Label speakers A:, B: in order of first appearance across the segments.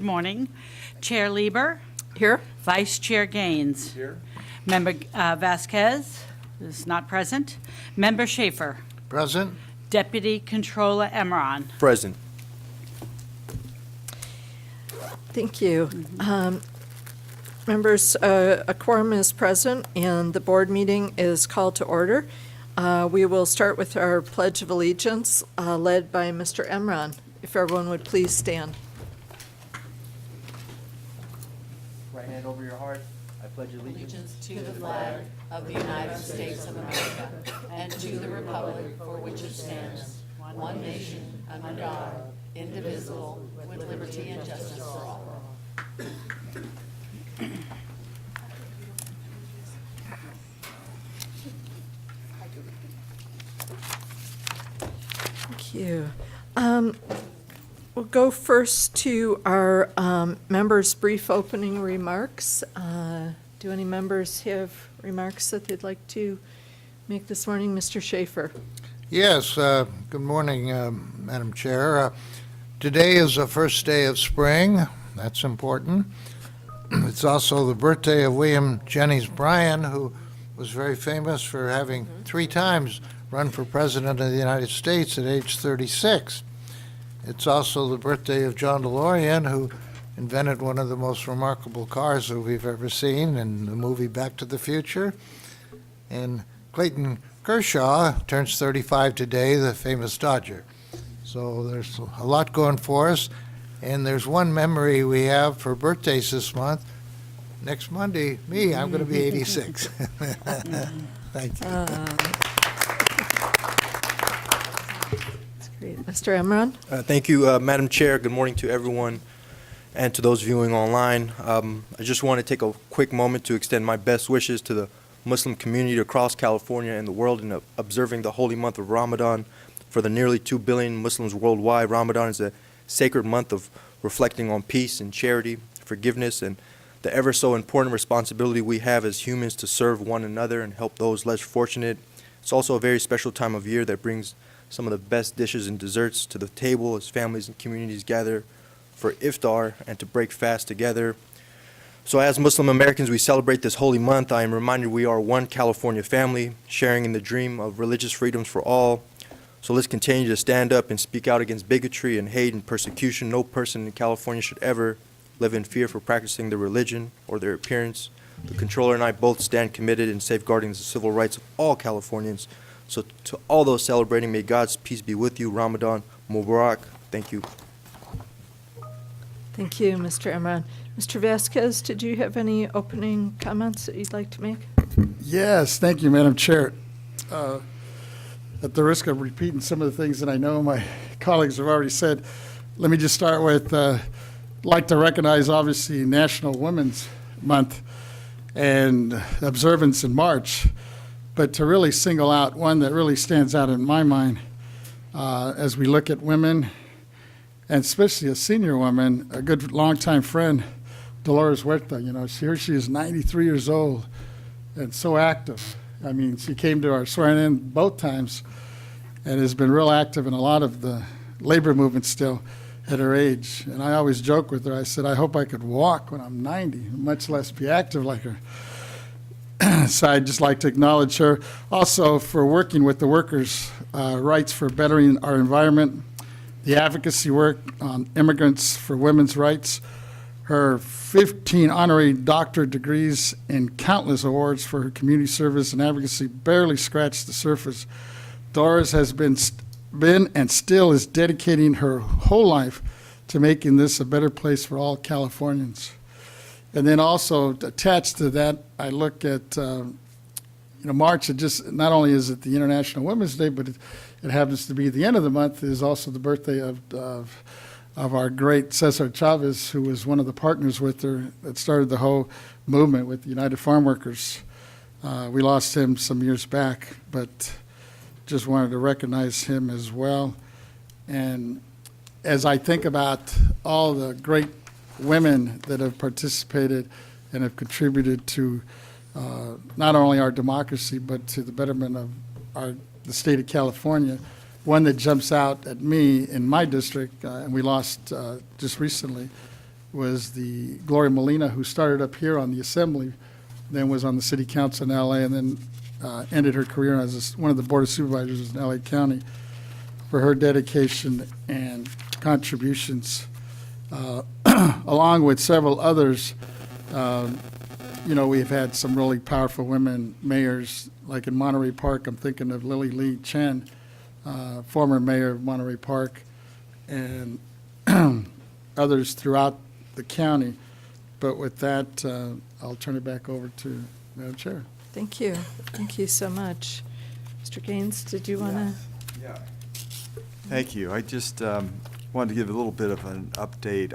A: morning. Chair Lieber.
B: Here.
A: Vice Chair Gaines.
C: Here.
A: Member Vasquez is not present. Member Schaefer.
D: Present.
A: Deputy Controller Emron.
C: Present.
B: Thank you. Members, a quorum is present and the board meeting is called to order. We will start with our Pledge of Allegiance led by Mr. Emron. If everyone would please stand.
C: Right hand over your heart. I pledge allegiance
E: To the flag of the United States of America and to the republic for which it stands, one nation, under God, indivisible, with liberty and justice for all.
B: Thank you. We'll go first to our members' brief opening remarks. Do any members have remarks that they'd like to make this morning? Mr. Schaefer.
D: Yes, good morning, Madam Chair. Today is the first day of spring. That's important. It's also the birthday of William Jennings Bryan, who was very famous for having 3 times run for President of the United States at age 36. It's also the birthday of John DeLorean, who invented one of the most remarkable cars that we've ever seen in the movie Back to the Future. And Clayton Kershaw turns 35 today, the famous Dodger. So there's a lot going for us. And there's one memory we have for birthdays this month. Next Monday, I'm going to be 86. Thank you.
B: That's great. Mr. Emron?
C: Thank you, Madam Chair. Good morning to everyone and to those viewing online. I just want to take a quick moment to extend my best wishes to the Muslim community across California and the world in observing the holy month of Ramadan. For the nearly 2 billion Muslims worldwide, Ramadan is a sacred month of reflecting on peace and charity, forgiveness, and the ever so important responsibility we have as humans to serve one another and help those less fortunate. It's also a very special time of year that brings some of the best dishes and desserts to the table as families and communities gather for iftar and to break fast together. So as Muslim Americans, we celebrate this holy month. I am reminded we are one California family, sharing in the dream of religious freedoms for all. So let's continue to stand up and speak out against bigotry and hate and persecution. No person in California should ever live in fear for practicing their religion or their appearance. The Controller and I both stand committed in safeguarding the civil rights of all Californians. So to all those celebrating, may God's peace be with you. Ramadan Mubarak. Thank you.
B: Thank you, Mr. Emron. Mr. Vasquez, did you have any opening comments that you'd like to make?
F: Yes, thank you, Madam Chair. At the risk of repeating some of the things that I know my colleagues have already said, let me just start with, like to recognize, obviously, National Women's Month and observance in March, but to really single out one that really stands out in my mind as we look at women, and especially a senior woman, a good longtime friend, Dolores Huerta. You know, here she is 93 years old and so active. I mean, she came to our swearing-in both times and has been real active in a lot of the labor movement still at her age. And I always joke with her, I said, I hope I could walk when I'm 90, much less be active like her. So I'd just like to acknowledge her. Also for working with the workers' rights for bettering our environment, the advocacy work on immigrants for women's rights, her 15 honorary doctorate degrees and countless awards for her community service and advocacy barely scratched the surface. Doris has been and still is dedicating her whole life to making this a better place for all Californians. And then also attached to that, I look at March. It just not only is it the International Women's Day, but it happens to be the end of the month is also the birthday of our great Cesar Chavez, who was one of the partners with her that started the whole movement with the United Farm Workers. We lost him some years back, but just wanted to recognize him as well. And as I think about all the great women that have participated and have contributed to not only our democracy, but to the betterment of the state of California, one that jumps out at me in my district, and we lost just recently, was the Gloria Molina, who started up here on the Assembly, then was on the City Council in LA, and then ended her career as one of the Board of Supervisors in LA County, for her dedication and contributions, along with several others. We've had some really powerful women mayors, like in Monterey Park. I'm thinking of Lily Lee Chen, former mayor of Monterey Park, and others throughout the county. But with that, I'll turn it back over to Madam Chair.
B: Thank you. Thank you so much. Mr. Gaines, did you want to?
G: Yeah. Thank you. I just wanted to give a little bit of an update.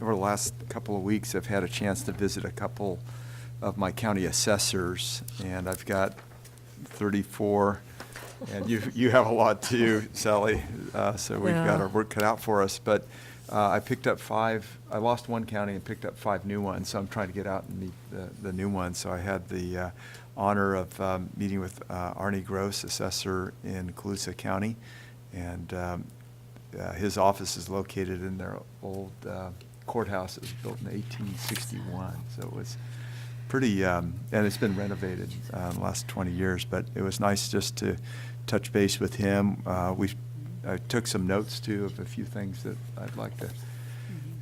G: Over the last couple of weeks, I've had a chance to visit a couple of my county assessors, and I've got 34, and you have a lot too, Sally, so we've got our work cut out for us. But I picked up 5. I lost one county and picked up 5 new ones, so I'm trying to get out and meet the new ones. So I had the honor of meeting with Arnie Gross, assessor in Colusa County, and his office is located in their old courthouse. It was built in 1861, so it was pretty, and it's been renovated in the last 20 years, but it was nice just to touch base with him. I took some notes, too, of a few things that I'd like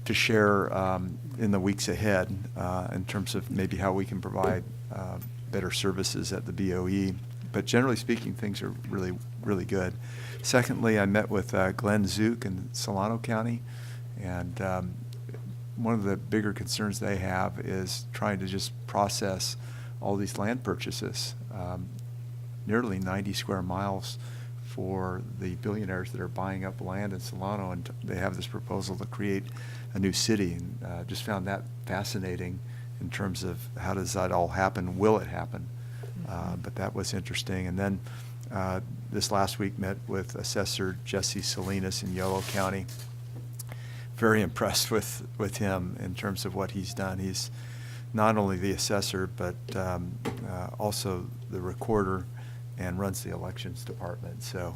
G: to share in the weeks ahead in terms of maybe how we can provide better services at the BOE. But generally speaking, things are really, really good. Secondly, I met with Glenn Zook in Solano County, and one of the bigger concerns they have is trying to just process all these land purchases, nearly 90 square miles for the billionaires that are buying up land in Solano, and they have this proposal to create a new city, and just found that fascinating in terms of how does that all happen, will it happen? But that was interesting. And then this last week met with Assessor Jesse Salinas in Yolo County. Very impressed with him in terms of what he's done. He's not only the assessor, but also the recorder, and runs the elections department. So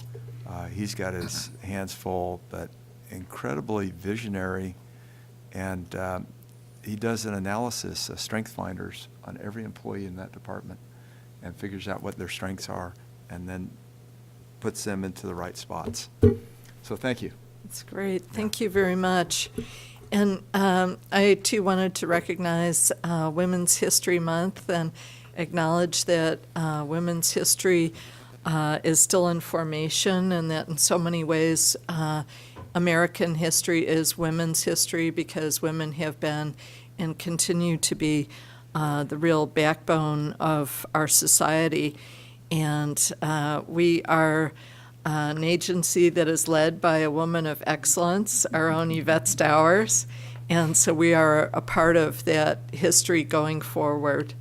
G: he's got his hands full, but incredibly visionary. And he does an analysis of strength finders on every employee in that department and figures out what their strengths are and then puts them into the right spots. So thank you.
B: That's great. Thank you very much. And I, too, wanted to recognize Women's History Month and acknowledge that women's history is still in formation, and that in so many ways American history is women's history, because women have been and continue to be the real backbone of our society. And we are an agency that is led by a woman of excellence, our own Yvette Stowers, and so we are a part of that history going forward.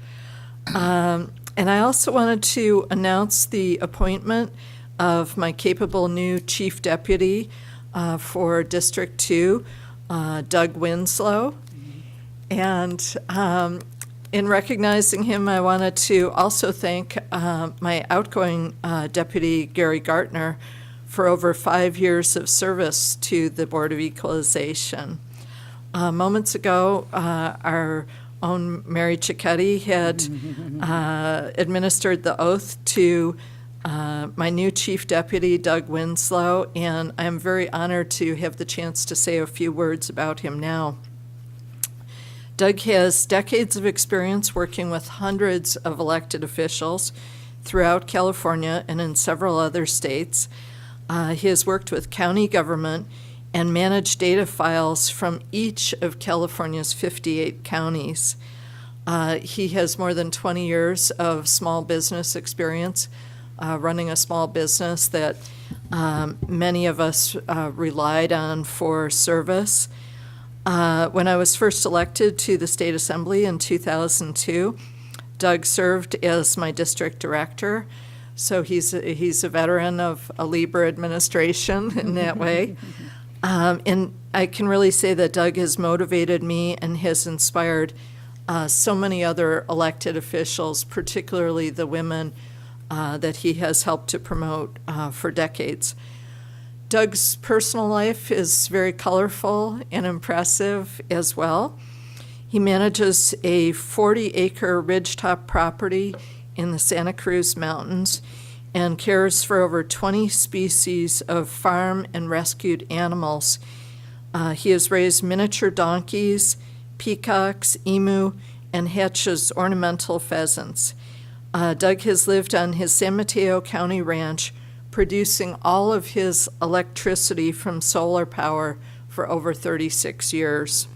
B: And I also wanted to announce the appointment of my capable new chief deputy for District 2, Doug Winslow. And in recognizing him, I wanted to also thank my outgoing deputy, Gary Gartner, for over 5 years of service to the Board of Equalization. Moments ago, our own Mary Cicchetti had administered the oath to my new chief deputy, Doug Winslow, and I'm very honored to have the chance to say a few words about him now. Doug has decades of experience working with hundreds of elected officials throughout California and in several other states. He has worked with county government and managed data files from each of California's 58 counties. He has more than 20 years of small business experience, running a small business that many of us relied on for service. When I was first elected to the State Assembly in 2002, Doug served as my district director, so he's a veteran of a Lieber administration in that way. And I can really say that Doug has motivated me and has inspired so many other elected officials, particularly the women that he has helped to promote for decades. Doug's personal life is very colorful and impressive as well. He manages a 40-acre ridgetop property in the Santa Cruz Mountains and cares for over 20 species of farm and rescued animals. He has raised miniature donkeys, peacocks, emu, and hatches ornamental pheasants. Doug has lived on his San Mateo County ranch, producing all of his electricity from solar power for over 36 years.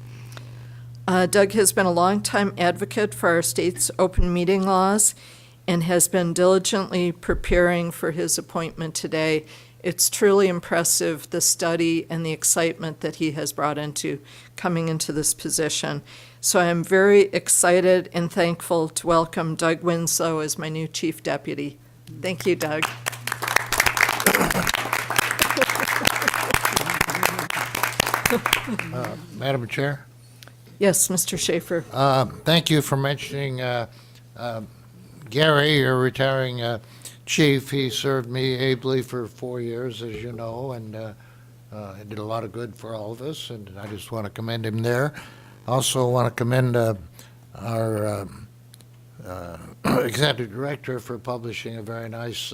B: Doug has been a longtime advocate for our state's open meeting laws and has been diligently preparing for his appointment today. It's truly impressive, the study and the excitement that he has brought into coming into this position. So I'm very excited and thankful to welcome Doug Winslow as my new Chief Deputy. Thank you, Doug.
D: Madam Chair?
B: Yes, Mr. Schaefer.
D: Thank you for mentioning Gary, your retiring chief. He served me ably for 4 years, as you know, and he did a lot of good for all of us, and I just want to commend him there. Also want to commend our executive director for publishing a very nice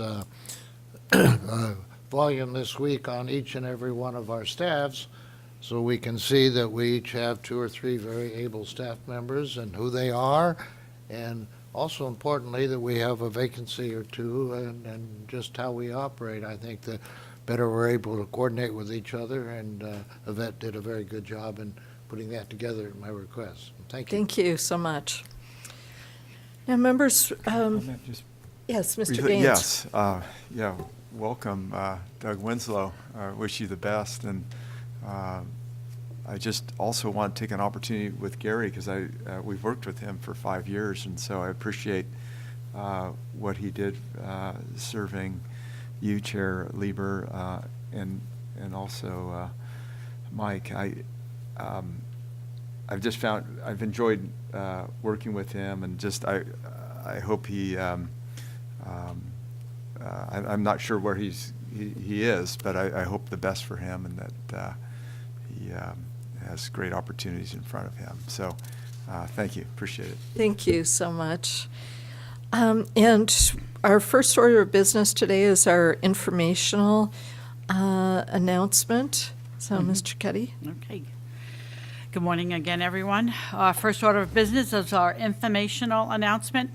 D: volume this week on each and every one of our staffs, so we can see that we each have 2 or 3 very able staff members and who they are, and also importantly that we have a vacancy or two and just how we operate. I think the better we're able to coordinate with each other, and Yvette did a very good job in putting that together at my request. Thank you.
B: Thank you so much. Now, members, yes, Mr. Gaines.
G: Yes, yeah, welcome, Doug Winslow. I wish you the best, and I just also want to take an opportunity with Gary, because we've worked with him for 5 years, and so I appreciate what he did serving you, Chair Lieber, and also Mike. I've just found I've enjoyed working with him, and just I hope he. I'm not sure where he is, but I hope the best for him, and that he has great opportunities in front of him. So, thank you. Appreciate it.
B: Thank you so much. And our first order of business today is our informational announcement. So, Mr. Cuddy.
A: Okay. Good morning again, everyone. Our first order of business is our informational announcement.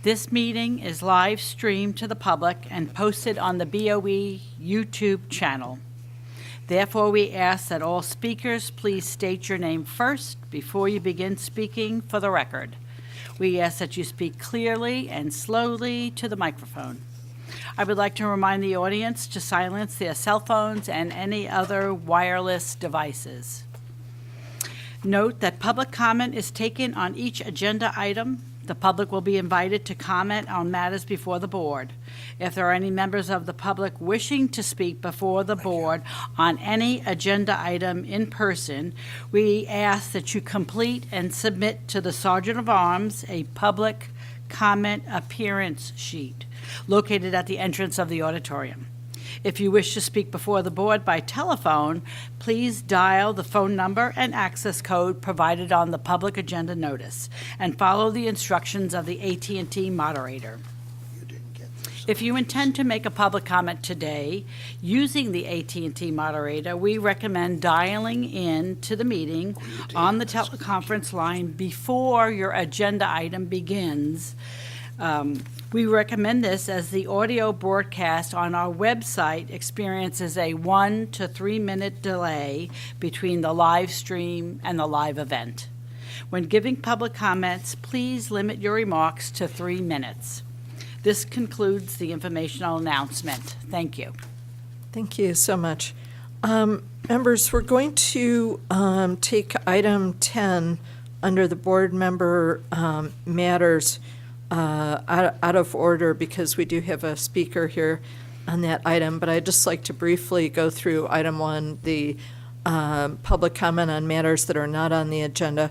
A: This meeting is live streamed to the public and posted on the BOE YouTube channel. Therefore, we ask that all speakers please state your name first before you begin speaking for the record. We ask that you speak clearly and slowly to the microphone. I would like to remind the audience to silence their cell phones and any other wireless devices. Note that public comment is taken on each agenda item. The public will be invited to comment on matters before the board. If there are any members of the public wishing to speak before the board on any agenda item in person, we ask that you complete and submit to the Sergeant of Arms a public comment appearance sheet located at the entrance of the auditorium. If you wish to speak before the board by telephone, please dial the phone number and access code provided on the public agenda notice and follow the instructions of the AT&T moderator. If you intend to make a public comment today using the AT&T moderator, we recommend dialing in to the meeting on the teleconference line before your agenda item begins. We recommend this as the audio broadcast on our website experiences a 1 to 3 minute delay between the live stream and the live event. When giving public comments, please limit your remarks to 3 minutes. This concludes the informational announcement. Thank you.
B: Thank you so much. Members, we're going to take item 10 under the board member matters out of order because we do have a speaker here on that item, but I'd just like to briefly go through item 1, the public comment on matters that are not on the agenda.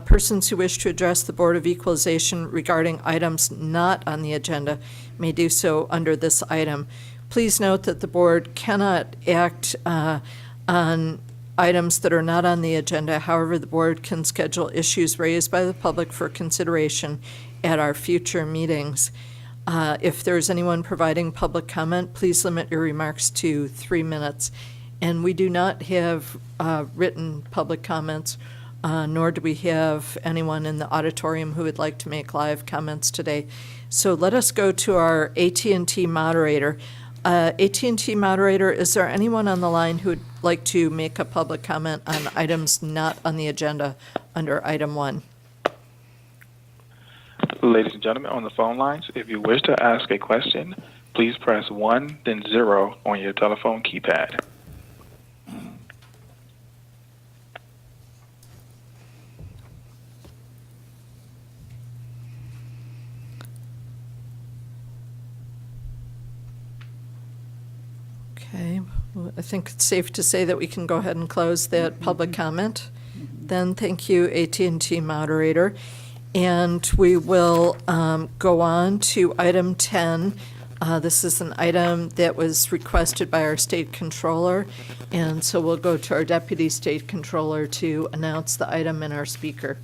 B: Persons who wish to address the Board of Equalization regarding items not on the agenda may do so under this item. Please note that the board cannot act on items that are not on the agenda. However, the board can schedule issues raised by the public for consideration at our future meetings. If there's anyone providing public comment, please limit your remarks to 3 minutes. And we do not have written public comments, nor do we have anyone in the auditorium who would like to make live comments today. So let us go to our AT&T moderator. AT&T moderator, is there anyone on the line who would like to make a public comment on items not on the agenda under item 1?
H: Ladies and gentlemen, on the phone lines, if you wish to ask a question, please press 1, then 0 on your telephone keypad.
B: Okay, well, I think it's safe to say that we can go ahead and close that public comment. Then, thank you, AT&T moderator. And we will go on to item 10. This is an item that was requested by our state controller, and so we'll go to our deputy state controller to announce the item and our speaker.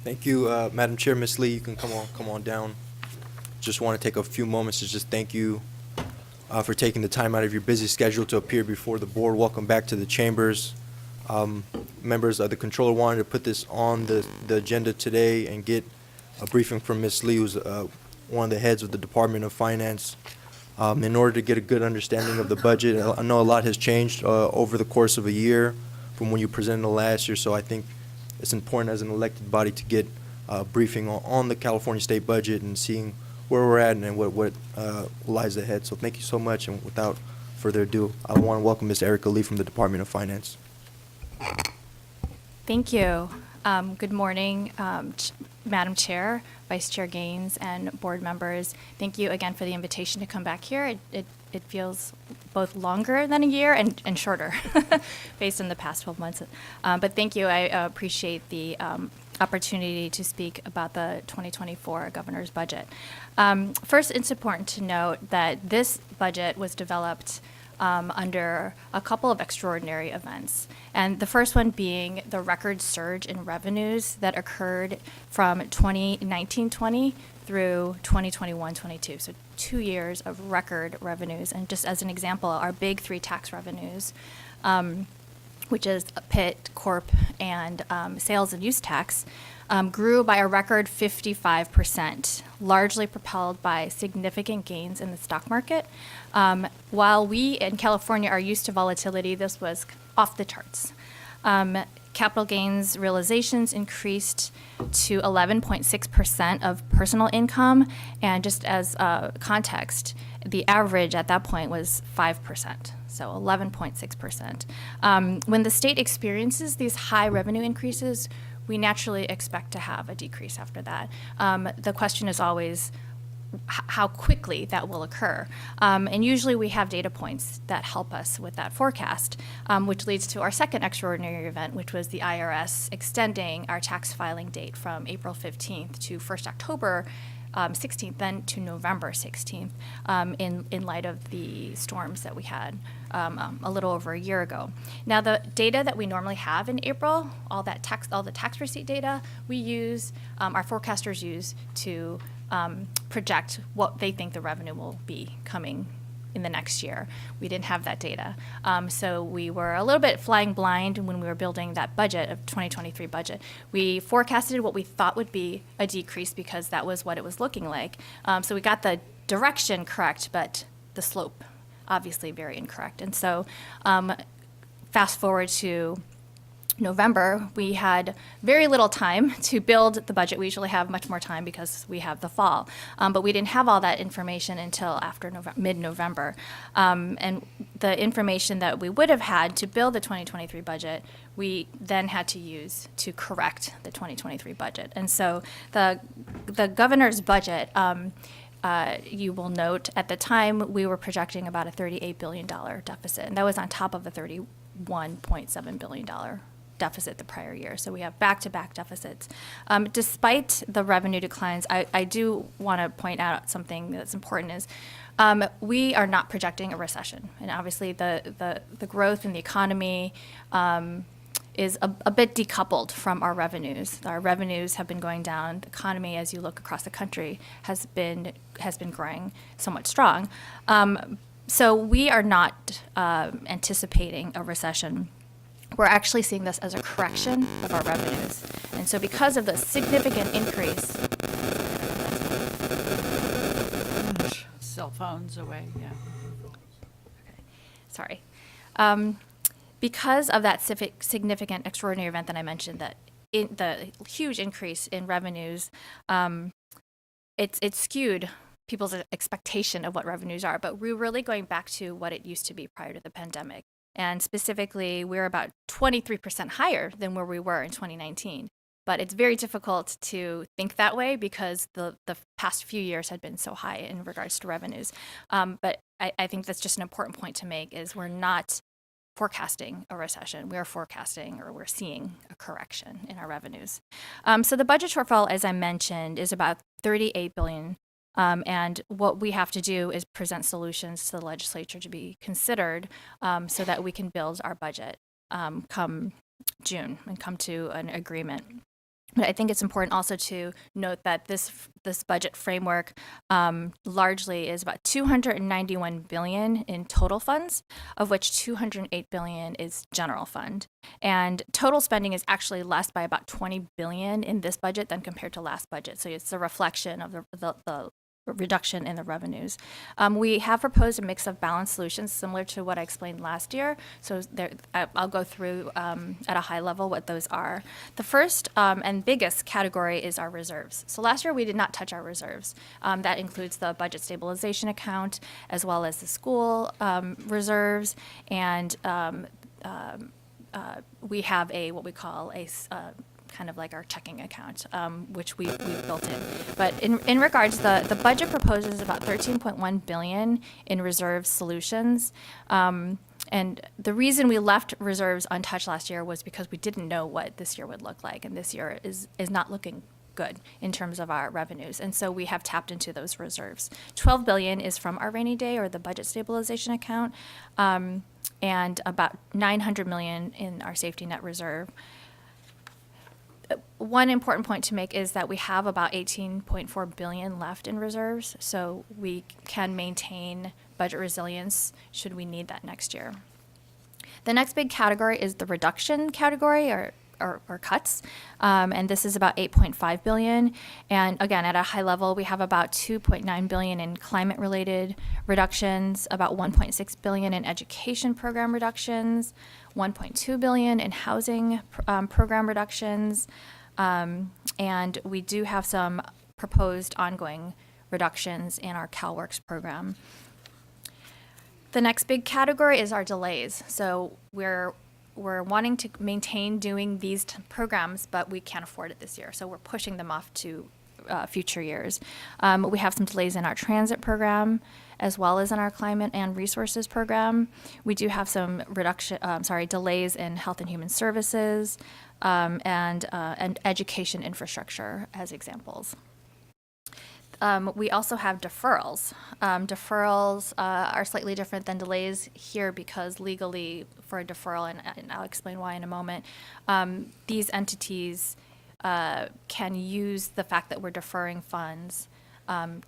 C: Thank you, Madam Chair. Ms. Lee, you can come on down. Just want to take a few moments to just thank you for taking the time out of your busy schedule to appear before the board. Welcome back to the chambers. Members of the controller wanted to put this on the agenda today and get a briefing from Ms. Lee, who's one of the heads of the Department of Finance, in order to get a good understanding of the budget. I know a lot has changed over the course of a year from when you presented last year, so I think it's important as an elected body to get a briefing on the California state budget and seeing where we're at and what lies ahead. So thank you so much, and without further ado, I want to welcome Ms. Erica Lee from the Department of Finance.
I: Thank you. Good morning, Madam Chair, Vice Chair Gaines, and board members. Thank you again for the invitation to come back here. It feels both longer than a year and shorter based on the past 12 months. But thank you. I appreciate the opportunity to speak about the 2024 governor's budget. First, it's important to note that this budget was developed under a couple of extraordinary events. And the first one being the record surge in revenues that occurred from 2019-20 through 2021-22. So 2 years of record revenues. And just as an example, our big 3 tax revenues, which is PIT, Corp, and sales and use tax, grew by a record 55%, largely propelled by significant gains in the stock market. While we in California are used to volatility, this was off the charts. Capital gains realizations increased to 11.6% of personal income, and just as context, the average at that point was 5%. So 11.6%. When the state experiences these high revenue increases, we naturally expect to have a decrease after that. The question is always how quickly that will occur. And usually we have data points that help us with that forecast, which leads to our second extraordinary event, which was the IRS extending our tax filing date from April 15th to 1st October 16th, then to November 16th, in light of the storms that we had a little over a year ago. Now, the data that we normally have in April, all the tax receipt data, we use, our forecasters use to project what they think the revenue will be coming in the next year. We didn't have that data. So we were a little bit flying blind when we were building that budget of 2023 budget. We forecasted what we thought would be a decrease because that was what it was looking like. So we got the direction correct, but the slope obviously very incorrect. And so fast forward to November, we had very little time to build the budget. We usually have much more time because we have the fall. But we didn't have all that information until after mid-November. And the information that we would have had to build the 2023 budget, we then had to use to correct the 2023 budget. And so the governor's budget, you will note at the time we were projecting about a $38 billion deficit. And that was on top of a $31.7 billion deficit the prior year. So we have back-to-back deficits. Despite the revenue declines, I do want to point out something that's important is We are not projecting a recession, and obviously the growth in the economy is a bit decoupled from our revenues. Our revenues have been going down. The economy, as you look across the country, has been growing somewhat strong. So we are not anticipating a recession. We're actually seeing this as a correction of our revenues. And so because of the significant increase,
A: Cell phones away, yeah.
I: sorry, because of that significant extraordinary event that I mentioned, that the huge increase in revenues, it's skewed people's expectation of what revenues are. But we're really going back to what it used to be prior to the pandemic. And specifically, we're about 23% higher than where we were in 2019. But it's very difficult to think that way because the past few years had been so high in regards to revenues. But I think that's just an important point to make, is we're not forecasting a recession. We are forecasting, or we're seeing, a correction in our revenues. So the budget shortfall, as I mentioned, is about $38 billion. And what we have to do is present solutions to the legislature to be considered, so that we can build our budget come June and come to an agreement. But I think it's important also to note that this budget framework largely is about $291 billion in total funds, of which $208 billion is general fund. And total spending is actually less by about $20 billion in this budget than compared to last budget. So it's a reflection of the reduction in the revenues. We have proposed a mix of balanced solutions similar to what I explained last year. So I'll go through at a high level what those are. The first and biggest category is our reserves. So last year we did not touch our reserves. That includes the budget stabilization account, as well as the school reserves, and we have what we call a kind of like our checking account, which we've built in. But in regards, the budget proposes about $13.1 billion in reserve solutions. And the reason we left reserves untouched last year was because we didn't know what this year would look like. And this year is not looking good in terms of our revenues. And so we have tapped into those reserves. $12 billion is from our rainy day, or the budget stabilization account, and about $900 million in our safety net reserve. One important point to make is that we have about $18.4 billion left in reserves, so we can maintain budget resilience should we need that next year. The next big category is the reduction category, or cuts, and this is about $8.5 billion. And again, at a high level, we have about $2.9 billion in climate-related reductions, about $1.6 billion in education program reductions, $1.2 billion in housing program reductions, and we do have some proposed ongoing reductions in our CalWORKs program. The next big category is our delays. So we're wanting to maintain doing these programs, but we can't afford it this year. So we're pushing them off to future years. We have some delays in our transit program, as well as in our climate and resources program. We do have some delays in health and human services, and education infrastructure as examples. We also have deferrals. Deferrals are slightly different than delays here because legally, for a deferral, and I'll explain why in a moment, these entities can use the fact that we're deferring funds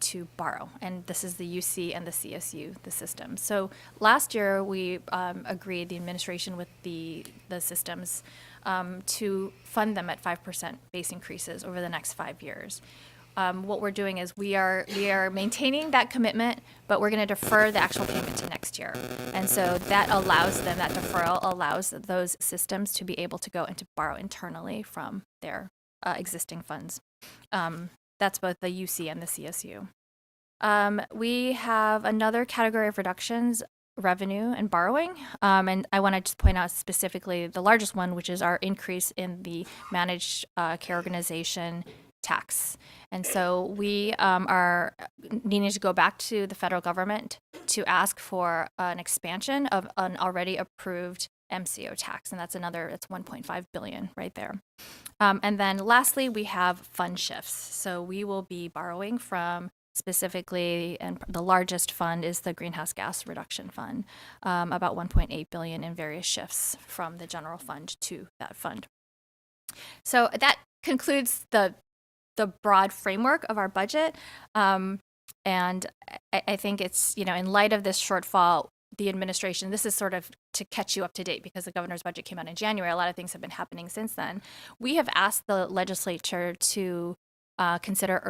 I: to borrow. And this is the UC and the CSU, the system. So last year, we agreed, the administration with the systems, to fund them at 5% base increases over the next 5 years. What we're doing is we are maintaining that commitment, but we're going to defer the actual payment to next year. And so that deferral allows those systems to be able to go and to borrow internally from their existing funds. That's both the UC and the CSU. We have another category of reductions, revenue and borrowing. And I want to just point out specifically the largest one, which is our increase in the managed care organization tax. And so we are needing to go back to the federal government to ask for an expansion of an already approved MCO tax, and that's $1.5 billion right there. And then lastly, we have fund shifts. So we will be borrowing from specifically, and the largest fund is the Greenhouse Gas Reduction Fund, about 1.8 billion in various shifts from the general fund to that fund. So that concludes the broad framework of our budget. And I think it's, in light of this shortfall, the administration, this is sort of to catch you up to date because the governor's budget came out in January. A lot of things have been happening since then. We have asked the legislature to consider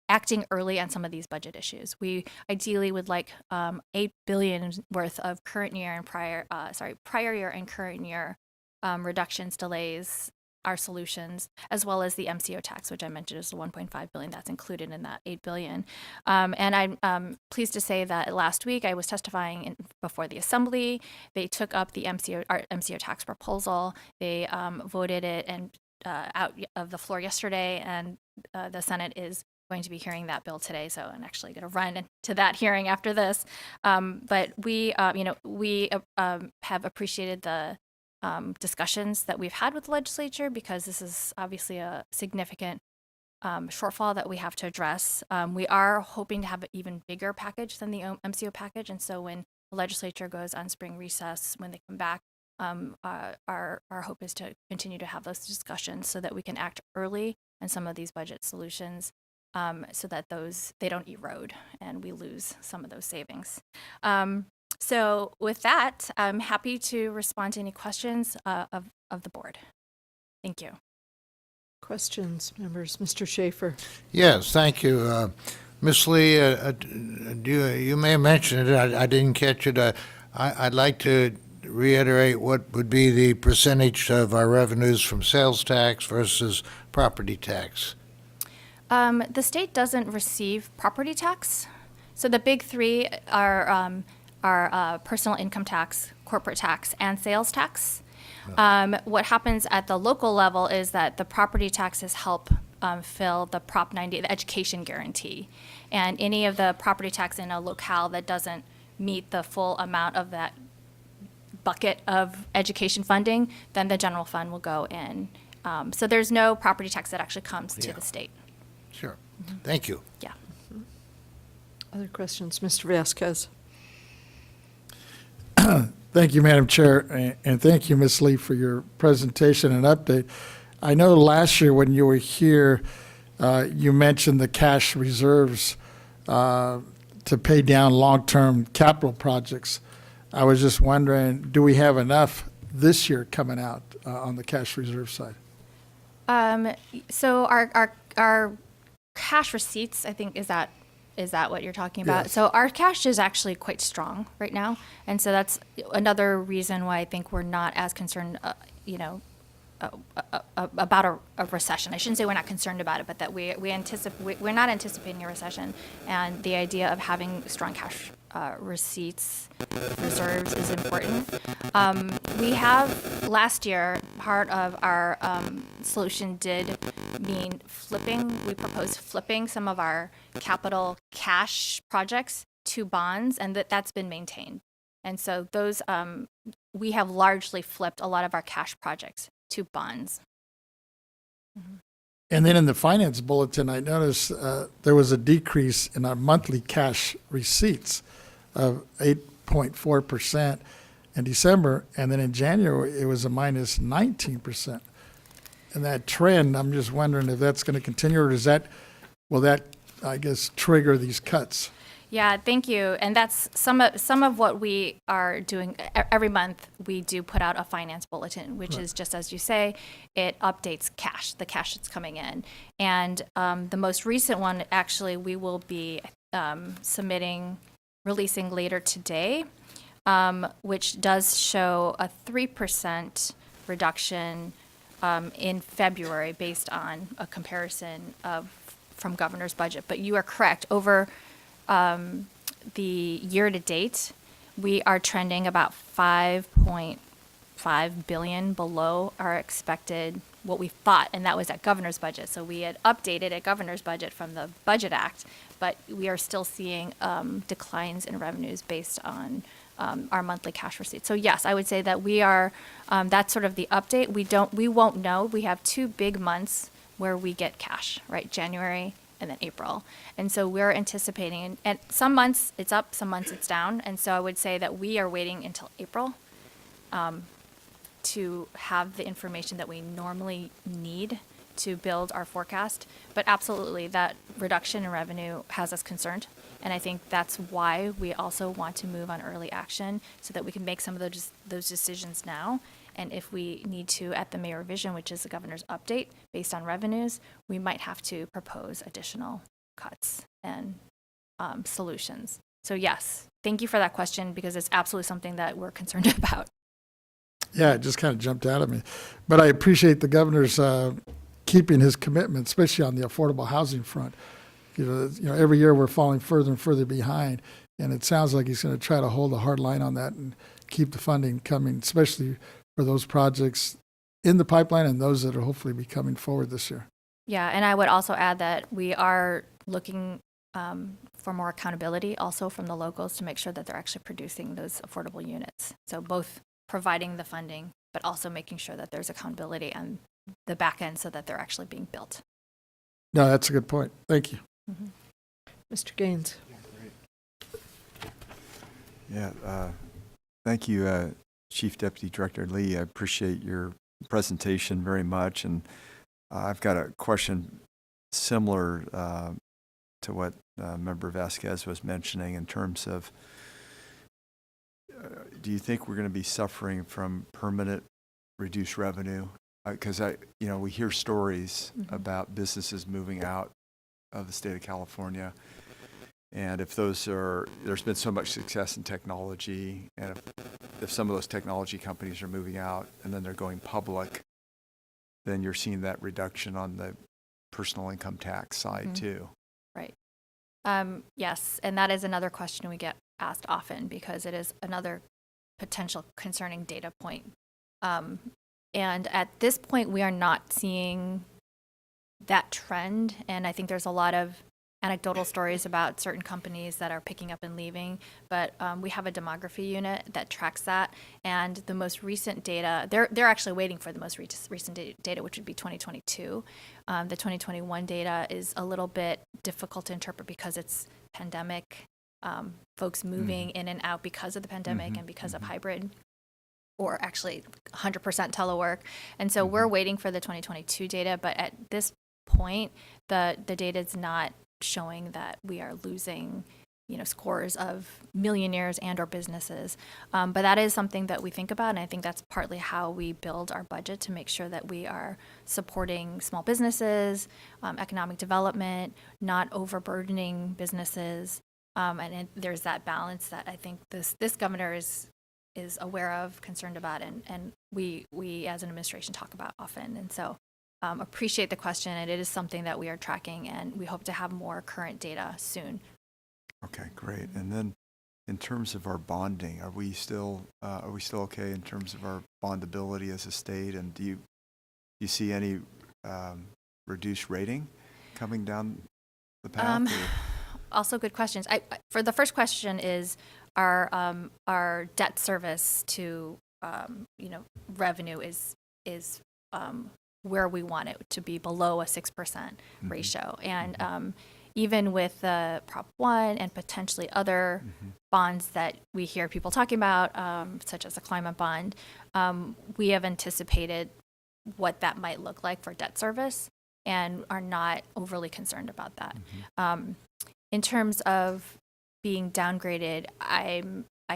I: acting early on some of these budget issues. We ideally would like $8 billion worth of current year and prior year and current year reductions, delays, our solutions, as well as the MCO tax, which I mentioned is the 1.5 billion that's included in that 8 billion. And I'm pleased to say that last week I was testifying before the Assembly. They took up the our MCO tax proposal. They voted it and out of the floor yesterday, and the Senate is going to be hearing that bill today. So I'm actually going to run to that hearing after this. But we have appreciated the discussions that we've had with the legislature, because this is obviously a significant shortfall that we have to address. We are hoping to have an even bigger package than the MCO package, and so when the legislature goes on spring recess, when they come back, our hope is to continue to have those discussions so that we can act early on some of these budget solutions, so that they don't erode and we lose some of those savings. So with that, I'm happy to respond to any questions of the board. Thank you.
B: Questions, members? Mr. Schaefer.
D: Yes, thank you. Ms. Lee, you may have mentioned it, I didn't catch it. I'd like to reiterate what would be the percentage of our revenues from sales tax versus property tax.
I: The state doesn't receive property tax. So the big three are personal income tax, corporate tax, and sales tax. What happens at the local level is that the property taxes help fill the Prop 90, the education guarantee. And any of the property tax in a locale that doesn't meet the full amount of that bucket of education funding, then the general fund will go in. So there's no property tax that actually comes to the state.
D: Sure. Thank you.
I: Yeah.
B: Other questions? Mr. Vasquez.
F: Thank you, Madam Chair, and thank you, Ms. Lee, for your presentation and update. I know last year when you were here, you mentioned the cash reserves to pay down long-term capital projects. I was just wondering, do we have enough this year coming out on the cash reserve side?
I: So our cash receipts, I think, is that what you're talking about?
F: Yes.
I: So our cash is actually quite strong right now, and so that's another reason why I think we're not as concerned, about a recession. I shouldn't say we're not concerned about it, but that we're not anticipating a recession, and the idea of having strong cash receipts reserves is important. We have last year, part of our solution did mean we proposed flipping some of our capital cash projects to bonds, and that's been maintained. And so those, we have largely flipped a lot of our cash projects to bonds.
F: And then in the finance bulletin, I noticed there was a decrease in our monthly cash receipts of 8.4% in December, and then in January, it was a minus 19%. And that trend, I'm just wondering if that's going to continue, or will that, I guess, trigger these cuts?
I: Yeah, thank you. And that's some of what we are doing. Every month, we do put out a finance bulletin, which is just as you say, it updates the cash that's coming in. And the most recent one, actually, we will be releasing later today, which does show a 3% reduction in February based on a comparison from governor's budget. But you are correct. Over the year to date, we are trending about 5.5 billion below our expected, what we thought, and that was at governor's budget. So we had updated at governor's budget from the Budget Act, but we are still seeing declines in revenues based on our monthly cash receipts. So yes, I would say that we are, that's sort of the update. We won't know. We have 2 big months where we get cash, right? January and then April. And so we're anticipating, and some months it's up, some months it's down. And so I would say that we are waiting until April to have the information that we normally need to build our forecast. But absolutely, that reduction in revenue has us concerned. And I think that's why we also want to move on early action so that we can make some of those decisions now. And if we need to, at the May revision, which is the governor's update based on revenues, we might have to propose additional cuts and solutions. So yes, thank you for that question, because it's absolutely something that we're concerned about.
F: Yeah, it just kind of jumped out at me. But I appreciate the governor's keeping his commitment, especially on the affordable housing front. You know, every year we're falling further and further behind, and it sounds like he's going to try to hold a hard line on that and keep the funding coming, especially for those projects in the pipeline and those that are hopefully be coming forward this year.
I: Yeah, and I would also add that we are looking for more accountability also from the locals to make sure that they're actually producing those affordable units. So both providing the funding, but also making sure that there's accountability on the back end so that they're actually being built.
F: No, that's a good point. Thank you.
B: Mr. Gaines.
G: Yeah, thank you, Chief Deputy Director Lee. I appreciate your presentation very much. And I've got a question similar to what Member Vasquez was mentioning in terms of, do you think we're going to be suffering from permanent reduced revenue? Because we hear stories about businesses moving out of the state of California. And if there's been so much success in technology, and if some of those technology companies are moving out and then they're going public, then you're seeing that reduction on the personal income tax side too.
I: Right. Yes, and that is another question we get asked often, because it is another potential concerning data point. And at this point, we are not seeing that trend. And I think there's a lot of anecdotal stories about certain companies that are picking up and leaving. But we have a demography unit that tracks that. And the most recent data, they're actually waiting for the most recent data, which would be 2022. The 2021 data is a little bit difficult to interpret because it's pandemic, folks moving in and out because of the pandemic and because of hybrid, or actually 100% telework. And so we're waiting for the 2022 data, but at this point, the data is not showing that we are losing, scores of millionaires and or businesses. But that is something that we think about, and I think that's partly how we build our budget, to make sure that we are supporting small businesses, economic development, not overburdening businesses. And there's that balance that I think this governor is aware of, concerned about, and we as an administration talk about often. And so appreciate the question, and it is something that we are tracking, and we hope to have more current data soon.
G: Okay, great. And then in terms of our bonding, are we still okay in terms of our bondability as a state? And do you see any reduced rating coming down the path?
I: Also good questions. For the first question is our debt service to revenue is where we want it to be, below a 6% ratio. And even with the Prop 1 and potentially other bonds that we hear people talking about, such as a climate bond, we have anticipated what that might look like for debt service and are not overly concerned about that. In terms of being downgraded, I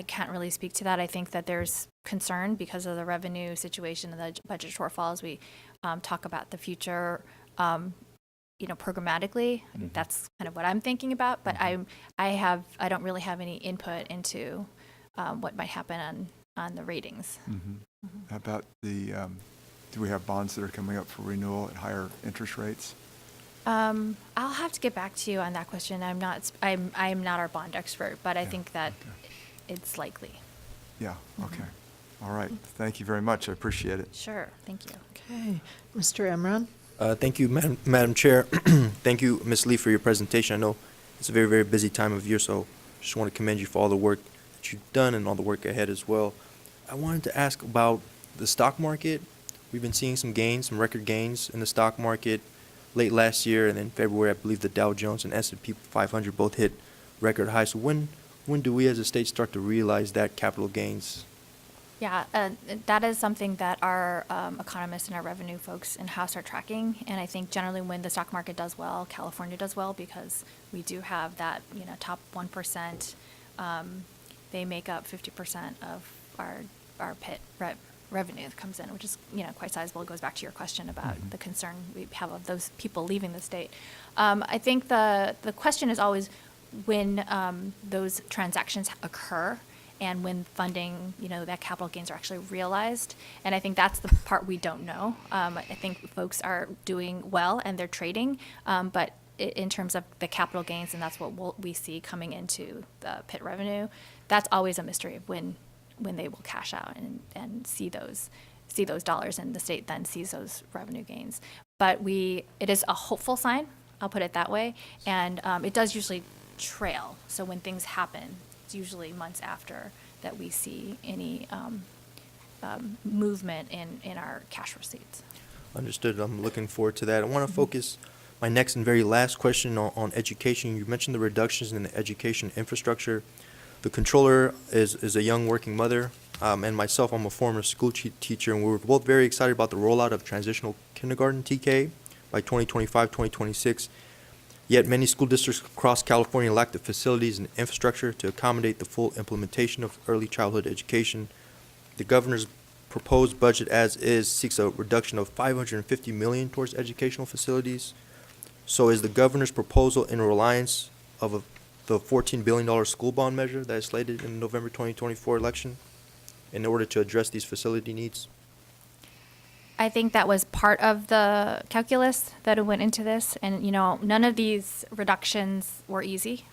I: can't really speak to that. I think that there's concern because of the revenue situation and the budget shortfalls. We talk about the future, programmatically. I think that's kind of what I'm thinking about. But I don't really have any input into what might happen on the ratings.
G: How about do we have bonds that are coming up for renewal at higher interest rates?
I: I'll have to get back to you on that question. I'm not our bond expert, but I think that it's likely.
G: Yeah, okay. All right. Thank you very much. I appreciate it.
I: Sure. Thank you.
B: Okay. Mr. Emron?
C: Thank you, Madam Chair. Thank you, Ms. Lee, for your presentation. I know it's a very, very busy time of year, so just want to commend you for all the work that you've done and all the work ahead as well. I wanted to ask about the stock market. We've been seeing some record gains in the stock market. late last year, and in February, I believe the Dow Jones and S&P 500 both hit record highs. So when do we as a state start to realize that capital gains?
I: Yeah, that is something that our economists and our revenue folks in-house are tracking. And I think generally when the stock market does well, California does well because we do have that, top 1%. They make up 50% of our PIT revenue that comes in, which is, quite sizable. It goes back to your question about the concern we have of those people leaving the state. I think the question is always when those transactions occur and when funding, that capital gains are actually realized. And I think that's the part we don't know. I think folks are doing well and they're trading, but in terms of the capital gains, and that's what we see coming into the PIT revenue, that's always a mystery of when they will cash out and see those dollars, and the state then sees those revenue gains. But it is a hopeful sign, I'll put it that way, and it does usually trail. So when things happen, it's usually months after that we see any movement in our cash receipts.
C: Understood. I'm looking forward to that. I want to focus my next and very last question on education. You mentioned the reductions in the education infrastructure. The controller is a young working mother, and myself, I'm a former school teacher, and we were both very excited about the rollout of transitional kindergarten TK by 2025, 2026. Yet many school districts across California lack the facilities and infrastructure to accommodate the full implementation of early childhood education. The governor's proposed budget as is seeks a reduction of $550 million towards educational facilities. So is the governor's proposal in reliance of the $14 billion school bond measure that is slated in the November 2024 election in order to address these facility needs?
I: I think that was part of the calculus that went into this. And, none of these reductions are easy.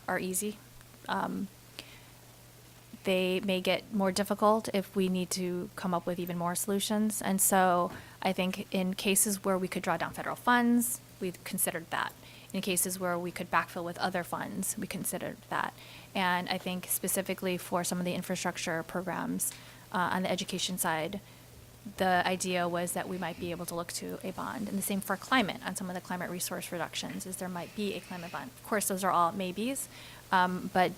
I: They may get more difficult if we need to come up with even more solutions. And so I think in cases where we could draw down federal funds, we've considered that. In cases where we could backfill with other funds, we considered that. And I think specifically for some of the infrastructure programs on the education side, the idea was that we might be able to look to a bond. And the same for climate, on some of the climate resource reductions, is there might be a climate bond. Of course, those are all maybes, but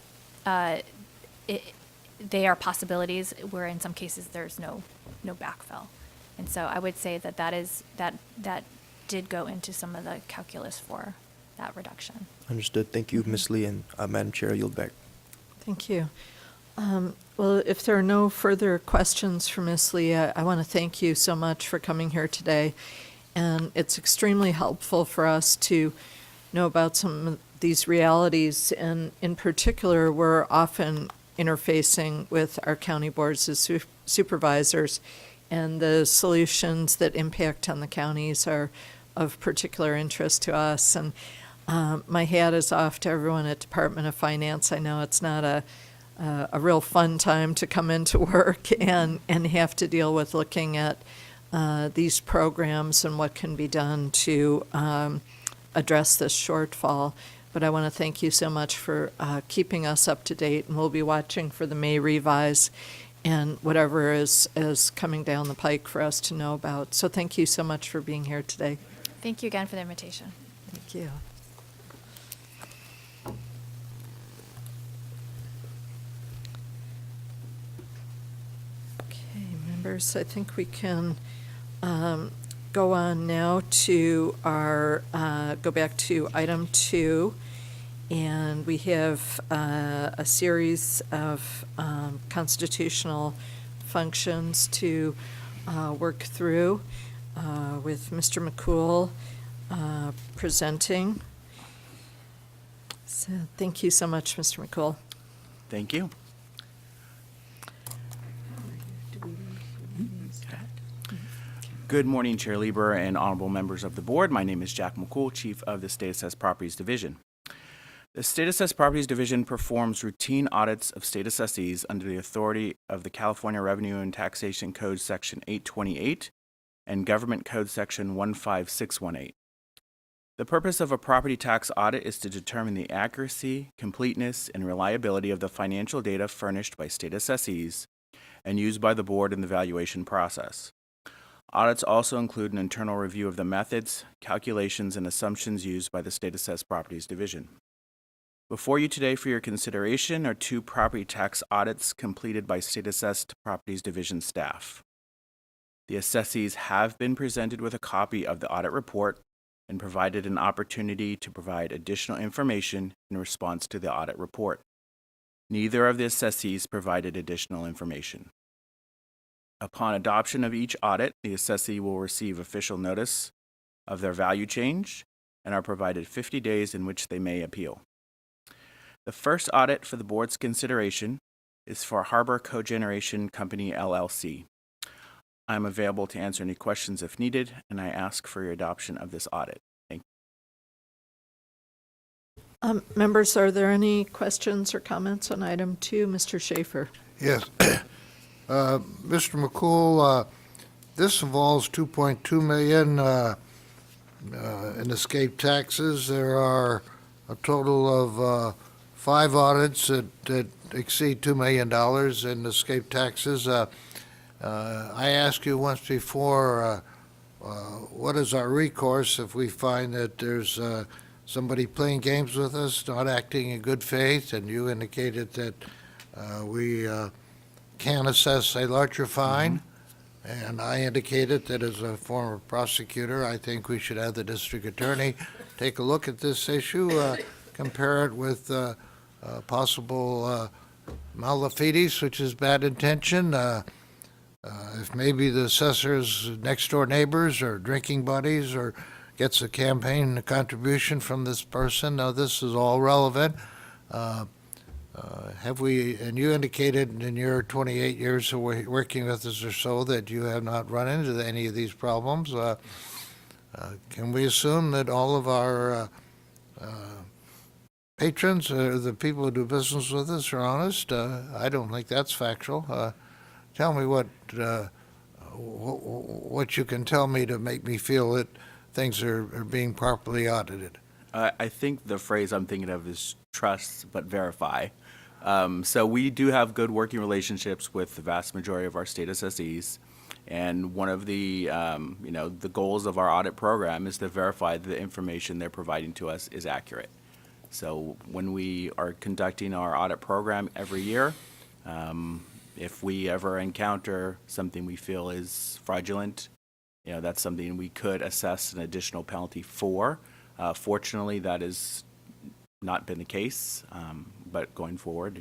I: they are possibilities where in some cases there's no backfill. And so I would say that did go into some of the calculus for that reduction.
C: Understood. Thank you, Ms. Lee, and Madam Chair, I yield back.
B: Thank you. Well, if there are no further questions for Ms. Lee, I want to thank you so much for coming here today. And it's extremely helpful for us to know about some of these realities. And in particular, we're often interfacing with our county boards as supervisors, and the solutions that impact on the counties are of particular interest to us. And my hat is off to everyone at Department of Finance. I know it's not a real fun time to come into work and have to deal with looking at these programs and what can be done to address this shortfall. But I want to thank you so much for keeping us up to date, and we'll be watching for the May revise and whatever is coming down the pike for us to know about. So thank you so much for being here today.
I: Thank you again for the invitation.
B: Thank you. Okay, members, I think we can go on now to go back to item 2. And we have a series of constitutional functions to work through with Mr. McCool presenting. So thank you so much, Mr. McCool.
J: Thank you. Good morning, Chair Lieber and honorable members of the board. My name is Jack McCool, Chief of the State Assessed Properties Division. The State Assessed Properties Division performs routine audits of state assessees under the authority of the California Revenue and Taxation Code Section 828 and Government Code Section 15618. The purpose of a property tax audit is to determine the accuracy, completeness, and reliability of the financial data furnished by state assessees and used by the board in the valuation process. Audits also include an internal review of the methods, calculations, and assumptions used by the State Assessed Properties Division. Before you today for your consideration are 2 property tax audits completed by State Assessed Properties Division staff. The assessees have been presented with a copy of the audit report and provided an opportunity to provide additional information in response to the audit report. Neither of the assessees provided additional information. Upon adoption of each audit, the assessee will receive official notice of their value change and are provided 50 days in which they may appeal. The first audit for the board's consideration is for Harbor Cogeneration Company, LLC. I'm available to answer any questions if needed, and I ask for your adoption of this audit. Thank you.
B: Members, are there any questions or comments on item 2? Mr. Schaefer?
D: Yes. Mr. McCool, this involves $2.2 million in escape taxes. There are a total of 5 audits that exceed $2 million in escape taxes. I asked you once before, what is our recourse if we find that there's somebody playing games with us, not acting in good faith, and you indicated that we can assess a larger fine, and I indicated that as a former prosecutor, I think we should have the district attorney take a look at this issue, compare it with possible malafidis, which is bad intention. If maybe the assessor's next-door neighbors or drinking buddies or gets a campaign contribution from this person, now this is all relevant. Have we, and you indicated in your 28 years of working with us or so that you have not run into any of these problems. Can we assume that all of our patrons, the people who do business with us, are honest? I don't think that's factual. Tell me what you can tell me to make me feel that things are being properly audited.
J: I think the phrase I'm thinking of is trust but verify. So we do have good working relationships with the vast majority of our state assessees. And one of the, the goals of our audit program is to verify that the information they're providing to us is accurate. So when we are conducting our audit program every year, if we ever encounter something we feel is fraudulent, that's something we could assess an additional penalty for. Fortunately, that has not been the case, but going forward,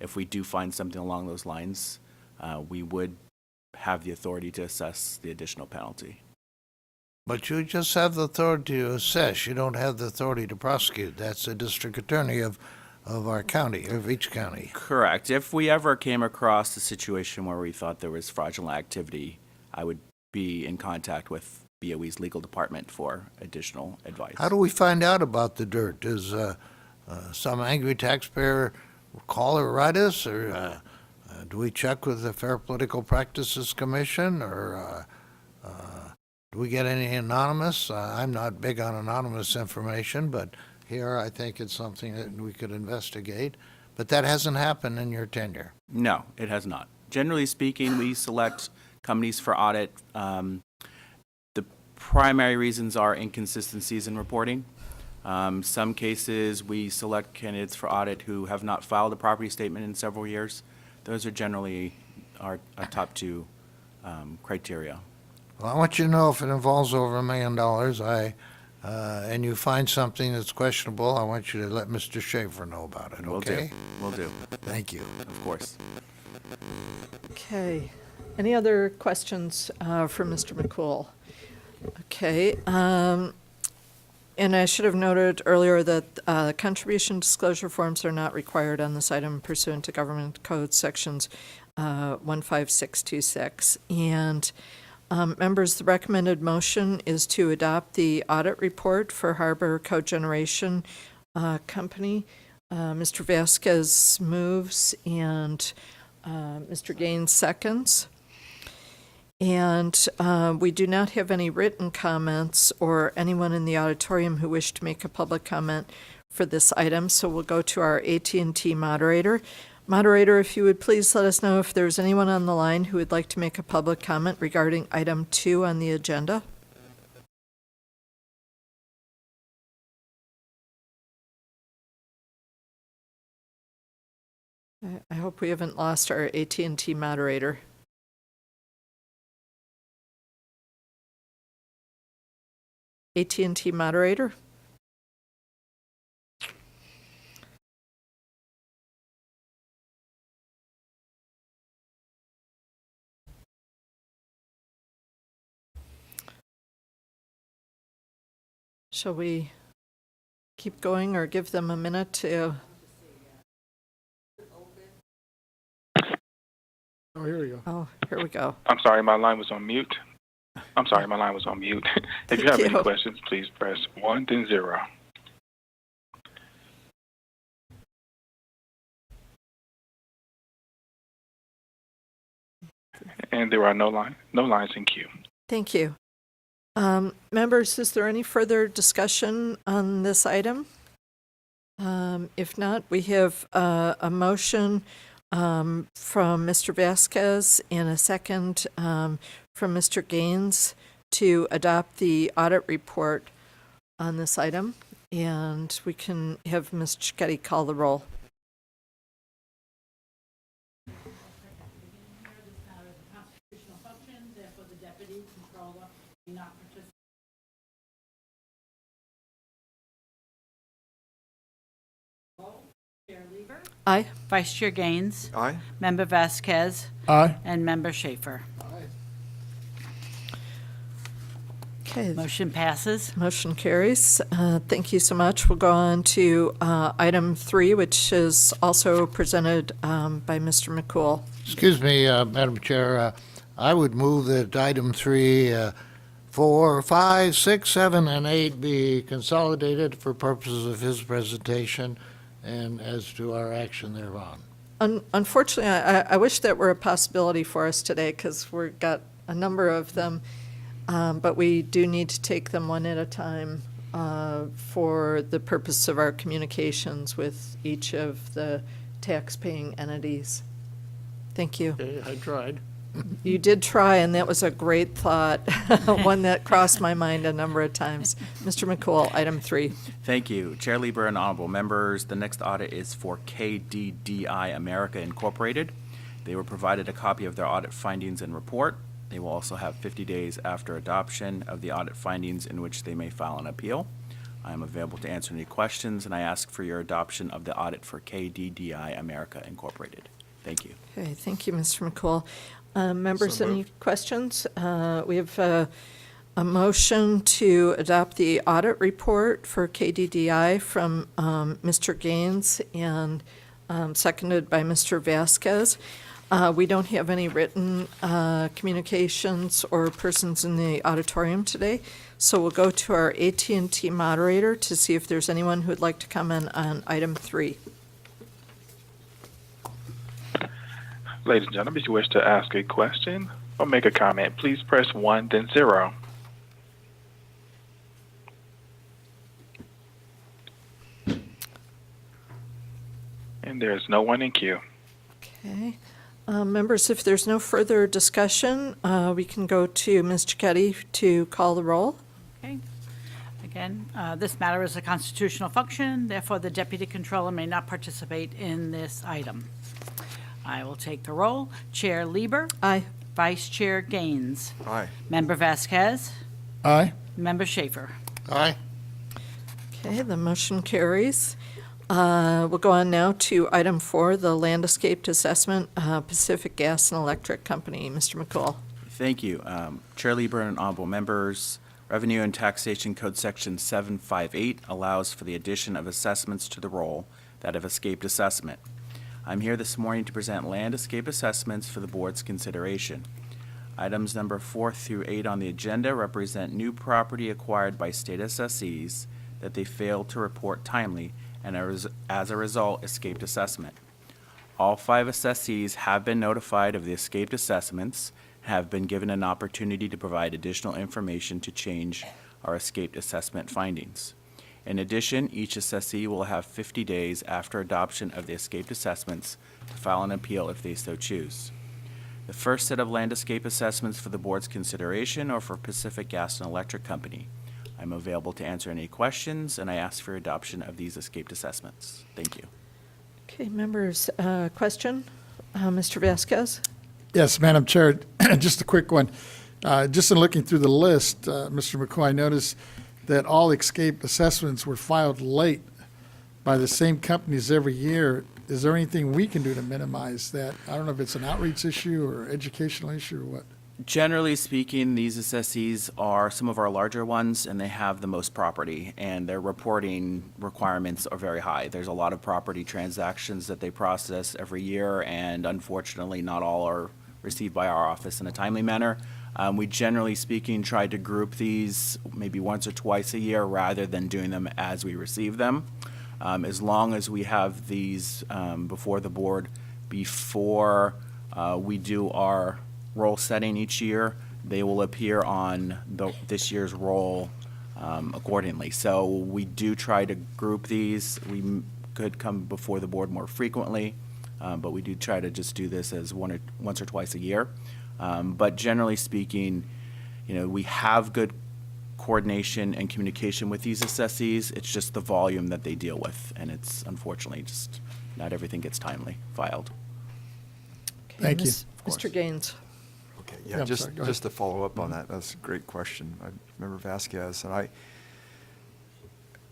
J: if we do find something along those lines, we would have the authority to assess the additional penalty.
D: But you just have the authority to assess. You don't have the authority to prosecute. That's the district attorney of our county, of each county.
J: Correct. If we ever came across a situation where we thought there was fraudulent activity, I would be in contact with BOE's legal department for additional advice.
D: How do we find out about the dirt? Does some angry taxpayer call or write us, or do we check with the Fair Political Practices Commission, or do we get any anonymous? I'm not big on anonymous information, but here I think it's something that we could investigate. But that hasn't happened in your tenure.
J: No, it has not. Generally speaking, we select companies for audit. The primary reasons are inconsistencies in reporting. Some cases, we select candidates for audit who have not filed a property statement in several years. Those are generally our top 2 criteria.
D: Well, I want you to know if it involves over $1 million, and you find something that's questionable, I want you to let Mr. Schaefer know about it, okay?
J: Will do.
D: Thank you.
J: Of course.
B: Okay. Any other questions for Mr. McCool? Okay. And I should have noted earlier that contribution disclosure forms are not required on this item pursuant to Government Code Sections 15626. And members, the recommended motion is to adopt the audit report for Harbor Cogeneration Company. Mr. Vasquez moves and Mr. Gaines seconds. And we do not have any written comments or anyone in the auditorium who wish to make a public comment for this item, so we'll go to our AT&T moderator. Moderator, if you would please let us know if there's anyone on the line who would like to make a public comment regarding item 2 on the agenda. I hope we haven't lost our AT&T moderator. AT&T moderator? Shall we keep going or give them a minute to?
F: Oh, here we go.
B: Oh, here we go.
H: I'm sorry, my line was on mute. I'm sorry, my line was on mute. If you have
B: Thank
H: any
B: you.
H: questions, please press 1, then 0. And there are no lines in queue.
B: Thank you. Members, is there any further discussion on this item? If not, we have a motion from Mr. Vasquez and a second from Mr. Gaines to adopt the audit report on this item, and we can have Ms. Cicchetti call the roll. Aye.
A: Vice Chair Gaines,
G: Aye.
A: Member Vasquez,
F: Aye.
A: and Member Schaefer.
B: Okay,
A: Motion passes.
B: motion carries. Thank you so much. We'll go on to item 3, which is also presented by Mr. McCool.
D: Excuse me, Madam Chair, I would move that item 3, 4, 5, 6, 7, and 8 be consolidated for purposes of his presentation and as to our action thereon.
B: Unfortunately, I wish that were a possibility for us today because we've got a number of them, but we do need to take them one at a time for the purpose of our communications with each of the tax-paying entities. Thank you.
F: Okay, I tried.
B: You did try, and that was a great thought, one that crossed my mind a number of times. Mr. McCool, item 3.
J: Thank you. Chair Lieber and honorable members, the next audit is for KDDI America Incorporated. They were provided a copy of their audit findings and report. They will also have 50 days after adoption of the audit findings in which they may file an appeal. I am available to answer any questions, and I ask for your adoption of the audit for KDDI America Incorporated. Thank you.
B: Okay, thank you, Mr. McCool. Members,
F: So
B: any
F: moved.
B: questions? We have a motion to adopt the audit report for KDDI from Mr. Gaines and seconded by Mr. Vasquez. We don't have any written communications or persons in the auditorium today, so we'll go to our AT&T moderator to see if there's anyone who'd like to comment on item 3.
H: Ladies and gentlemen, if you wish to ask a question or make a comment, please press 1, then 0. And there's no one in queue.
B: Okay. Members, if there's no further discussion, we can go to Ms. Cicchetti to call the roll.
A: Okay. Again, this matter is a constitutional function, therefore the Deputy Controller may not participate in this item. I will take the roll. Chair Lieber.
B: Aye.
A: Vice Chair Gaines.
G: Aye.
A: Member Vasquez.
F: Aye.
A: Member Schaefer.
D: Aye.
B: Okay, the motion carries. We'll go on now to item 4, the Landscaped Assessment, Pacific Gas and Electric Company. Mr. McCool.
J: Thank you. Chair Lieber and honorable members, Revenue and Taxation Code Section 758 allows for the addition of assessments to the roll that have escaped assessment. I'm here this morning to present land escape assessments for the board's consideration. Items number 4 through 8 on the agenda represent new property acquired by state assessees that they failed to report timely and as a result escaped assessment. All 5 assessees have been notified of the escaped assessments, have been given an opportunity to provide additional information to change our escaped assessment findings. In addition, each assessee will have 50 days after adoption of the escaped assessments to file an appeal if they so choose. The first set of land escape assessments for the board's consideration are for Pacific Gas and Electric Company. I'm available to answer any questions, and I ask for adoption of these escaped assessments. Thank you.
B: Okay, members, question? Mr. Vasquez?
F: Yes, Madam Chair, just a quick one. Just in looking through the list, Mr. McCoy, I noticed that all escape assessments were filed late by the same companies every year. Is there anything we can do to minimize that? I don't know if it's an outreach issue or educational issue or what.
J: Generally speaking, these assessees are some of our larger ones, and they have the most property, and their reporting requirements are very high. There's a lot of property transactions that they process every year, and unfortunately, not all are received by our office in a timely manner. We generally speaking try to group these maybe once or twice a year rather than doing them as we receive them. As long as we have these before the board before we do our roll setting each year, they will appear on this year's roll accordingly. So we do try to group these. We could come before the board more frequently, but we do try to just do this as once or twice a year. But generally speaking, we have good coordination and communication with these assessees. It's just the volume that they deal with, and it's unfortunately just not everything gets timely filed.
B: Okay,
F: Thank you.
B: Mr. Gaines?
G: Okay,
F: Yeah,
G: yeah,
F: I'm sorry, go ahead.
G: just to follow up on that, that's a great question. I remember Vasquez, and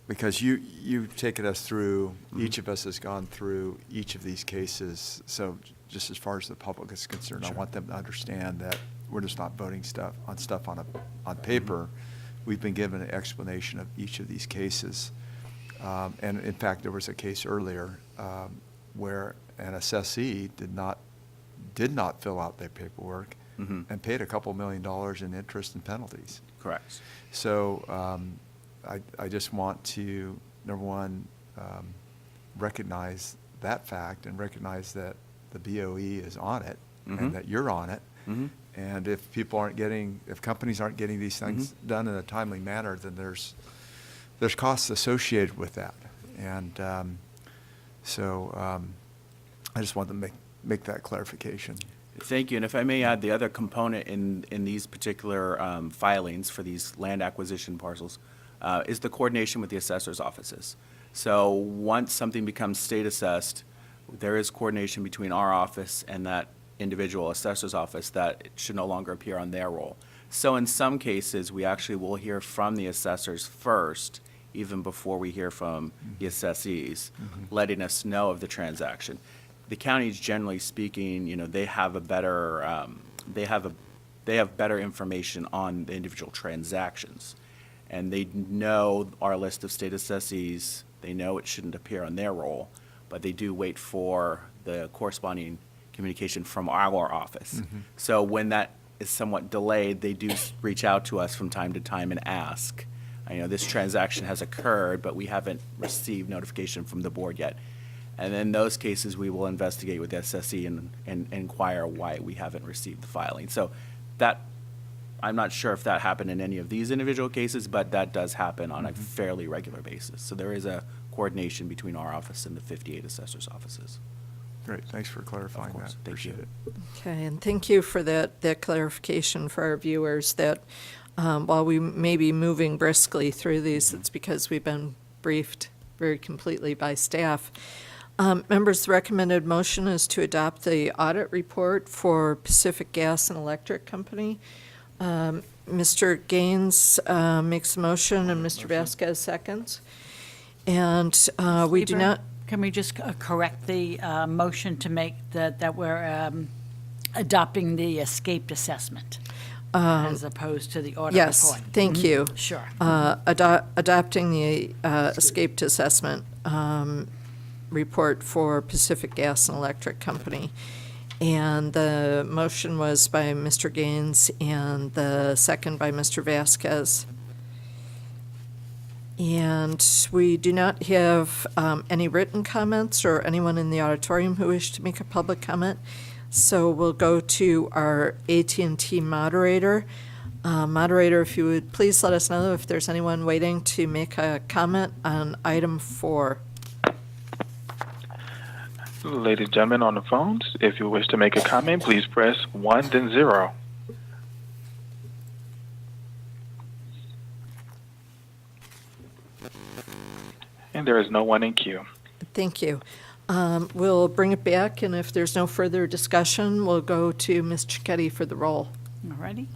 G: because you've taken us through, each of us has gone through each of these cases, so just as far as the public is concerned, I want them to understand that we're just not voting stuff on paper. We've been given an explanation of each of these cases. And in fact, there was a case earlier where an assessee did not fill out their paperwork and paid a couple $1 million in interest and penalties.
J: Correct.
G: So I just want to, number one, recognize that fact and recognize that the BOE is on it and that you're on it. And if companies aren't getting these things done in a timely manner, then there's costs associated with that. And so I just wanted to make that clarification.
J: Thank you. And if I may add, the other component in these particular filings for these land acquisition parcels is the coordination with the assessor's offices. So once something becomes state assessed, there is coordination between our office and that individual assessor's office that it should no longer appear on their roll. So in some cases, we actually will hear from the assessors first, even before we hear from the assessees, letting us know of the transaction. The counties, generally speaking, they have a better, they have better information on the individual transactions, and they know our list of state assessees. They know it shouldn't appear on their roll, but they do wait for the corresponding communication from our office. So when that is somewhat delayed, they do reach out to us from time to time and ask, this transaction has occurred, but we haven't received notification from the board yet. And in those cases, we will investigate with the SSE and inquire why we haven't received the filing. So that, I'm not sure if that happened in any of these individual cases, but that does happen on a fairly regular basis. So there is a coordination between our office and the 58 assessors' offices.
G: Great, thanks for clarifying that.
J: Thank
G: Appreciate
J: you.
G: it.
B: Okay, and thank you for that clarification for our viewers, that while we may be moving briskly through these, it's because we've been briefed very completely by staff. Members, the recommended motion is to adopt the audit report for Pacific Gas and Electric Company. Mr. Gaines makes a motion, and Mr. Vasquez seconds. And we do
A: Lieber,
B: not,
A: Can we just correct the motion to make that we're adopting the escaped assessment as opposed to the audit report?
B: yes, thank you.
A: Sure.
B: Adopting the escaped assessment report for Pacific Gas and Electric Company. And the motion was by Mr. Gaines and the second by Mr. Vasquez. And we do not have any written comments or anyone in the auditorium who wish to make a public comment. So we'll go to our AT&T moderator. Moderator, if you would please let us know if there's anyone waiting to make a comment on item 4.
H: Ladies and gentlemen on the phones, if you wish to make a comment, please press 1, then 0. And there is no one in queue.
B: Thank you. We'll bring it back, and if there's no further discussion, we'll go to Ms. Cicchetti for the roll.
A: Alrighty.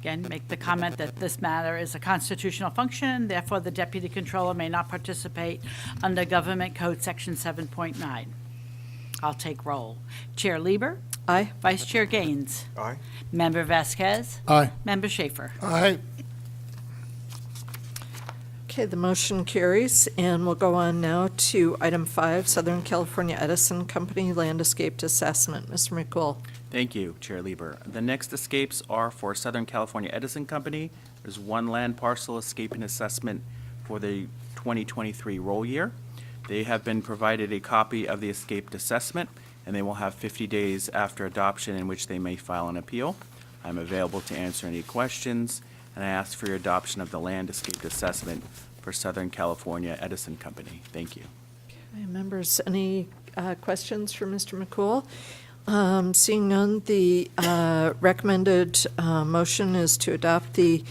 A: Again, make the comment that this matter is a constitutional function, therefore the Deputy Controller may not participate under Government Code Section 7.9. I'll take roll. Chair Lieber.
B: Aye.
A: Vice Chair Gaines.
G: Aye.
A: Member Vasquez.
F: Aye.
A: Member Schaefer.
D: Aye.
B: Okay, the motion carries, and we'll go on now to item 5, Southern California Edison Company Land Escape Assessment. Mr. McCool.
J: Thank you, Chair Lieber. The next escapes are for Southern California Edison Company. There's one land parcel escaping assessment for the 2023 roll year. They have been provided a copy of the escaped assessment, and they will have 50 days after adoption in which they may file an appeal. I'm available to answer any questions, and I ask for your adoption of the land escaped assessment for Southern California Edison Company. Thank you.
B: Okay, members, any questions for Mr. McCool? Seeing none, the recommended motion is to adopt the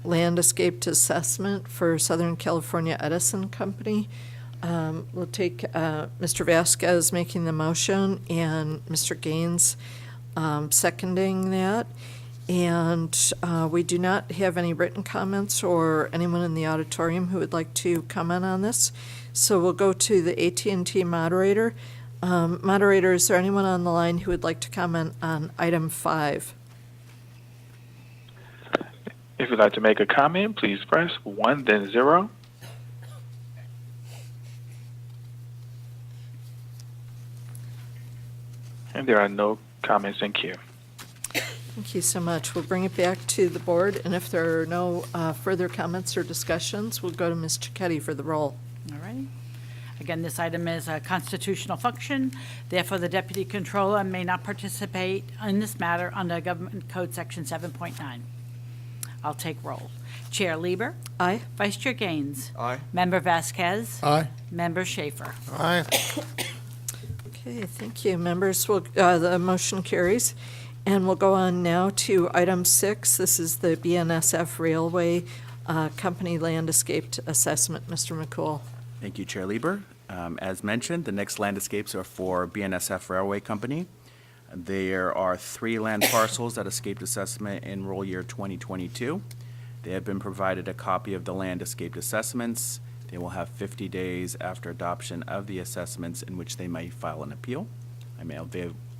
B: land escaped assessment for Southern California Edison Company. We'll take Mr. Vasquez making the motion and Mr. Gaines seconding that. And we do not have any written comments or anyone in the auditorium who would like to comment on this. So we'll go to the AT&T moderator. Moderator, is there anyone on the line who would like to comment on item 5?
H: If you'd like to make a comment, please press 1, then 0. And there are no comments in queue.
B: Thank you so much. We'll bring it back to the board, and if there are no further comments or discussions, we'll go to Ms. Cicchetti for the roll.
A: All right. Again, this item is a constitutional function. Therefore, the Deputy Controller may not participate in this matter under Government Code Section 7.9. I'll take roll. Chair Lieber.
B: Aye.
A: Vice Chair Gaines.
G: Aye.
A: Member Vasquez.
F: Aye.
A: Member Schaefer.
D: Aye.
B: Okay, thank you, members. The motion carries. And we'll go on now to item 6. This is the BNSF Railway Company Land Escaped Assessment. Mr. McCool.
J: Thank you, Chair Lieber. As mentioned, the next land escapes are for BNSF Railway Company. There are 3 land parcels that escaped assessment in roll year 2022. They have been provided a copy of the land escaped assessments. They will have 50 days after adoption of the assessments in which they may file an appeal.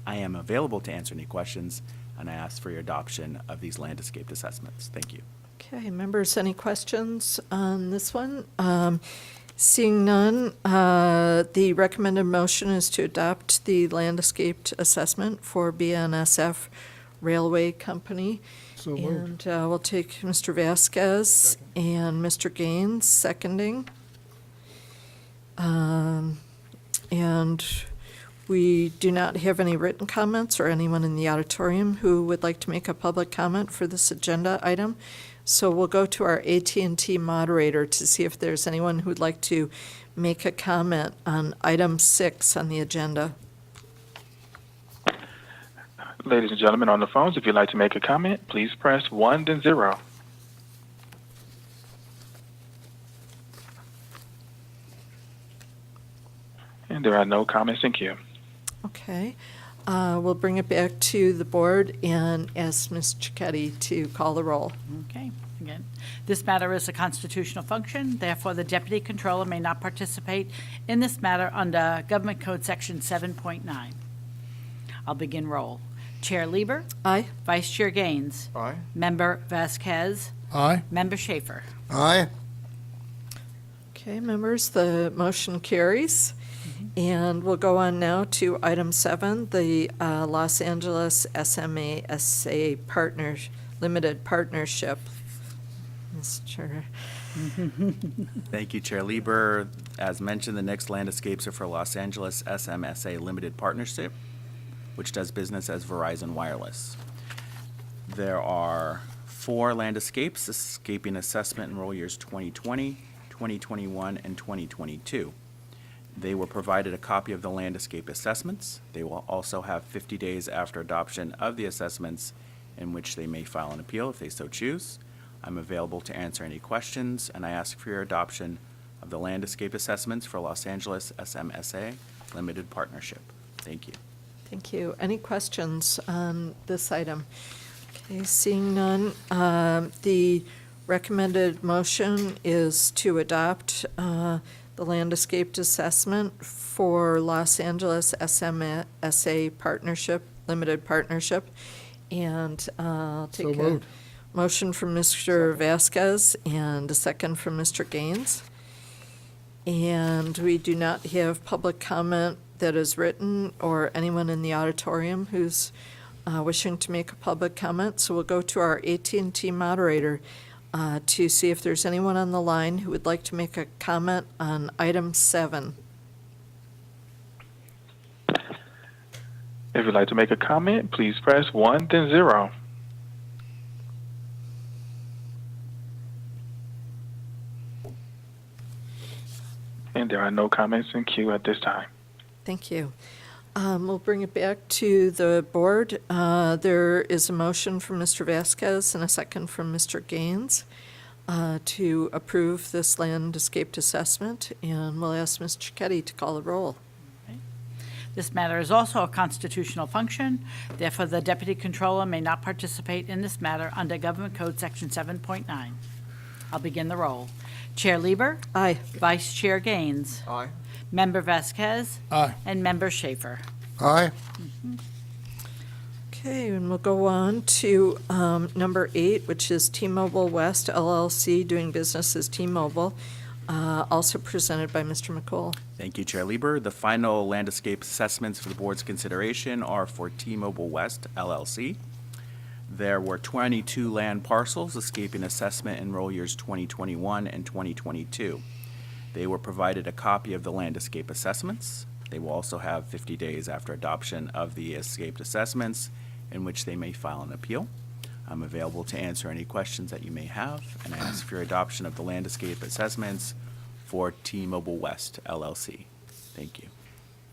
J: I am available to answer any questions, and I ask for your adoption of these land escaped assessments. Thank you.
B: Okay, members, any questions on this one? Seeing none, the recommended motion is to adopt the land escaped assessment for BNSF Railway Company.
F: So moved.
B: And we'll take Mr. Vasquez and Mr. Gaines seconding. And we do not have any written comments or anyone in the auditorium who would like to make a public comment for this agenda item. So we'll go to our AT&T moderator to see if there's anyone who'd like to make a comment on item 6 on the agenda.
H: Ladies and gentlemen on the phones, if you'd like to make a comment, please press 1, then 0. And there are no comments in queue.
B: Okay. We'll bring it back to the board and ask Ms. Cicchetti to call the roll.
A: Okay. Again, this matter is a constitutional function. Therefore, the Deputy Controller may not participate in this matter under Government Code Section 7.9. I'll begin roll. Chair Lieber.
B: Aye.
A: Vice Chair Gaines.
G: Aye.
A: Member Vasquez.
F: Aye.
A: Member Schaefer.
D: Aye.
B: Okay, members, the motion carries. And we'll go on now to item 7, the Los Angeles SMA-SA Limited Partnership. Mr.
J: Thank you, Chair Lieber. As mentioned, the next land escapes are for Los Angeles SMSA Limited Partnership, which does business as Verizon Wireless. There are 4 land escaping assessment in roll years 2020, 2021, and 2022. They were provided a copy of the land escape assessments. They will also have 50 days after adoption of the assessments in which they may file an appeal if they so choose. I'm available to answer any questions, and I ask for your adoption of the land escape assessments for Los Angeles SMSA Limited Partnership. Thank you.
B: Thank you. Any questions on this item? Okay, seeing none, the recommended motion is to adopt the land escaped assessment for Los Angeles SMSA Partnership, Limited Partnership. And I'll
F: So
B: take a
F: moved.
B: motion from Mr. Vasquez and a second from Mr. Gaines. And we do not have public comment that is written or anyone in the auditorium who's wishing to make a public comment. So we'll go to our AT&T moderator to see if there's anyone on the line who would like to make a comment on item 7.
H: If you'd like to make a comment, please press 1, then 0. And there are no comments in queue at this time.
B: Thank you. We'll bring it back to the board. There is a motion from Mr. Vasquez and a second from Mr. Gaines to approve this land escaped assessment, and we'll ask Ms. Cicchetti to call the roll.
A: This matter is also a constitutional function. Therefore, the Deputy Controller may not participate in this matter under Government Code Section 7.9. I'll begin the roll. Chair Lieber.
B: Aye.
A: Vice Chair Gaines.
G: Aye.
A: Member Vasquez.
F: Aye.
A: And Member Schaefer.
D: Aye.
B: Okay, and we'll go on to number 8, which is T-Mobile West LLC doing business as T-Mobile, also presented by Mr. McCool.
J: Thank you, Chair Lieber. The final land escape assessments for the board's consideration are for T-Mobile West LLC. There were 22 land parcels escaping assessment in roll years 2021 and 2022. They were provided a copy of the land escape assessments. They will also have 50 days after adoption of the escaped assessments in which they may file an appeal. I'm available to answer any questions that you may have, and I ask for your adoption of the land escape assessments for T-Mobile West LLC. Thank you.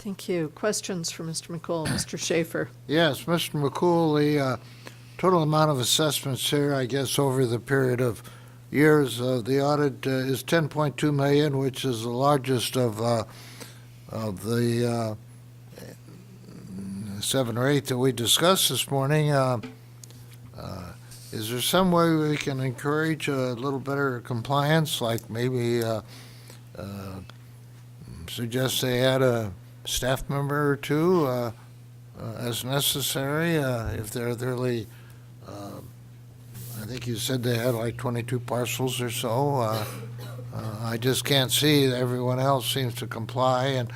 B: Thank you. Questions for Mr. McCool? Mr. Schaefer?
D: Yes, Mr. McCool, the total amount of assessments here, I guess, over the period of years of the audit is 10.2 million, which is the largest of the 7 or 8 that we discussed this morning. Is there some way we can encourage a little better compliance, like maybe suggest they add a staff member or two as necessary if they're really, I think you said they had like 22 parcels or so. I just can't see that everyone else seems to comply, and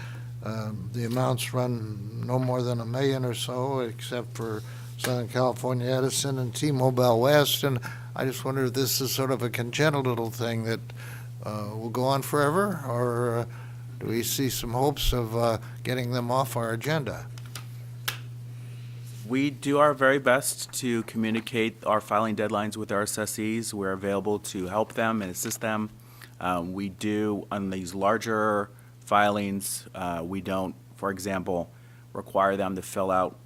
D: the amounts run no more than $1 million or so, except for Southern California Edison and T-Mobile West. And I just wonder if this is sort of a congenital little thing that will go on forever, or do we see some hopes of getting them off our agenda?
J: We do our very best to communicate our filing deadlines with our assessees. We're available to help them and assist them. We do, on these larger filings, we don't, for example, require them to fill out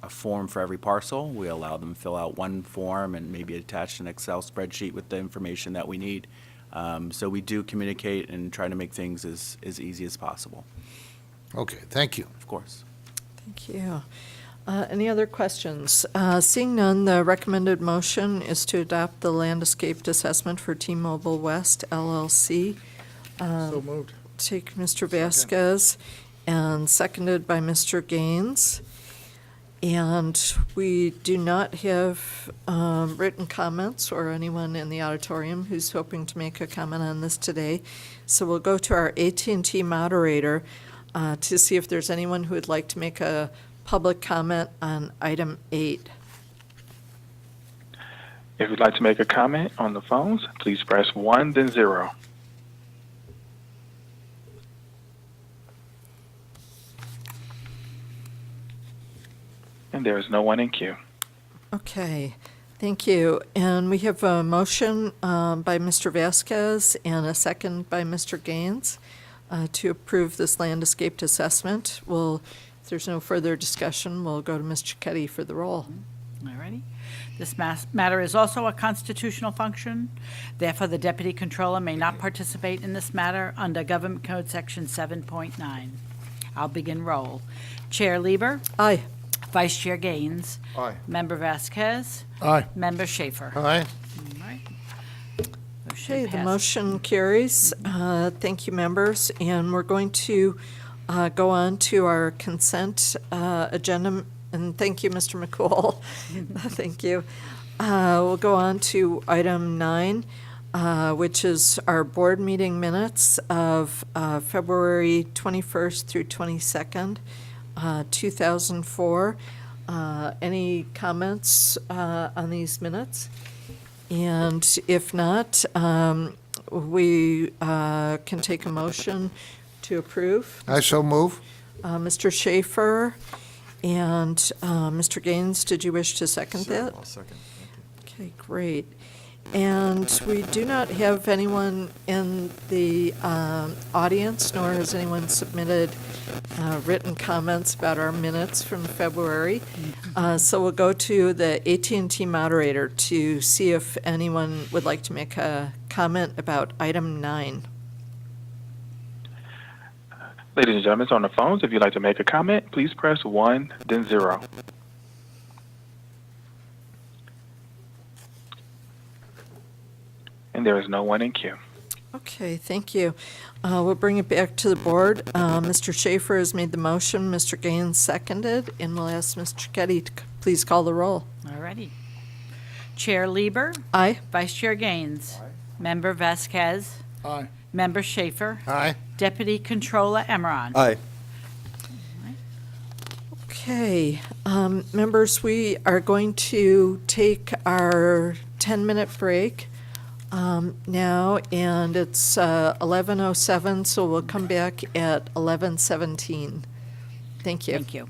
J: a form for every parcel. We allow them to fill out one form and maybe attach an Excel spreadsheet with the information that we need. So we do communicate and try to make things as easy as possible.
D: Okay, thank you.
J: Of course.
B: Thank you. Any other questions? Seeing none, the recommended motion is to adopt the land escaped assessment for T-Mobile West LLC.
F: So moved.
B: Take Mr. Vasquez and seconded by Mr. Gaines. And we do not have written comments or anyone in the auditorium who's hoping to make a comment on this today. So we'll go to our AT&T moderator to see if there's anyone who would like to make a public comment on item 8.
H: If you'd like to make a comment on the phones, please press 1, then 0. And there is no one in queue.
B: Okay. Thank you. And we have a motion by Mr. Vasquez and a second by Mr. Gaines to approve this land escaped assessment. If there's no further discussion, we'll go to Ms. Cicchetti for the roll.
A: All righty. This matter is also a constitutional function. Therefore, the Deputy Controller may not participate in this matter under Government Code Section 7.9. I'll begin roll. Chair Lieber.
B: Aye.
A: Vice Chair Gaines.
D: Aye.
A: Member Vasquez.
F: Aye.
A: Member Schaefer.
D: Aye.
A: All right.
B: Okay, the
A: passes.
B: motion carries. Thank you, members. And we're going to go on to our consent agenda. And thank you, Mr. McCool. Thank you. We'll go on to item 9, which is our board meeting minutes of February 21st through 22nd, 2004. Any comments on these minutes? And if not, we can take a motion to approve.
D: I so move.
B: Mr. Schaefer and Mr. Gaines, did you wish to second that?
G: I'll second.
B: Okay, great. And we do not have anyone in the audience, nor has anyone submitted written comments about our minutes from February. So we'll go to the AT&T moderator to see if anyone would like to make a comment about item 9.
H: Ladies and gentlemen, on the phones, if you'd like to make a comment, please press 1, then 0. And there is no one in queue.
B: Okay, thank you. We'll bring it back to the board. Mr. Schaefer has made the motion, Mr. Gaines seconded, and we'll ask Ms. Cicchetti to please call the roll.
A: All righty. Chair Lieber.
B: Aye.
A: Vice Chair Gaines. Member Vasquez.
F: Aye.
A: Member Schaefer.
D: Aye.
A: Deputy Controller Emmeron.
C: Aye.
B: Okay, members, we are going to take our 10-minute break now, and it's 11:07, so we'll come back at 11:17. Thank you.
A: Thank you.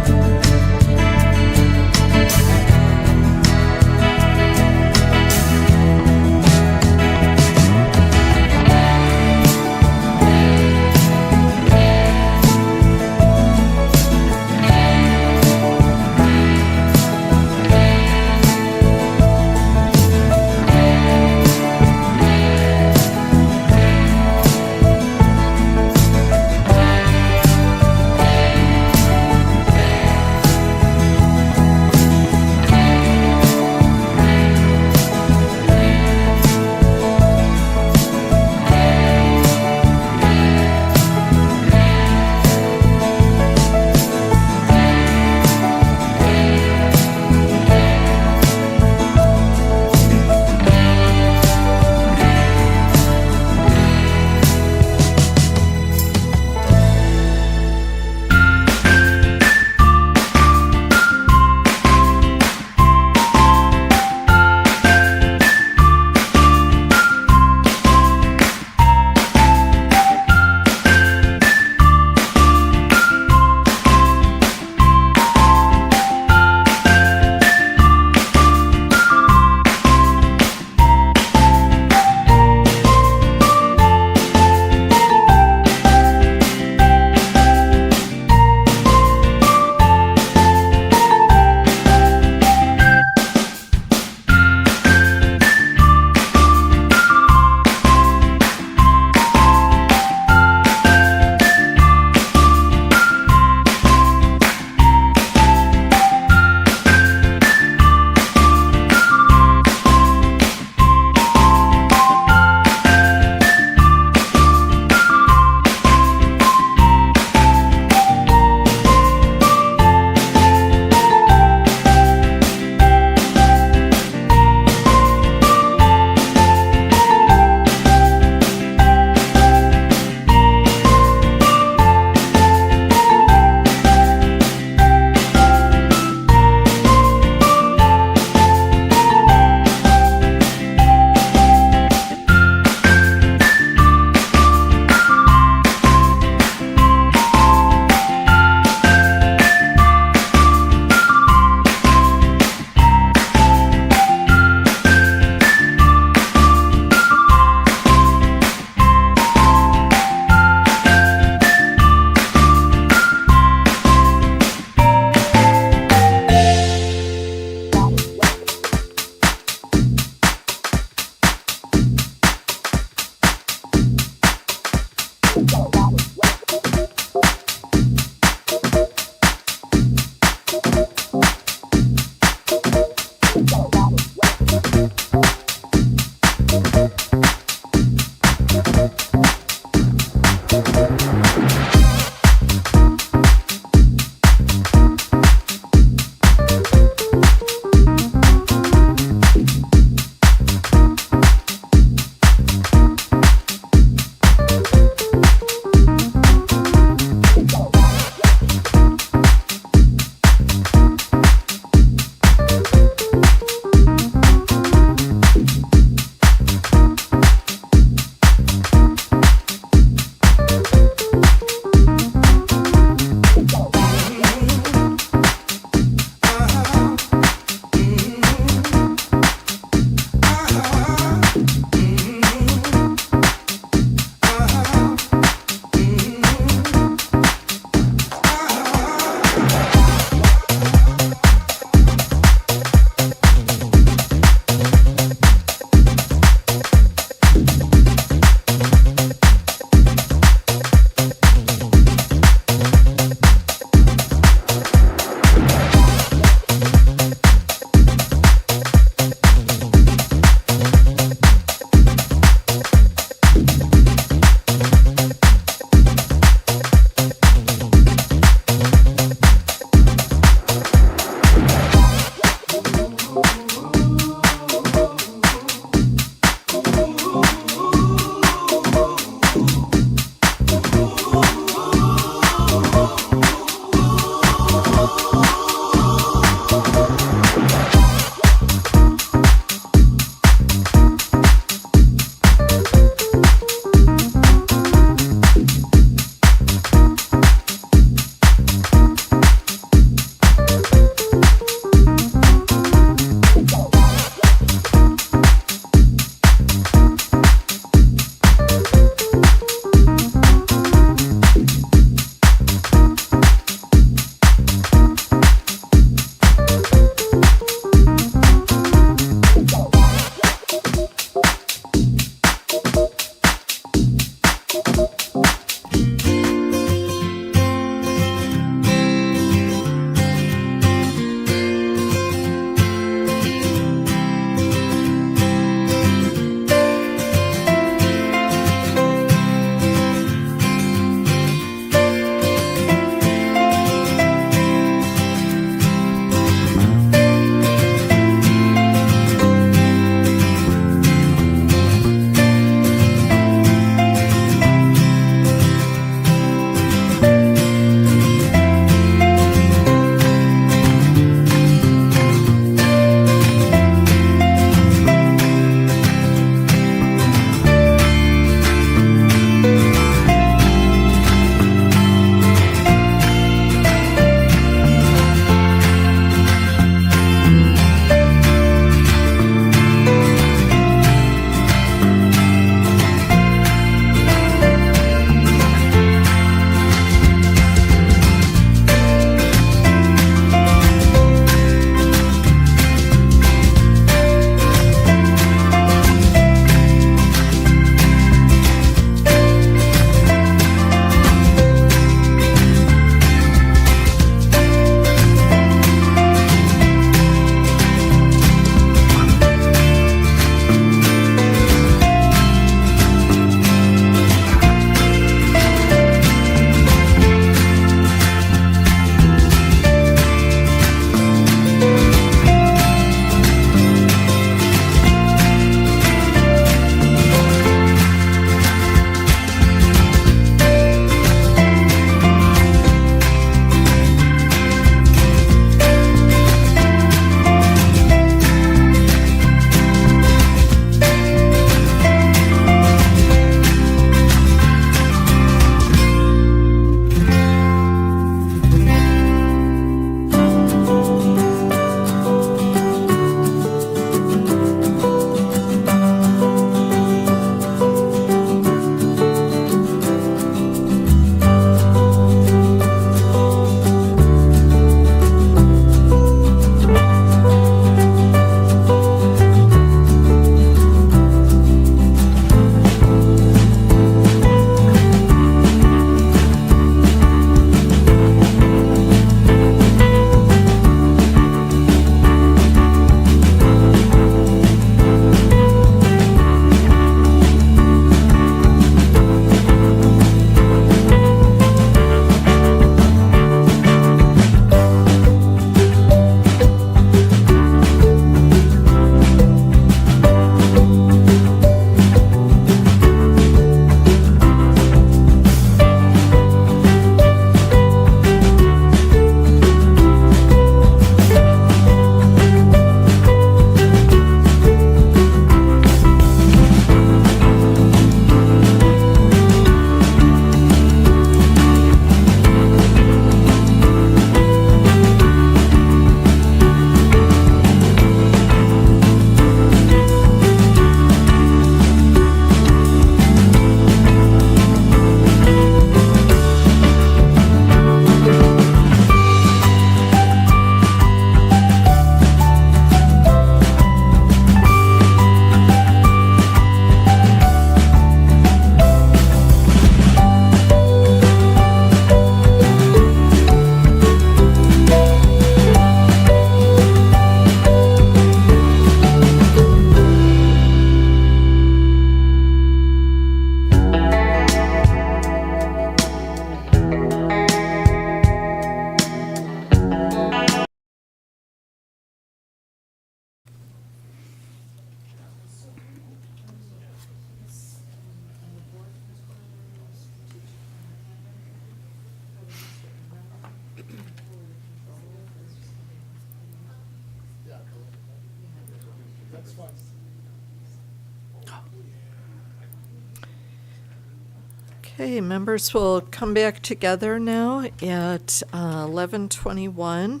B: Okay, members will come back together now at 11:21.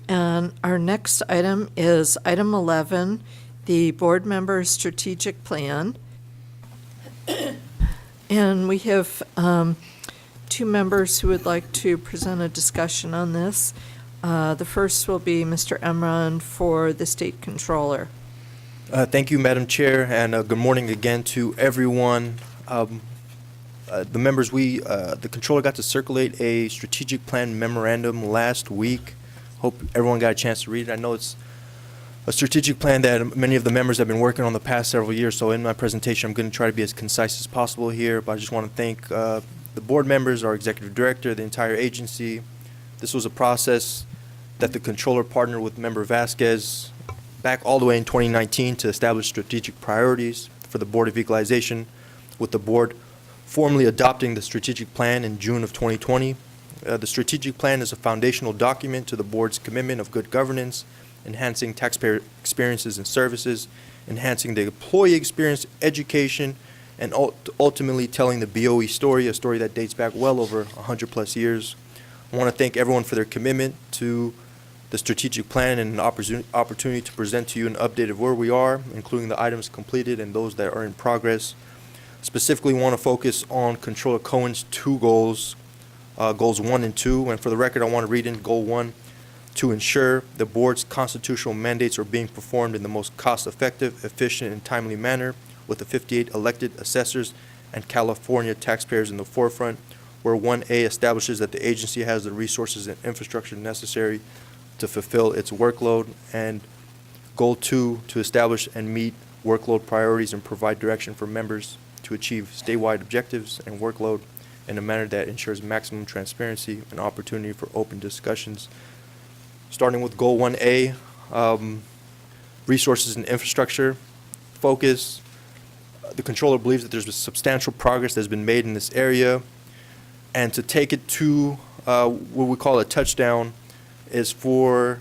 B: And our next item is item 11, the board member strategic plan. And we have two members who would like to present a discussion on this. The first will be Mr. Emron for the state controller.
C: Thank you, Madam Chair, and good morning again to everyone. The members, the controller got to circulate a strategic plan memorandum last week. Hope everyone got a chance to read it. I know it's a strategic plan that many of the members have been working on the past several years, so in my presentation, I'm going to try to be as concise as possible here, but I just want to thank the board members, our executive director, the entire agency. This was a process that the controller partnered with Member Vasquez back all the way in 2019 to establish strategic priorities for the Board of Equalization, with the board formally adopting the strategic plan in June of 2020. The strategic plan is a foundational document to the board's commitment of good governance, enhancing taxpayer experiences and services, enhancing the employee experience, education, and ultimately telling the BOE story, a story that dates back well over 100+ years. I want to thank everyone for their commitment to the strategic plan and an opportunity to present to you an update of where we are, including the items completed and those that are in progress. Specifically want to focus on Controller Cohen's two goals, goals 1 and 2. And for the record, I want to read in goal 1, to ensure the board's constitutional mandates are being performed in the most cost-effective, efficient, and timely manner, with the 58 elected assessors and California taxpayers in the forefront, where 1A establishes that the agency has the resources and infrastructure necessary to fulfill its workload, and goal 2, to establish and meet workload priorities and provide direction for members to achieve statewide objectives and workload in a manner that ensures maximum transparency and opportunity for open discussions. Starting with goal 1A, resources and infrastructure focus. The controller believes that there's substantial progress that's been made in this area, and to take it to what we call a touchdown is for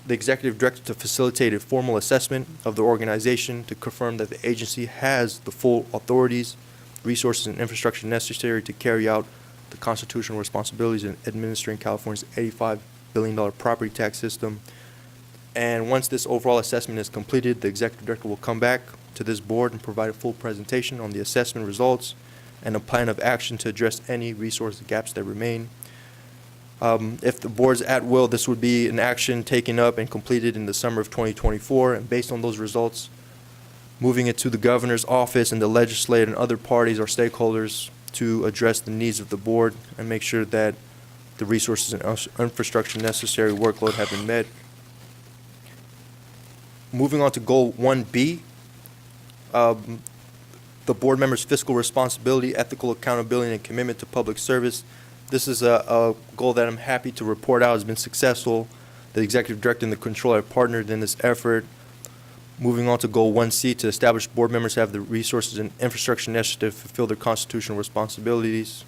C: the executive director to facilitate a formal assessment of the organization to confirm that the agency has the full authorities, resources, and infrastructure necessary to carry out the constitutional responsibilities in administering California's $85 billion property tax system. And once this overall assessment is completed, the executive director will come back to this board and provide a full presentation on the assessment results and a plan of action to address any resource gaps that remain. If the board's at will, this would be an action taken up and completed in the summer of 2024, and based on those results, moving it to the governor's office and the legislature and other parties or stakeholders to address the needs of the board and make sure that the resources and infrastructure necessary workload have been met. Moving on to goal 1B, the board members' fiscal responsibility, ethical accountability, and commitment to public service. This is a goal that I'm happy to report out has been successful. The executive director and the controller have partnered in this effort. Moving on to goal 1C, to establish board members have the resources and infrastructure necessary to fulfill their constitutional responsibilities.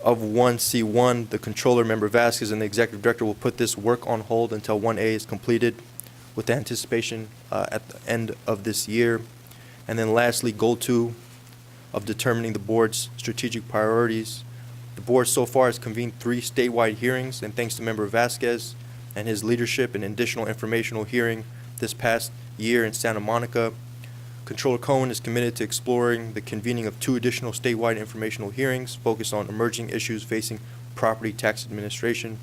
C: Of 1C1, the controller, Member Vasquez, and the executive director will put this work on hold until 1A is completed, with the anticipation at the end of this year. And then lastly, goal 2 of determining the board's strategic priorities. The board so far has convened 3 statewide hearings, and thanks to Member Vasquez and his leadership, an additional informational hearing this past year in Santa Monica. Controller Cohen is committed to exploring the convening of 2 additional statewide informational hearings focused on emerging issues facing property tax administration.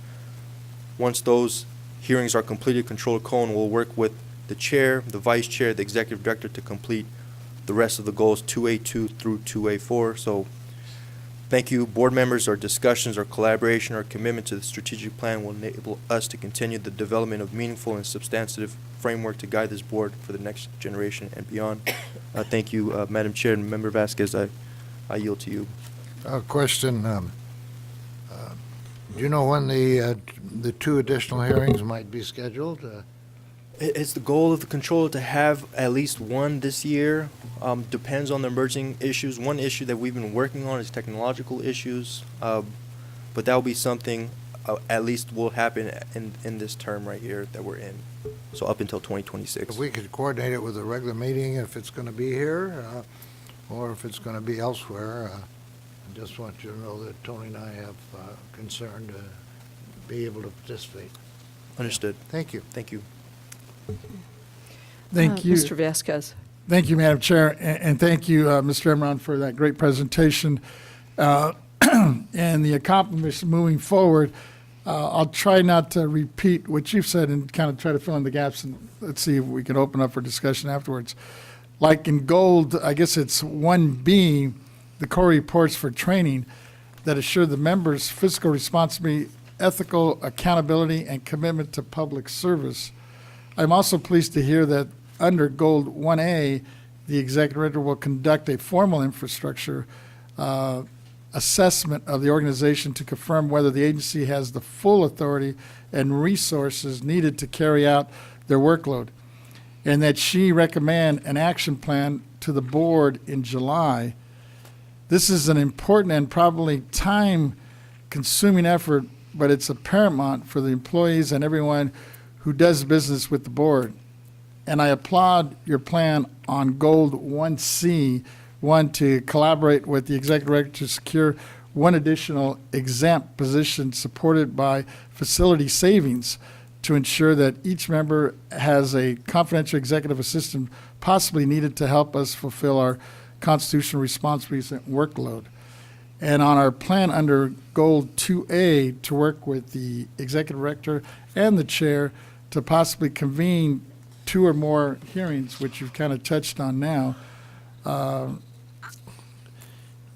C: Once those hearings are completed, Controller Cohen will work with the chair, the vice chair, the executive director to complete the rest of the goals 2A2 through 2A4. So thank you, board members. Our discussions, our collaboration, our commitment to the strategic plan will enable us to continue the development of meaningful and substantive framework to guide this board for the next generation and beyond. Thank you, Madam Chair and Member Vasquez. I yield to you.
D: Question, do you know when the 2 additional hearings might be scheduled?
C: It's the goal of the controller to have at least one this year. Depends on the emerging issues. One issue that we've been working on is technological issues, but that will be something at least will happen in this term right here that we're in. So up until 2026.
D: If we could coordinate it with a regular meeting, if it's going to be here, or if it's going to be elsewhere, I just want you to know that Tony and I have concern to be able to participate.
C: Understood.
D: Thank you.
C: Thank you.
F: Thank you.
B: Mr. Vasquez.
F: Thank you, Madam Chair, and thank you, Mr. Emron, for that great presentation and the accomplishments moving forward. I'll try not to repeat what you've said and kind of try to fill in the gaps, and let's see if we can open up for discussion afterwards. Like in gold, I guess it's 1B, the core reports for training that assure the members' fiscal responsibility, ethical accountability, and commitment to public service. I'm also pleased to hear that under Gold 1A, the executive director will conduct a formal infrastructure assessment of the organization to confirm whether the agency has the full authority and resources needed to carry out their workload, and that she recommend an action plan to the board in July. This is an important and probably time-consuming effort, but it's a paramount for the employees and everyone who does business with the board. And I applaud your plan on Gold 1C, one, to collaborate with the executive director to secure one additional exempt position supported by facility savings to ensure that each member has a confidential executive assistant possibly needed to help us fulfill our constitutional responsibilities and workload. And on our plan under Gold 2A to work with the executive director and the chair to possibly convene 2 or more hearings, which you've kind of touched on now.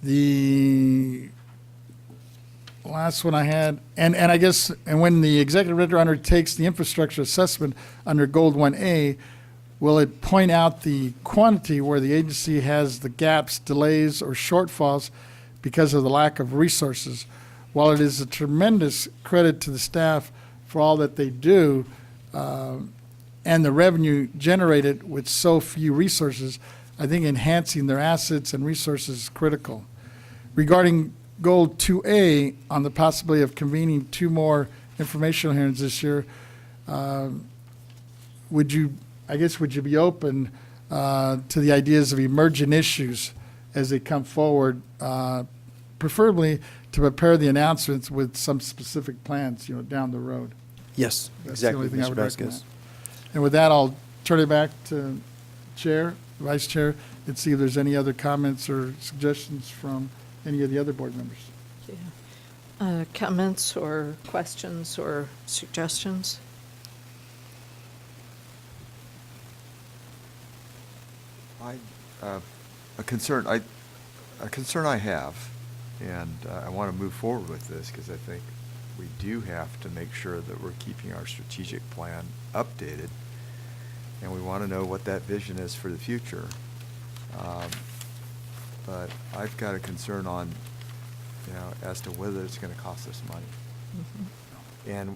F: The last one I had, and I guess, and when the executive director undertakes the infrastructure assessment under Gold 1A, will it point out the quantity where the agency has the gaps, delays, or shortfalls because of the lack of resources? While it is a tremendous credit to the staff for all that they do, and the revenue generated with so few resources, I think enhancing their assets and resources is critical. Regarding Gold 2A, on the possibility of convening 2 more informational hearings this year, would you be open to the ideas of emerging issues as they come forward, preferably to prepare the announcements with some specific plans, down the road?
C: Yes,
F: That's the
C: exactly,
F: only thing I
C: Mr.
F: would
C: Vasquez.
F: recommend. And with that, I'll turn it back to Chair, Vice Chair, and see if there's any other comments or suggestions from any of the other board members.
B: Comments or questions or suggestions?
G: A concern I have, and I want to move forward with this because I think we do have to make sure that we're keeping our strategic plan updated, and we want to know what that vision is for the future. But I've got a concern on, as to whether it's going to cost us money. Mm-hmm.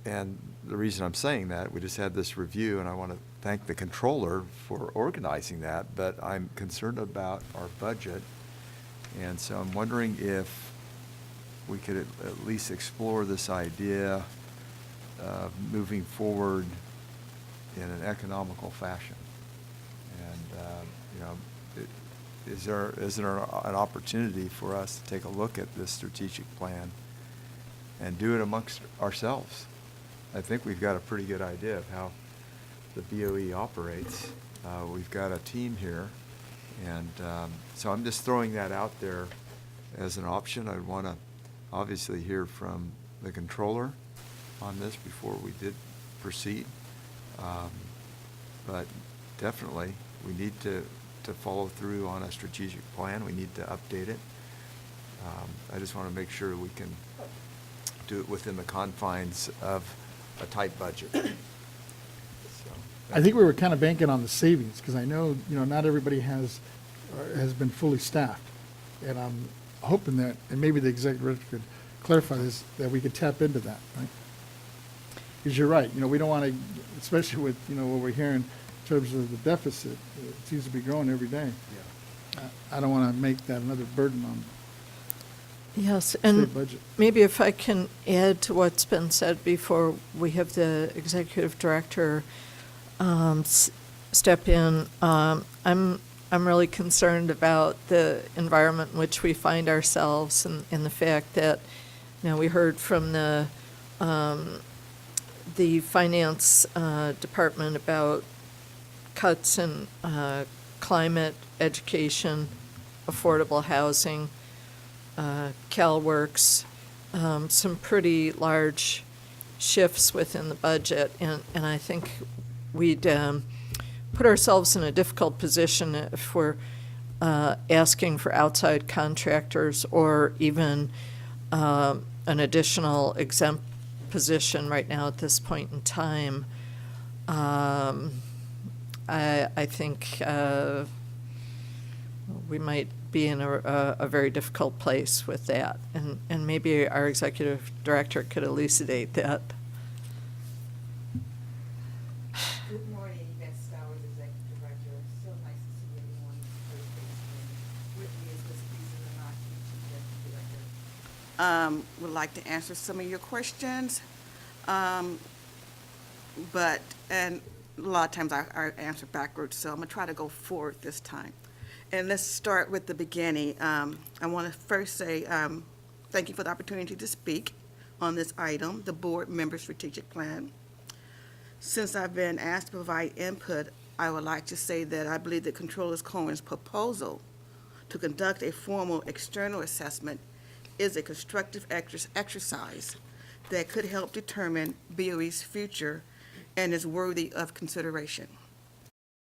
G: And the reason I'm saying that, we just had this review, and I want to thank the controller for organizing that, but I'm concerned about our budget. And so I'm wondering if we could at least explore this idea of moving forward in an economical fashion. And, is there an opportunity for us to take a look at this strategic plan and do it amongst ourselves? I think we've got a pretty good idea of how the BOE operates. We've got a team here, and so I'm just throwing that out there as an option. I'd want to obviously hear from the controller on this before we did proceed. But definitely, we need to follow through on a strategic plan. We need to update it. I just want to make sure we can do it within the confines of a tight budget.
F: I think we were kind of banking on the savings, because I know, not everybody has been fully staffed. And I'm hoping that, and maybe the executive director could clarify this, that we could tap into that, right? Because you're right, we don't want to, especially with, what we're hearing in terms of the deficit, it seems to be growing every day.
G: Yeah.
F: I don't want to make that another burden on them.
B: Yes,
F: state
B: and
F: budget.
B: maybe if I can add to what's been said before we have the executive director step in. I'm really concerned about the environment in which we find ourselves, and the fact that, we heard from the finance department about cuts in climate, education, affordable housing, CalWorks, some pretty large shifts within the budget, and I think we'd put ourselves in a difficult position if we're asking for outside contractors or even an additional exempt position right now at this point in time. I think we might be in a very difficult place with that, and maybe our executive director could elucidate that.
K: Good morning, Beth Stowers, Executive Director. So nice to see everyone Thursday morning. With me is Ms. Lisa Lanaki, Chief Executive Director. Would like to answer some of your questions. And a lot of times I answer backwards, so I'm gonna try to go forward this time. And let's start with the beginning. I want to first say thank you for the opportunity to speak on this item, the board member strategic plan. Since I've been asked to provide input, I would like to say that I believe that Controller Cohen's proposal to conduct a formal external assessment is a constructive exercise that could help determine BOE's future and is worthy of consideration.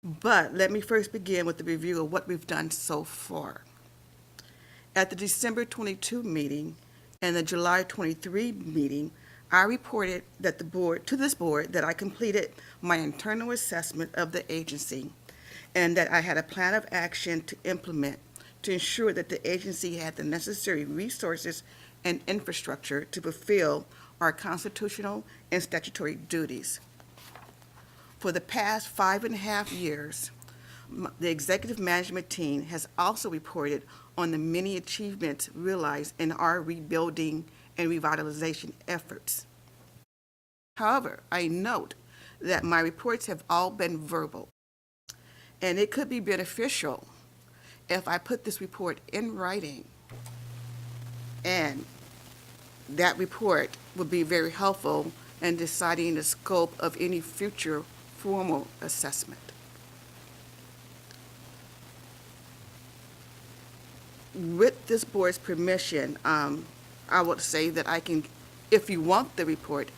K: But let me first begin with the review of what we've done so far. At the December 22 meeting and the July 23 meeting, I reported that to this board that I completed my internal assessment of the agency and that I had a plan of action to implement to ensure that the agency had the necessary resources and infrastructure to fulfill our constitutional and statutory duties. For the past 5.5 years, the executive management team has also reported on the many achievements realized in our rebuilding and revitalization efforts. However, I note that my reports have all been verbal, and it could be beneficial if I put this report in writing, and that report would be very helpful in deciding the scope of any future formal assessment. With this board's permission, I would say that I can, if you want the report,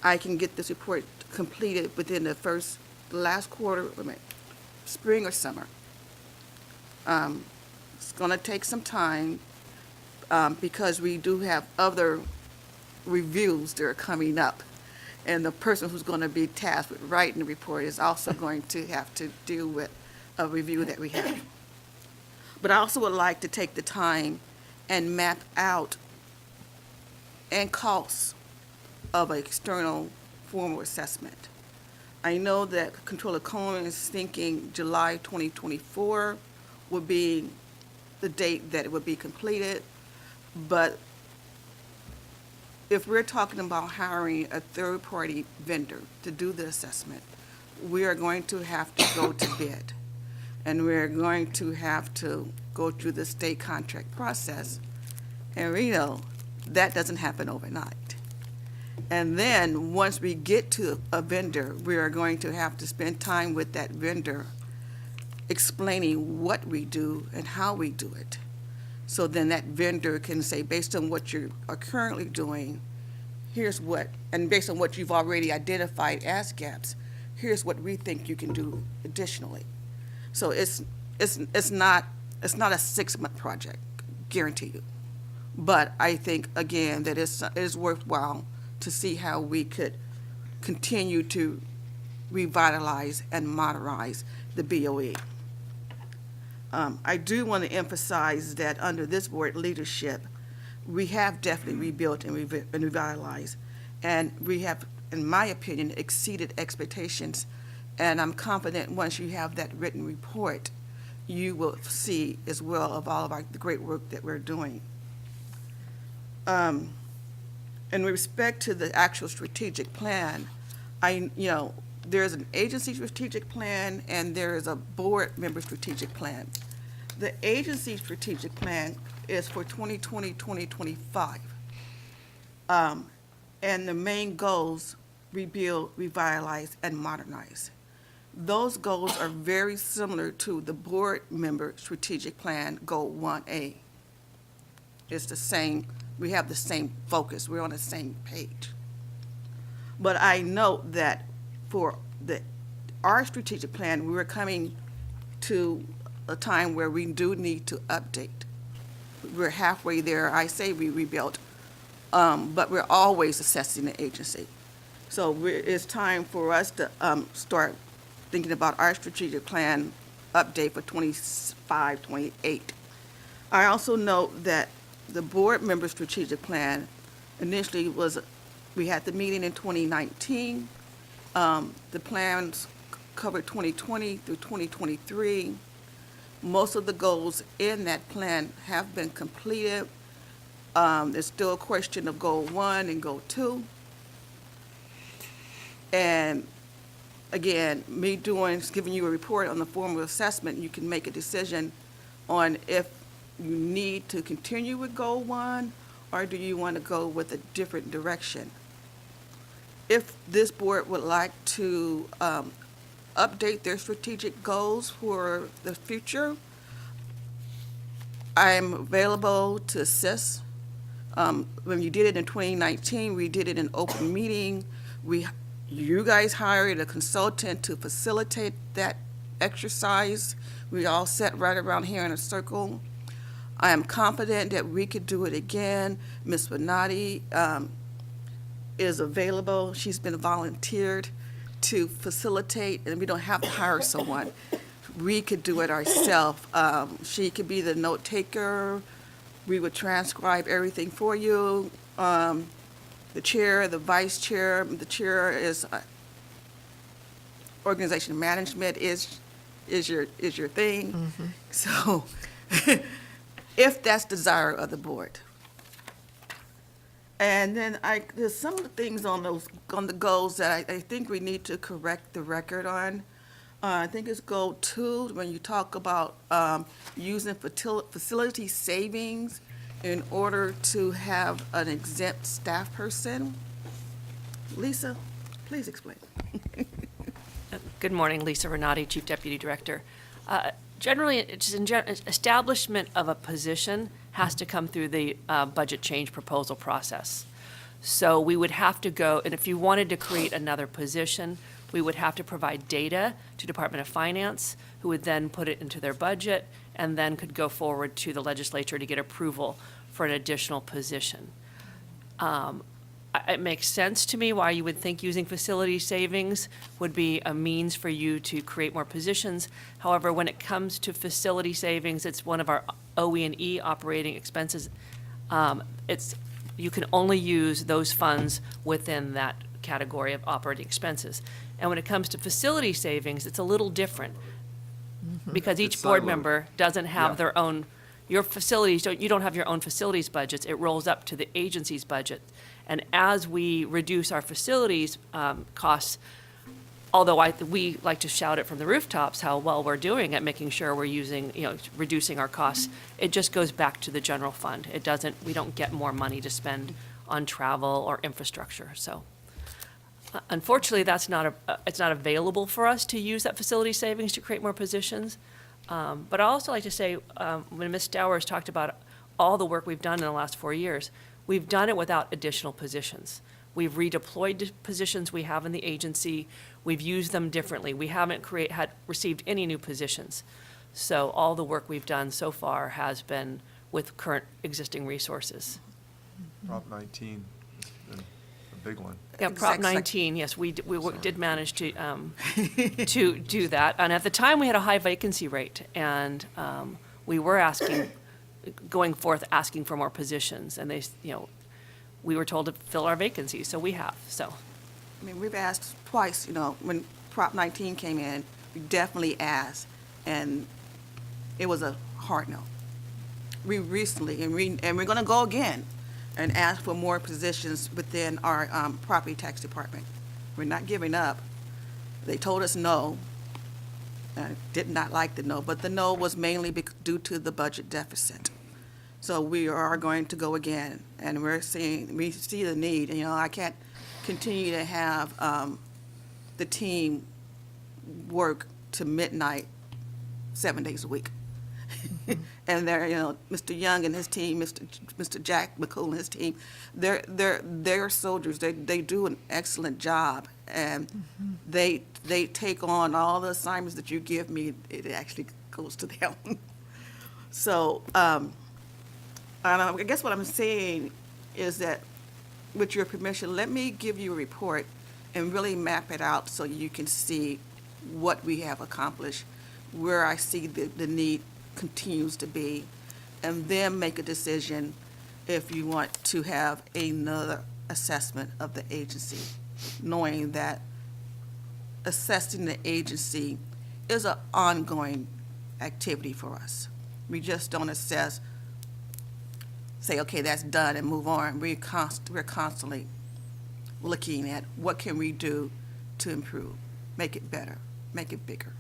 K: I can get this report completed within the last quarter, spring or summer. It's going to take some time because we do have other reviews that are coming up. And the person who's going to be tasked with writing the report is also going to have to deal with a review that we have. But I also would like to take the time and map out and costs of an external formal assessment. I know that Controller Cohen is thinking July 2024 would be the date that it would be completed, but if we're talking about hiring a third-party vendor to do the assessment, we are going to have to go to bid, and we're going to have to go through the state contract process, and that doesn't happen overnight. And then, once we get to a vendor, we are going to have to spend time with that vendor explaining what we do and how we do it. So then that vendor can say, based on what you are currently doing, here's what, and based on what you've already identified as gaps, here's what we think you can do additionally. So it's not a 6-month project, guarantee you. But I think, again, that it is worthwhile to see how we could continue to revitalize and modernize the BOE. I do want to emphasize that under this board leadership, we have definitely rebuilt and revitalized, and we have, in my opinion, exceeded expectations. And I'm confident once you have that written report, you will see as well of all of the great work that we're doing. in respect to the actual strategic plan, there's an agency strategic plan and there is a board member strategic plan. The agency strategic plan is for 2020, 2025. And the main goals, rebuild, revitalize, and modernize. Those goals are very similar to the board member strategic plan, Goal 1A. It's the same, we have the same focus, we're on the same page. But I note that for our strategic plan, we're coming to a time where we do need to update. We're halfway there. I say we rebuilt, but we're always assessing the agency. So it's time for us to start thinking about our strategic plan update for 25, 28. I also note that the board member strategic plan initially we had the meeting in 2019. The plans covered 2020 through 2023. Most of the goals in that plan have been completed. There's still a question of Goal 1 and Goal 2. And again, giving you a report on the formal assessment, you can make a decision on if you need to continue with Goal 1 or do you want to go with a different direction. If this board would like to update their strategic goals for the future, I'm available to assist. When you did it in 2019, we did it in open meeting. You guys hired a consultant to facilitate that exercise. We all sat right around here in a circle. I am confident that we could do it again. Ms. Benatti is available. She's been volunteered to facilitate, and we don't have to hire someone. We could do it ourselves. She could be the note taker. We would transcribe everything for you. The chair, the vice chair, the chair is organization management is your thing.
B: Mm-hmm.
K: So, if that's the desire of the board. And then there's some of the things on the goals that I think we need to correct the record on. I think it's Goal 2 when you talk about using facility savings in order to have an exempt staff person. Lisa, please explain.
L: Good morning, Lisa Renati, Chief Deputy Director. Generally, establishment of a position has to come through the budget change proposal process. So we would have to go, and if you wanted to create another position, we would have to provide data to Department of Finance, who would then put it into their budget, and then could go forward to the legislature to get approval for an additional position. It makes sense to me why you would think using facility savings would be a means for you to create more positions. However, when it comes to facility savings, it's one of our OE&E operating expenses. You can only use those funds within that category of operating expenses. And when it comes to facility savings, it's a little different because each
G: It's
L: board
G: siloed.
L: member doesn't have
G: Yeah.
L: their own, your facilities, you don't have your own facilities budgets. It rolls up to the agency's budget. And as we reduce our facilities costs, although we like to shout it from the rooftops how well we're doing at making sure we're using, reducing our costs, it just goes back to the general fund. We don't get more money to spend on travel or infrastructure. So unfortunately, it's not available for us to use that facility savings to create more positions. But I also like to say, when Ms. Stowers talked about all the work we've done in the last 4 years, we've done it without additional positions. We've redeployed the positions we have in the agency. We've used them differently. We haven't received any new positions. So all the work we've done so far has been with current existing resources.
G: Prop 19 has been a big one.
L: Yeah, Prop
K: Exact-
L: 19, yes, we did manage to do that. And at the time, we had a high vacancy rate, and we were going forth asking for more positions, and we were told to fill our vacancies, so we have, so.
K: I mean, we've asked twice, when Prop 19 came in, we definitely asked, and it was a hard no. We recently, and we're going to go again, and ask for more positions within our property tax department. We're not giving up. They told us no. I did not like the no, but the no was mainly due to the budget deficit. So we are going to go again, and we see the need. You know, I can't continue to have the team work to midnight 7 days a week. And they're, you know, Mr. Young and his team, Mr. Jack McCool and his team, they're soldiers. They do an excellent job, and they take on all the assignments that you give me. It actually goes to them. So I guess what I'm saying is that, with your permission, let me give you a report and really map it out so you can see what we have accomplished, where I see the need continues to be, and then make a decision if you want to have another assessment of the agency, knowing that assessing the agency is an ongoing activity for us. We just don't assess, say, okay, that's done and move on. We're constantly looking at what can we do to improve, make it better, make it bigger,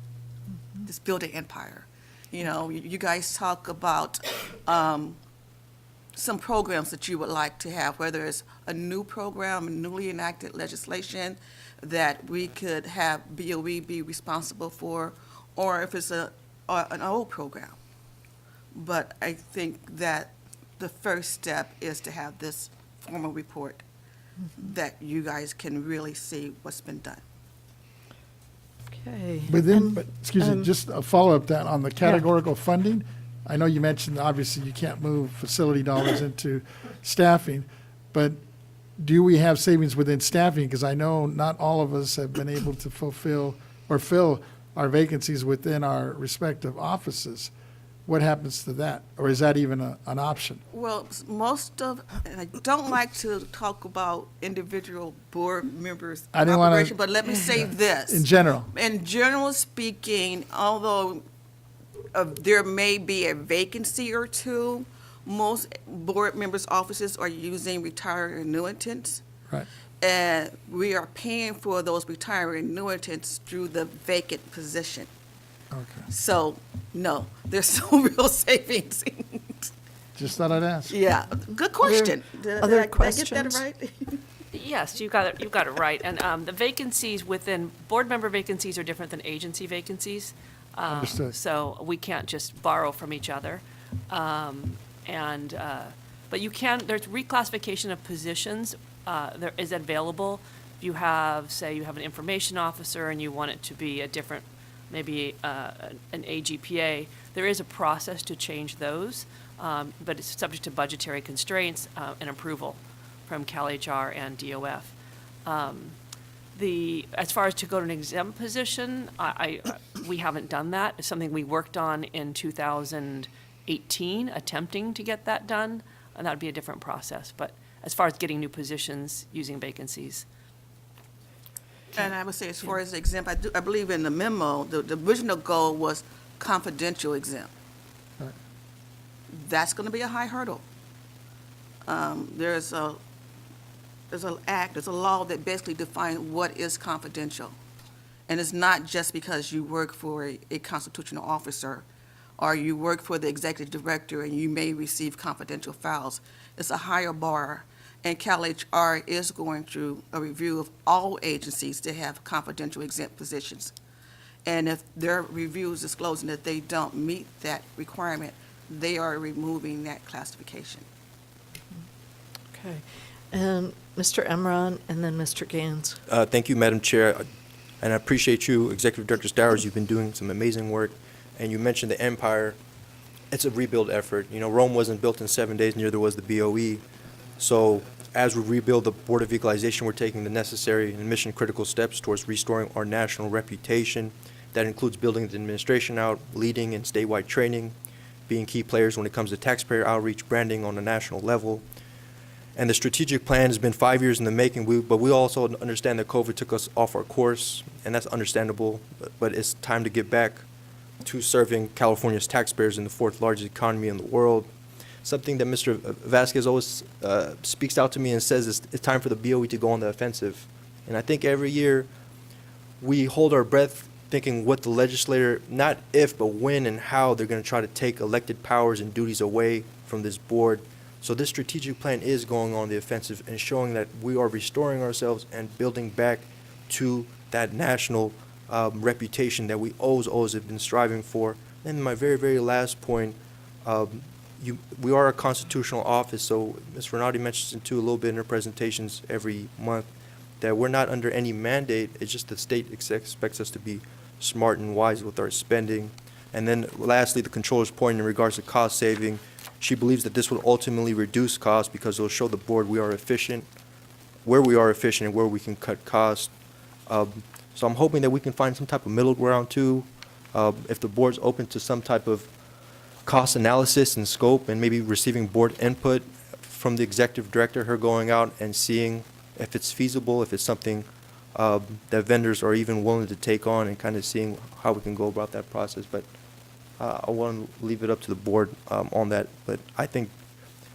K: just build an empire. You know, you guys talk about some programs that you would like to have, whether it's a new program, newly enacted legislation that we could have BOE be responsible for, or if it's an old program. But I think that the first step is to have this formal report that you guys can really see what's been done.
B: Okay.
F: But excuse me, just a follow-up that on the categorical funding. I know you mentioned, obviously, you can't move facility dollars into staffing, but do we have savings within staffing? Because I know not all of us have been able to fulfill or fill our vacancies within our respective offices. What happens to that? Or is that even an option?
K: Well, and I don't like to talk about individual board members'
F: I didn't wanna-
K: operation, but let me say this.
F: In general?
K: In general speaking, although there may be a vacancy or two, most board members' offices are using retired annuitants.
F: Right.
K: And we are paying for those retired annuitants through the vacant position.
F: Okay.
K: So, no, there's no real savings.
F: Just thought I'd ask.
K: Yeah, good question.
B: Other
K: Did I get
B: questions?
K: that right?
L: Yes, you got it right. And the vacancies within, board member vacancies are different than agency vacancies.
F: Understood.
L: So we can't just borrow from each other. But you can, there's reclassification of positions there is available. If you have, say, you have an information officer and you want it to be a different, maybe an AGPA, there is a process to change those, but it's subject to budgetary constraints and approval from CalHR and DOF. As far as to go to an exempt position, we haven't done that. It's something we worked on in 2018, attempting to get that done, and that would be a different process. But as far as getting new positions using vacancies,
K: And I would say, as far as the exempt, I believe in the memo, the original goal was confidential exempt.
F: Right.
K: That's going to be a high hurdle. There's a law that basically defines what is confidential. And it's not just because you work for a constitutional officer or you work for the executive director and you may receive confidential files. It's a higher bar. And CalHR is going through a review of all agencies that have confidential exempt positions. And if their review is disclosing that they don't meet that requirement, they are removing that classification.
B: Okay. And Mr. Emron and then Mr. Gaines.
C: Thank you, Madam Chair, and I appreciate you, Executive Director Stowers. You've been doing some amazing work, and you mentioned the Empire. It's a rebuild effort. You know, Rome wasn't built in 7 days, neither was the BOE. So as we rebuild the Board of Equalization, we're taking the necessary and mission-critical steps towards restoring our national reputation. That includes building the administration out, leading in statewide training, being key players when it comes to taxpayer outreach, branding on a national level. And the strategic plan has been 5 years in the making, but we also understand that COVID took us off our course, and that's understandable, but it's time to get back to serving California's taxpayers in the fourth largest economy in the world. something that Mr. Vasquez always speaks out to me and says it's time for the BOE to go on the offensive. And I think every year we hold our breath thinking what the legislator, not if, but when and how they're going to try to take elected powers and duties away from this board. So this strategic plan is going on the offensive and showing that we are restoring ourselves and building back to that national reputation that we always have been striving for. And my very, very last point, we are a constitutional office, so Ms. Renati mentions it too a little bit in her presentations every month, that we're not under any mandate. It's just the state expects us to be smart and wise with our spending. And then lastly, the controller's point in regards to cost saving, she believes that this will ultimately reduce costs because it'll show the board we are efficient, where we are efficient and where we can cut costs. So I'm hoping that we can find some type of middle ground too. If the board's open to some type of cost analysis and scope and maybe receiving board input from the executive director, her going out and seeing if it's feasible, if it's something that vendors are even willing to take on, and kind of seeing how we can go about that process. But I want to leave it up to the board on that. But I think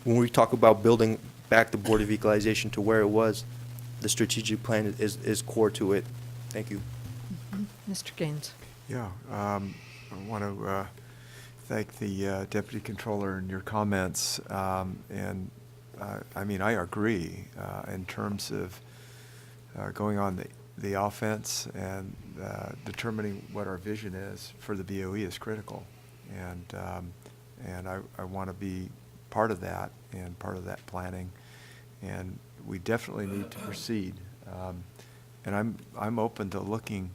C: when we talk about building back the Board of Equalization to where it was, the strategic plan is core to it. Thank you.
B: Mr. Gaines.
G: Yeah, I want to thank the Deputy Controller in your comments. And I mean, I agree in terms of going on the offense and determining what our vision is for the BOE is critical. And I want to be part of that and part of that planning. And we definitely need to proceed. And I'm open to looking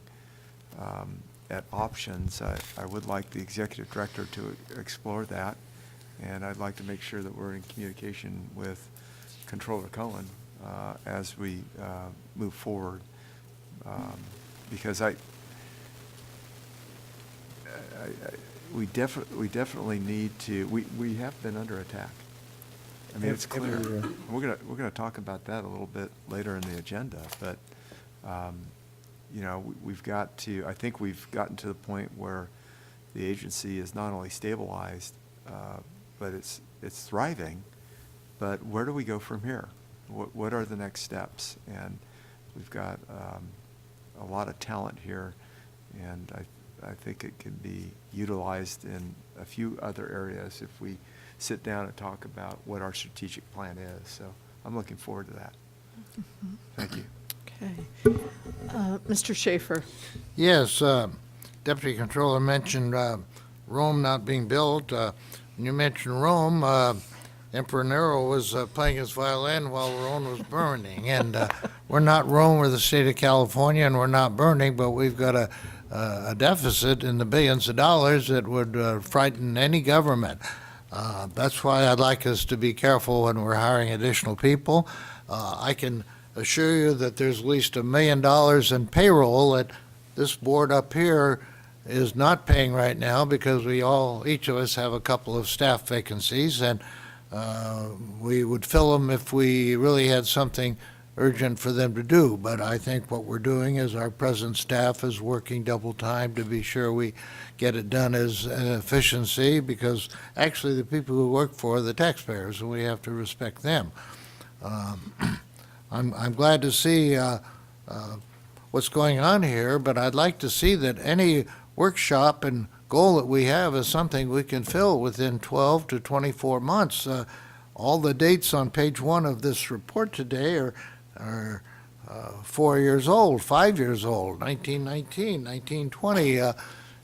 G: at options. I would like the executive director to explore that, and I'd like to make sure that we're in communication with Controller Cohen as we move forward, because we definitely need to. We have been under attack. I mean, it's clear. We're gonna talk about that a little bit later in the agenda, but. You know, we've got to, I think we've gotten to the point where the agency is not only stabilized, but it's thriving. But where do we go from here? What are the next steps? And we've got a lot of talent here, and I think it can be utilized in a few other areas if we sit down and talk about what our strategic plan is. So I'm looking forward to that. Mm-hmm. Thank you.
B: Okay. Mr. Schaefer.
D: Yes, Deputy Controller mentioned Rome not being built. When you mentioned Rome, Emperor Nero was playing his violin while Rome was burning. And we're not Rome, we're the state of California, and we're not burning, but we've got a deficit in the billions of dollars that would frighten any government. That's why I'd like us to be careful when we're hiring additional people. I can assure you that there's at least $1 million in payroll that this board up here is not paying right now because each of us have a couple of staff vacancies, and we would fill them if we really had something urgent for them to do. But I think what we're doing is our present staff is working double time to be sure we get it done as an efficiency, because actually the people who work for are the taxpayers, and we have to respect them. I'm glad to see what's going on here, but I'd like to see that any workshop and goal that we have is something we can fill within 12 to 24 months. All the dates on page 1 of this report today are 4 years old, 5 years old, 1919, 1920.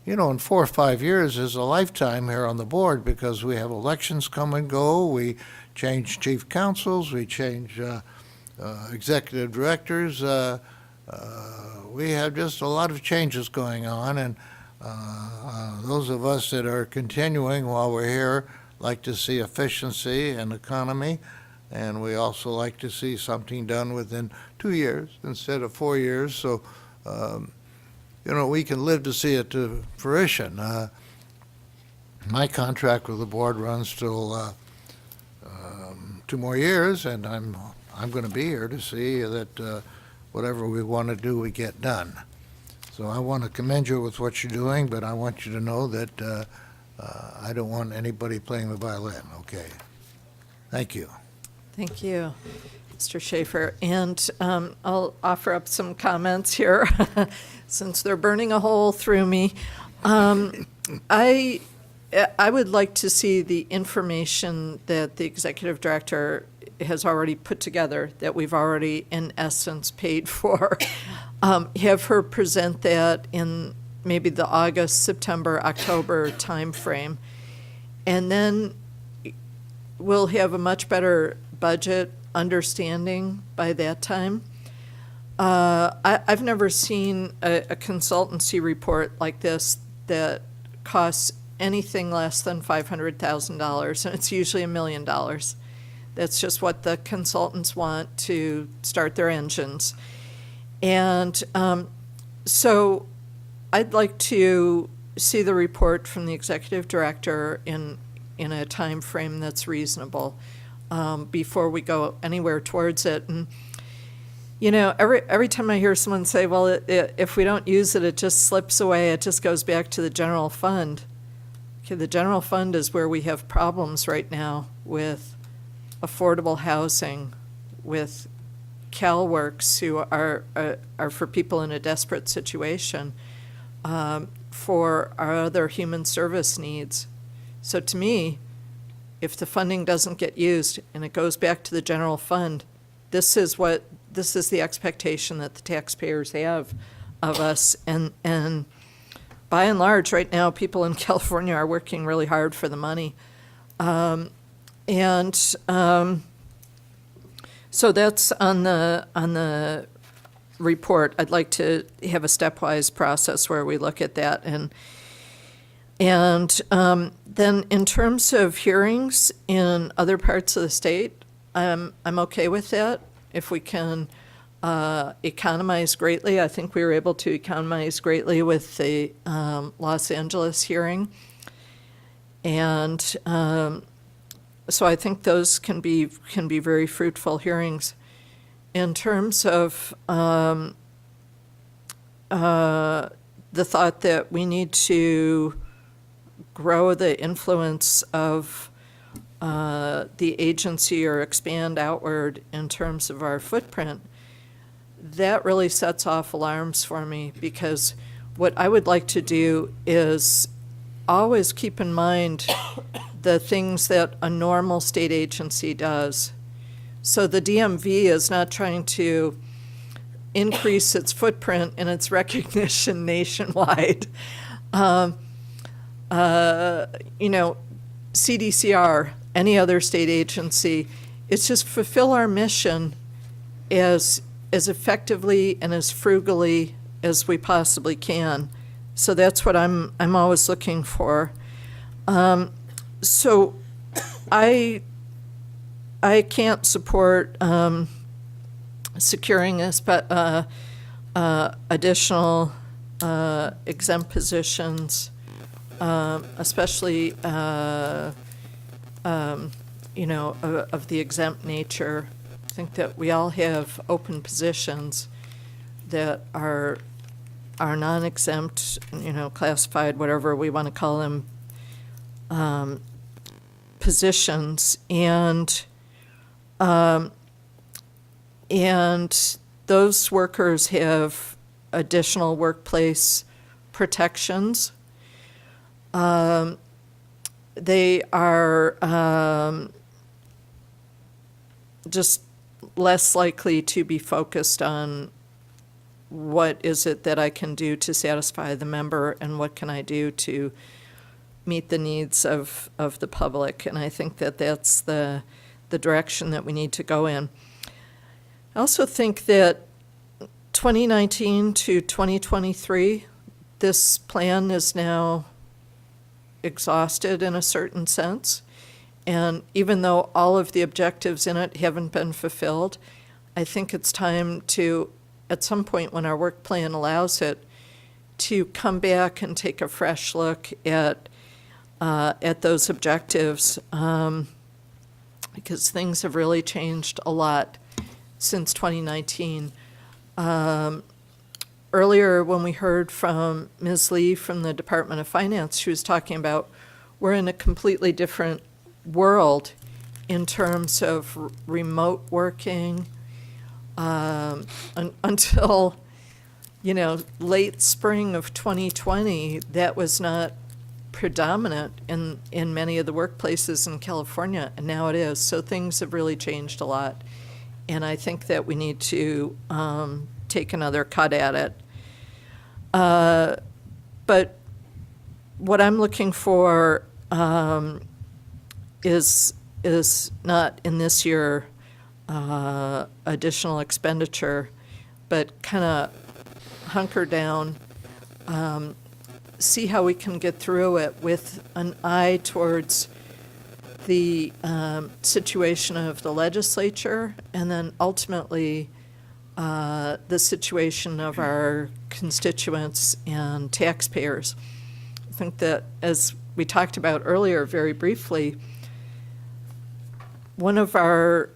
D: You know, in 4 or 5 years is a lifetime here on the board, because we have elections come and go, we change chief counsels, we change executive directors. We have just a lot of changes going on, and those of us that are continuing while we're here like to see efficiency and economy, and we also like to see something done within 2 years instead of 4 years, so you know, we can live to see it to fruition. My contract with the board runs till 2 more years, and I'm going to be here to see that whatever we want to do, we get done. So I want to commend you with what you're doing, but I want you to know that I don't want anybody playing the violin, okay? Thank you.
B: Thank you, Mr. Schaefer. And I'll offer up some comments here, since they're burning a hole through me. I would like to see the information that the executive director has already put together, that we've already, in essence, paid for. Have her present that in maybe the August, September, October timeframe. And then we'll have a much better budget understanding by that time. I've never seen a consultancy report like this that costs anything less than $500,000, and it's usually $1 million. That's just what the consultants want to start their engines. And so I'd like to see the report from the executive director in a time frame that's reasonable before we go anywhere towards it. And every time I hear someone say, well, if we don't use it, it just slips away, it just goes back to the general fund. Okay, the general fund is where we have problems right now with affordable housing, with CalWorks, who are for people in a desperate situation, for our other human service needs. So to me, if the funding doesn't get used and it goes back to the general fund, this is the expectation that the taxpayers have of us. And by and large, right now, people in California are working really hard for the money. So that's on the report. I'd like to have a stepwise process where we look at that. And then in terms of hearings in other parts of the state, I'm okay with that. If we can economize greatly, I think we were able to economize greatly with the Los Angeles hearing. And so I think those can be very fruitful hearings. In terms of the thought that we need to grow the influence of the agency or expand outward in terms of our footprint, that really sets off alarms for me, because what I would like to do is always keep in mind the things that a normal state agency does. So the DMV is not trying to increase its footprint and its recognition nationwide. CDCR, any other state agency, it's just fulfill our mission as effectively and as frugally as we possibly can. So that's what I'm always looking for. So I can't support securing additional exempt positions, especially of the exempt nature. I think that we all have open positions that are non-exempt, classified, whatever we want to call them, positions, and those workers have additional workplace protections. They are just less likely to be focused on what is it that I can do to satisfy the member and what can I do to meet the needs of the public. And I think that that's the direction that we need to go in. I also think that 2019 to 2023, this plan is now exhausted in a certain sense. And even though all of the objectives in it haven't been fulfilled, I think it's time to, at some point when our work plan allows it, to come back and take a fresh look at those objectives, because things have really changed a lot since 2019. Earlier, when we heard from Ms. Lee from the Department of Finance, she was talking about we're in a completely different world, in terms of remote working, until, late spring of 2020, that was not predominant in many of the workplaces in California, and now it is. So things have really changed a lot. And I think that we need to take another cut at it. But what I'm looking for is not in this year additional expenditure, but kind of hunker down, see how we can get through it with an eye towards the situation of the legislature, and then ultimately the situation of our constituents and taxpayers. I think that, as we talked about earlier very briefly, one of our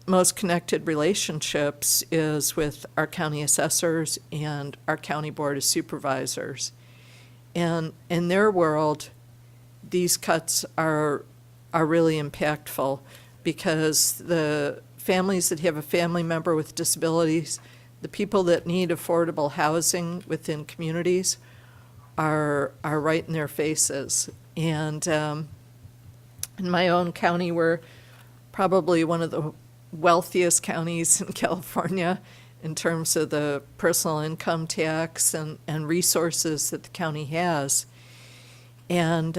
B: most connected relationships is with our county assessors and our county board of supervisors. And in their world, these cuts are really impactful, because the families that have a family member with disabilities, the people that need affordable housing within communities are right in their faces. And in my own county, we're probably one of the wealthiest counties in California in terms of the personal income tax and resources that the county has. And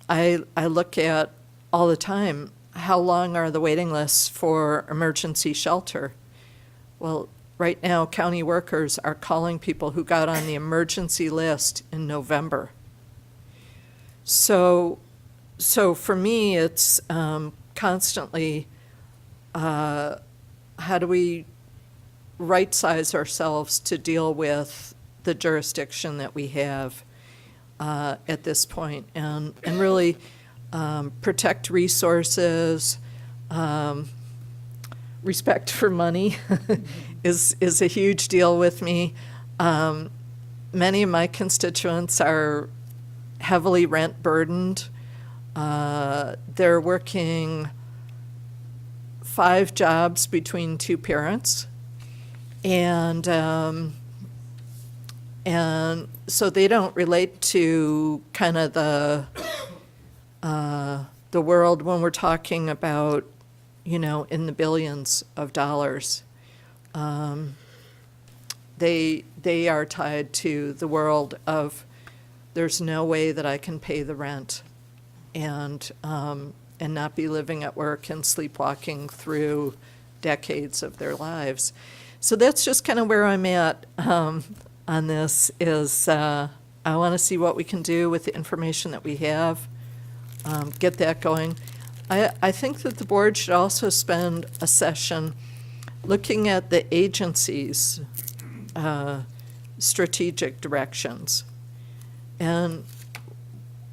B: I look at all the time, how long are the waiting lists for emergency shelter? Well, right now, county workers are calling people who got on the emergency list in November. So for me, it's constantly, how do we right-size ourselves to deal with the jurisdiction that we have at this point, and really protect resources. Respect for money is a huge deal with me. Many of my constituents are heavily rent burdened. They're working 5 jobs between 2 parents, and so they don't relate to kind of the world when we're talking about, in the billions of dollars. They are tied to the world of, there's no way that I can pay the rent and not be living at work and sleepwalking through decades of their lives. So that's just kind of where I'm at on this, is I want to see what we can do with the information that we have, get that going. I think that the board should also spend a session looking at the agency's strategic directions. And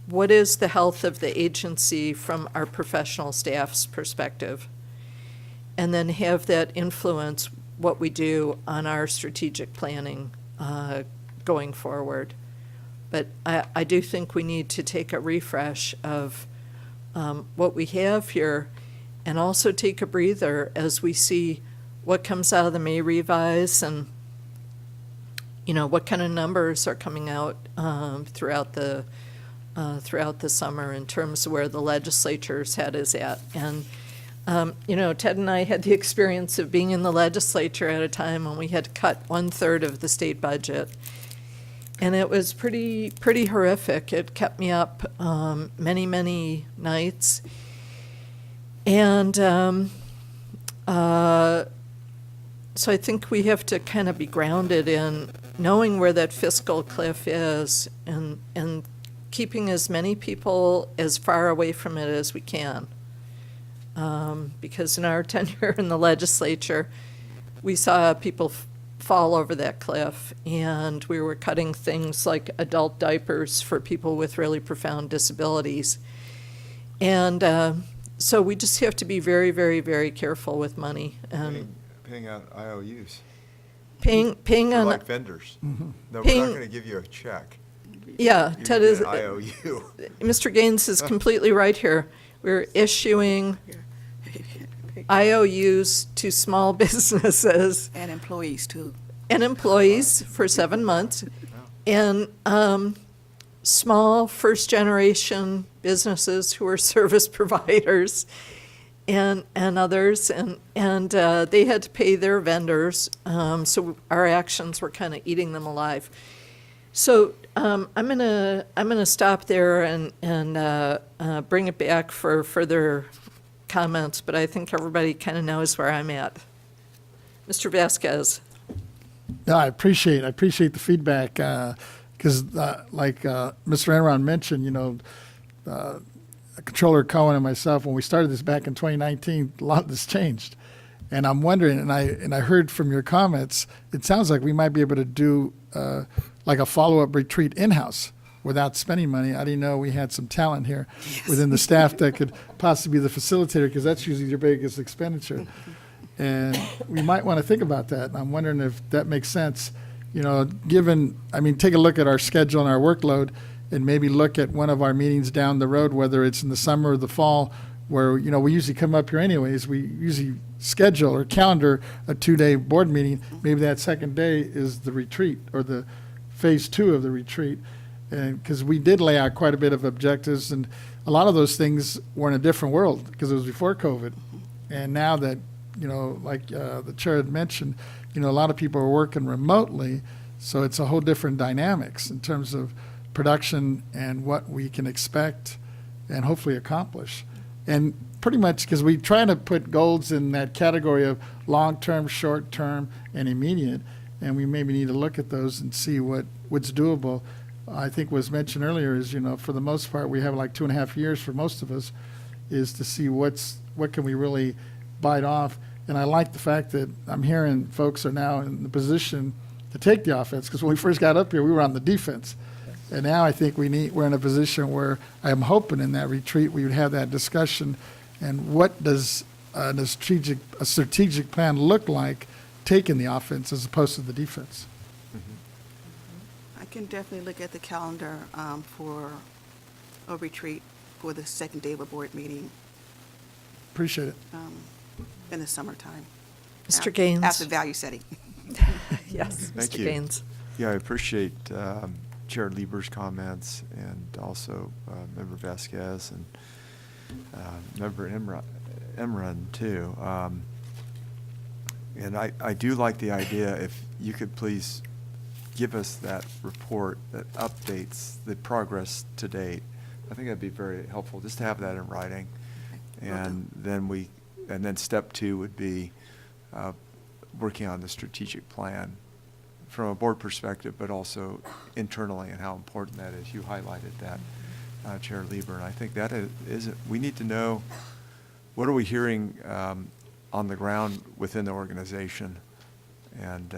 B: what is the health of the agency from our professional staff's perspective? And then have that influence what we do on our strategic planning going forward. But I do think we need to take a refresh of what we have here, and also take a breather as we see what comes out of the May revise, and what kind of numbers are coming out throughout the summer in terms of where the legislature's head is at. And Ted and I had the experience of being in the legislature at a time when we had to cut 1/3 of the state budget. And it was pretty horrific. It kept me up many, many nights. And so I think we have to kind of be grounded in knowing where that fiscal cliff is, and keeping as many people as far away from it as we can. Because in our tenure in the legislature, we saw people fall over that cliff, and we were cutting things like adult diapers for people with really profound disabilities. And so we just have to be very, very, very careful with money. And
G: Paying out IOUs.
B: paying
G: They're
B: on,
G: like vendors. No, we're
B: Paying-
G: not going to give you a check.
B: yeah,
G: You
B: Ted
G: get
B: is,
G: an IOU.
B: Mr. Gaines is completely right here. we're issuing IOUs to small businesses
K: And employees, too.
B: and employees for 7 months, and small first-generation businesses who are service providers and others, and they had to pay their vendors, so our actions were kind of eating them alive. So I'm gonna stop there and bring it back for further comments, but I think everybody kind of knows where I'm at. Mr. Vasquez.
F: No, I appreciate the feedback, because like Mr. Enron mentioned, Controller Cohen and myself, when we started this back in 2019, a lot has changed. And I'm wondering, and I heard from your comments, it sounds like we might be able to do like a follow-up retreat in-house without spending money. I didn't know we had some talent here within the staff that could possibly be the facilitator, because that's usually your biggest expenditure. And we might want to think about that. And I'm wondering if that makes sense, given, take a look at our schedule and our workload, and maybe look at one of our meetings down the road, whether it's in the summer or the fall, where, we usually come up here anyways. We usually schedule or calendar a 2-day board meeting. Maybe that second day is the retreat or the phase 2 of the retreat. And because we did lay out quite a bit of objectives, and a lot of those things were in a different world because it was before COVID. And now that, like the chair had mentioned, a lot of people are working remotely, so it's a whole different dynamics in terms of production and what we can expect and hopefully accomplish. And pretty much because we try to put goals in that category of long-term, short-term, and immediate, and we maybe need to look at those and see what's doable. I think was mentioned earlier is, for the most part, we have like 2.5 years for most of us, is to see what can we really bite off. And I like the fact that I'm hearing folks are now in the position to take the offense, because when we first got up here, we were on the defense. And now I think we're in a position where I'm hoping in that retreat we would have that discussion. And what does a strategic plan look like, taking the offense as opposed to the defense?
K: I can definitely look at the calendar for a retreat for the second day of a board meeting
F: Appreciate it.
K: in the summertime.
B: Mr. Gaines.
K: After value setting.
B: Yes,
G: Thank
B: Mr.
G: you.
B: Gaines.
G: Yeah, I appreciate Chair Lieber's comments, and also Member Vasquez and Member Emran too. And I do like the idea, if you could please give us that report that updates the progress to date. I think that'd be very helpful, just to have that in writing. And then step 2 would be working on the strategic plan from a board perspective, but also internally, and how important that is. You highlighted that, Chair Lieber, and I think that we need to know, what are we hearing on the ground within the organization, and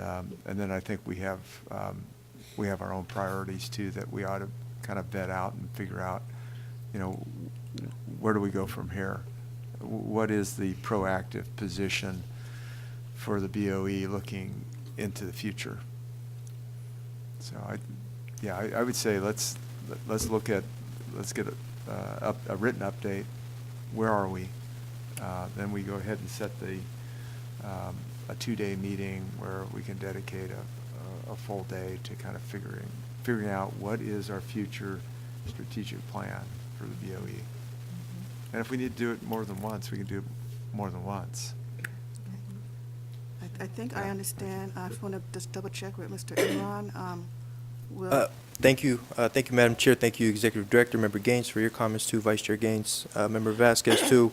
G: then I think we have our own priorities too that we ought to kind of vet out and figure out, where do we go from here? What is the proactive position for the BOE looking into the future? So I would say let's get a written update. Where are we? Then we go ahead and set a 2-day meeting where we can dedicate a full day to kind of figuring out what is our future strategic plan for the BOE. And if we need to do it more than once, we can do it more than once.
K: I think I understand. I just want to just double check with Mr. Enron.
C: Thank you. Thank you, Madam Chair. Thank you, Executive Director, Member Gaines, for your comments too, Vice Chair Gaines, Member Vasquez too.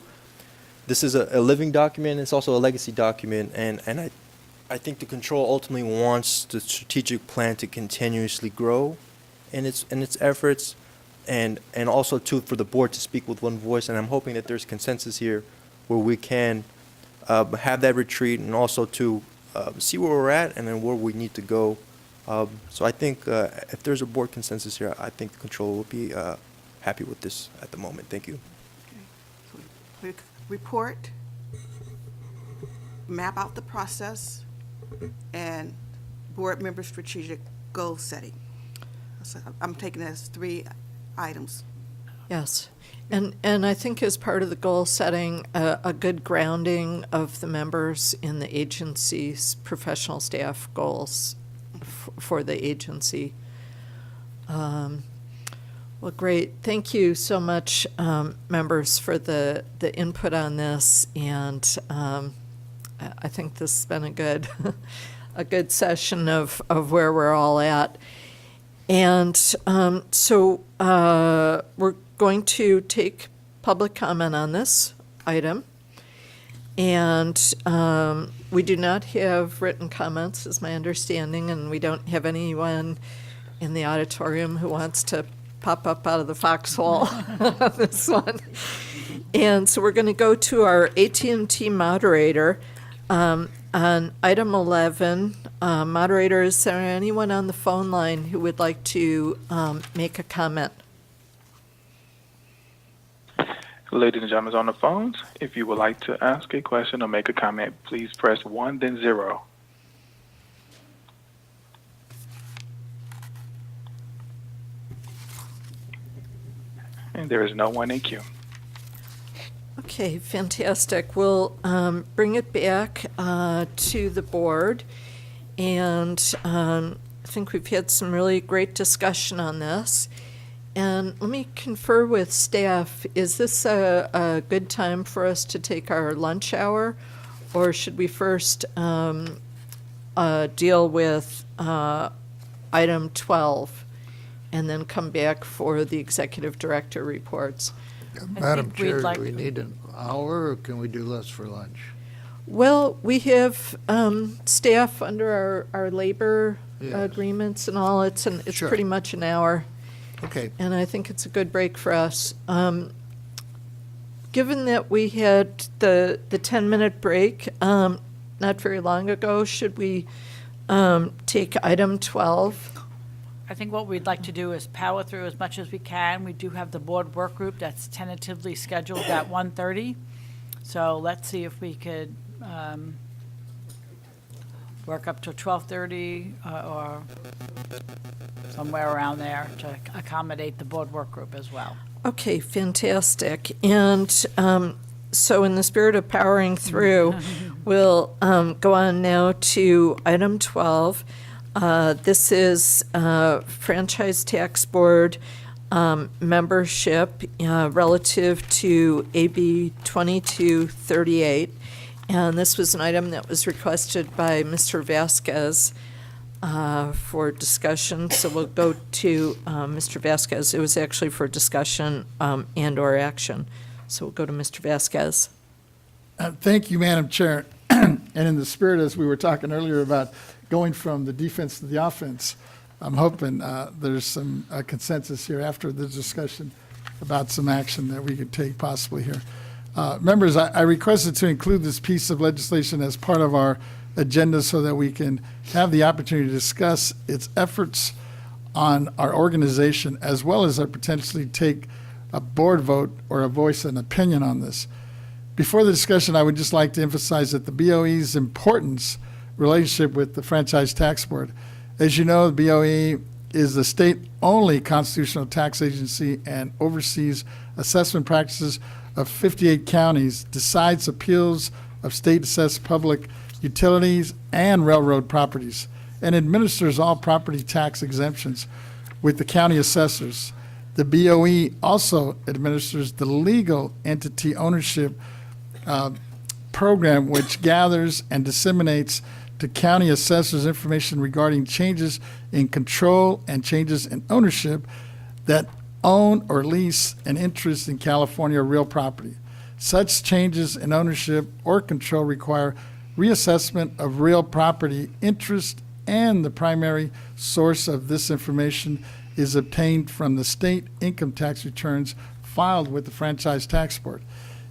C: This is a living document. It's also a legacy document, and I think the control ultimately wants the strategic plan to continuously grow in its efforts, and also too for the board to speak with one voice. And I'm hoping that there's consensus here where we can have that retreat, and also to see where we're at and then where we need to go. So I think if there's a board consensus here, I think the control will be happy with this at the moment. Thank you.
K: Okay. So report, map out the process, and board member strategic goal setting. So I'm taking it as 3 items.
B: Yes. And I think as part of the goal setting, a good grounding of the members in the agency's professional staff goals for the agency. Well, great. Thank you so much, members, for the input on this. And I think this has been a good a good session of where we're all at. And so we're going to take public comment on this item. And we do not have written comments, is my understanding, and we don't have anyone in the auditorium who wants to pop up out of the foxhole on this one. And so we're going to go to our AT&T moderator on item 11. Moderator, is there anyone on the phone line who would like to make a comment?
H: Ladies and gentlemen on the phones, if you would like to ask a question or make a comment, please press 1, then 0. And there is no one in queue.
B: Okay, fantastic. We'll bring it back to the board. And I think we've had some really great discussion on this. And let me confer with staff, is this a good time for us to take our lunch hour? Or should we first deal with item 12 and then come back for the executive director reports?
D: Madam
A: think we'd
D: Chair,
A: like-
D: do we need an hour, or can we do less for lunch?
B: Well, we have staff under our labor
D: Yes.
B: agreements and all. It's
D: Sure.
B: pretty much an hour.
D: Okay,
B: And I think it's a good break for us. Given that we had the 10-minute break not very long ago, should we take item 12?
A: I think what we'd like to do is power through as much as we can. We do have the board work group that's tentatively scheduled at 1:30. So let's see if we could work up to 12:30 or somewhere around there to accommodate the board work group as well.
B: Okay, fantastic. And so in the spirit of powering through, we'll go on now to item 12. This is Franchise Tax Board membership relative to AB 2238. And this was an item that was requested by Mr. Vasquez for discussion. So we'll go to Mr. Vasquez. It was actually for discussion and/or action. So we'll go to Mr. Vasquez.
F: Thank you, Madam Chair. And in the spirit, as we were talking earlier about going from the defense to the offense, I'm hoping there's some consensus here after the discussion about some action that we could take possibly here. Members, I requested to include this piece of legislation as part of our agenda so that we can have the opportunity to discuss its efforts on our organization, as well as potentially take a board vote or voice an opinion on this. Before the discussion, I would just like to emphasize that the BOE's importance relationship with the Franchise Tax Board. As you know, the BOE is the state-only constitutional tax agency and oversees assessment practices of 58 counties, decides appeals of state-assessed public utilities and railroad properties, and administers all property tax exemptions with the county assessors. The BOE also administers the legal entity ownership program, which gathers and disseminates to county assessors information regarding changes in control and changes in ownership that own or lease an interest in California real property. Such changes in ownership or control require reassessment of real property interest, and the primary source of this information is obtained from the state income tax returns filed with the Franchise Tax Board.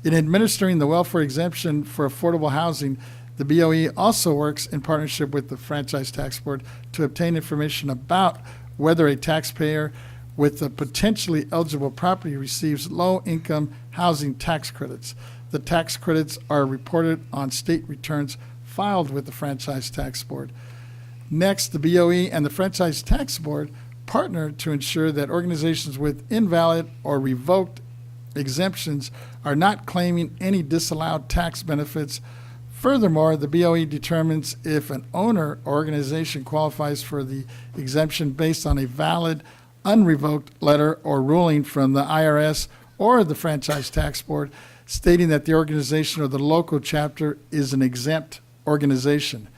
F: In administering the welfare exemption for affordable housing, the BOE also works in partnership with the Franchise Tax Board to obtain information about whether a taxpayer with a potentially eligible property receives low-income housing tax credits. The tax credits are reported on state returns filed with the Franchise Tax Board. Next, the BOE and the Franchise Tax Board partner to ensure that organizations with invalid or revoked exemptions are not claiming any disallowed tax benefits. Furthermore, the BOE determines if an owner or organization qualifies for the exemption based on a valid, unrevoked letter or ruling from the IRS or the Franchise Tax Board stating that the organization or the local chapter is an exempt organization.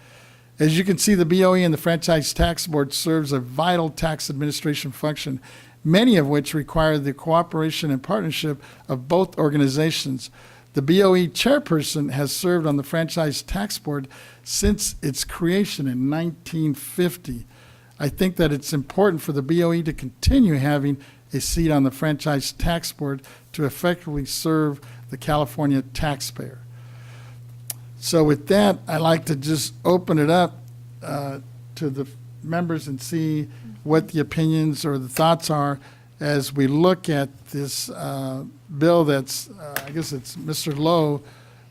F: As you can see, the BOE and the Franchise Tax Board serves a vital tax administration function, many of which require the cooperation and partnership of both organizations. The BOE chairperson has served on the Franchise Tax Board since its creation in 1950. I think that it's important for the BOE to continue having a seat on the Franchise Tax Board to effectively serve the California taxpayer. So with that, I'd like to just open it up to the members and see what the opinions or the thoughts are as we look at this bill that's, I guess it's Mr. Lowe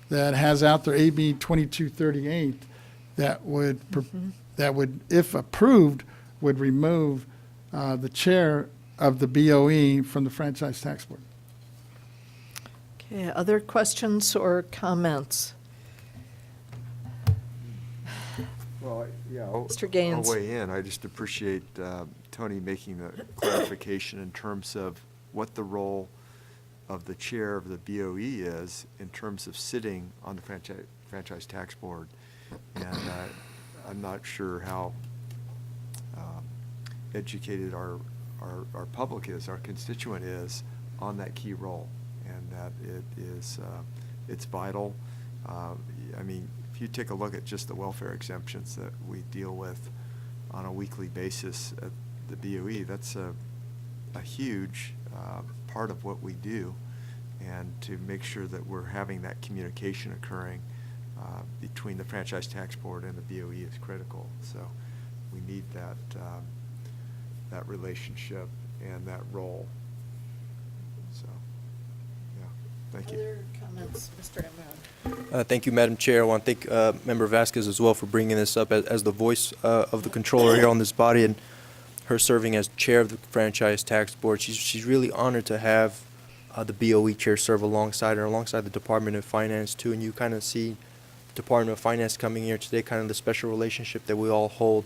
F: that has out there AB 2238 that would, if approved, would remove the chair of the BOE from the Franchise Tax Board.
B: Okay, other questions or comments?
G: Well, yeah.
B: Mr. Gaines.
G: I'll weigh in. I just appreciate Tony making the clarification in terms of what the role of the chair of the BOE is in terms of sitting on the Franchise Tax Board. And I'm not sure how educated our public is, our constituent is, on that key role, and that it is it's vital. I mean, if you take a look at just the welfare exemptions that we deal with on a weekly basis at the BOE, that's a huge part of what we do, and to make sure that we're having that communication occurring between the Franchise Tax Board and the BOE is critical. So we need that that relationship and that role. So, yeah, thank you.
B: Other comments, Mr. Emron?
C: Thank you, Madam Chair. I want to thank Member Vasquez as well for bringing this up as the voice of the controller here on this body, and her serving as chair of the Franchise Tax Board. She's really honored to have the BOE chair serve alongside her, alongside the Department of Finance too. And you kind of see Department of Finance coming here today, kind of the special relationship that we all hold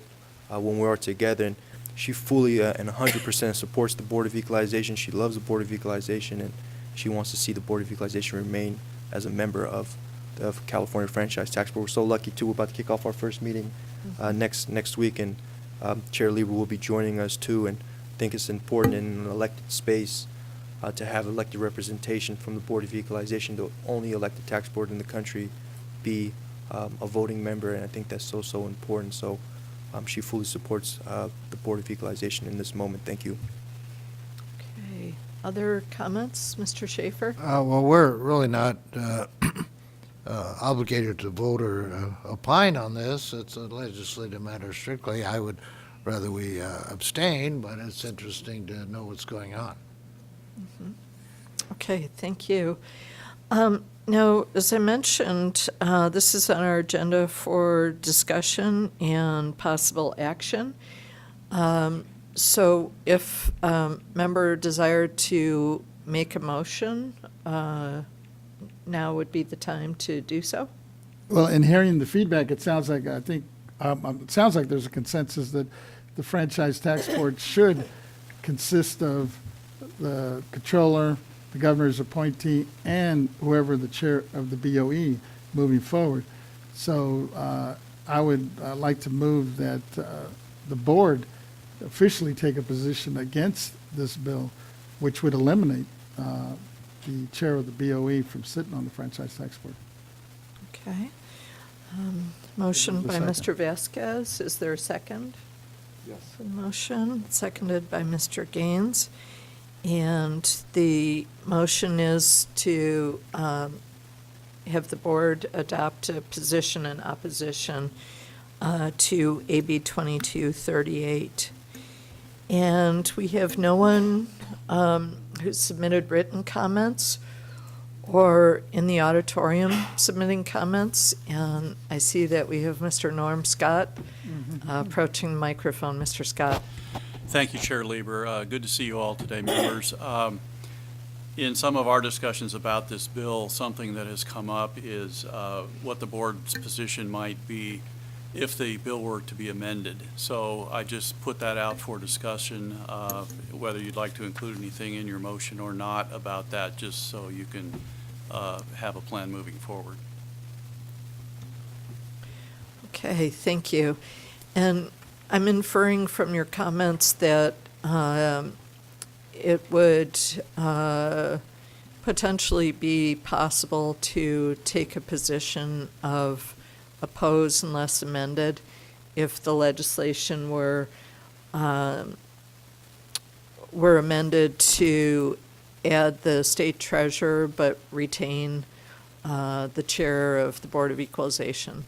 C: when we are together. And she fully and 100% supports the Board of Equalization. She loves the Board of Equalization, and she wants to see the Board of Equalization remain as a member of the California Franchise Tax Board. We're so lucky too. We're about to kick off our first meeting next week, and Chair Lieber will be joining us too. And I think it's important in an elected space to have elected representation from the Board of Equalization, the only elected tax board in the country, be a voting member, and I think that's so important. So she fully supports the Board of Equalization in this moment. Thank you.
B: Okay, other comments, Mr. Schaefer?
D: Well, we're really not obligated to vote or opine on this. It's a legislative matter strictly. I would rather we abstain, but it's interesting to know what's going on.
B: Mm-hmm. Okay, thank you. Now, as I mentioned, this is on our agenda for discussion and possible action. So if member desired to make a motion, now would be the time to do so.
F: Well, in hearing the feedback, it sounds like, I think, it sounds like there's a consensus that the Franchise Tax Board should consist of the controller, the governor's appointee, and whoever the chair of the BOE moving forward. So I would like to move that the board officially take a position against this bill, which would eliminate the chair of the BOE from sitting on the Franchise Tax Board.
B: Okay. Motion by
F: Second.
B: Mr. Vasquez. Is there a second?
G: Yes.
B: Motion, seconded by Mr. Gaines. And the motion is to have the board adopt a position in opposition to AB 2238. And we have no one who submitted written comments or in the auditorium submitting comments. And I see that we have Mr. Norm Scott approaching the microphone. Mr. Scott.
M: Thank you, Chair Lieber. Good to see you all today, members. In some of our discussions about this bill, something that has come up is what the board's position might be if the bill were to be amended. So I just put that out for discussion, whether you'd like to include anything in your motion or not about that, just so you can have a plan moving forward.
B: Okay, thank you. And I'm inferring from your comments that it would potentially be possible to take a position of oppose unless amended if the legislation were amended to add the state treasurer but retain the chair of the Board of Equalization.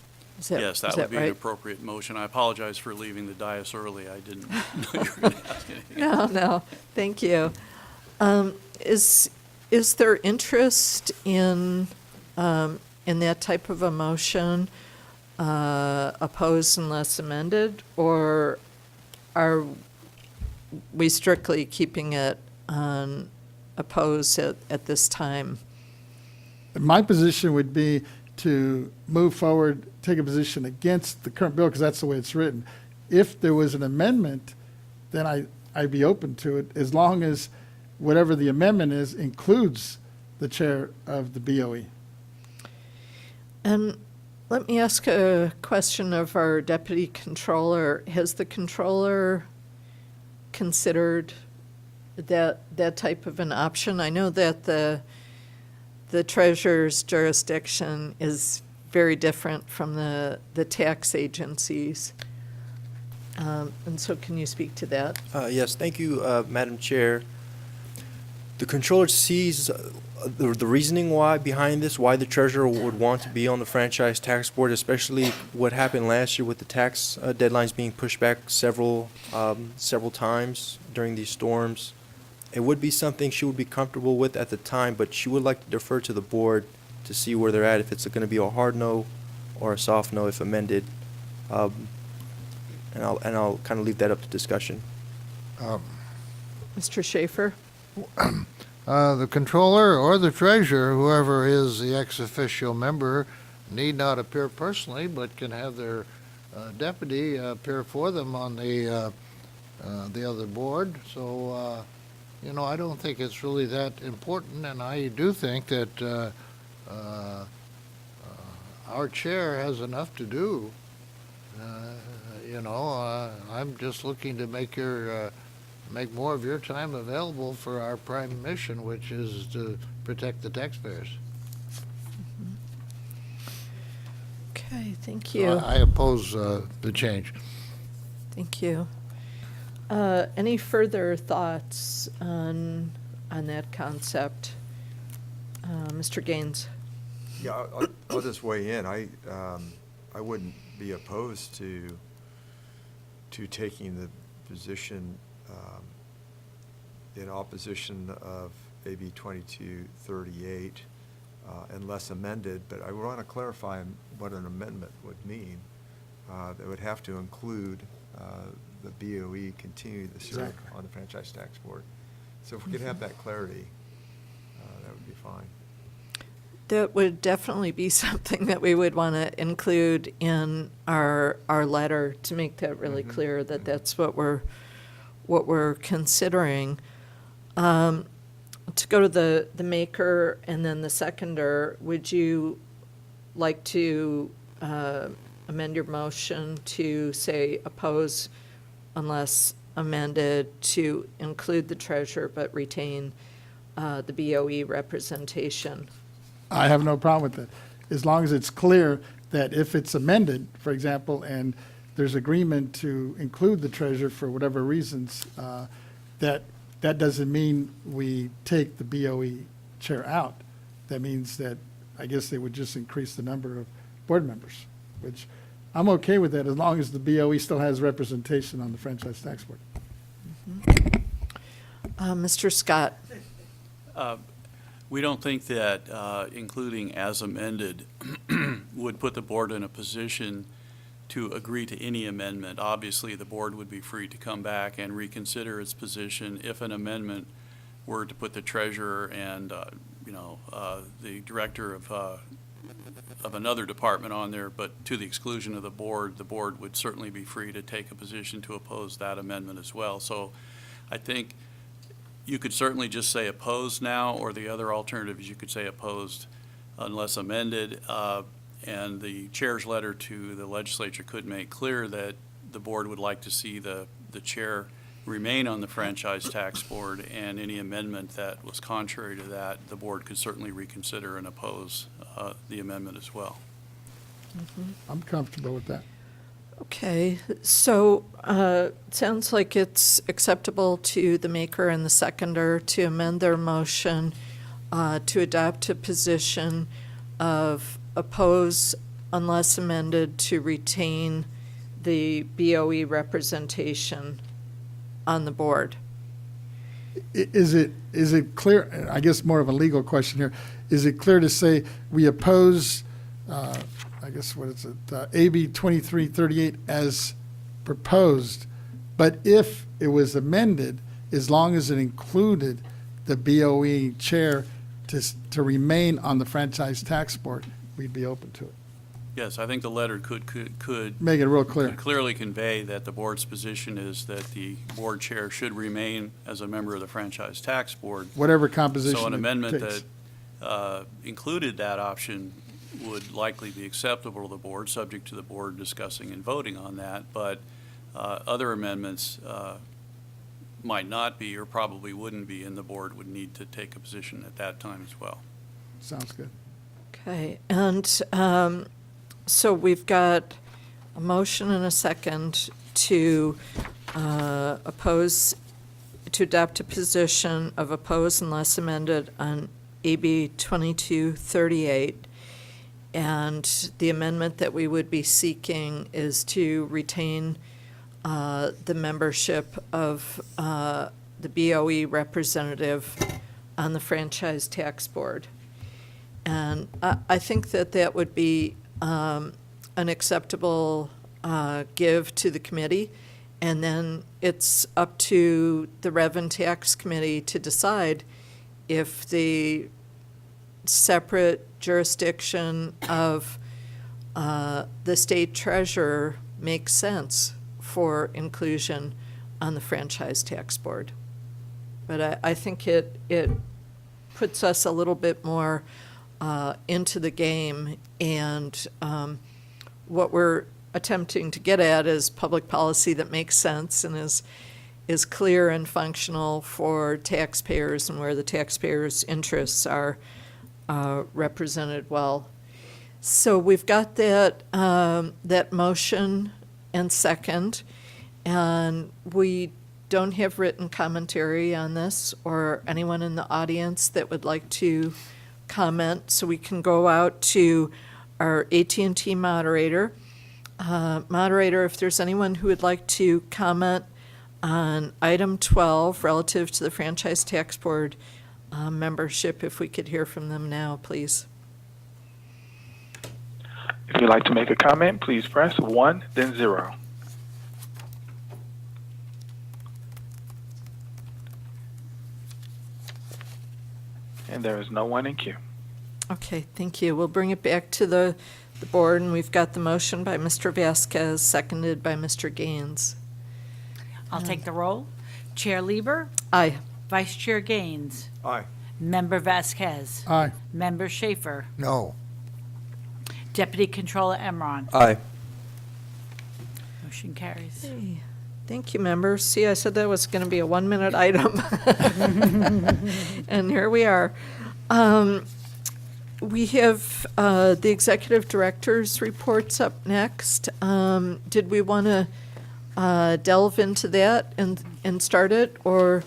M: Yes, that would be an
B: right?
M: appropriate motion. I apologize for leaving the dais early. I didn't know you were going to ask anything.
B: No, thank you. Is there interest in that type of a motion, oppose unless amended, or are we strictly keeping it on oppose at this time?
F: My position would be to move forward, take a position against the current bill, because that's the way it's written. If there was an amendment, then I'd be open to it, as long as whatever the amendment is includes the chair of the BOE.
B: And let me ask a question of our deputy controller. Has the controller considered that type of an option? I know that the treasurer's jurisdiction is very different from the tax agencies. And so can you speak to that?
C: Yes, thank you, Madam Chair. The controller sees the reasoning behind this, why the treasurer would want to be on the franchise tax board, especially what happened last year with the tax deadlines being pushed back several times during these storms. It would be something she would be comfortable with at the time, but she would like to defer to the board to see where they're at, if it's going to be a hard no or a soft no if amended. And I'll kind of leave that up to discussion.
B: Mr. Schaefer?
D: The controller or the treasurer, whoever is the ex officio member, need not appear personally, but can have their deputy appear for them on the other board. So, I don't think it's really that important, and I do think that our chair has enough to do. I'm just looking to make more of your time available for our prime mission, which is to protect the taxpayers.
B: Okay, thank you.
D: I oppose the change.
B: Thank you. Any further thoughts on that concept? Mr. Gaines?
G: Yeah, I'll just weigh in. I wouldn't be opposed to taking the position in opposition of AB 2238 unless amended, but I want to clarify what an amendment would mean. That would have to include the BOE continue to serve on the franchise tax board. So if we could have that clarity, that would be fine.
B: That would definitely be something that we would want to include in our letter to make that really clear that that's what we're considering. To go to the maker and then the seconder, would you like to amend your motion to say oppose unless amended to include the treasurer but retain the BOE representation?
F: I have no problem with that, as long as it's clear that if it's amended, for example, and there's agreement to include the treasurer for whatever reasons, that doesn't mean we take the BOE chair out. That means that I guess they would just increase the number of board members, which I'm okay with that as long as the BOE still has representation on the franchise tax board.
B: Mr. Scott?
M: We don't think that including as amended would put the board in a position to agree to any amendment. Obviously, the board would be free to come back and reconsider its position if an amendment were to put the treasurer and, the director of another department on there, but to the exclusion of the board would certainly be free to take a position to oppose that amendment as well. So I think you could certainly just say opposed now, or the other alternative is you could say opposed unless amended. And the chair's letter to the legislature could make clear that the board would like to see the chair remain on the franchise tax board, and any amendment that was contrary to that, the board could certainly reconsider and oppose the amendment as well.
F: I'm comfortable with that.
B: Okay, so it sounds like it's acceptable to the maker and the seconder to amend their motion to adopt a position of oppose unless amended to retain the BOE representation on the board.
F: Is it clear, I guess more of a legal question here, is it clear to say we oppose, I guess, what is it, AB 2338 as proposed, but if it was amended, as long as it included the BOE chair to remain on the franchise tax board, we'd be open to it?
M: Yes, I think the letter could
F: Make it real clear.
M: could clearly convey that the board's position is that the board chair should remain as a member of the franchise tax board.
F: Whatever composition
M: So an
F: it
M: amendment
F: takes.
M: that included that option would likely be acceptable to the board, subject to the board discussing and voting on that. But other amendments might not be, or probably wouldn't be, and the board would need to take a position at that time as well.
F: Sounds good.
B: Okay, and so we've got a motion and a second to oppose, to adopt a position of oppose unless amended on AB 2238. And the amendment that we would be seeking is to retain the membership of the BOE representative on the franchise tax board. And I think that that would be an acceptable give to the committee. And then it's up to the Rev and Tax Committee to decide if the separate jurisdiction of the state treasurer makes sense for inclusion on the franchise tax board. But I think it puts us a little bit more into the game, and what we're attempting to get at is public policy that makes sense and is clear and functional for taxpayers, and where the taxpayers' interests are represented well. So we've got that that motion and second, and we don't have written commentary on this or anyone in the audience that would like to comment, so we can go out to our AT&T moderator. Moderator, if there's anyone who would like to comment on item 12 relative to the franchise tax board membership, if we could hear from them now, please.
H: If you'd like to make a comment, please press 1, then 0. And there is no one in queue.
B: Okay, thank you. We'll bring it back to the board, and we've got the motion by Mr. Vasquez, seconded by Mr. Gaines.
A: I'll take the roll. Chair Lieber,
B: Aye.
A: Vice Chair Gaines,
D: Aye.
A: Member Vasquez,
F: Aye.
A: Member Schaefer,
D: No.
A: Deputy Controller Emron.
C: Aye.
A: Motion carries.
B: Hey, thank you, members. See, I said that was going to be a 1-minute item. And here we are. We have the executive director's reports up next. Did we want to delve into that and start it, or?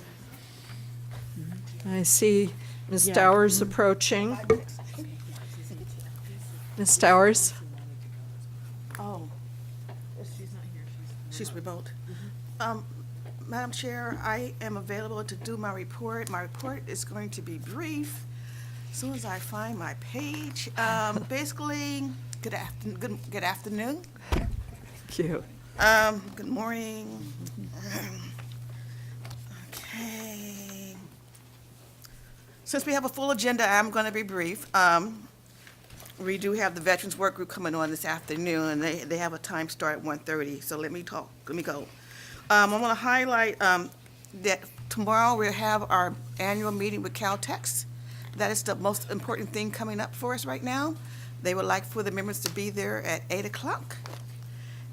B: I see Ms.
A: Yeah.
B: Dowers approaching. Ms. Dowers?
K: Oh. She's remote. Madam Chair, I am available to do my report. My report is going to be brief. As soon as I find my page. Basically, good afternoon.
B: Thank you.
K: Good morning. Okay. Since we have a full agenda, I'm going to be brief. We do have the Veterans Work Group coming on this afternoon, and they have a time start at 1:30, so let me go. I want to highlight that tomorrow we'll have our annual meeting with Caltex. That is the most important thing coming up for us right now. They would like for the members to be there at 8 o'clock.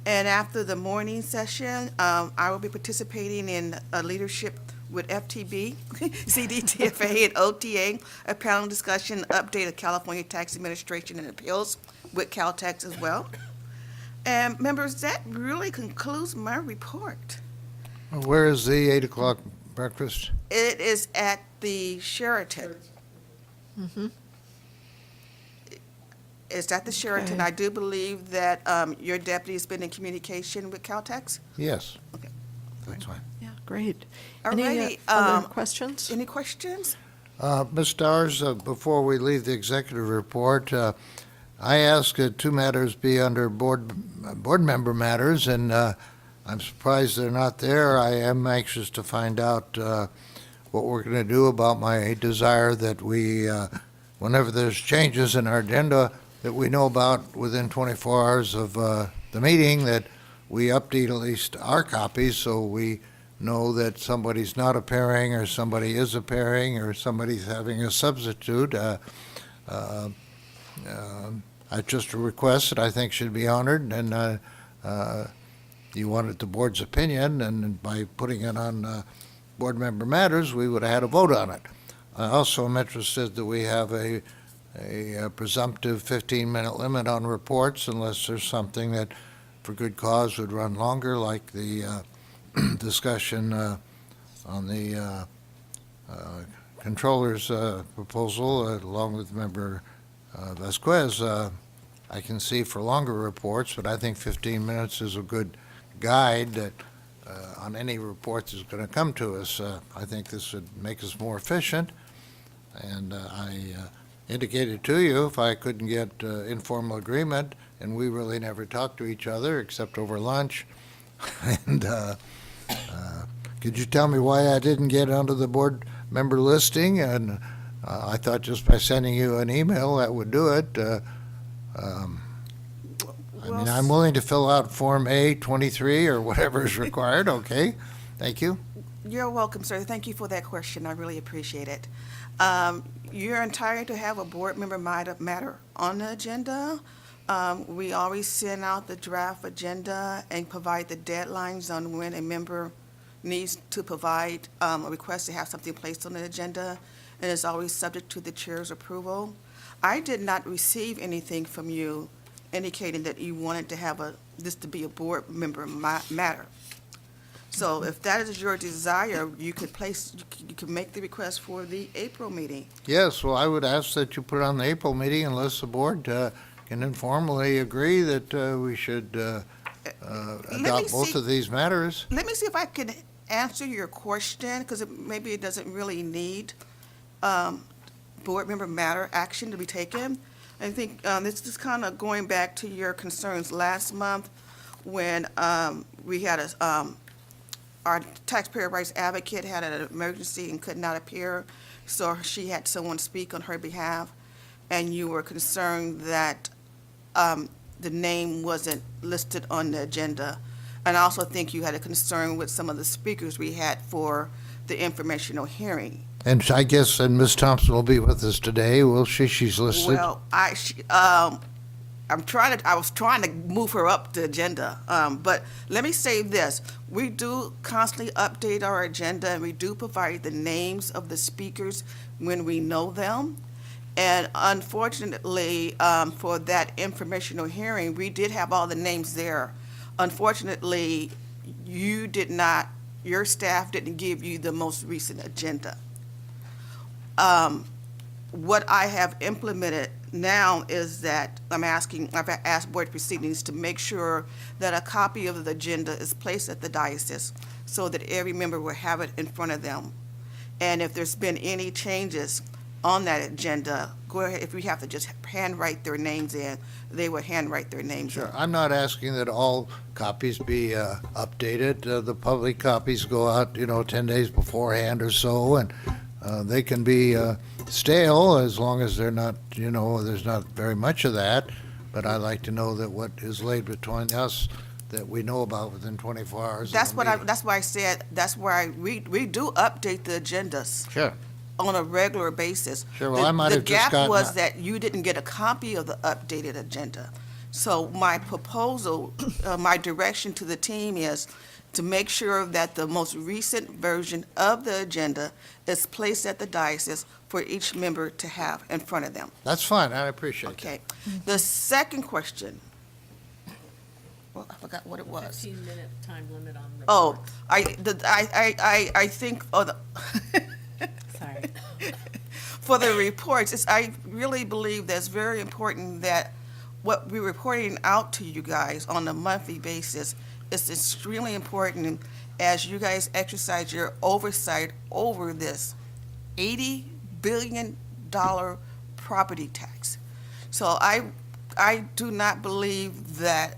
K: And after the morning session, I will be participating in a leadership with FTB, CDTFA, and OTA, a panel discussion, update of California Tax Administration and Appeals with Caltex as well. And members, that really concludes my report.
D: Where is the 8 o'clock breakfast?
K: It is at the Sheraton. It's at the Sheraton.
B: Okay.
K: I do believe that your deputy has been in communication with Caltex.
D: Yes.
K: Okay.
D: That's fine.
B: Yeah, great.
K: All
B: Any
K: righty,
B: other questions?
K: Any questions?
D: Ms. Stars, before we leave the executive report, I ask that two matters be under board member matters, and I'm surprised they're not there. I am anxious to find out what we're going to do about my desire that we, whenever there's changes in our agenda that we know about within 24 hours of the meeting, that we update at least our copies so we know that somebody's not appearing or somebody is appearing or somebody's having a substitute. It's just a request that I think should be honored, and you wanted the board's opinion, and by putting it on board member matters, we would have had a vote on it. I also am interested that we have a presumptive 15-minute limit on reports unless there's something that, for good cause, would run longer, like the discussion on the controller's proposal, along with Member Vasquez. I can see for longer reports, but I think 15 minutes is a good guide that on any reports is going to come to us. I think this would make us more efficient, and I indicated to you if I couldn't get informal agreement, and we really never talked to each other except over lunch. And could you tell me why I didn't get onto the board member listing? And I thought just by sending you an email that would do it. I mean, I'm willing to fill out Form A-23 or whatever is required. Okay, thank you.
K: You're welcome, sir. Thank you for that question. I really appreciate it. You're entitled to have a board member matter on the agenda. We always send out the draft agenda and provide the deadlines on when a member needs to provide a request to have something placed on the agenda, and it's always subject to the chair's approval. I did not receive anything from you indicating that you wanted to have this to be a board member matter. So if that is your desire, you could make the request for the April meeting.
D: Yes, well, I would ask that you put it on the April meeting unless the board can informally agree that we should adopt both of these matters.
K: Let me see if I can answer your question, because maybe it doesn't really need board member matter action to be taken. I think this is kind of going back to your concerns last month when we had our taxpayer rights advocate had an emergency and could not appear, so she had someone speak on her behalf, and you were concerned that the name wasn't listed on the agenda. And I also think you had a concern with some of the speakers we had for the informational hearing.
D: And I guess, and Ms. Thompson will be with us today, will she? She's listed.
K: Well, I was trying to move her up the agenda, but let me say this. We do constantly update our agenda, and we do provide the names of the speakers when we know them. And unfortunately, for that informational hearing, we did have all the names there. Unfortunately, your staff didn't give you the most recent agenda. What I have implemented now is that I've asked board proceedings to make sure that a copy of the agenda is placed at the diocese so that every member will have it in front of them. And if there's been any changes, on that agenda, go ahead, if we have to just handwrite their names in, they would handwrite their names in.
D: Sure, I'm not asking that all copies be updated. The public copies go out, 10 days beforehand or so, and they can be stale as long as they're not, there's not very much of that. But I like to know that what is laid between us that we know about within 24 hours.
K: That's why I said, we do update the agendas
D: Sure.
K: on a regular basis.
D: Sure, well, I might have just
K: The gap
D: gotten
K: was
D: that.
K: that you didn't get a copy of the updated agenda. So my proposal, my direction to the team is to make sure that the most recent version of the agenda is placed at the dais for each member to have in front of them.
D: That's fine, I appreciate that.
K: Okay. The second question, well, I forgot what it was.
E: 15-minute time limit on reports.
K: Oh, I think,
E: Sorry.
K: for the reports, I really believe that's very important that what we're reporting out to you guys on a monthly basis is extremely important as you guys exercise your oversight over this $80 billion property tax. So I do not believe that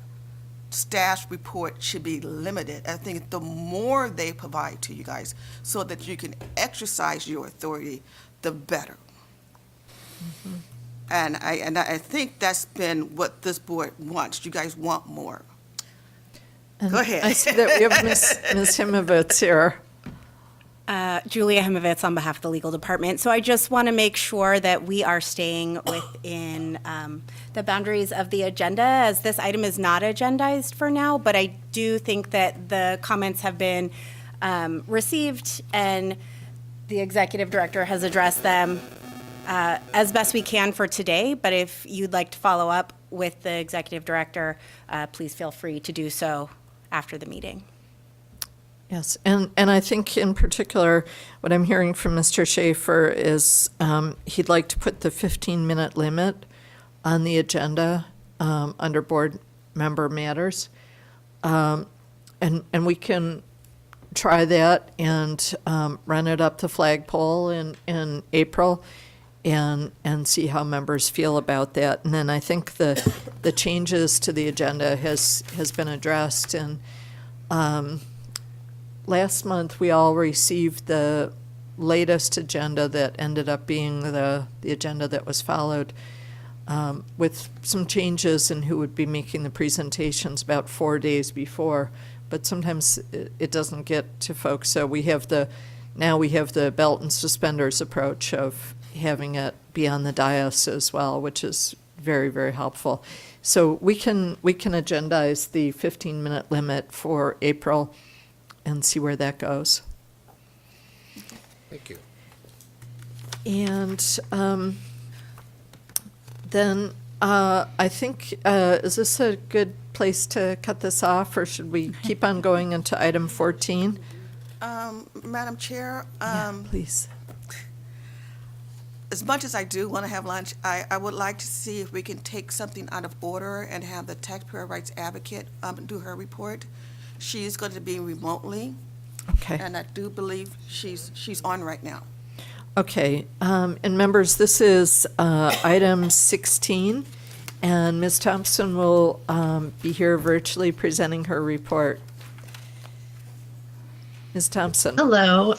K: staff's report should be limited. I think the more they provide to you guys so that you can exercise your authority, the better.
B: Mm-hmm.
K: And I think that's been what this board wants. You guys want more.
B: And
K: Go ahead.
B: I see that we have Ms. Himovitz here.
N: Julia Himovitz on behalf of the legal department. So I just want to make sure that we are staying within the boundaries of the agenda, as this item is not agendized for now, but I do think that the comments have been received and the executive director has addressed them as best we can for today. But if you'd like to follow up with the executive director, please feel free to do so after the meeting.
B: Yes, and I think in particular, what I'm hearing from Mr. Schaefer is he'd like to put the 15-minute limit on the agenda under board member matters. And we can try that and run it up the flagpole in April and see how members feel about that. And then I think the changes to the agenda has been addressed. And last month, we all received the latest agenda that ended up being the agenda that was followed with some changes in who would be making the presentations about 4 days before. But sometimes it doesn't get to folks. So now we have the belt and suspenders approach of having it be on the dais as well, which is very, very helpful. So we can agendize the 15-minute limit for April and see where that goes.
D: Thank you.
B: And then I think, is this a good place to cut this off, or should we keep on going into item 14?
K: Madam Chair,
B: Yeah, please.
K: as much as I do want to have lunch, I would like to see if we can take something out of order and have the taxpayer rights advocate do her report. She's going to be remotely,
B: Okay.
K: and I do believe she's on right now.
B: Okay, and members, this is item 16, and Ms. Thompson will be here virtually presenting her report. Ms. Thompson.
O: Hello.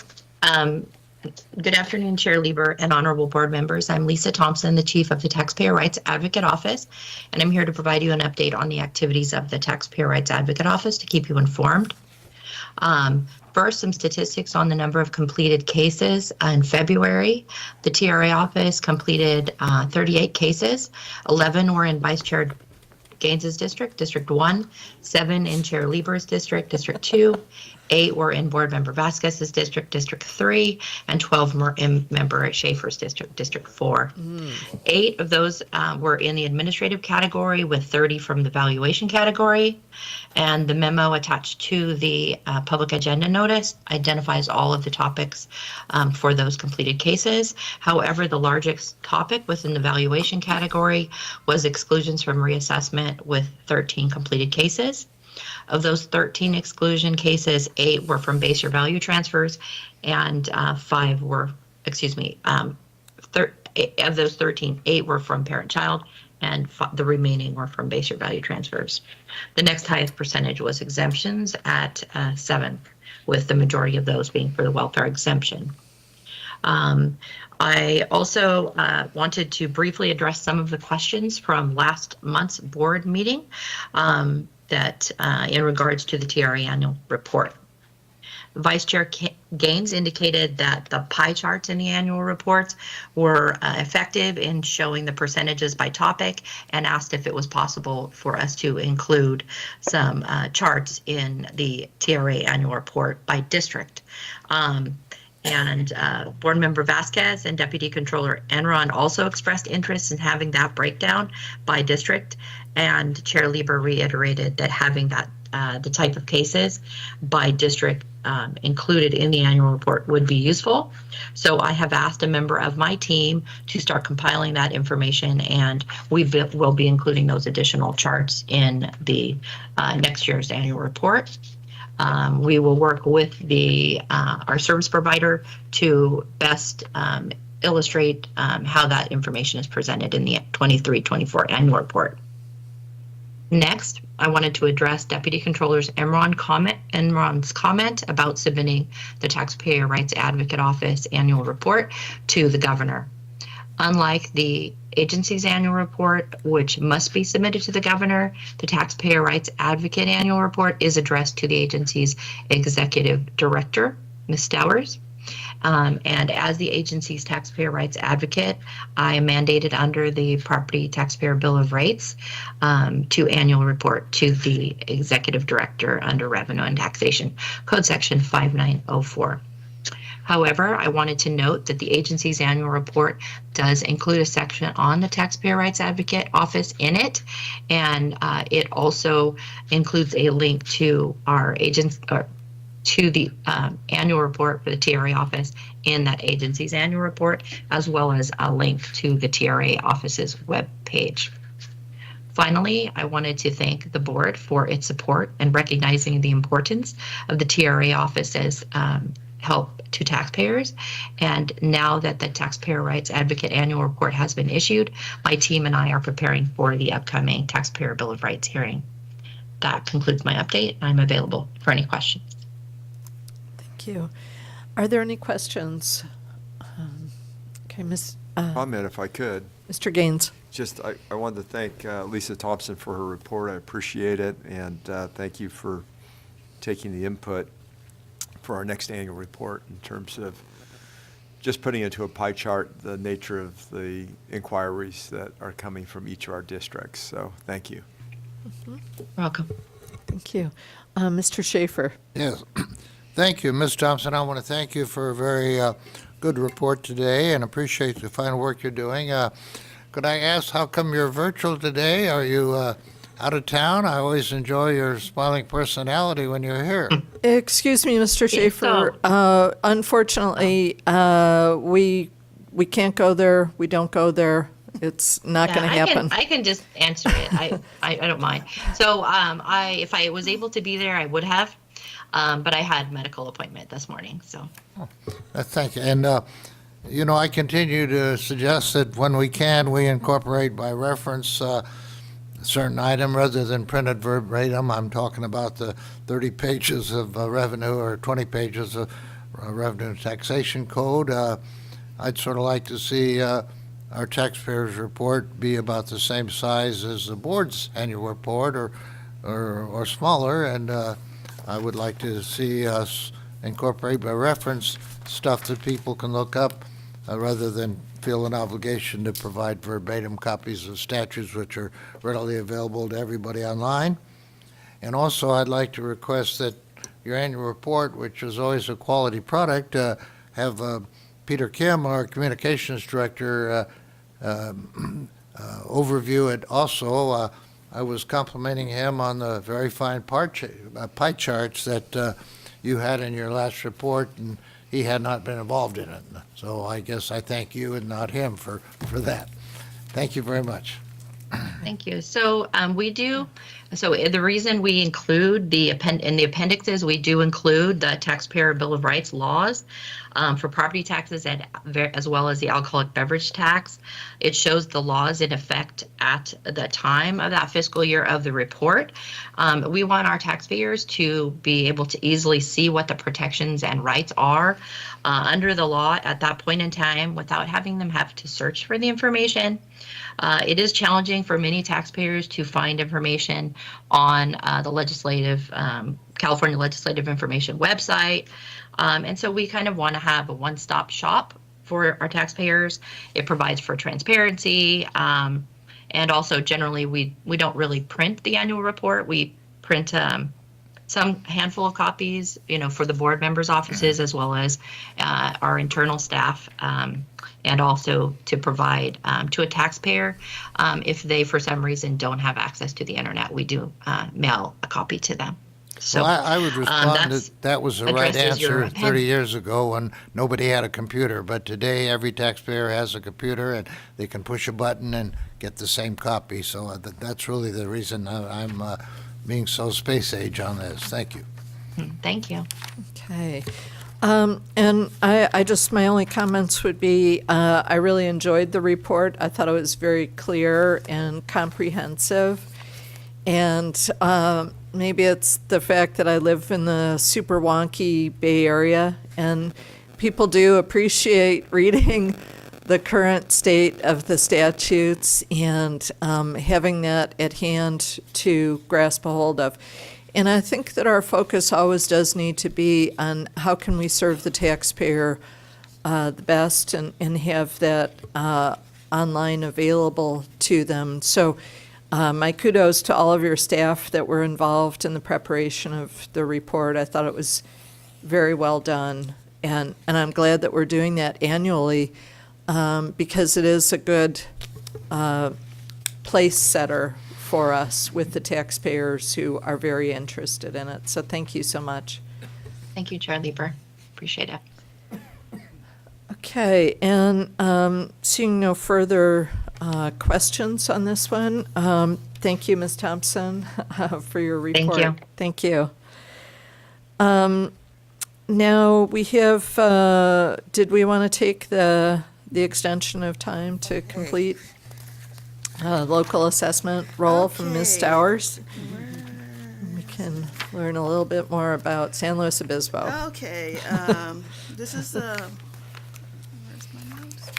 O: Good afternoon, Chair Lieber and honorable board members. I'm Lisa Thompson, the Chief of the Taxpayer Rights Advocate Office, and I'm here to provide you an update on the activities of the Taxpayer Rights Advocate Office to keep you informed. First, some statistics on the number of completed cases. In February, the TRA office completed 38 cases. 11 were in Vice Chair Gaines's district, District 1, 7 in Chair Lieber's district, District 2, 8 were in Board Member Vasquez's district, District 3, and 12 were in Member Schaefer's district, District 4. 8 of those were in the administrative category, with 30 from the valuation category. And the memo attached to the public agenda notice identifies all of the topics for those completed cases. However, the largest topic within the valuation category was exclusions from reassessment, with 13 completed cases. Of those 13 exclusion cases, 8 were from base year value transfers, and 5 of those 13, 8 were from parent-child, and the remaining were from base year value transfers. The next highest percentage was exemptions at 7, with the majority of those being for the welfare exemption. I also wanted to briefly address some of the questions from last month's board meeting that in regards to the TRA annual report. Vice Chair Gaines indicated that the pie charts in the annual reports were effective in showing the percentages by topic, and asked if it was possible for us to include some charts in the TRA annual report by district. And Board Member Vasquez and Deputy Controller Enron also expressed interest in having that breakdown by district, and Chair Lieber reiterated that having that the type of cases by district included in the annual report would be useful. So I have asked a member of my team to start compiling that information, and we will be including those additional charts in the next year's annual report. We will work with our service provider to best illustrate how that information is presented in the 23-24 annual report. Next, I wanted to address Deputy Controller Enron's comment about submitting the Taxpayer Rights Advocate Office annual report to the governor. Unlike the agency's annual report, which must be submitted to the governor, the Taxpayer Rights Advocate annual report is addressed to the agency's executive director, Ms. Stowers. And as the agency's taxpayer rights advocate, I am mandated under the Property Taxpayer Bill of Rights to annual report to the executive director under Revenue and Taxation Code Section 5904. However, I wanted to note that the agency's annual report does include a section on the Taxpayer Rights Advocate Office in it, and it also includes a link to our to the annual report for the TRA office in that agency's annual report, as well as a link to the TRA office's web page. Finally, I wanted to thank the board for its support and recognizing the importance of the TRA office's help to taxpayers. And now that the Taxpayer Rights Advocate annual report has been issued, my team and I are preparing for the upcoming Taxpayer Bill of Rights hearing. That concludes my update. I'm available for any questions.
B: Thank you. Are there any questions? Okay,
G: Comment if I could.
B: Mr. Gaines.
G: Just, I wanted to thank Lisa Thompson for her report. I appreciate it, and thank you for taking the input for our next annual report in terms of just putting into a pie chart the nature of the inquiries that are coming from each of our districts. So thank you.
B: Mm-hmm.
O: Welcome.
B: Thank you. Mr. Schaefer.
D: Yes. Thank you, Ms. Thompson. I want to thank you for a very good report today and appreciate the fine work you're doing. Could I ask, how come you're virtual today? Are you out of town? I always enjoy your smiling personality when you're here.
B: Excuse me, Mr. Schaefer. Unfortunately, we can't go there. We don't go there. It's not going to happen.
O: I can just answer it. I don't mind. So if I was able to be there, I would have. But I had a medical appointment this morning, so.
D: Thank you. And, I continue to suggest that when we can, we incorporate by reference a certain item rather than printed verbatim. I'm talking about the 30 pages of revenue or 20 pages of revenue and taxation code. I'd sort of like to see our taxpayers' report be about the same size as the board's annual report or smaller, and I would like to see us incorporate by reference stuff that people can look up rather than feel an obligation to provide verbatim copies of statutes which are readily available to everybody online. And also, I'd like to request that your annual report, which is always a quality product, have Peter Kim, our communications director, overview it also. I was complimenting him on the very fine pie charts that you had in your last report, and he had not been involved in it. So I guess I thank you and not him for that. Thank you very much.
O: Thank you. So the reason we include in the appendixes, we do include the Taxpayer Bill of Rights laws for property taxes and as well as the alcoholic beverage tax. It shows the laws in effect at the time of that fiscal year of the report. We want our taxpayers to be able to easily see what the protections and rights are under the law at that point in time without having them have to search for the information. It is challenging for many taxpayers to find information on the California Legislative Information website. And so we kind of want to have a one-stop shop for our taxpayers. It provides for transparency. And also generally we don't really print the annual report. We print some handful of copies, for the board members' offices as well as our internal staff, and also to provide to a taxpayer if they, for some reason, don't have access to the internet. We do mail a copy to them. So
D: Well, I would respond that was the right
O: addresses your
D: answer 30 years ago when nobody had a computer. But today, every taxpayer has a computer, and they can push a button and get the same copy. So that's really the reason I'm being so space age on this. Thank you.
O: Thank you.
B: Okay. And my only comments would be, I really enjoyed the report. I thought it was very clear and comprehensive. And maybe it's the fact that I live in the super wonky Bay Area, and people do appreciate reading the current state of the statutes and having that at hand to grasp a hold of. And I think that our focus always does need to be on how can we serve the taxpayer the best and have that online available to them. So my kudos to all of your staff that were involved in the preparation of the report. I thought it was very well done. And I'm glad that we're doing that annually because it is a good place setter for us with the taxpayers who are very interested in it. So thank you so much.
O: Thank you, Chair Lieber. Appreciate it.
B: Okay, and seeing no further questions on this one, thank you, Ms. Thompson, for your report.
O: Thank you.
B: Thank you. Now we have, did we want to take the extension of time to complete local assessment role from Ms. Stowers? We can learn a little bit more about San Luis Obispo.
K: Okay, this is, where's my notes?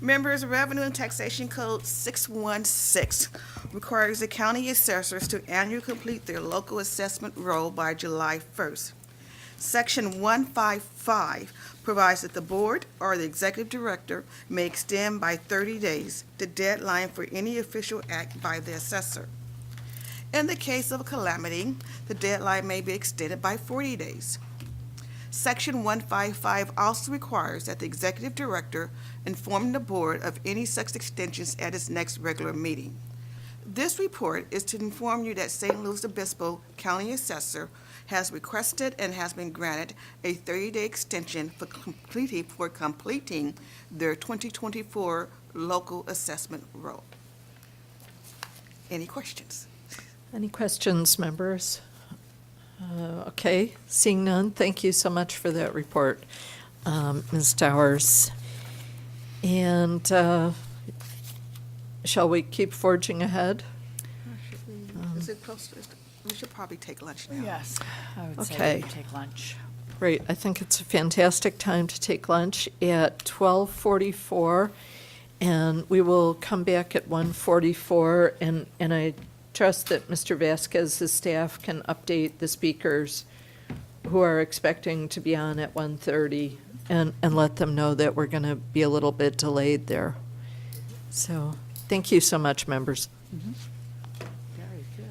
K: Members, Revenue and Taxation Code 616 requires the county assessors to annually complete their local assessment role by July 1st. Section 155 provides that the board or the executive director may extend by 30 days the deadline for any official act by the assessor. In the case of a calamity, the deadline may be extended by 40 days. Section 155 also requires that the executive director inform the board of any such extensions at its next regular meeting. This report is to inform you that St. Louis Obispo County Assessor has requested and has been granted a 30-day extension for completing their 2024 local assessment role. Any questions?
B: Any questions, members? Okay, seeing none, thank you so much for that report, Ms. Towers. And shall we keep forging ahead?
K: Is it close to, we should probably take lunch now.
A: Yes, I would say
B: Okay.
A: we take lunch.
B: Great, I think it's a fantastic time to take lunch at 12:44, and we will come back at 1:44, and I trust that Mr. Vasquez's staff can update the speakers who are expecting to be on at 1:30 and let them know that we're going to be a little bit delayed there. So, thank you so much, members.
A: Very good.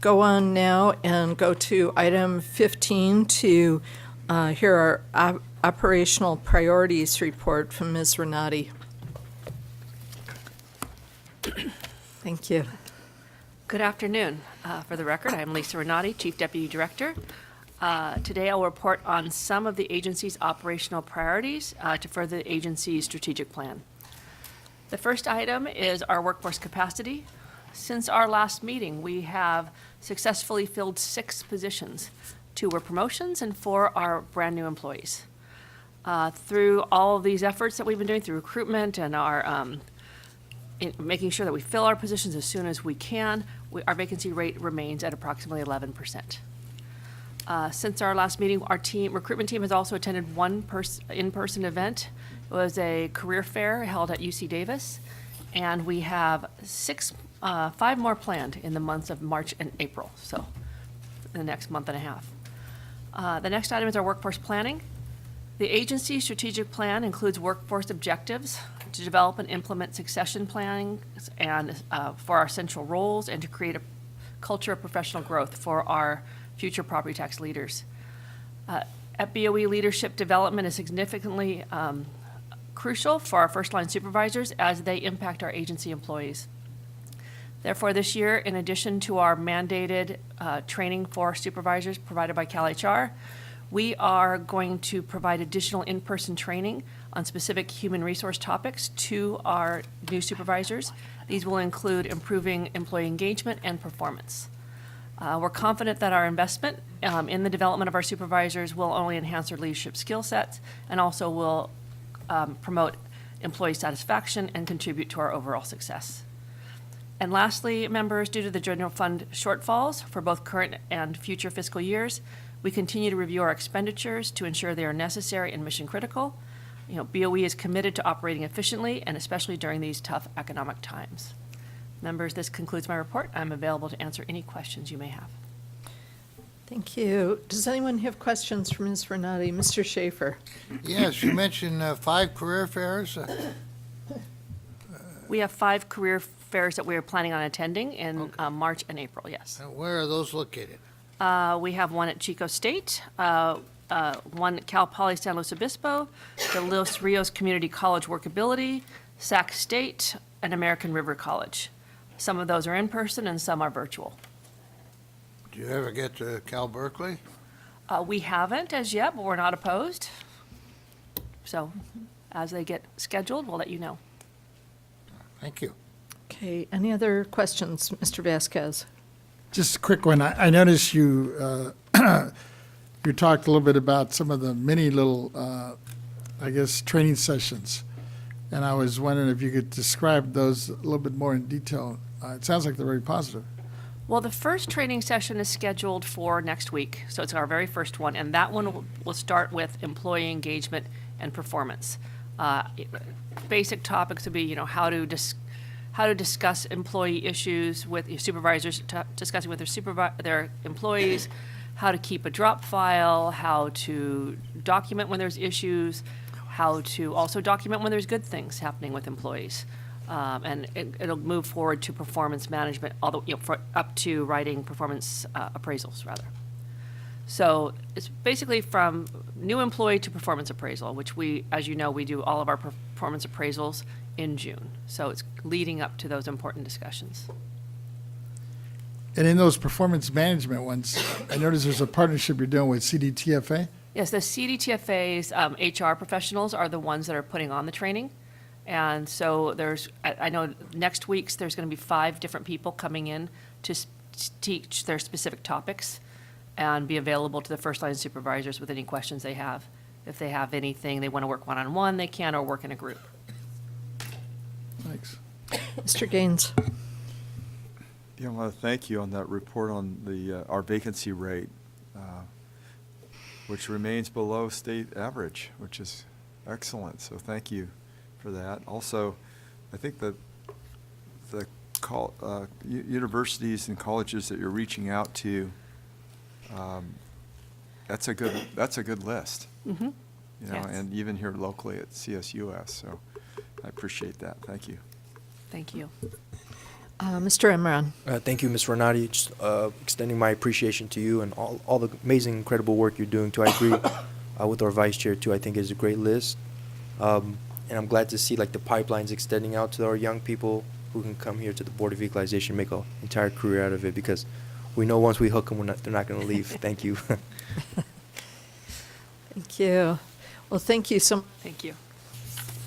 B: go on now and go to item 15 to hear our operational priorities report from Ms. Renati. Thank you.
L: Good afternoon. For the record, I'm Lisa Renati, Chief Deputy Director. Today I'll report on some of the agency's operational priorities to further the agency's strategic plan. The first item is our workforce capacity. Since our last meeting, we have successfully filled 6 positions. 2 were promotions and 4 are brand-new employees. Through all of these efforts that we've been doing through recruitment and our making sure that we fill our positions as soon as we can, our vacancy rate remains at approximately 11%. Since our last meeting, our recruitment team has also attended one in-person event. It was a career fair held at UC Davis, and we have 5 more planned in the months of March and April, so in the next month and a half. The next item is our workforce planning. The agency's strategic plan includes workforce objectives to develop and implement succession planning and for our central roles and to create a culture of professional growth for our future property tax leaders. At BOE, leadership development is significantly crucial for our first-line supervisors as they impact our agency employees. Therefore, this year, in addition to our mandated training for supervisors provided by CalHR, we are going to provide additional in-person training on specific human resource topics to our new supervisors. These will include improving employee engagement and performance. We're confident that our investment in the development of our supervisors will only enhance their leadership skill sets and also will promote employee satisfaction and contribute to our overall success. And lastly, members, due to the general fund shortfalls for both current and future fiscal years, we continue to review our expenditures to ensure they are necessary and mission critical. BOE is committed to operating efficiently and especially during these tough economic times. Members, this concludes my report. I'm available to answer any questions you may have.
B: Thank you. Does anyone have questions for Ms. Renati? Mr. Schaefer?
D: Yes, you mentioned 5 career fairs.
L: We have 5 career fairs that we are planning on attending in March and April, yes.
D: Where are those located?
L: We have one at Chico State, one at Cal Poly San Luis Obispo, the Los Rios Community College Workability, Sac State, and American River College. Some of those are in person and some are virtual.
D: Do you ever get to Cal Berkeley?
L: We haven't as yet, but we're not opposed. So as they get scheduled, we'll let you know.
D: Thank you.
B: Okay, any other questions, Mr. Vasquez?
F: Just a quick one. I noticed you you talked a little bit about some of the many little, training sessions. And I was wondering if you could describe those a little bit more in detail. It sounds like they're very positive.
L: Well, the first training session is scheduled for next week, so it's our very first one, and that one will start with employee engagement and performance. Basic topics would be, how to discuss employee issues with your supervisors, discussing with their employees, how to keep a drop file, how to document when there's issues, how to also document when there's good things happening with employees. And it'll move forward to performance management, up to writing performance appraisals, rather. So it's basically from new employee to performance appraisal, which we, as you know, we do all of our performance appraisals in June. So it's leading up to those important discussions.
F: And in those performance management ones, I noticed there's a partnership you're doing with CDTFA.
L: Yes, the CDTFA's HR professionals are the ones that are putting on the training. And so I know next week's there's going to be 5 different people coming in to teach their specific topics and be available to the first line supervisors with any questions they have. If they have anything they want to work one-on-one, they can, or work in a group.
F: Thanks.
B: Mr. Gaines?
G: Yeah, I want to thank you on that report on our vacancy rate, which remains below state average, which is excellent. So thank you for that. Also, I think that the universities and colleges that you're reaching out to, that's a good list.
L: Mm-hmm.
G: Yes. And even here locally at CSUS. So I appreciate that. Thank you.
L: Thank you.
B: Mr. Imran.
C: Thank you, Ms. Renati. Just extending my appreciation to you and all the amazing, incredible work you're doing, too. I agree with our vice chair, too. I think it's a great list. And I'm glad to see, like, the pipelines extending out to our young people who can come here to the Board of Equalization, make an entire career out of it, because we know once we hook them, they're not going to leave. Thank you.
B: Thank you. Well, thank you so much
L: Thank you.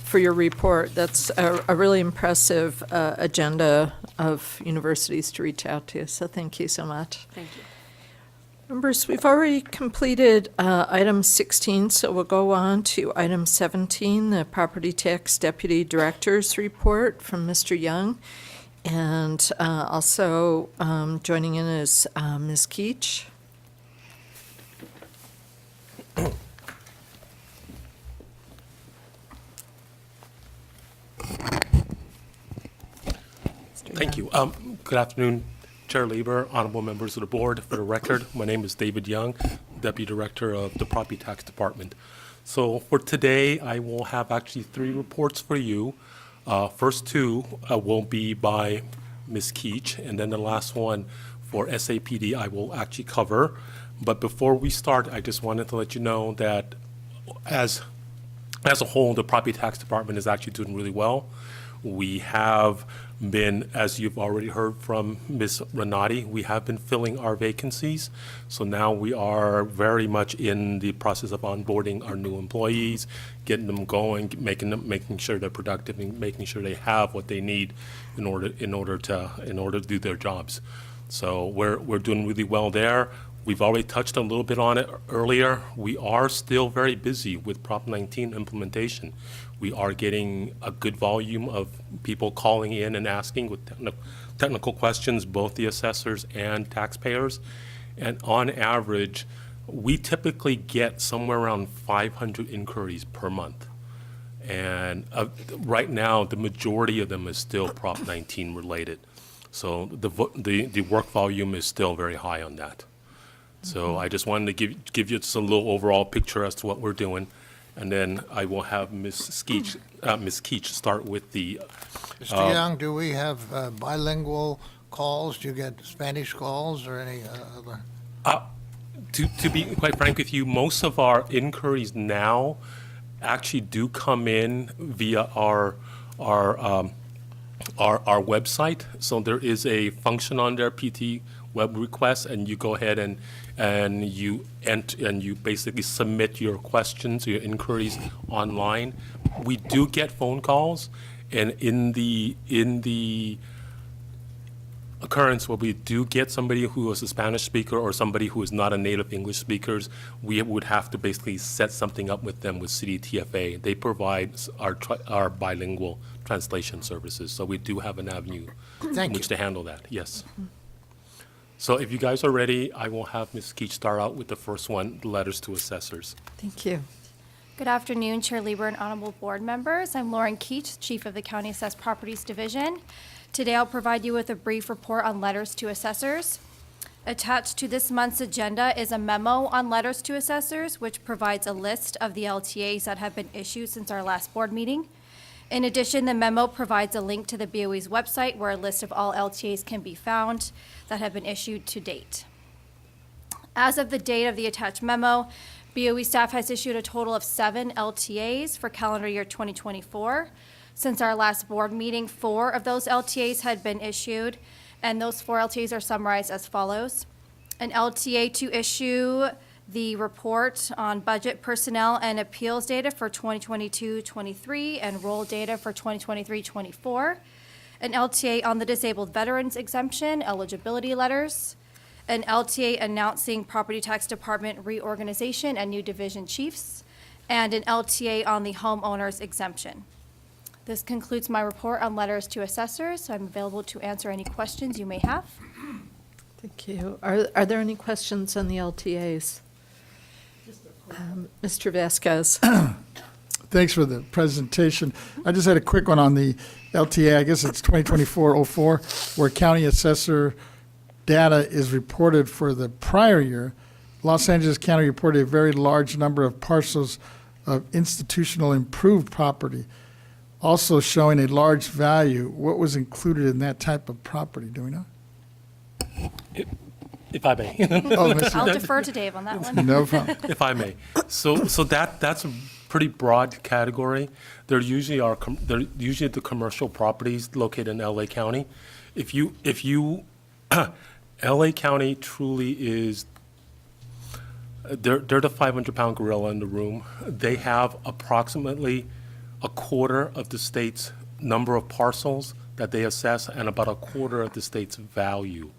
B: for your report. That's a really impressive agenda of universities to reach out to, so thank you so much.
L: Thank you.
B: Members, we've already completed item 16, so we'll go on to item 17, the Property Tax Deputy Director's Report from Mr. Young. And also joining in is Ms. Keach.
P: Thank you. Good afternoon, Chair Lieber, honorable members of the board. For the record, my name is David Young, Deputy Director of the Property Tax Department. So for today, I will have actually 3 reports for you. First 2 will be by Ms. Keach, and then the last one for SAPD I will actually cover. But before we start, I just wanted to let you know that as a whole, the Property Tax Department is actually doing really well. We have been, as you've already heard from Ms. Renati, we have been filling our vacancies. So now we are very much in the process of onboarding our new employees, getting them going, making sure they're productive, and making sure they have what they need in order to do their jobs. So we're doing really well there. We've already touched a little bit on it earlier. We are still very busy with Prop 19 implementation. We are getting a good volume of people calling in and asking with technical questions, both the assessors and taxpayers. And on average, we typically get somewhere around 500 inquiries per month. And right now, the majority of them is still Prop 19 related. So the work volume is still very high on that. So I just wanted to give you just a little overall picture as to what we're doing. And then I will have Ms. Keach start with the.
D: Mr. Young, do we have bilingual calls? Do you get Spanish calls or any other?
P: To be quite frank with you, most of our inquiries now actually do come in via our website. So there is a function on there, PT web request, and you go ahead and you basically submit your questions, your inquiries online. We do get phone calls, and in the occurrence where we do get somebody who is a Spanish speaker or somebody who is not a native English speaker, we would have to basically set something up with them with City TFA. They provide our bilingual translation services, so we do have an avenue in which to handle that. Yes. So if you guys are ready, I will have Ms. Keach start out with the first one, the letters to assessors.
B: Thank you.
I: Good afternoon, Chair Lieber and honorable board members. I'm Lauren Keach, Chief of the County Assessed Properties Division. Today I'll provide you with a brief report on letters to assessors. Attached to this month's agenda is a memo on letters to assessors, which provides a list of the LTAs that have been issued since our last board meeting. In addition, the memo provides a link to the BOE's website where a list of all LTAs can be found that have been issued to date. As of the date of the attached memo, BOE staff has issued a total of 7 LTAs for calendar year 2024. Since our last board meeting, 4 of those LTAs had been issued, and those 4 LTAs are summarized as follows. An LTA to issue the report on budget, personnel, and appeals data for 2022-23 and roll data for 2023-24. An LTA on the disabled veterans exemption, eligibility letters. An LTA announcing property tax department reorganization and new division chiefs. And an LTA on the homeowners exemption. This concludes my report on letters to assessors. I'm available to answer any questions you may have.
B: Thank you. Are there any questions on the LTAs? Mr. Vasquez.
F: Thanks for the presentation. I just had a quick one on the LTA. I guess it's 2024-04, where county assessor data is reported for the prior year. Los Angeles County reported a very large number of parcels of institutional improved property. also showing a large value. What was included in that type of property? Do we know?
P: If I may.
I: I'll defer to Dave on that one.
F: No problem.
P: If I may. So that's a pretty broad category. They're usually the commercial properties located in LA County. If you LA County truly is, they're the 500-pound gorilla in the room. They have approximately a quarter of the state's number of parcels that they assess and about a quarter of the state's value.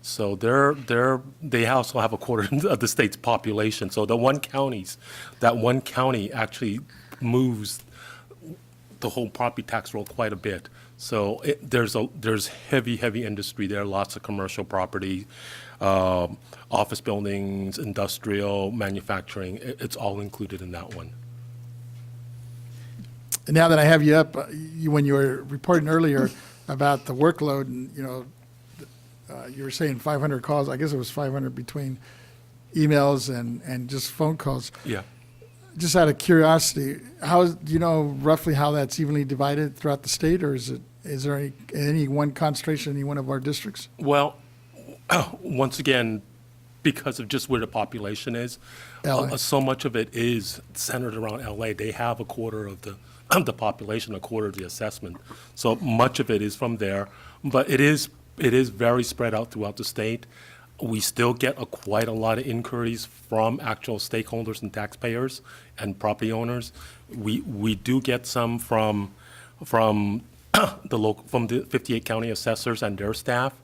P: So they also have a quarter of the state's population. So that one county actually moves the whole property tax roll quite a bit. So there's heavy industry there, lots of commercial property, office buildings, industrial, manufacturing. It's all included in that one.
F: And now that I have you up, when you were reporting earlier about the workload, and you were saying 500 calls. I guess it was 500 between emails and just phone calls.
P: Yeah.
F: Just out of curiosity, do you know roughly how that's evenly divided throughout the state, or is there any one concentration in any one of our districts?
P: Well, once again, because of just where the population is, so much of it is centered around LA. They have a quarter of the population, a quarter of the assessment. So much of it is from there, but it is very spread out throughout the state. We still get quite a lot of inquiries from actual stakeholders and taxpayers and property owners. We do get some from the 58 county assessors and their staff.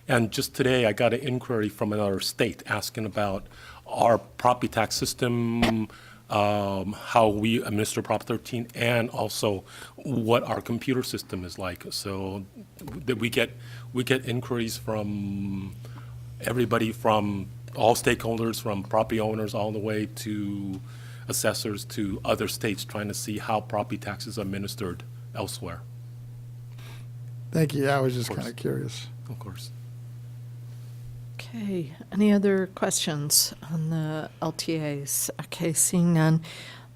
P: And just today, I got an inquiry from another state asking about our property tax system, how we administer Prop 13, and also what our computer system is like. So that we get inquiries from everybody, from all stakeholders, from property owners all the way to assessors to other states, trying to see how property taxes are administered elsewhere.
F: Thank you. I was just kind of curious.
P: Of course.
B: Okay, any other questions on the LTAs? Okay, seeing none.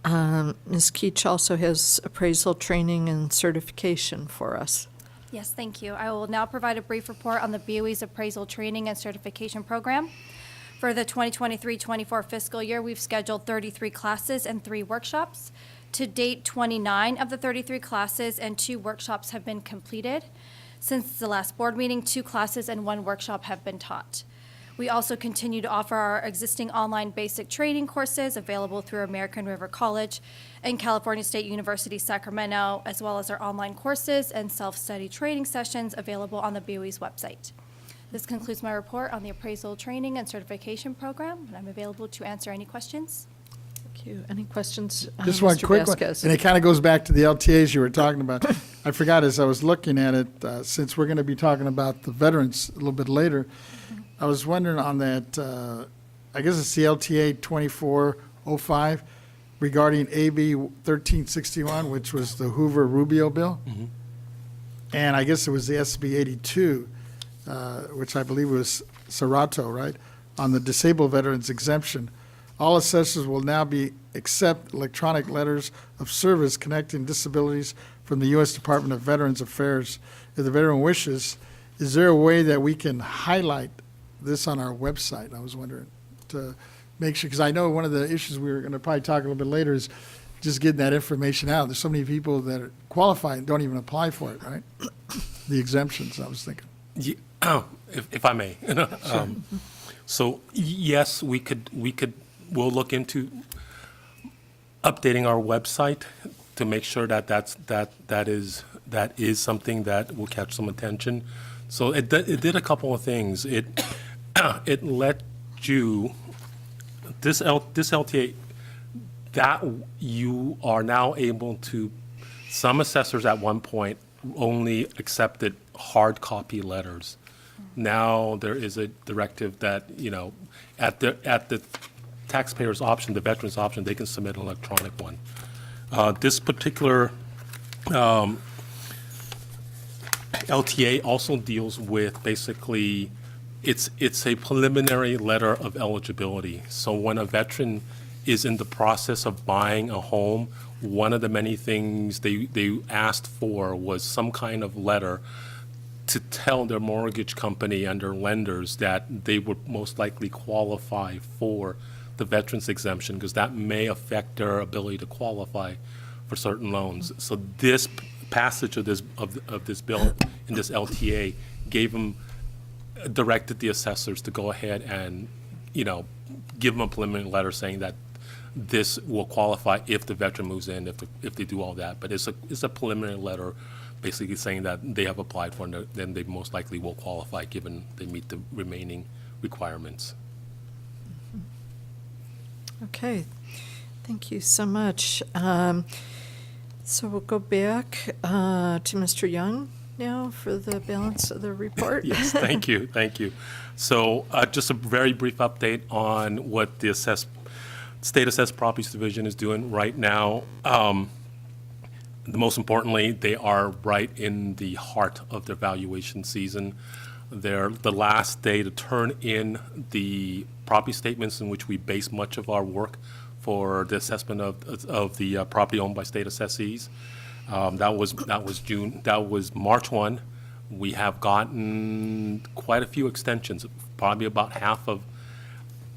B: Ms. Keach also has appraisal training and certification for us.
I: Yes, thank you. I will now provide a brief report on the BOE's appraisal training and certification program. For the 2023-24 fiscal year, we've scheduled 33 classes and 3 workshops. To date, 29 of the 33 classes and 2 workshops have been completed. Since the last board meeting, 2 classes and 1 workshop have been taught. We also continue to offer our existing online basic training courses available through American River College and California State University, Sacramento, as well as our online courses and self-study training sessions available on the BOE's website. This concludes my report on the appraisal training and certification program, and I'm available to answer any questions.
B: Thank you. Any questions?
F: Just one
B: Mr.
F: quick one,
B: Vasquez?
F: and it kind of goes back to the LTAs you were talking about. I forgot as I was looking at it, since we're going to be talking about the veterans a little bit later, I was wondering on that, I guess it's the LTA 2405 regarding AB 1361, which was the Hoover-Rubio bill.
P: Mm-hmm.
F: And I guess it was the SB 82, which I believe was Serato, right, on the disabled veterans exemption. All assessors will now accept electronic letters of service connecting disabilities from the U.S. Department of Veterans Affairs. If the veteran wishes, is there a way that we can highlight this on our website? I was wondering to make sure, because I know one of the issues we were going to probably talk a little bit later is just getting that information out. There's so many people that are qualified and don't even apply for it, right? The exemptions, I was thinking.
P: Yeah, if I may. So yes, we'll look into updating our website to make sure that is something that will catch some attention. So it did a couple of things. It let you this LTA that you are now able to. Some assessors at one point only accepted hard copy letters. Now there is a directive that at the taxpayer's option, the veteran's option, they can submit an electronic one. This particular LTA also deals with basically, it's a preliminary letter of eligibility. So when a veteran is in the process of buying a home, one of the many things they asked for was some kind of letter to tell their mortgage company and their lenders that they would most likely qualify for the veterans exemption, because that may affect their ability to qualify for certain loans. So this passage of this bill in this LTA gave them, directed the assessors to go ahead and, give them a preliminary letter saying that this will qualify if the veteran moves in, if they do all that. But it's a preliminary letter basically saying that they have applied for it, then they most likely will qualify given they meet the remaining requirements.
B: Okay, thank you so much. So we'll go back to Mr. Young now for the balance of the report.
P: Yes, thank you. So just a very brief update on what the State Assessed Properties Division is doing right now. Most importantly, they are right in the heart of their valuation season. They're the last day to turn in the property statements in which we base much of our work for the assessment of the property owned by state assessees. That was March 1. We have gotten quite a few extensions. Probably about half of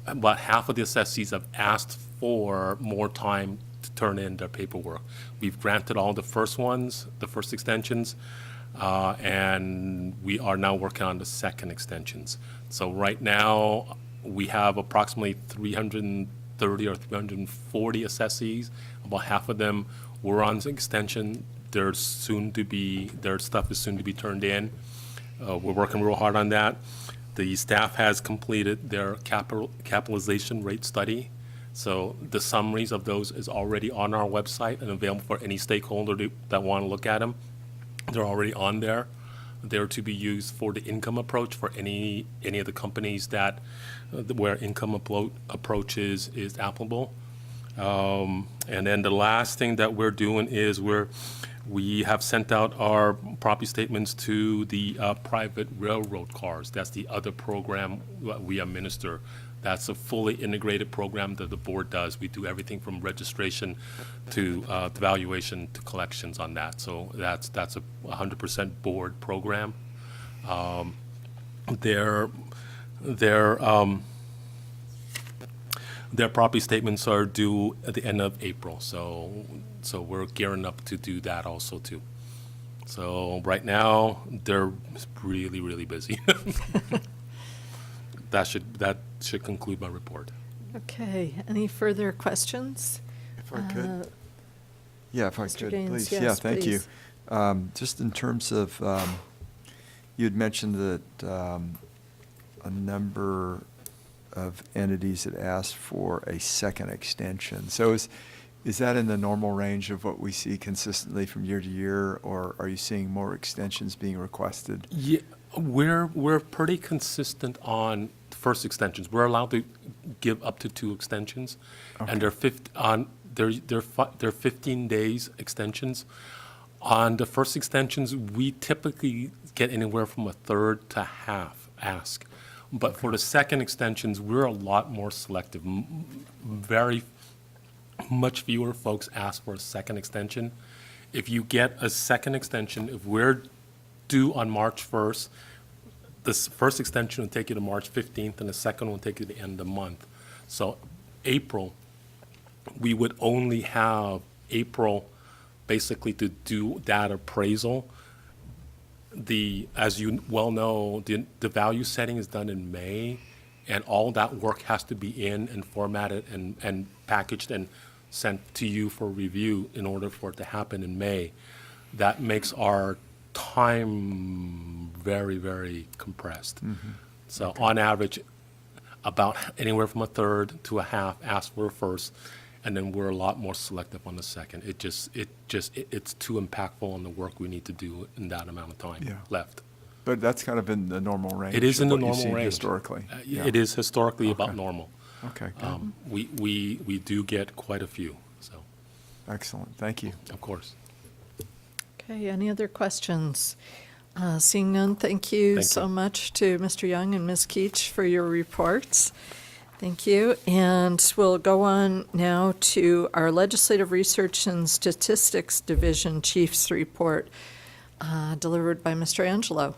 P: the assessees have asked for more time to turn in their paperwork. We've granted all the first extensions, and we are now working on the second extensions. So right now, we have approximately 330 or 340 assessees. About half of them were on extension. Their stuff is soon to be turned in. We're working real hard on that. The staff has completed their capitalization rate study. So the summaries of those is already on our website and available for any stakeholder that want to look at them. They're already on there. They're to be used for the income approach for any of the companies that where income approach is applicable. And then the last thing that we're doing is we have sent out our property statements to the private railroad cars. That's the other program that we administer. That's a fully integrated program that the board does. We do everything from registration to the valuation to collections on that. So that's a 100% board program. Their property statements are due at the end of April. So we're gearing up to do that also too. So right now they're really, really busy. That should conclude my report.
B: Okay, any further questions?
G: If I could. Yeah, if I
B: Mr.
G: could,
B: Gaines,
G: please.
B: yes,
G: Yeah, thank you.
B: please.
G: Just in terms of, you had mentioned that a number of entities had asked for a second extension. So is that in the normal range of what we see consistently from year to year, or are you seeing more extensions being requested?
P: Yeah, we're pretty consistent on first extensions. We're allowed to give up to 2 extensions, and they're 15 days extensions. On the first extensions, we typically get anywhere from a third to half ask. But for the second extensions, we're a lot more selective. Very much fewer folks ask for a second extension. If you get a second extension, if we're due on March 1st, this first extension will take you to March 15th, and the second will take you to the end of the month. So April, we would only have April basically to do that appraisal. As you well know, the value setting is done in May, and all that work has to be in and formatted and packaged and sent to you for review in order for it to happen in May. That makes our time very, very compressed. Mm-hmm. So on average, about anywhere from a third to a half ask for a first, and then we're a lot more selective on the second. It's too impactful on the work we need to do in that amount of time left.
G: But that's kind of in the normal range.
P: It is in the
G: of what you've
P: normal
G: seen
P: range.
G: Historically.
P: It is historically about normal.
G: Okay, good.
P: We do get quite a few, so.
G: Excellent, thank you.
P: Of course.
B: Okay, any other questions? Seeing none, thank you so much to Mr. Young and Ms. Keach for your reports. Thank you. And we'll go on now to our Legislative Research and Statistics Division Chief's report, delivered by Mr. Angelo.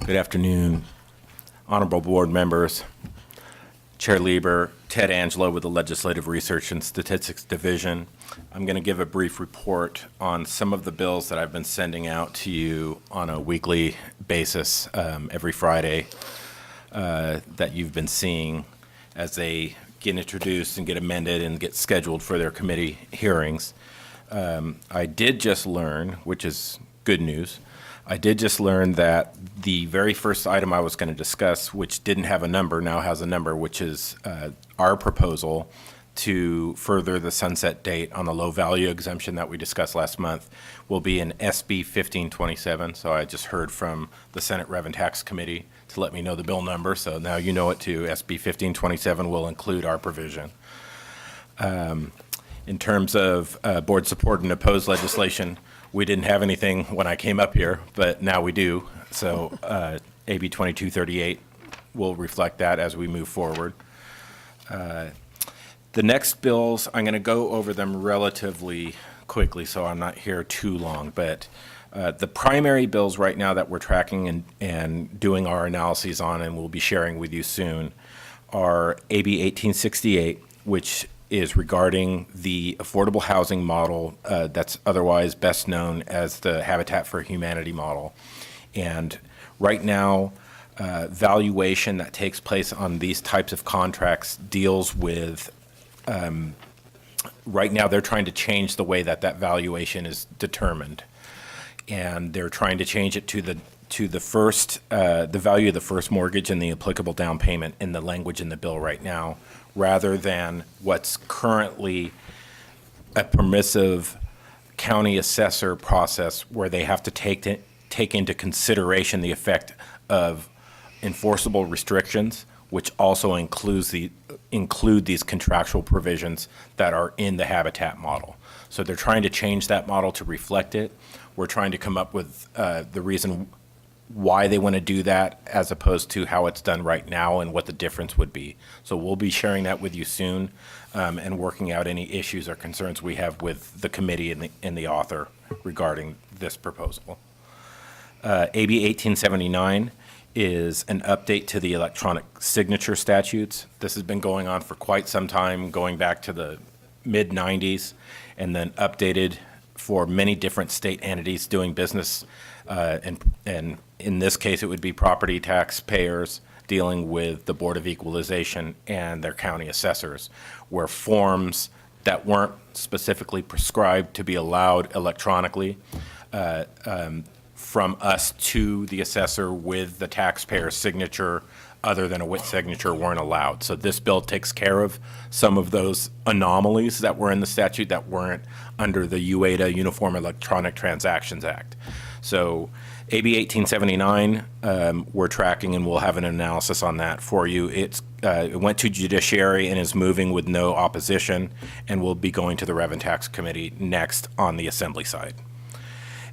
Q: Good afternoon, honorable board members, Chair Lieber, Ted Angelo with the Legislative Research and Statistics Division. I'm going to give a brief report on some of the bills that I've been sending out to you on a weekly basis every Friday that you've been seeing as they get introduced and get amended and get scheduled for their committee hearings. I did just learn, which is good news, I did just learn that the very first item I was going to discuss, which didn't have a number, now has a number, which is our proposal to further the sunset date on the low value exemption that we discussed last month, will be in SB 1527. So I just heard from the Senate Rev and Tax Committee to let me know the bill number. So now you know it too. SB 1527 will include our provision. In terms of board support and opposed legislation, we didn't have anything when I came up here, but now we do. So AB 2238 will reflect that as we move forward. The next bills, I'm going to go over them relatively quickly, so I'm not here too long. But the primary bills right now that we're tracking and doing our analyses on and we'll be sharing with you soon are AB 1868, which is regarding the affordable housing model that's otherwise best known as the Habitat for Humanity model. And right now, valuation that takes place on these types of contracts deals with, right now they're trying to change the way that that valuation is determined. And they're trying to change it to the first, the value of the first mortgage and the applicable down payment in the language in the bill right now, rather than what's currently a permissive county assessor process where they have to take into consideration the effect of enforceable restrictions, which also include these contractual provisions that are in the Habitat model. So they're trying to change that model to reflect it. We're trying to come up with the reason why they want to do that as opposed to how it's done right now and what the difference would be. So we'll be sharing that with you soon and working out any issues or concerns we have with the committee and the author regarding this proposal. AB 1879 is an update to the electronic signature statutes. This has been going on for quite some time, going back to the mid-90s, and then updated for many different state entities doing business, and in this case, it would be property taxpayers dealing with the Board of Equalization and their county assessors, where forms that weren't specifically prescribed to be allowed electronically from us to the assessor with the taxpayer's signature other than a WIT signature weren't allowed. So this bill takes care of some of those anomalies that were in the statute that weren't under the UATA, Uniform Electronic Transactions Act. So AB 1879, we're tracking and we'll have an analysis on that for you. It went to judiciary and is moving with no opposition and will be going to the Rev and Tax Committee next on the Assembly side.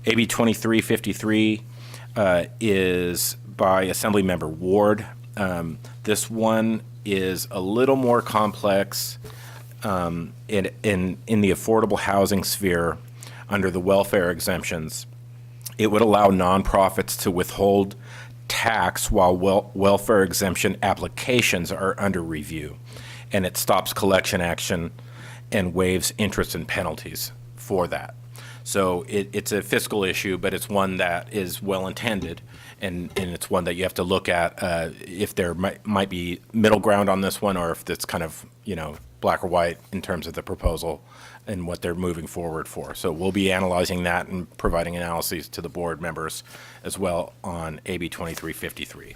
Q: AB 2353 is by Assemblymember Ward. This one is a little more complex in the affordable housing sphere under the welfare exemptions. It would allow nonprofits to withhold tax while welfare exemption applications are under review, and it stops collection action and waives interest and penalties for that. So it's a fiscal issue, but it's one that is well-intended, and it's one that you have to look at if there might be middle ground on this one, or if it's kind of, black or white in terms of the proposal and what they're moving forward for. So we'll be analyzing that and providing analyses to the board members as well on AB 2353.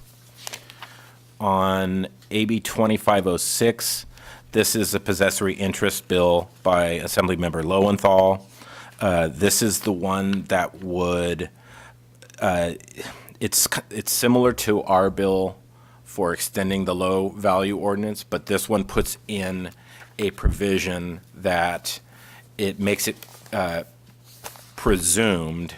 Q: On AB 2506, this is a possessory interest bill by Assemblymember Lowenthal. This is the one that would, it's similar to our bill for extending the low value ordinance, but this one puts in a provision that it makes it presumed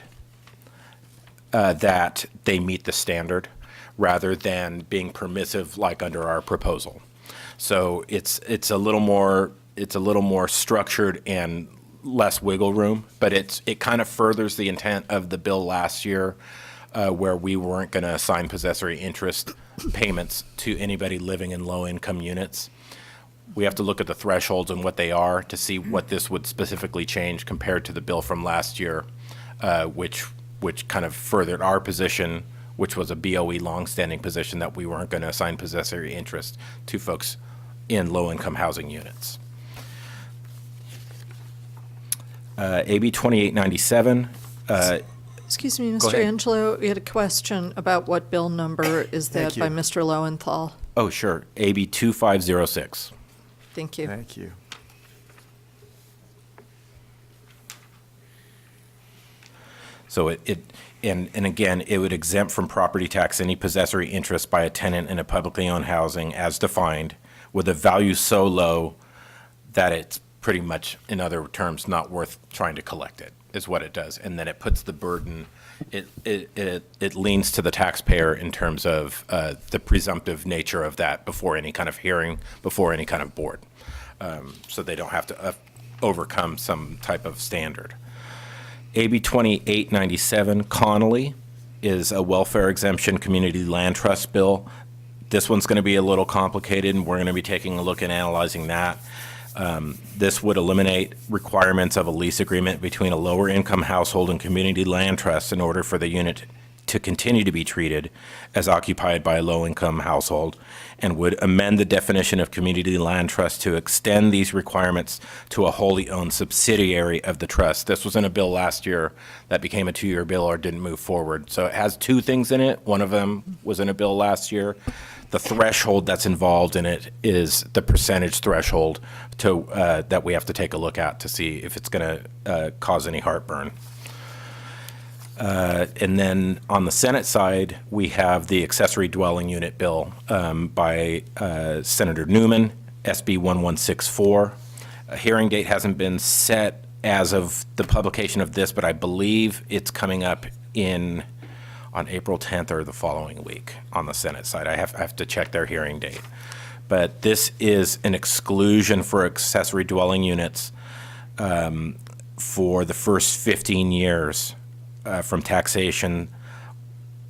Q: that they meet the standard rather than being permissive like under our proposal. So it's a little more structured and less wiggle room, but it kind of furthers the intent of the bill last year, where we weren't going to assign possessory interest payments to anybody living in low-income units. We have to look at the thresholds and what they are to see what this would specifically change compared to the bill from last year, which kind of furthered our position, which was a BOE longstanding position that we weren't going to assign possessory interest to folks in low-income housing units. AB 2897.
B: Excuse me,
Q: Go
B: Mr.
Q: ahead.
B: Angelo, we had a question about what bill number is
G: Thank
B: that by
G: you.
B: Mr. Lowenthal?
Q: Oh, sure. AB 2506.
B: Thank you.
G: Thank you.
Q: So and again, it would exempt from property tax any possessory interest by a tenant in a publicly owned housing as defined, with a value so low that it's pretty much, in other terms, not worth trying to collect it, is what it does. And then it puts the burden, it leans to the taxpayer in terms of the presumptive nature of that before any kind of hearing, before any kind of board. So they don't have to overcome some type of standard. AB 2897, Connolly, is a welfare exemption community land trust bill. This one's going to be a little complicated, and we're going to be taking a look at analyzing that. This would eliminate requirements of a lease agreement between a lower income household and community land trust in order for the unit to continue to be treated as occupied by a low income household, and would amend the definition of community land trust to extend these requirements to a wholly owned subsidiary of the trust. This was in a bill last year that became a 2-year bill or didn't move forward. So it has two things in it. One of them was in a bill last year. The threshold that's involved in it is the percentage threshold that we have to take a look at to see if it's going to cause any heartburn. And then on the Senate side, we have the accessory dwelling unit bill by Senator Newman, SB 1164. A hearing date hasn't been set as of the publication of this, but I believe it's coming up on April 10th or the following week on the Senate side. I have to check their hearing date. But this is an exclusion for accessory dwelling units for the first 15 years from taxation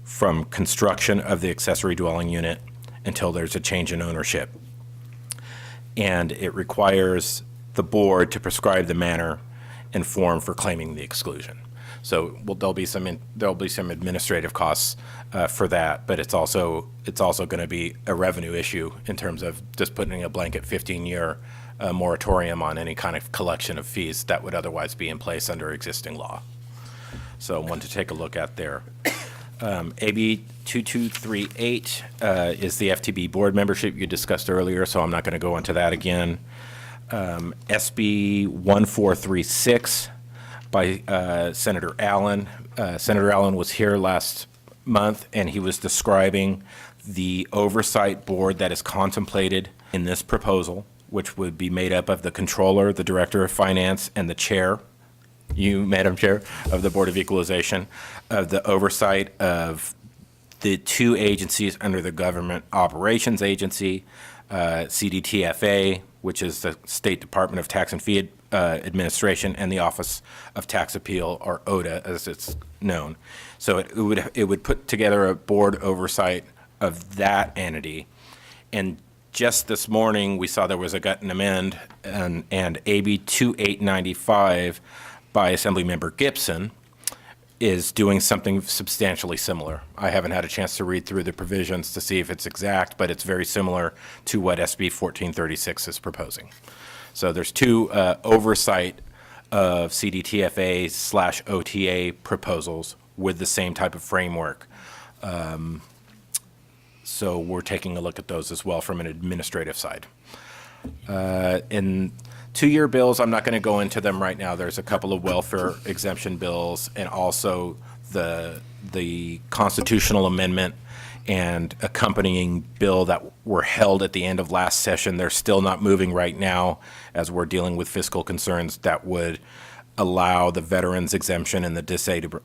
Q: from construction of the accessory dwelling unit until there's a change in ownership. And it requires the board to prescribe the manner and form for claiming the exclusion. So there'll be some administrative costs for that, but it's also going to be a revenue issue in terms of just putting a blanket 15-year moratorium on any kind of collection of fees that would otherwise be in place under existing law. So one to take a look at there. AB 2238 is the FTB board membership you discussed earlier, so I'm not going to go into that again. SB 1436 by Senator Allen. Senator Allen was here last month, and he was describing the oversight board that is contemplated in this proposal, which would be made up of the controller, the director of finance, and the chair, you, Madam Chair, of the Board of Equalization, of the oversight of the two agencies under the Government Operations Agency, CDTFA, which is the State Department of Tax and Fee Administration, and the Office of Tax Appeal, or OTA, as it's known. So it would put together a board oversight of that entity. And just this morning, we saw there was a gut and amend, and AB 2895 by Assemblymember Gibson is doing something substantially similar. I haven't had a chance to read through the provisions to see if it's exact, but it's very similar to what SB 1436 is proposing. So there's two oversight of CDTFA/OTA proposals with the same type of framework. So we're taking a look at those as well from an administrative side. In 2-year bills, I'm not going to go into them right now. There's a couple of welfare exemption bills, and also the constitutional amendment and accompanying bill that were held at the end of last session. They're still not moving right now as we're dealing with fiscal concerns that would allow the veterans exemption and the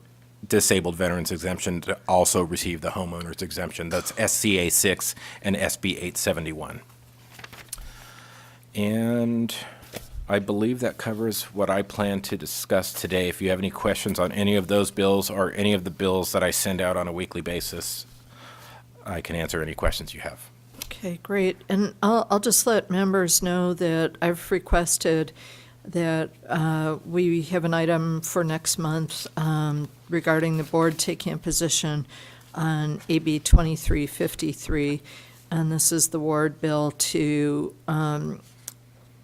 Q: disabled veterans exemption to also receive the homeowners exemption. That's SCA 6 and SB 871. And I believe that covers what I plan to discuss today. If you have any questions on any of those bills or any of the bills that I send out on a weekly basis, I can answer any questions you have.
B: Okay, great. And I'll just let members know that I've requested that we have an item for next month regarding the board taking a position on AB 2353. And this is the ward bill to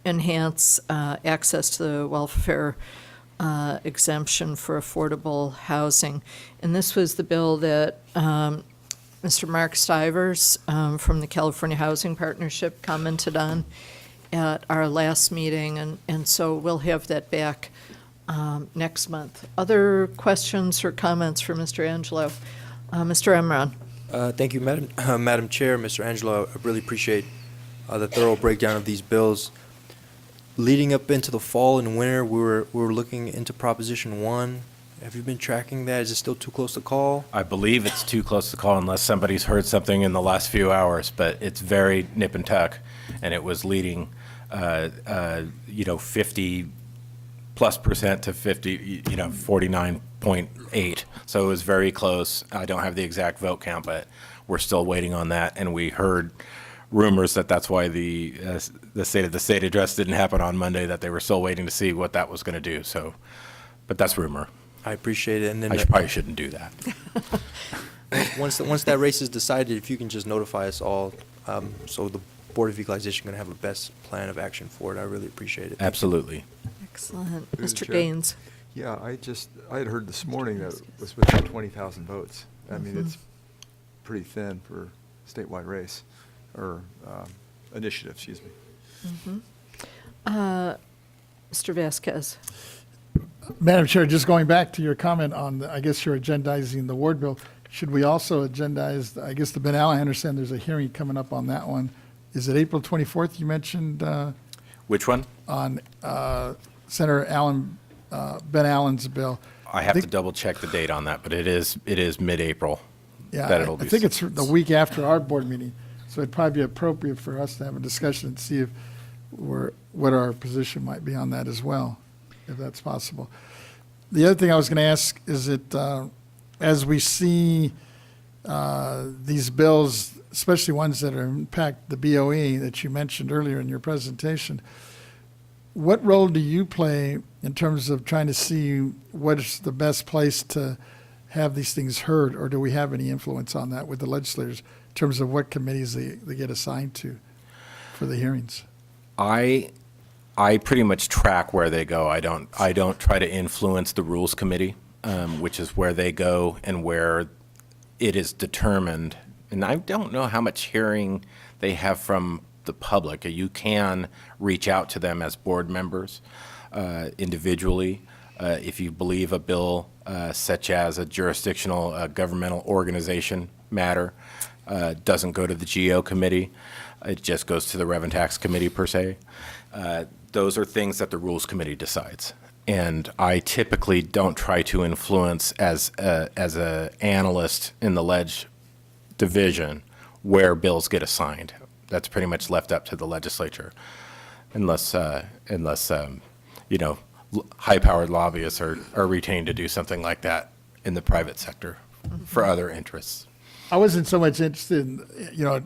B: enhance access to the welfare exemption for affordable housing. And this was the bill that Mr. Mark Stivers from the California Housing Partnership commented on at our last meeting, and so we'll have that back next month. Other questions or comments for Mr. Angelo? Mr. Emron.
C: Thank you, Madam Chair, Mr. Angelo. I really appreciate the thorough breakdown of these bills. Leading up into the fall and winter, we were looking into Proposition 1. Have you been tracking that? Is it still too close to call?
Q: I believe it's too close to call unless somebody's heard something in the last few hours, but it's very nip and tuck, and it was leading 50+% to 49.8. So it was very close. I don't have the exact vote count, but we're still waiting on that. And we heard rumors that that's why the State of the State address didn't happen on Monday, that they were still waiting to see what that was going to do. So, but that's rumor.
C: I appreciate it. And then
Q: I probably shouldn't do that.
C: once that race is decided, if you can just notify us all, so the Board of Equalization can have a best plan of action for it. I really appreciate it.
Q: Absolutely.
B: Excellent.
G: Through the
B: Mr.
G: chair.
B: Gaines.
G: Yeah, I had heard this morning that it was within 20,000 votes. I mean, it's pretty thin for statewide race, or initiative, excuse me.
B: Mr. Vasquez.
F: Madam Chair, just going back to your comment on, I guess you're agendizing the ward bill, should we also agendize, I guess the Ben Allen, I understand there's a hearing coming up on that one. Is it April 24th you mentioned?
Q: Which one?
F: On Senator Allen, Ben Allen's bill.
Q: I have to double check the date on that, but it is mid-April.
F: Yeah,
Q: that it'll
F: I
Q: be
F: think it's the week after our board meeting, so it'd probably be appropriate for us to have a discussion and see if what our position might be on that as well, if that's possible. The other thing I was going to ask is that as we see these bills, especially ones that impact the BOE that you mentioned earlier in your presentation, what role do you play in terms of trying to see what is the best place to have these things heard, or do we have any influence on that with the legislators in terms of what committees they get assigned to for the hearings?
Q: I pretty much track where they go. I don't try to influence the Rules Committee, which is where they go and where it is determined. And I don't know how much hearing they have from the public. You can reach out to them as board members individually. If you believe a bill such as a jurisdictional governmental organization matter doesn't go to the GO committee, it just goes to the Rev and Tax Committee per se. Those are things that the Rules Committee decides. And I typically don't try to influence as a analyst in the Ledge division where bills get assigned. That's pretty much left up to the legislature, unless high-powered lobbyists are retained to do something like that in the private sector for other interests.
F: I wasn't so much interested in,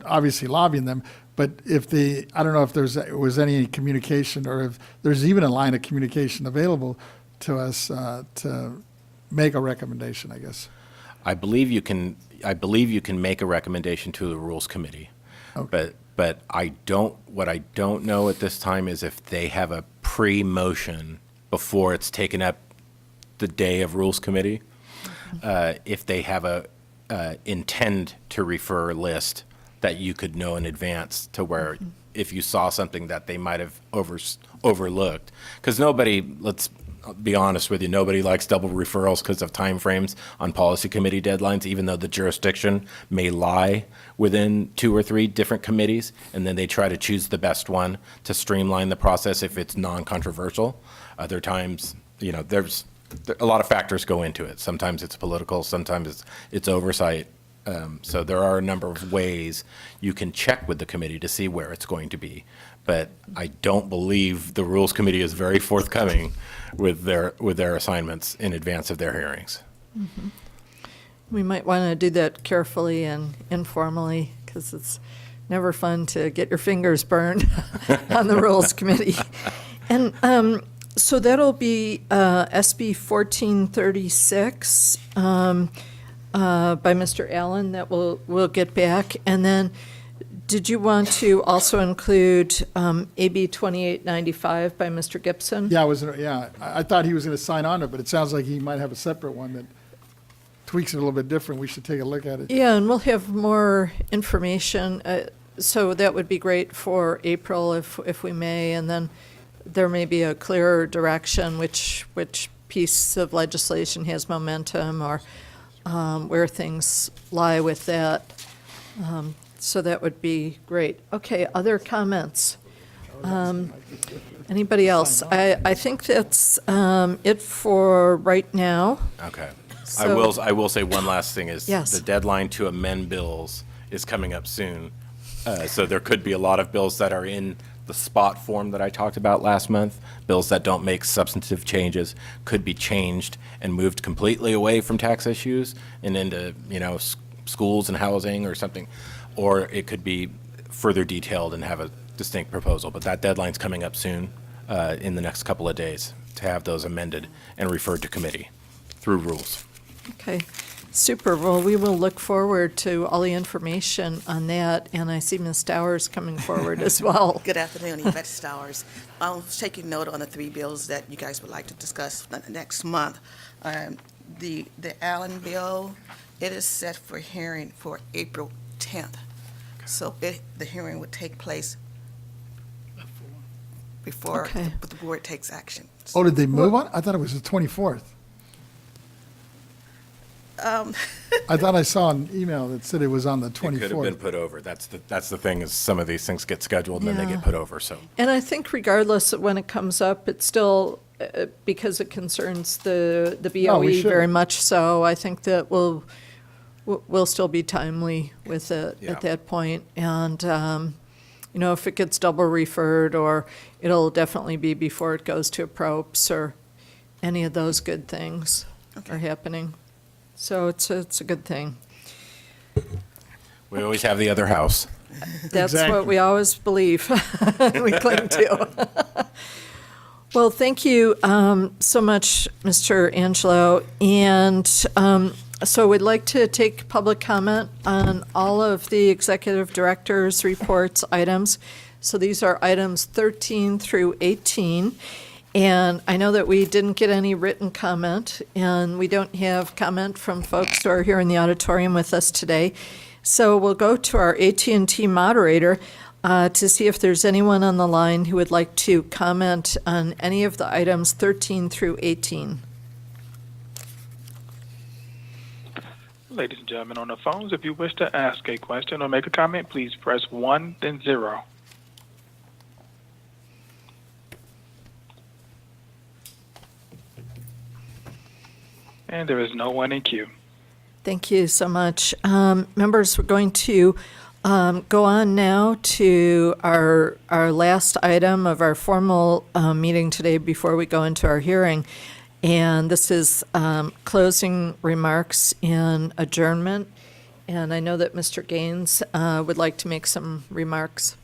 F: obviously lobbying them, but I don't know if was any communication, or if there's even a line of communication available to us to make a recommendation, I guess.
Q: I believe you can make a recommendation to the Rules Committee. Okay. But what I don't know at this time is if they have a pre-motion before it's taken up the day of Rules Committee, if they have a intend to refer list that you could know in advance, to where if you saw something that they might have overlooked, because I'll be honest with you, nobody likes double referrals because of timeframes on policy committee deadlines, even though the jurisdiction may lie within 2 or 3 different committees, and then they try to choose the best one to streamline the process if it's non-controversial. Other times, there's a lot of factors go into it. Sometimes it's political, sometimes it's oversight. So there are a number of ways you can check with the committee to see where it's going to be. But I don't believe the Rules Committee is very forthcoming with their assignments in advance of their hearings.
B: Mhm. We might want to do that carefully and informally, because it's never fun to get your fingers burned on the Rules Committee. And so that'll be SB 1436 by Mr. Allen that we'll get back. And then did you want to also include AB 2895 by Mr. Gibson?
F: Yeah, I thought he was going to sign on to it, but it sounds like he might have a separate one that tweaks it a little bit different. We should take a look at it.
B: Yeah, and we'll have more information. So that would be great for April if we may, and then there may be a clearer direction which piece of legislation has momentum or where things lie with that. So that would be great. Okay, other comments? Anybody else? I think that's it for right now.
Q: Okay.
B: So-
Q: I will say one last thing is
B: Yes.
Q: the deadline to amend bills is coming up soon. So there could be a lot of bills that are in the spot form that I talked about last month. Bills that don't make substantive changes could be changed and moved completely away from tax issues and into, schools and housing or something. Or it could be further detailed and have a distinct proposal. But that deadline's coming up soon, in the next couple of days, to have those amended and referred to committee through rules.
B: Okay, super. Well, we will look forward to all the information on that, and I see Ms. Stowers coming forward as well.
K: Good afternoon, Yvette Stowers. I'll take note on the 3 bills that you guys would like to discuss next month. The Allen bill, it is set for hearing for April 10th. So the hearing would take place before
B: Okay.
K: the board takes action.
F: Oh, did they move on? I thought it was the 24th. I thought I saw an email that said it was on the 24th.
Q: It could have been put over. That's the thing, is some of these things get scheduled and then they
B: Yeah.
Q: get put over, so.
B: And I think regardless of when it comes up, it's still, because it concerns the
F: No, we
B: BOE
F: should.
B: very much so, I think that we'll still be timely with it
Q: Yeah.
B: at that point. And, if it gets double referred, or it'll definitely be before it goes to approps, or any of those good things are happening. So it's a good thing.
Q: We always have the other house.
B: That's
F: Exactly.
B: what we always believe, we cling to. Well, thank you so much, Mr. Angelo. And so we'd like to take public comment on all of the executive director's reports items. So these are items 13 through 18. And I know that we didn't get any written comment, and we don't have comment from folks who are here in the auditorium with us today. So we'll go to our AT&T moderator to see if there's anyone on the line who would like to comment on any of the items 13 through 18.
H: Ladies and gentlemen on the phones, if you wish to ask a question or make a comment, please press 1, then 0. And there is no one in queue.
B: Thank you so much. Members, we're going to go on now to our last item of our formal meeting today before we go into our hearing. And this is closing remarks and adjournment. And I know that Mr. Gaines would like to make some remarks.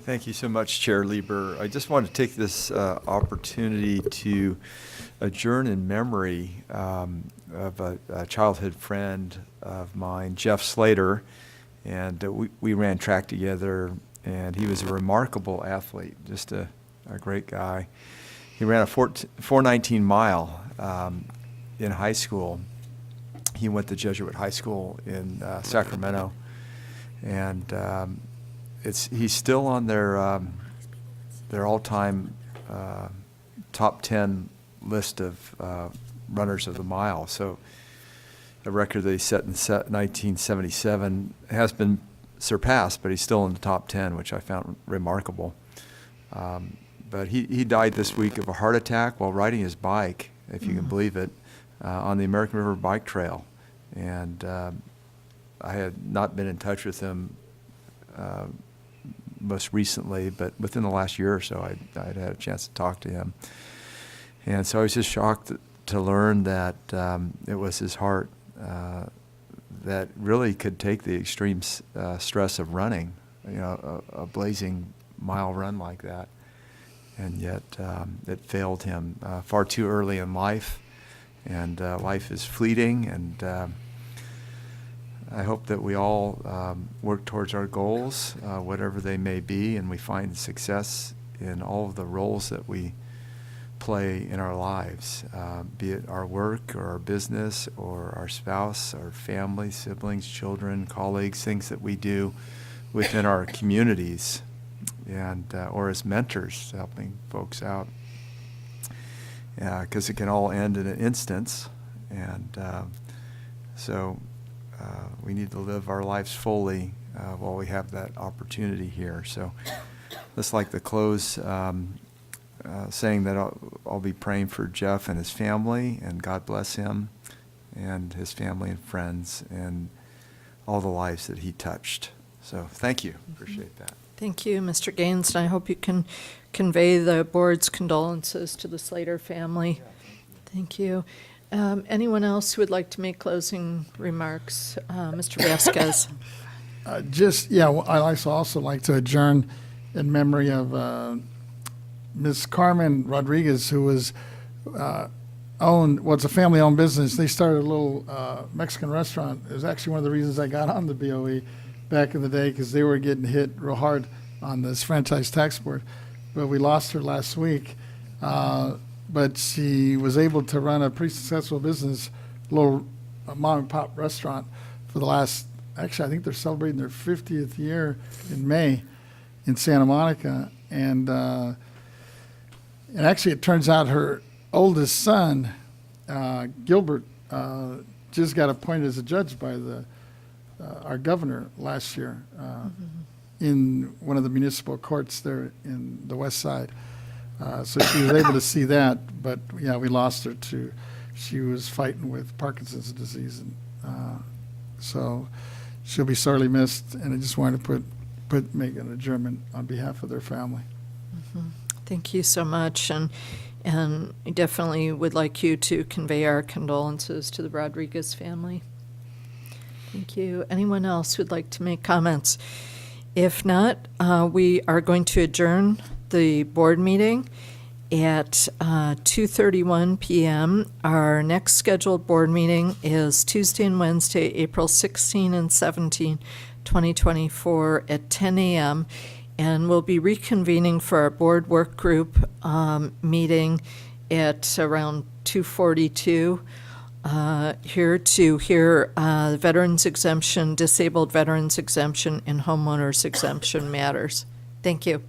G: Thank you so much, Chair Lieber. I just want to take this opportunity to adjourn in memory of a childhood friend of mine, Jeff Slater, and we ran track together, and he was a remarkable athlete, just a great guy. He ran a 4:19 mile in high school. He went to Jesuit High School in Sacramento, and he's still on their their all-time top 10 list of runners of the mile. So a record that he set in 1977 has been surpassed, but he's still in the top 10, which I found remarkable. But he died this week of a heart attack while riding his bike, if you can believe it, on the American River Bike Trail. And I had not been in touch with him most recently, but within the last year or so, I'd had a chance to talk to him. And so I was just shocked to learn that it was his heart that really could take the extreme stress of running, a blazing mile run like that. And yet it failed him far too early in life. And life is fleeting, and I hope that we all work towards our goals, whatever they may be, and we find success in all of the roles that we play in our lives, be it our work or our business or our spouse, our family, siblings, children, colleagues, things that we do within our communities, and or as mentors, helping folks out. Because it can all end in an instance, and so we need to live our lives fully while we have that opportunity here. So let's like to close saying that I'll be praying for Jeff and his family, and God bless him and his family and friends and all the lives that he touched. So thank you. Appreciate that.
B: Thank you, Mr. Gaines, and I hope you can convey the board's condolences to the Slater family. Thank you. Anyone else who would like to make closing remarks? Mr. Vasquez.
F: I'd also like to adjourn in memory of Ms. Carmen Rodriguez, who was it's a family-owned business. They started a little Mexican restaurant. It was actually one of the reasons I got on the BOE back in the day, because they were getting hit real hard on this franchise tax board. But we lost her last week. But she was able to run a pretty successful business, little mom-and-pop restaurant for the last, actually, I think they're celebrating their 50th year in May in Santa Monica. And actually, it turns out her oldest son, Gilbert, just got appointed as a judge by our governor last year in one of the municipal courts there in the west side. So she was able to see that, but yeah, we lost her to, she was fighting with Parkinson's disease, and so she'll be sorely missed, and I just wanted to make an adjournment on behalf of their family.
B: Thank you so much, and I definitely would like you to convey our condolences to the Rodriguez family. Thank you. Anyone else who'd like to make comments? If not, we are going to adjourn the board meeting at 2:31 p.m. Our next scheduled board meeting is Tuesday and Wednesday, April 16 and 17, 2024 at 10 a.m. And we'll be reconvening for our board work group meeting at around 2:42 here to hear veterans exemption, disabled veterans exemption, and homeowners exemption matters. Thank you.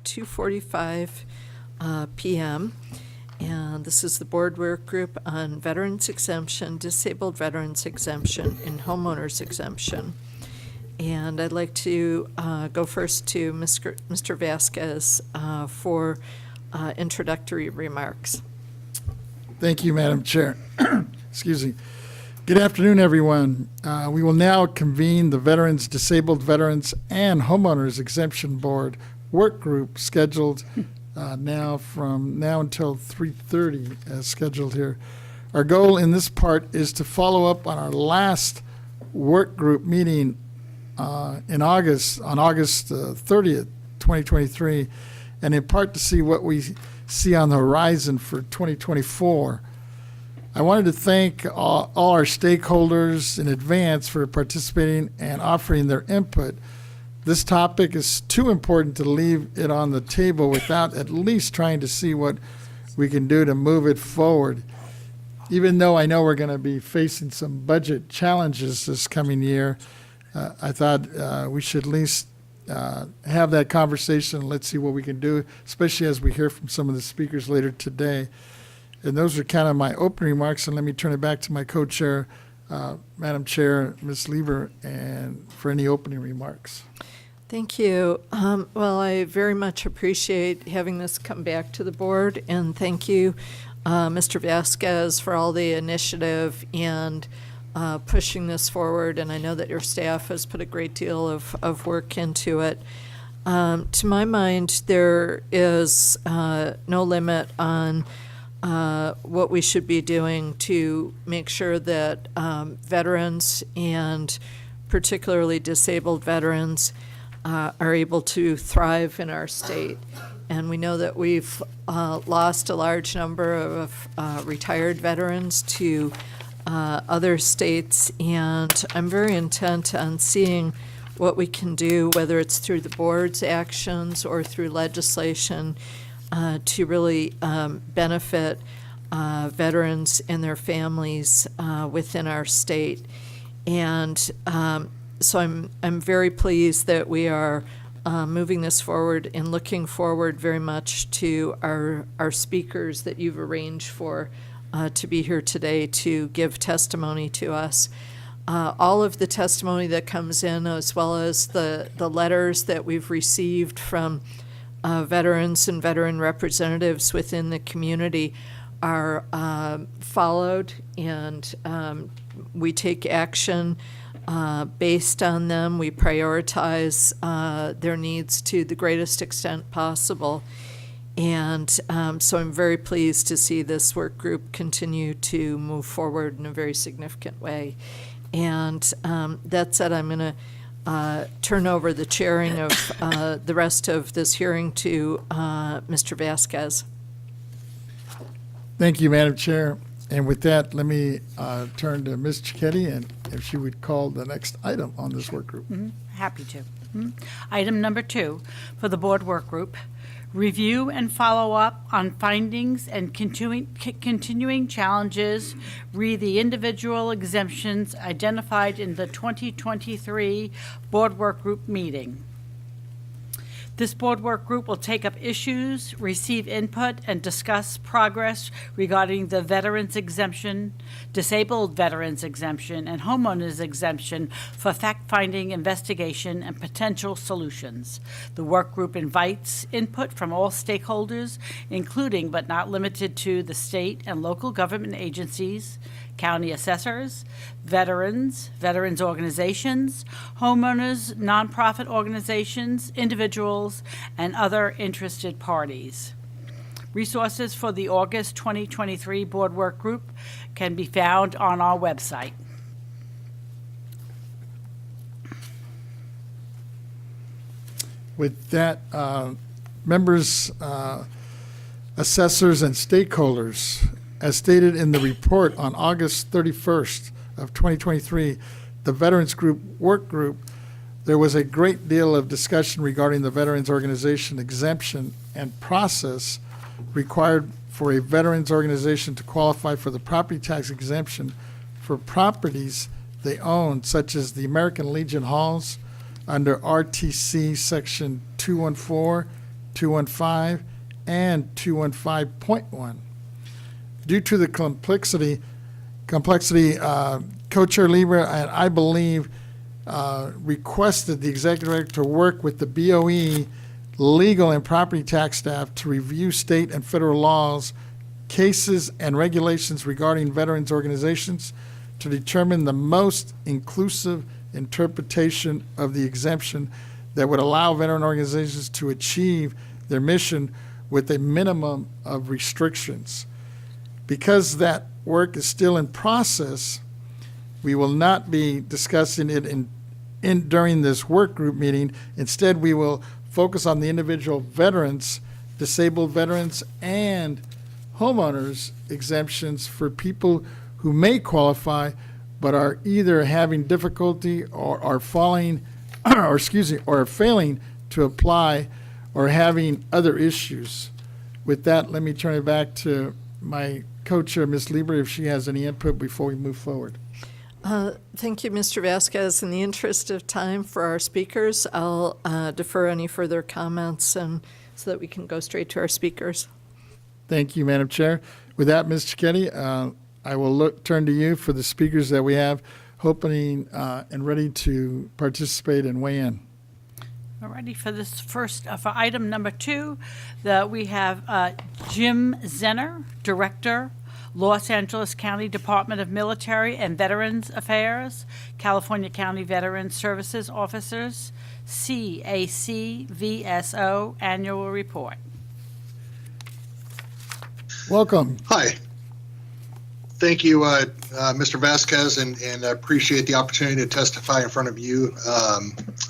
B: 2:45 p.m. And this is the board work group on veterans exemption, disabled veterans exemption, and homeowners exemption. And I'd like to go first to Mr. Vasquez for introductory remarks.
F: Thank you, Madam Chair. Excuse me. Good afternoon, everyone. We will now convene the Veterans, Disabled Veterans, and Homeowners Exemption Board work group scheduled from now until 3:30 as scheduled here. Our goal in this part is to follow up on our last work group meeting on August 30th, 2023, and in part to see what we see on the horizon for 2024. I wanted to thank all our stakeholders in advance for participating and offering their input. This topic is too important to leave it on the table without at least trying to see what we can do to move it forward. Even though I know we're going to be facing some budget challenges this coming year, I thought we should at least have that conversation and let's see what we can do, especially as we hear from some of the speakers later today. And those are kind of my opening remarks, and let me turn it back to my co-chair, Madam Chair, Ms. Lieber, and for any opening remarks.
B: Thank you. Well, I very much appreciate having this come back to the board, and thank you, Mr. Vasquez, for all the initiative and pushing this forward, and I know that your staff has put a great deal of work into it. To my mind, there is no limit on what we should be doing to make sure that veterans, and particularly disabled veterans, are able to thrive in our state. And we know that we've lost a large number of retired veterans to other states, and I'm very intent on seeing what we can do, whether it's through the board's actions or through legislation, to really benefit veterans and their families within our state. And so I'm very pleased that we are moving this forward and looking forward very much to our speakers that you've arranged for to be here today to give testimony to us. All of the testimony that comes in, as well as the letters that we've received from veterans and veteran representatives within the community, are followed, and we take action based on them. We prioritize their needs to the greatest extent possible. And so I'm very pleased to see this work group continue to move forward in a very significant way. And that said, I'm going to turn over the chairing of the rest of this hearing to Mr. Vasquez.
F: Thank you, Madam Chair. And with that, let me turn to Ms. Cicchetti, and if she would call the next item on this work group.
A: Happy to. Item number 2 for the board work group: review and follow up on findings and continuing challenges re the individual exemptions identified in the 2023 board work group meeting. This board work group will take up issues, receive input, and discuss progress regarding the veterans exemption, disabled veterans exemption, and homeowners exemption for fact-finding, investigation, and potential solutions. The work group invites input from all stakeholders, including but not limited to the state and local government agencies, county assessors, veterans organizations, homeowners, nonprofit organizations, individuals, and other interested parties. Resources for the August 2023 board work group can be found on our website.
F: With that, members, assessors, and stakeholders, as stated in the report on August 31st of 2023, the Veterans Group Work Group, there was a great deal of discussion regarding the Veterans Organization exemption and process required for a veterans organization to qualify for the property tax exemption for properties they own, such as the American Legion Halls under RTC Section 214 215, and 215.1. Due to the complexity, Co-Chair Lieber and I believe requested the executive director to work with the BOE legal and property tax staff to review state and federal laws, cases, and regulations regarding veterans organizations to determine the most inclusive interpretation of the exemption that would allow veteran organizations to achieve their mission with a minimum of restrictions. Because that work is still in process, we will not be discussing it during this work group meeting. Instead, we will focus on the individual veterans, disabled veterans, and homeowners exemptions for people who may qualify but are either having difficulty or are falling, or are failing to apply or having other issues. With that, let me turn it back to my co-chair, Ms. Lieber, if she has any input before we move forward.
B: Thank you, Mr. Vasquez. In the interest of time for our speakers, I'll defer any further comments and so that we can go straight to our speakers.
F: Thank you, Madam Chair. With that, Ms. Cicchetti, I will turn to you for the speakers that we have hoping and ready to participate and weigh in.
A: All righty, for this first, for item number 2, we have Jim Zenner, Director, Los Angeles County Department of Military and Veterans Affairs, California County Veterans Services Officers, CAC VSO Annual Report.
F: Welcome.
R: Hi. Thank you, Mr. Vasquez, and I appreciate the opportunity to testify in front of you,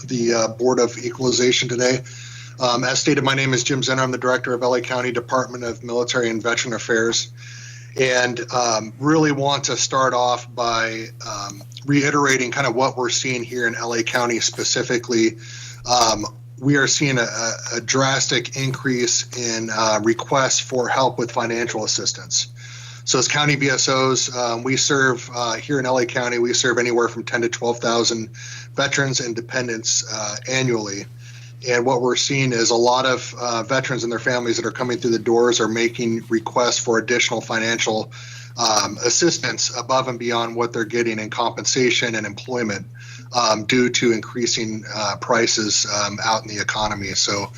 R: the Board of Equalization today. As stated, my name is Jim Zenner. I'm the Director of LA County Department of Military and Veteran Affairs, and really want to start off by reiterating kind of what we're seeing here in LA County specifically. We are seeing a drastic increase in requests for help with financial assistance. So as county VSOs, we serve here in LA County, we serve anywhere from 10 to 12,000 veterans and dependents annually. And what we're seeing is a lot of veterans and their families that are coming through the doors are making requests for additional financial assistance above and beyond what they're getting in compensation and employment due to increasing prices out in the economy. So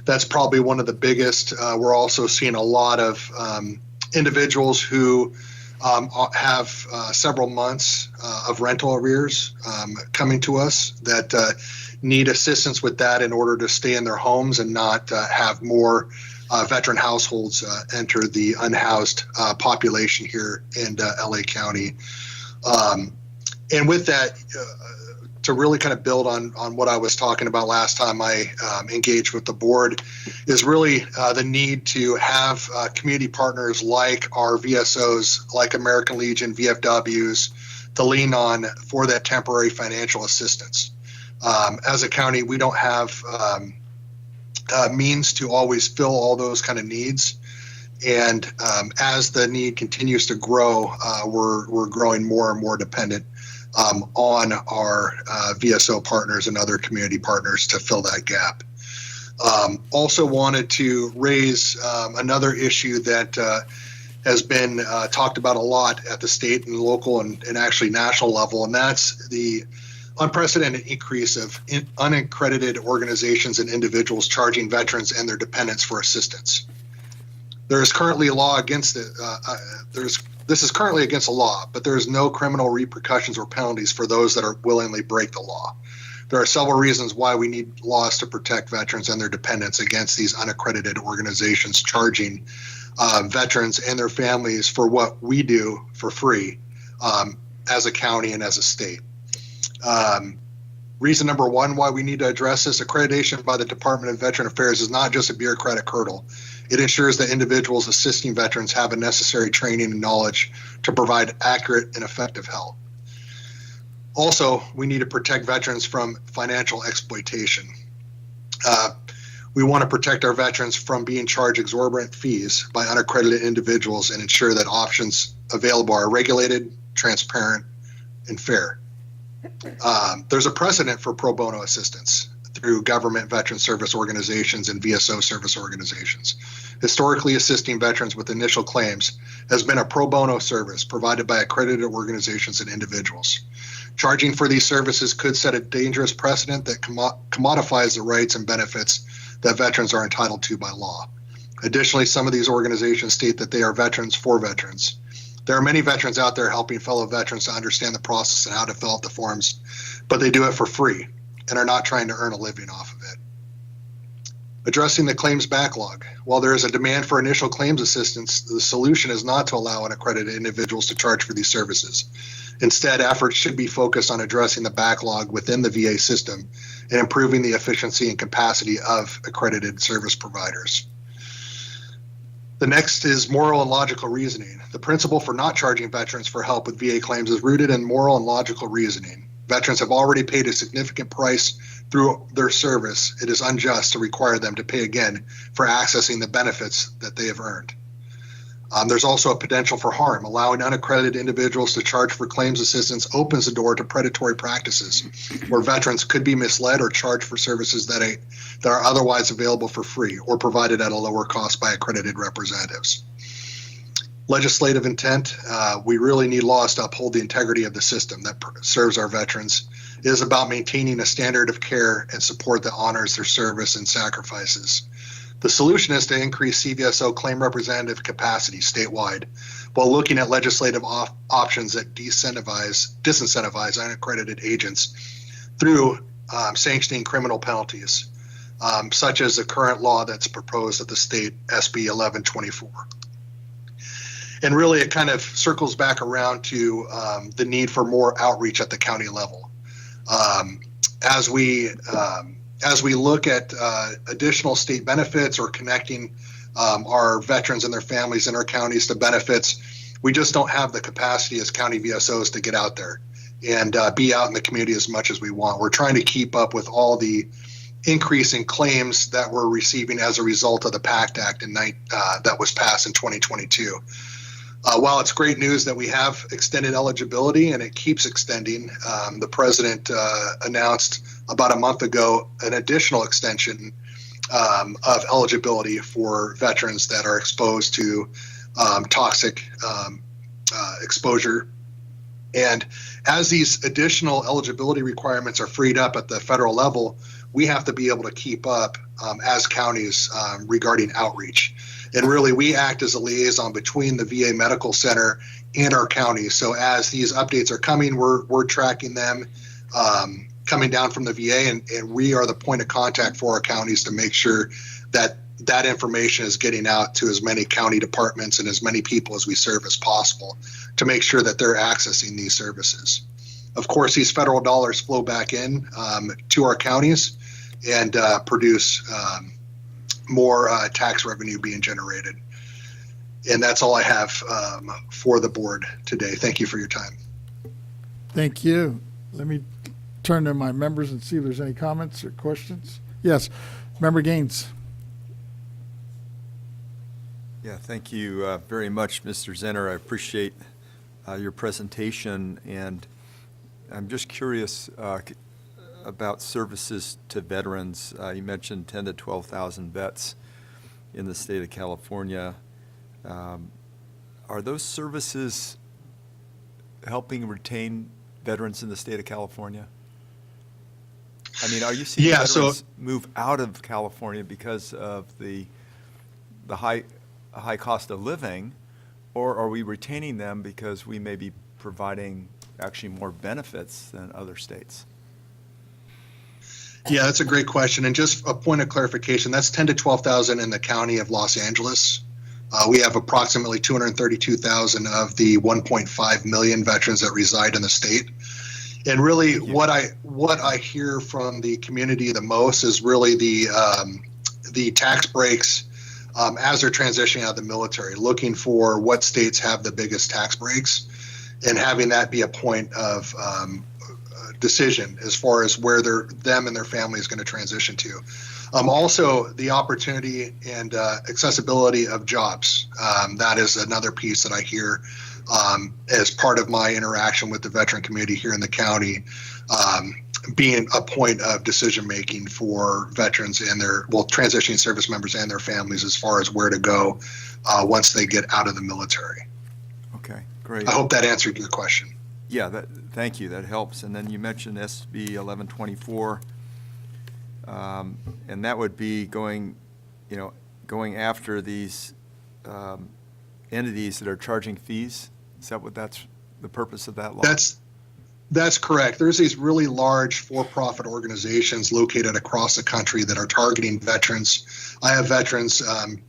R: that's probably one of the biggest. We're also seeing a lot of individuals who have several months of rental arrears coming to us that need assistance with that in order to stay in their homes and not have more veteran households enter the unhoused population here in LA County. And with that, to really kind of build on what I was talking about last time I engaged with the board, is really the need to have community partners like our VSOs, like American Legion, VFWs, to lean on for that temporary financial assistance. As a county, we don't have means to always fill all those kind of needs. And as the need continues to grow, we're growing more and more dependent on our VSO partners and other community partners to fill that gap. Also wanted to raise another issue that has been talked about a lot at the state and local and actually national level, and that's the unprecedented increase of unaccredited organizations and individuals charging veterans and their dependents for assistance. There is currently a law against it. This is currently against the law, but there is no criminal repercussions or penalties for those that are willingly break the law. There are several reasons why we need laws to protect veterans and their dependents against these unaccredited organizations charging veterans and their families for what we do for free as a county and as a state. Reason number one why we need to address this: accreditation by the Department of Veteran Affairs is not just a bureaucratic hurdle. It ensures that individuals assisting veterans have a necessary training and knowledge to provide accurate and effective help. Also, we need to protect veterans from financial exploitation. We want to protect our veterans from being charged exorbitant fees by unaccredited individuals and ensure that options available are regulated, transparent, and fair. There's a precedent for pro bono assistance. through government veteran service organizations and VSO service organizations. Historically, assisting veterans with initial claims has been a pro bono service provided by accredited organizations and individuals. Charging for these services could set a dangerous precedent that commodifies the rights and benefits that veterans are entitled to by law. Additionally, some of these organizations state that they are veterans for veterans. There are many veterans out there helping fellow veterans to understand the process and how to fill out the forms, but they do it for free and are not trying to earn a living off of it. Addressing the claims backlog. While there is a demand for initial claims assistance, the solution is not to allow unaccredited individuals to charge for these services. Instead, efforts should be focused on addressing the backlog within the VA system and improving the efficiency and capacity of accredited service providers. The next is moral and logical reasoning. The principle for not charging veterans for help with VA claims is rooted in moral and logical reasoning. Veterans have already paid a significant price through their service. It is unjust to require them to pay again for accessing the benefits that they have earned. There's also a potential for harm. Allowing unaccredited individuals to charge for claims assistance opens the door to predatory practices where veterans could be misled or charged for services that are otherwise available for free or provided at a lower cost by accredited representatives. Legislative intent, we really need laws to uphold the integrity of the system that serves our veterans. It is about maintaining a standard of care and support that honors their service and sacrifices. The solution is to increase CVSO claim representative capacity statewide while looking at legislative options that disincentivize unaccredited agents through sanctioning criminal penalties, such as the current law that's proposed at the state SB 1124. And really, it kind of circles back around to the need for more outreach at the county level. As we look at additional state benefits or connecting our veterans and their families in our counties to benefits, we just don't have the capacity as county VSOs to get out there and be out in the community as much as we want. We're trying to keep up with all the increase in claims that we're receiving as a result of the PACT Act that was passed in 2022. While it's great news that we have extended eligibility and it keeps extending, the president announced about a month ago an additional extension of eligibility for veterans that are exposed to toxic exposure. And as these additional eligibility requirements are freed up at the federal level, we have to be able to keep up as counties regarding outreach. And really, we act as a liaison between the VA Medical Center and our counties. So as these updates are coming, we're tracking them coming down from the VA, and we are the point of contact for our counties to make sure that that information is getting out to as many county departments and as many people as we serve as possible to make sure that they're accessing these services. Of course, these federal dollars flow back in to our counties and produce more tax revenue being generated. And that's all I have for the board today. Thank you for your time.
F: Thank you. Let me turn to my members and see if there's any comments or questions. Yes, Member Gaines.
G: Yeah, thank you very much, Mr. Zenner. I appreciate your presentation, and I'm just curious about services to veterans. You mentioned 10 to 12,000 vets in the state of California. Are those services helping retain veterans in the state of California? I mean, are you seeing veterans move out of California because of the high cost of living, or are we retaining them because we may be providing actually more benefits than other states?
R: Yeah, that's a great question. And just a point of clarification, that's 10 to 12,000 in the county of Los Angeles. We have approximately 232,000 of the 1.5 million veterans that reside in the state. And really what I hear from the community the most is really the tax breaks as they're transitioning out of the military, looking for what states have the biggest tax breaks and having that be a point of decision as far as where them and their family is going to transition to. Also, the opportunity and accessibility of jobs. That is another piece that I hear as part of my interaction with the veteran community here in the county. being a point of decision-making for veterans and transitioning service members and their families as far as where to go once they get out of the military.
G: Okay, great.
R: I hope that answered your question.
G: Yeah, thank you, that helps. And then you mentioned SB 1124, and that would be going after these entities that are charging fees? Is that that's the purpose of that law?
R: That's correct. There's these really large for-profit organizations located across the country that are targeting veterans. I have veterans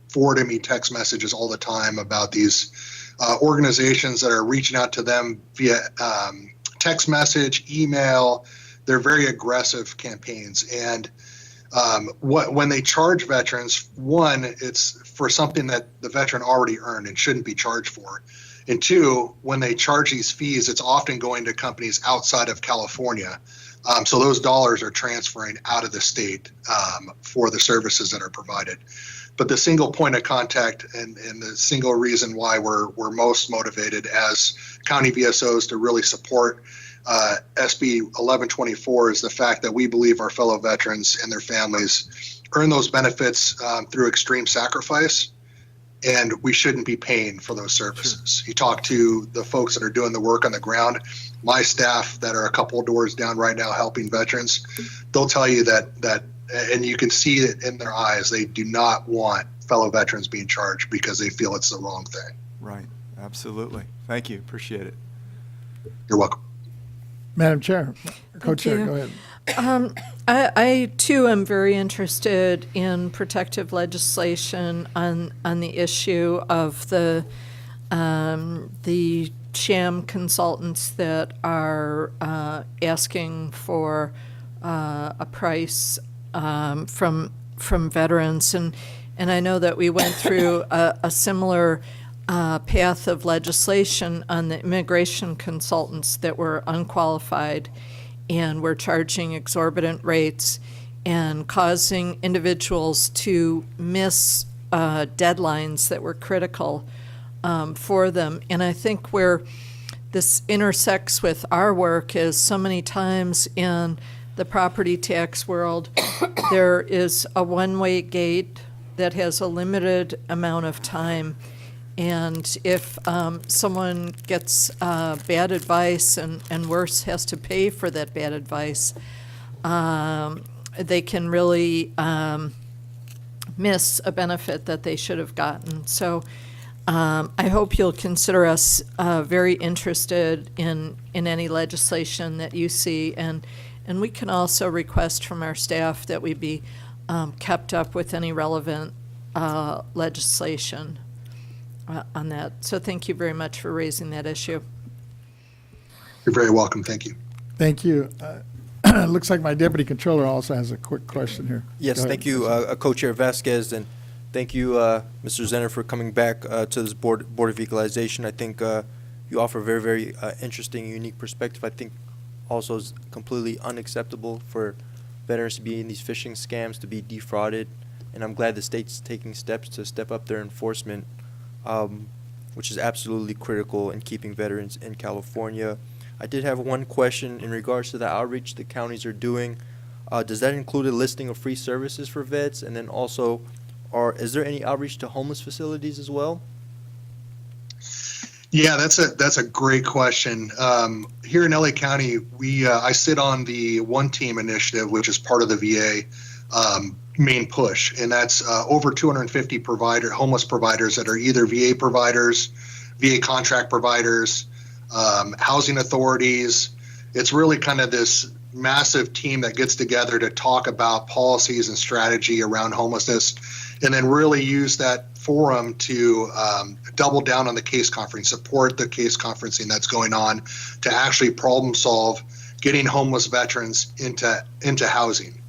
R: forwarding me text messages all the time about these organizations that are reaching out to them via text message, email. They're very aggressive campaigns. And when they charge veterans, one, it's for something that the veteran already earned and shouldn't be charged for. And two, when they charge these fees, it's often going to companies outside of California. So those dollars are transferring out of the state for the services that are provided. But the single point of contact and the single reason why we're most motivated as county VSOs to really support SB 1124 is the fact that we believe our fellow veterans and their families earn those benefits through extreme sacrifice, and we shouldn't be paying for those services. Sure. You talk to the folks that are doing the work on the ground, my staff that are a couple of doors down right now helping veterans, they'll tell you that, and you can see it in their eyes, they do not want fellow veterans being charged because they feel it's the wrong thing.
G: Right, absolutely. Thank you, appreciate it.
R: You're welcome.
F: Madam Chair, Co-Chair, go ahead.
B: I too am very interested in protective legislation on the issue of the sham consultants that are asking for a price from veterans, and I know that we went through a similar path of legislation on the immigration consultants that were unqualified and were charging exorbitant rates and causing individuals to miss deadlines that were critical for them. And I think where this intersects with our work is so many times in the property tax world, there is a one-way gate that has a limited amount of time. And if someone gets bad advice and worse, has to pay for that bad advice, they can really miss a benefit that they should have gotten. So I hope you'll consider us very interested in any legislation that you see. And we can also request from our staff that we be kept up with any relevant legislation on that. So thank you very much for raising that issue.
R: You're very welcome. Thank you.
F: Thank you. It looks like my Deputy Controller also has a quick question here.
C: Yes, thank you, Co-Chair Vasquez, and thank you, Mr. Zenner, for coming back to this Board of Equalization. I think you offer a very, very interesting, unique perspective. I think also is completely unacceptable for veterans to be in these phishing scams, to be defrauded, and I'm glad the state's taking steps to step up their enforcement, which is absolutely critical in keeping veterans in California. I did have one question in regards to the outreach the counties are doing. Does that include a listing of free services for vets? And then also, is there any outreach to homeless facilities as well?
R: Yeah, that's a great question. Here in LA County, I sit on the One Team initiative, which is part of the VA main push, and that's over 250 homeless providers that are either VA providers, VA contract providers, housing authorities. It's really kind of this massive team that gets together to talk about policies and strategy around homelessness, and then really use that forum to double down on the case conference, support the case conferencing that's going on to actually problem solve getting homeless veterans into housing.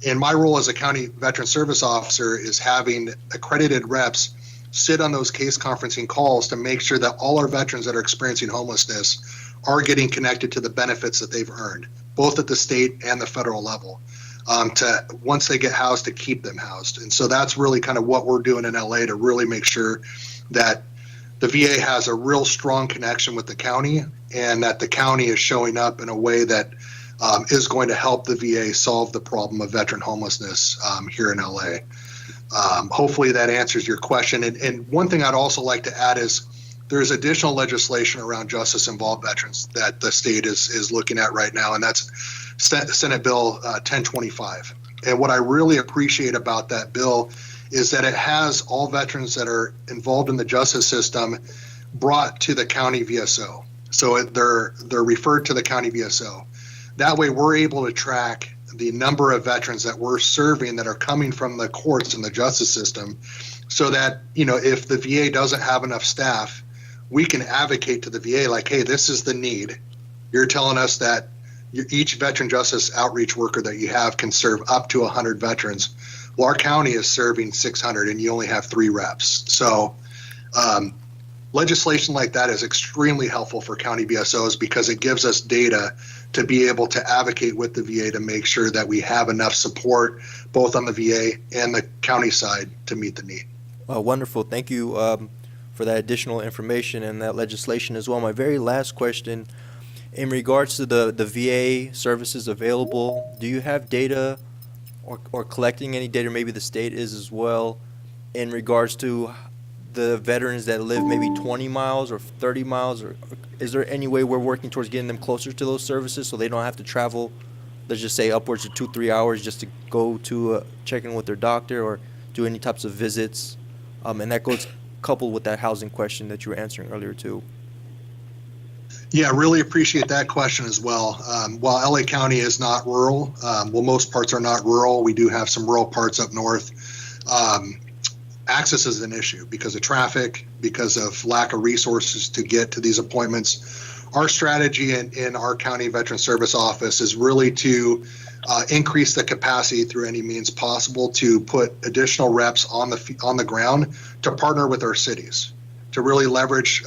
R: And my role as a county veteran service officer is having accredited reps sit on those case conferencing calls to make sure that all our veterans that are experiencing homelessness are getting connected to the benefits that they've earned, both at the state and the federal level, to once they get housed, to keep them housed. And so that's really kind of what we're doing in LA to really make sure that the VA has a real strong connection with the county, and that the county is showing up in a way that is going to help the VA solve the problem of veteran homelessness here in LA. Hopefully that answers your question. And one thing I'd also like to add is there's additional legislation around justice-involved veterans that the state is looking at right now, and that's Senate Bill 1025. And what I really appreciate about that bill is that it has all veterans that are involved in the justice system brought to the county VSO. So they're referred to the county VSO. That way we're able to track the number of veterans that we're serving that are coming from the courts and the justice system, so that, if the VA doesn't have enough staff, we can advocate to the VA like, hey, this is the need. You're telling us that each veteran justice outreach worker that you have can serve up to 100 veterans. Well, our county is serving 600 and you only have 3 reps. So legislation like that is extremely helpful for county BSOs because it gives us data to be able to advocate with the VA to make sure that we have enough support both on the VA and the county side to meet the need.
C: Wonderful. Thank you for that additional information and that legislation as well. My very last question, in regards to the VA services available, do you have data or collecting any data, maybe the state is as well, in regards to the veterans that live maybe 20 miles or 30 miles? Or is there any way we're working towards getting them closer to those services so they don't have to travel, let's just say upwards of 2-3 hours just to go to check in with their doctor or do any types of visits? And that goes coupled with that housing question that you were answering earlier too.
R: Yeah, really appreciate that question as well. While LA County is not rural, most parts are not rural. We do have some rural parts up north. Access is an issue because of traffic, because of lack of resources to get to these appointments. Our strategy in our county veteran service office is really to increase the capacity through any means possible to put additional reps on the ground to partner with our cities, to really leverage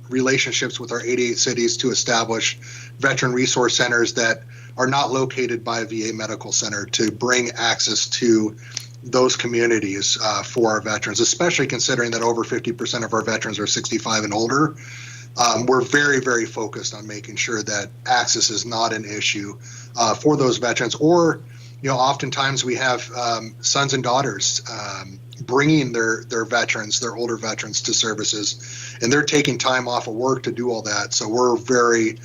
R: relationships with our 88 cities to establish veteran resource centers that are not located by a VA medical center to bring access to those communities for our veterans, especially considering that over 50% of our veterans are 65 and older. We're very, very focused on making sure that access is not an issue for those veterans. Or, oftentimes we have sons and daughters bringing their veterans, their older veterans, to services, and they're taking time off of work to do all that. So we're very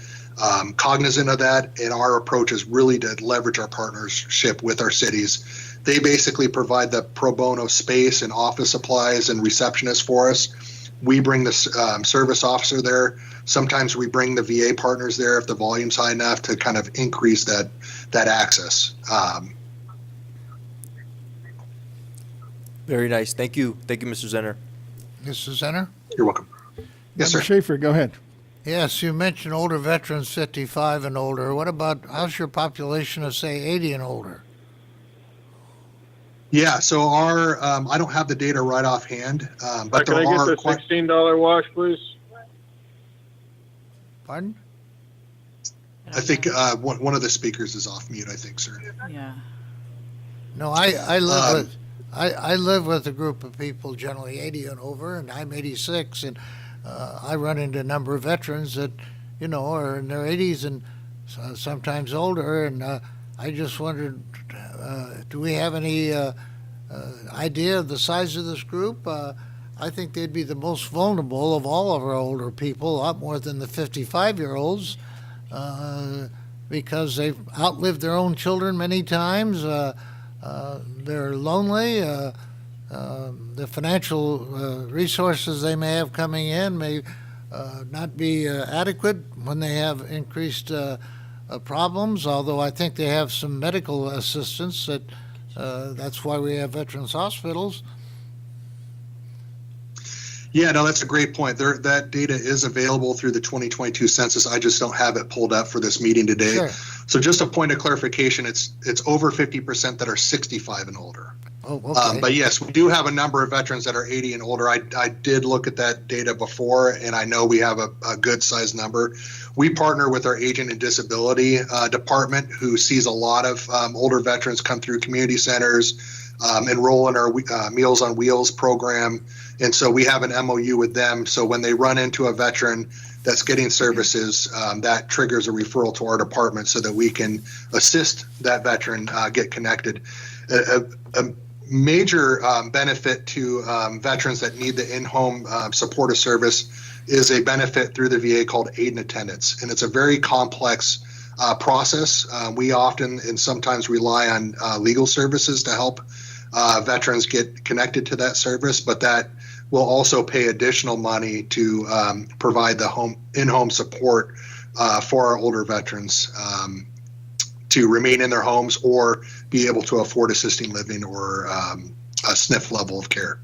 R: cognizant of that, and our approach is really to leverage our partnership with our cities. They basically provide the pro bono space and office supplies and receptionists for us. We bring the service officer there. Sometimes we bring the VA partners there if the volume's high enough to kind of increase that access.
C: Very nice. Thank you. Thank you, Mr. Zenner.
D: Mr. Zenner?
R: You're welcome. Yes,
F: Member
R: sir.
F: Schaefer, go ahead.
D: Yes, you mentioned older veterans, 55 and older. What about, how's your population of, say, 80 and older?
R: Yeah, so our I don't have the data right offhand, but
S: Can
R: there
S: I get
R: are
S: the $16 wash, please?
D: Pardon?
R: I think one of the speakers is off mute, I think, sir.
A: Yeah.
D: No, I live with a group of people generally 80 and over, and I'm 86, and I run into a number of veterans that, are in their 80s and sometimes older, and I just wondered, do we have any idea of the size of this group? I think they'd be the most vulnerable of all of our older people, a lot more than the 55-year-olds, because they've outlived their own children many times. They're lonely. The financial resources they may have coming in may not be adequate when they have increased problems, although I think they have some medical assistance. That's why we have veterans hospitals.
R: Yeah, no, that's a great point. That data is available through the 2022 census. I just don't have it pulled up for this meeting today.
D: Sure.
R: So just a point of clarification, it's over 50% that are 65 and older.
D: Oh, okay.
R: But yes, we do have a number of veterans that are 80 and older. I did look at that data before, and I know we have a good size number. We partner with our Aging and Disability Department, who sees a lot of older veterans come through community centers, enroll in our Meals on Wheels program. And so we have an MOU with them. So when they run into a veteran that's getting services, that triggers a referral to our department so that we can assist that veteran get connected. A major benefit to veterans that need the in-home supportive service is a benefit through the VA called aid and attendance, and it's a very complex process. We often and sometimes rely on legal services to help veterans get connected to that service, but that will also pay additional money to provide the in-home support for our older veterans to remain in their homes or be able to afford assisted living or a SNF level of care.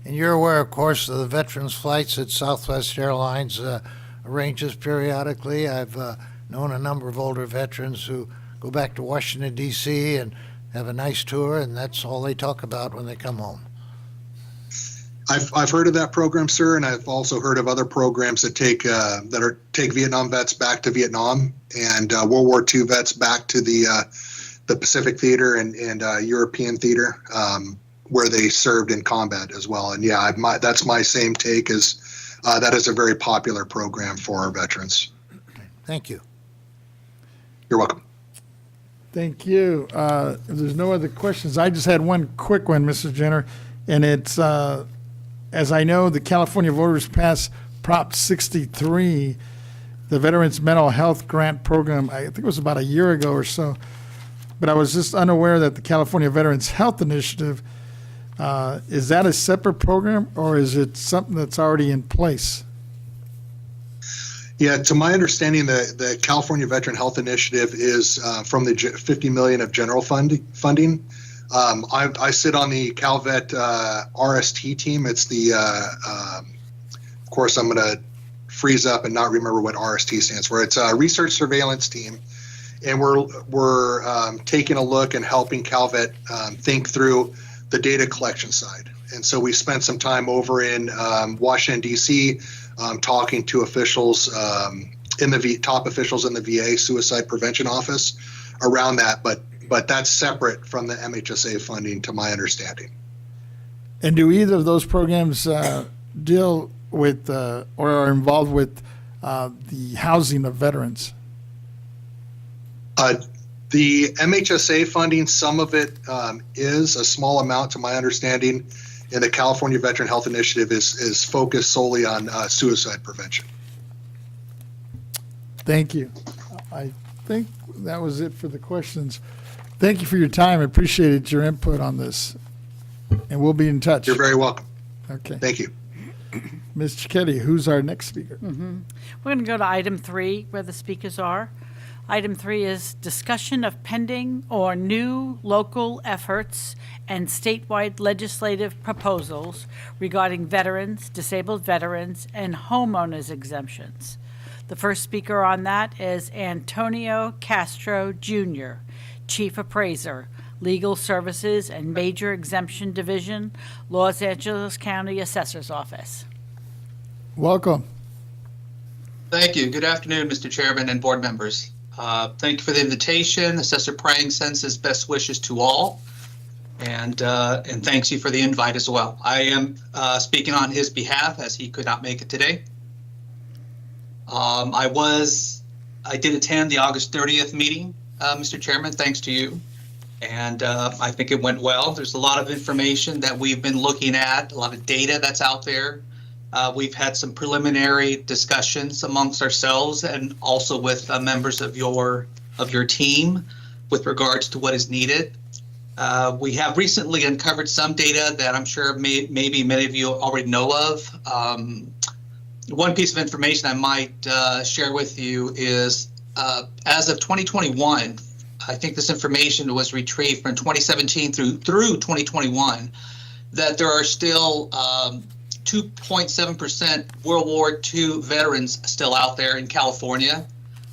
D: And you're aware, of course, of the veterans' flights that Southwest Airlines arranges periodically. I've known a number of older veterans who go back to Washington, D.C. and have a nice tour, and that's all they talk about when they come home.
R: I've heard of that program, sir, and I've also heard of other programs that take Vietnam vets back to Vietnam and World War II vets back to the Pacific Theater and European Theater, where they served in combat as well. And yeah, that's my same take. Is that is a very popular program for our veterans.
D: Thank you.
R: You're welcome.
F: Thank you. If there's no other questions, I just had one quick one, Mr. Jenner, and it's, as I know, the California voters passed Prop 63, the Veterans Mental Health Grant Program, I think it was about a year ago or so, but I was just unaware that the California Veterans Health Initiative, is that a separate program or is it something that's already in place?
R: Yeah, to my understanding, the California Veteran Health Initiative is from the $50 million of general funding. I sit on the CalVet RST team. It's the, of course, I'm going to freeze up and not remember what RST stands for. It's a research surveillance team, and we're taking a look and helping CalVet think through the data collection side. And so we spent some time over in Washington, D.C., talking to officials top officials in the VA Suicide Prevention Office around that, but that's separate from the MHSA funding, to my understanding.
F: And do either of those programs deal with or are involved with the housing of veterans?
R: The MHSA funding, some of it is a small amount, to my understanding. And the California Veteran Health Initiative is focused solely on suicide prevention.
F: Thank you. I think that was it for the questions. Thank you for your time. I appreciated your input on this. And we'll be in touch.
R: You're very welcome.
F: Okay.
R: Thank you.
F: Ms. Cicchetti, who's our next speaker?
A: We're going to go to item 3, where the speakers are. Item 3 is discussion of pending or new local efforts and statewide legislative proposals regarding veterans, disabled veterans, and homeowners exemptions. The first speaker on that is Antonio Castro, Jr., Chief Appraiser, Legal Services and Major Exemption Division, Los Angeles County Assessor's Office.
F: Welcome.
T: Thank you. Good afternoon, Mr. Chairman and board members. Thank you for the invitation. Assessor Prang sends his best wishes to all, and thanks you for the invite as well. I am speaking on his behalf as he could not make it today. I did attend the August 30th meeting, Mr. Chairman, thanks to you, and I think it went well. There's a lot of information that we've been looking at, a lot of data that's out there. We've had some preliminary discussions amongst ourselves and also with members of your team with regards to what is needed. We have recently uncovered some data that I'm sure maybe many of you already know of. One piece of information I might share with you is as of 2021, I think this information was retrieved from 2017 through 2021, that there are still 2.7% World War II veterans still out there in California.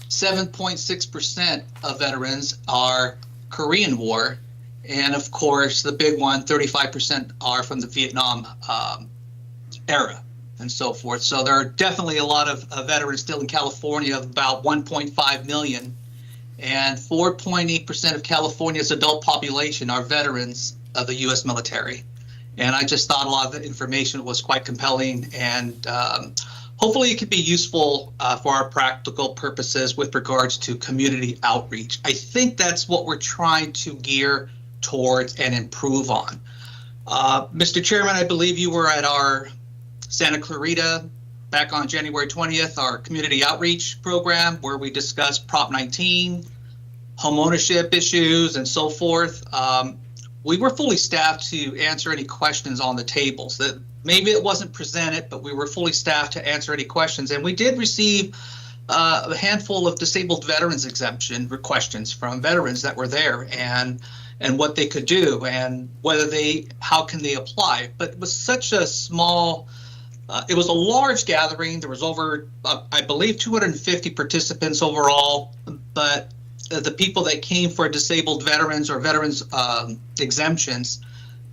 T: 7.6% of veterans are Korean War. And of course, the big one, 35% are from the Vietnam era and so forth. So there are definitely a lot of veterans still in California, about 1.5 million. And 4.8% of California's adult population are veterans of the U.S. military. And I just thought a lot of the information was quite compelling and hopefully it could be useful for our practical purposes with regards to community outreach. I think that's what we're trying to gear towards and improve on. Mr. Chairman, I believe you were at our Santa Clarita back on January 20th, our community outreach program where we discussed Prop 19, home ownership issues, and so forth. We were fully staffed to answer any questions on the tables. That maybe it wasn't presented, but we were fully staffed to answer any questions. And we did receive a handful of disabled veterans exemption questions from veterans that were there, and what they could do and how can they apply. But it was such a small, it was a large gathering. There was over, I believe, 250 participants overall, but the people that came for disabled veterans or veterans exemptions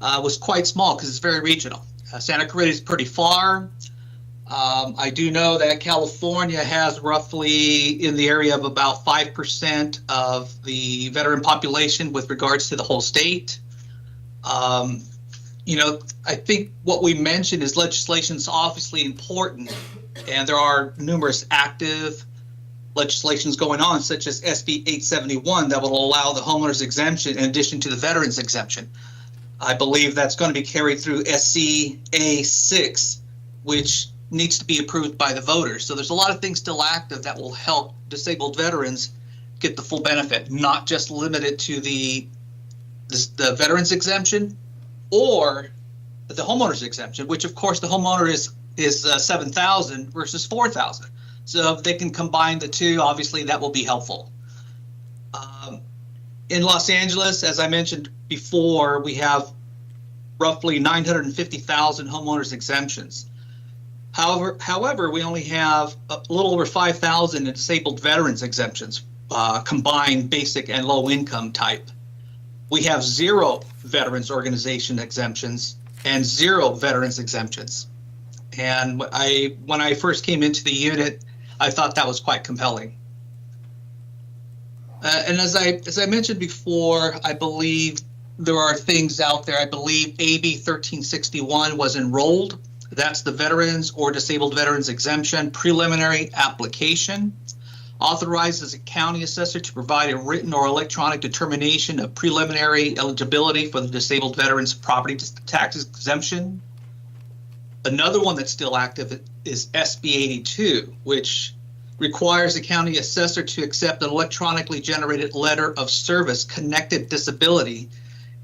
T: was quite small because it's very regional. Santa Clarita is pretty far. I do know that California has roughly in the area of about 5% of the veteran population with regards to the whole state. I think what we mentioned is legislation is obviously important, and there are numerous active legislations going on, such as SB 871, that will allow the homeowners exemption in addition to the veterans exemption. I believe that's going to be carried through SCA 6, which needs to be approved by the voters. So there's a lot of things still active that will help disabled veterans get the full benefit, not just limited to the veterans exemption or the homeowners exemption, which of course the homeowner is $7,000 versus $4,000. So if they can combine the two, obviously that will be helpful. In Los Angeles, as I mentioned before, we have roughly 950,000 homeowners exemptions. However, we only have a little over 5,000 disabled veterans exemptions, combined basic and low income type. We have 0 veterans organization exemptions and 0 veterans exemptions. And when I first came into the unit, I thought that was quite compelling. And as I mentioned before, I believe there are things out there. I believe AB 1361 was enrolled. That's the veterans or disabled veterans exemption preliminary application. Authorizes a county assessor to provide a written or electronic determination of preliminary eligibility for the disabled veterans property tax exemption. Another one that's still active is SB 82, which requires a county assessor to accept an electronically generated letter of service connected disability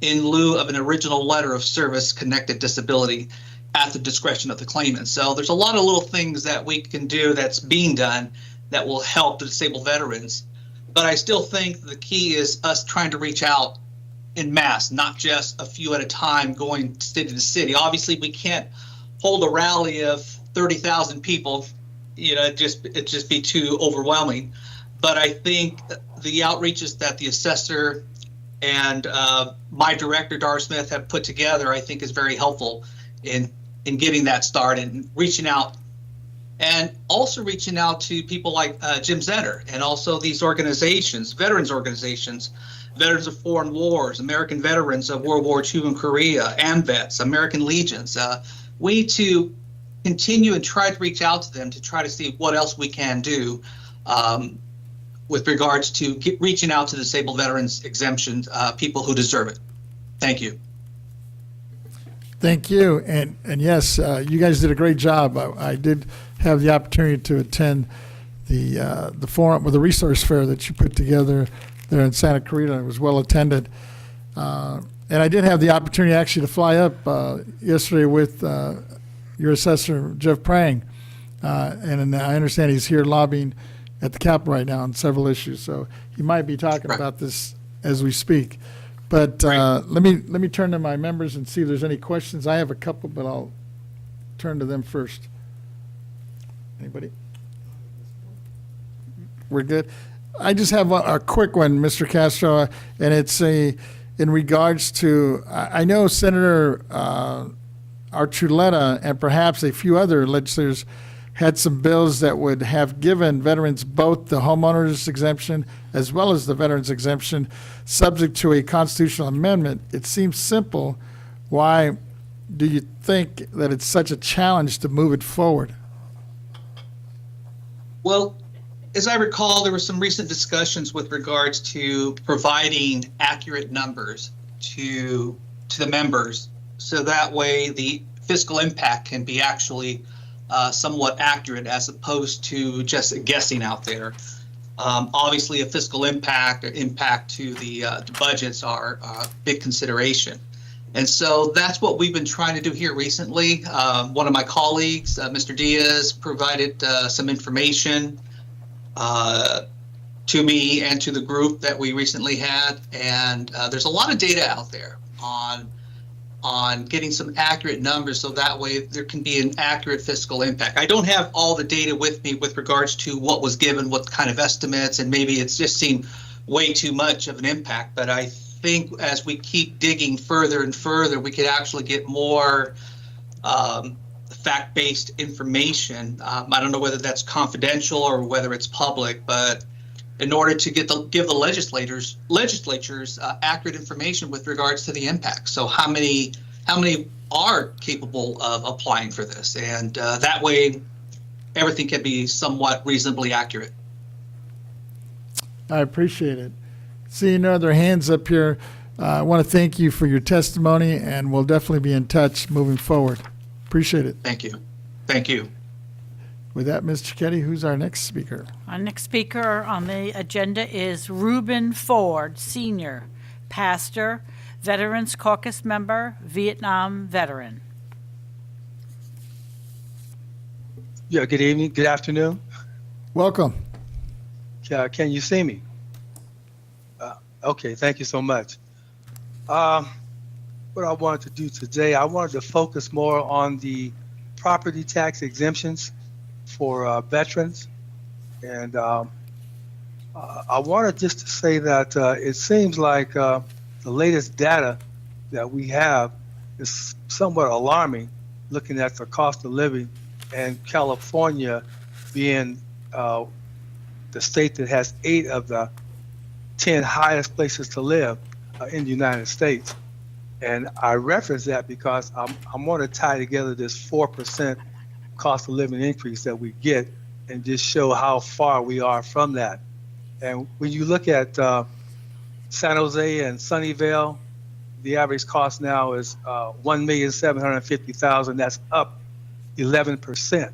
T: in lieu of an original letter of service connected disability at the discretion of the claimant. So there's a lot of little things that we can do that's being done that will help the disabled veterans. But I still think the key is us trying to reach out in mass, not just a few at a time going city to city. Obviously, we can't hold a rally of 30,000 people. It'd just be too overwhelming. But I think the outreaches that the assessor and my director, Dar Smith, have put together, I think is very helpful in getting that started and reaching out. And also reaching out to people like Jim Zetter and also these organizations, veterans organizations, Veterans of Foreign Wars, American Veterans of World War II and Korea, AMVETS, American Legions. We need to continue and try to reach out to them to try to see what else we can do with regards to reaching out to disabled veterans exemptions, people who deserve it. Thank you.
F: Thank you. And yes, you guys did a great job. I did have the opportunity to attend the forum or the resource fair that you put together there in Santa Clarita. It was well attended. And I did have the opportunity actually to fly up yesterday with your assessor, Jeff Prang. And I understand he's here lobbying at the Capitol right now on several issues. So he might be talking about this as we speak. But let me turn to my members and see if there's any questions. I have a couple, but I'll turn to them first. Anybody? We're good. I just have a quick one, Mr. Castro, and it's in regards to, I know Senator Archuleta and perhaps a few other legislators had some bills that would have given veterans both the homeowners exemption as well as the veterans exemption subject to a constitutional amendment. It seems simple. Why do you think that it's such a challenge to move it forward?
T: Well, as I recall, there were some recent discussions with regards to providing accurate numbers to the members, so that way the fiscal impact can be actually somewhat accurate as opposed to just guessing out there. Obviously, a fiscal impact or impact to the budgets are a big consideration. And so that's what we've been trying to do here recently. One of my colleagues, Mr. Diaz, provided some information to me and to the group that we recently had. And there's a lot of data out there on getting some accurate numbers, so that way there can be an accurate fiscal impact. I don't have all the data with me with regards to what was given, what kind of estimates, and maybe it's just seemed way too much of an impact. But I think as we keep digging further and further, we could actually get more fact-based information. I don't know whether that's confidential or whether it's public, but in order to give the legislatures accurate information with regards to the impact. So how many are capable of applying for this, and that way everything can be somewhat reasonably accurate.
F: I appreciate it. Seeing no other hands up here, I want to thank you for your testimony, and we'll definitely be in touch moving forward. Appreciate it.
T: Thank you. Thank you.
F: With that, Ms. Cicchetti, who's our next speaker?
A: Our next speaker on the agenda is Reuben Ford, Sr., pastor, Veterans Caucus member, Vietnam veteran.
U: Yeah, good evening, good afternoon.
F: Welcome.
U: Can you see me? Okay, thank you so much. What I wanted to do today, I wanted to focus more on the property tax exemptions for veterans. And I wanted just to say that it seems like the latest data that we have is somewhat alarming, looking at the cost of living, and California being the state that has 8 of the 10 highest places to live in the United States. And I reference that because I'm going to tie together this 4% cost of living increase that we get and just show how far we are from that. And when you look at San Jose and Sunnyvale, the average cost now is $1,750,000. That's up 11%.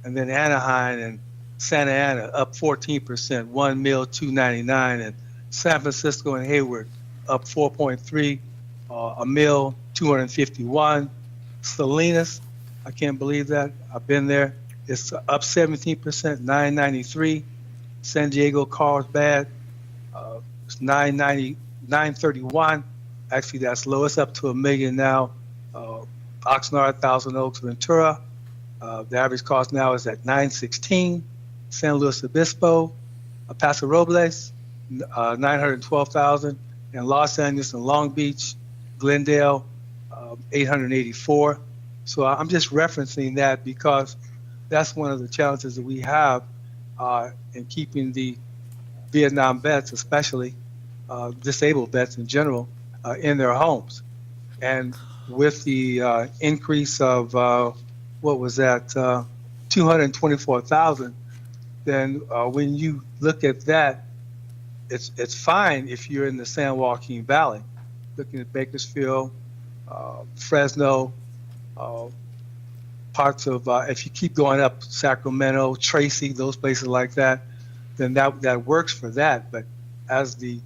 U: And then Anaheim and Santa Ana up 14%, $1,299,000, and San Francisco and Hayward up 4.3, $1,251,000. Salinas, I can't believe that. I've been there. It's up 17%, $993,000. San Diego, Carlsbad, it's $931,000. Actually, that's low. It's up to $1 million now. Oxnard, Thousand Oaks, Ventura, the average cost now is at $916,000. San Luis Obispo, Paso Robles, $912,000, and Los Angeles and Long Beach, Glendale, $884,000. So I'm just referencing that because that's one of the challenges that we have in keeping the Vietnam vets, especially disabled vets in general, in their homes. And with the increase of, what was that, 224,000, then when you look at that, it's fine if you're in the San Joaquin Valley, looking at Bakersfield, Fresno, parts of, if you keep going up, Sacramento, Tracy, those places like that, then that works for that. But as the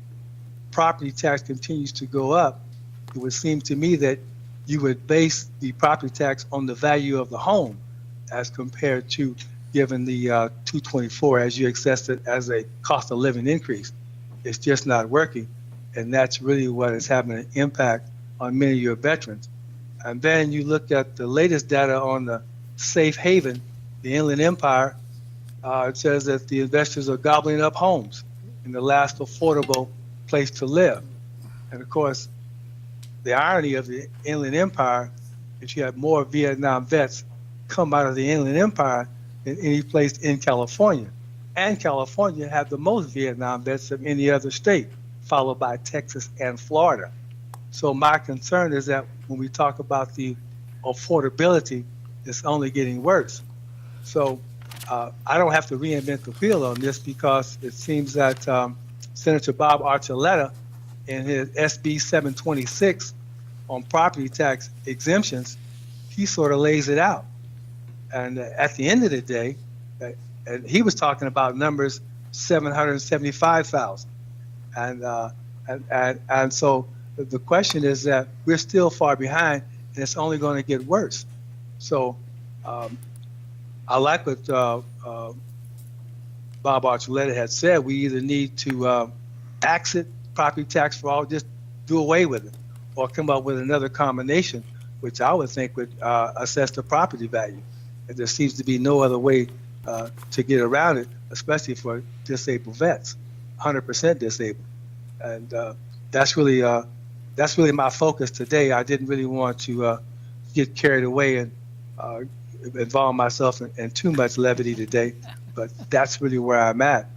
U: property tax continues to go up, it would seem to me that you would base the property tax on the value of the home as compared to given the 224 as you assess it as a cost of living increase. It's just not working. And that's really what is having an impact on many of your veterans. And then you look at the latest data on the safe haven, the Inland Empire. It says that the investors are gobbling up homes in the last affordable place to live. And of course, the irony of the Inland Empire is you have more Vietnam vets come out of the Inland Empire than any place in California. And California have the most Vietnam vets of any other state, followed by Texas and Florida. So my concern is that when we talk about the affordability, it's only getting worse. So I don't have to reinvent the wheel on this because it seems that Senator Bob Archuleta in his SB 726 on property tax exemptions, he sort of lays it out. And at the end of the day, and he was talking about numbers 775,000. And so the question is that we're still far behind, and it's only going to get worse. So I like what Bob Archuleta had said. We either need to exit property tax for all, just do away with it, or come up with another combination, which I would think would assess the property value. And there seems to be no other way to get around it, especially for disabled vets, 100% disabled. And that's really my focus today. I didn't really want to get carried away and involve myself in too much levity today, but that's really where I'm at.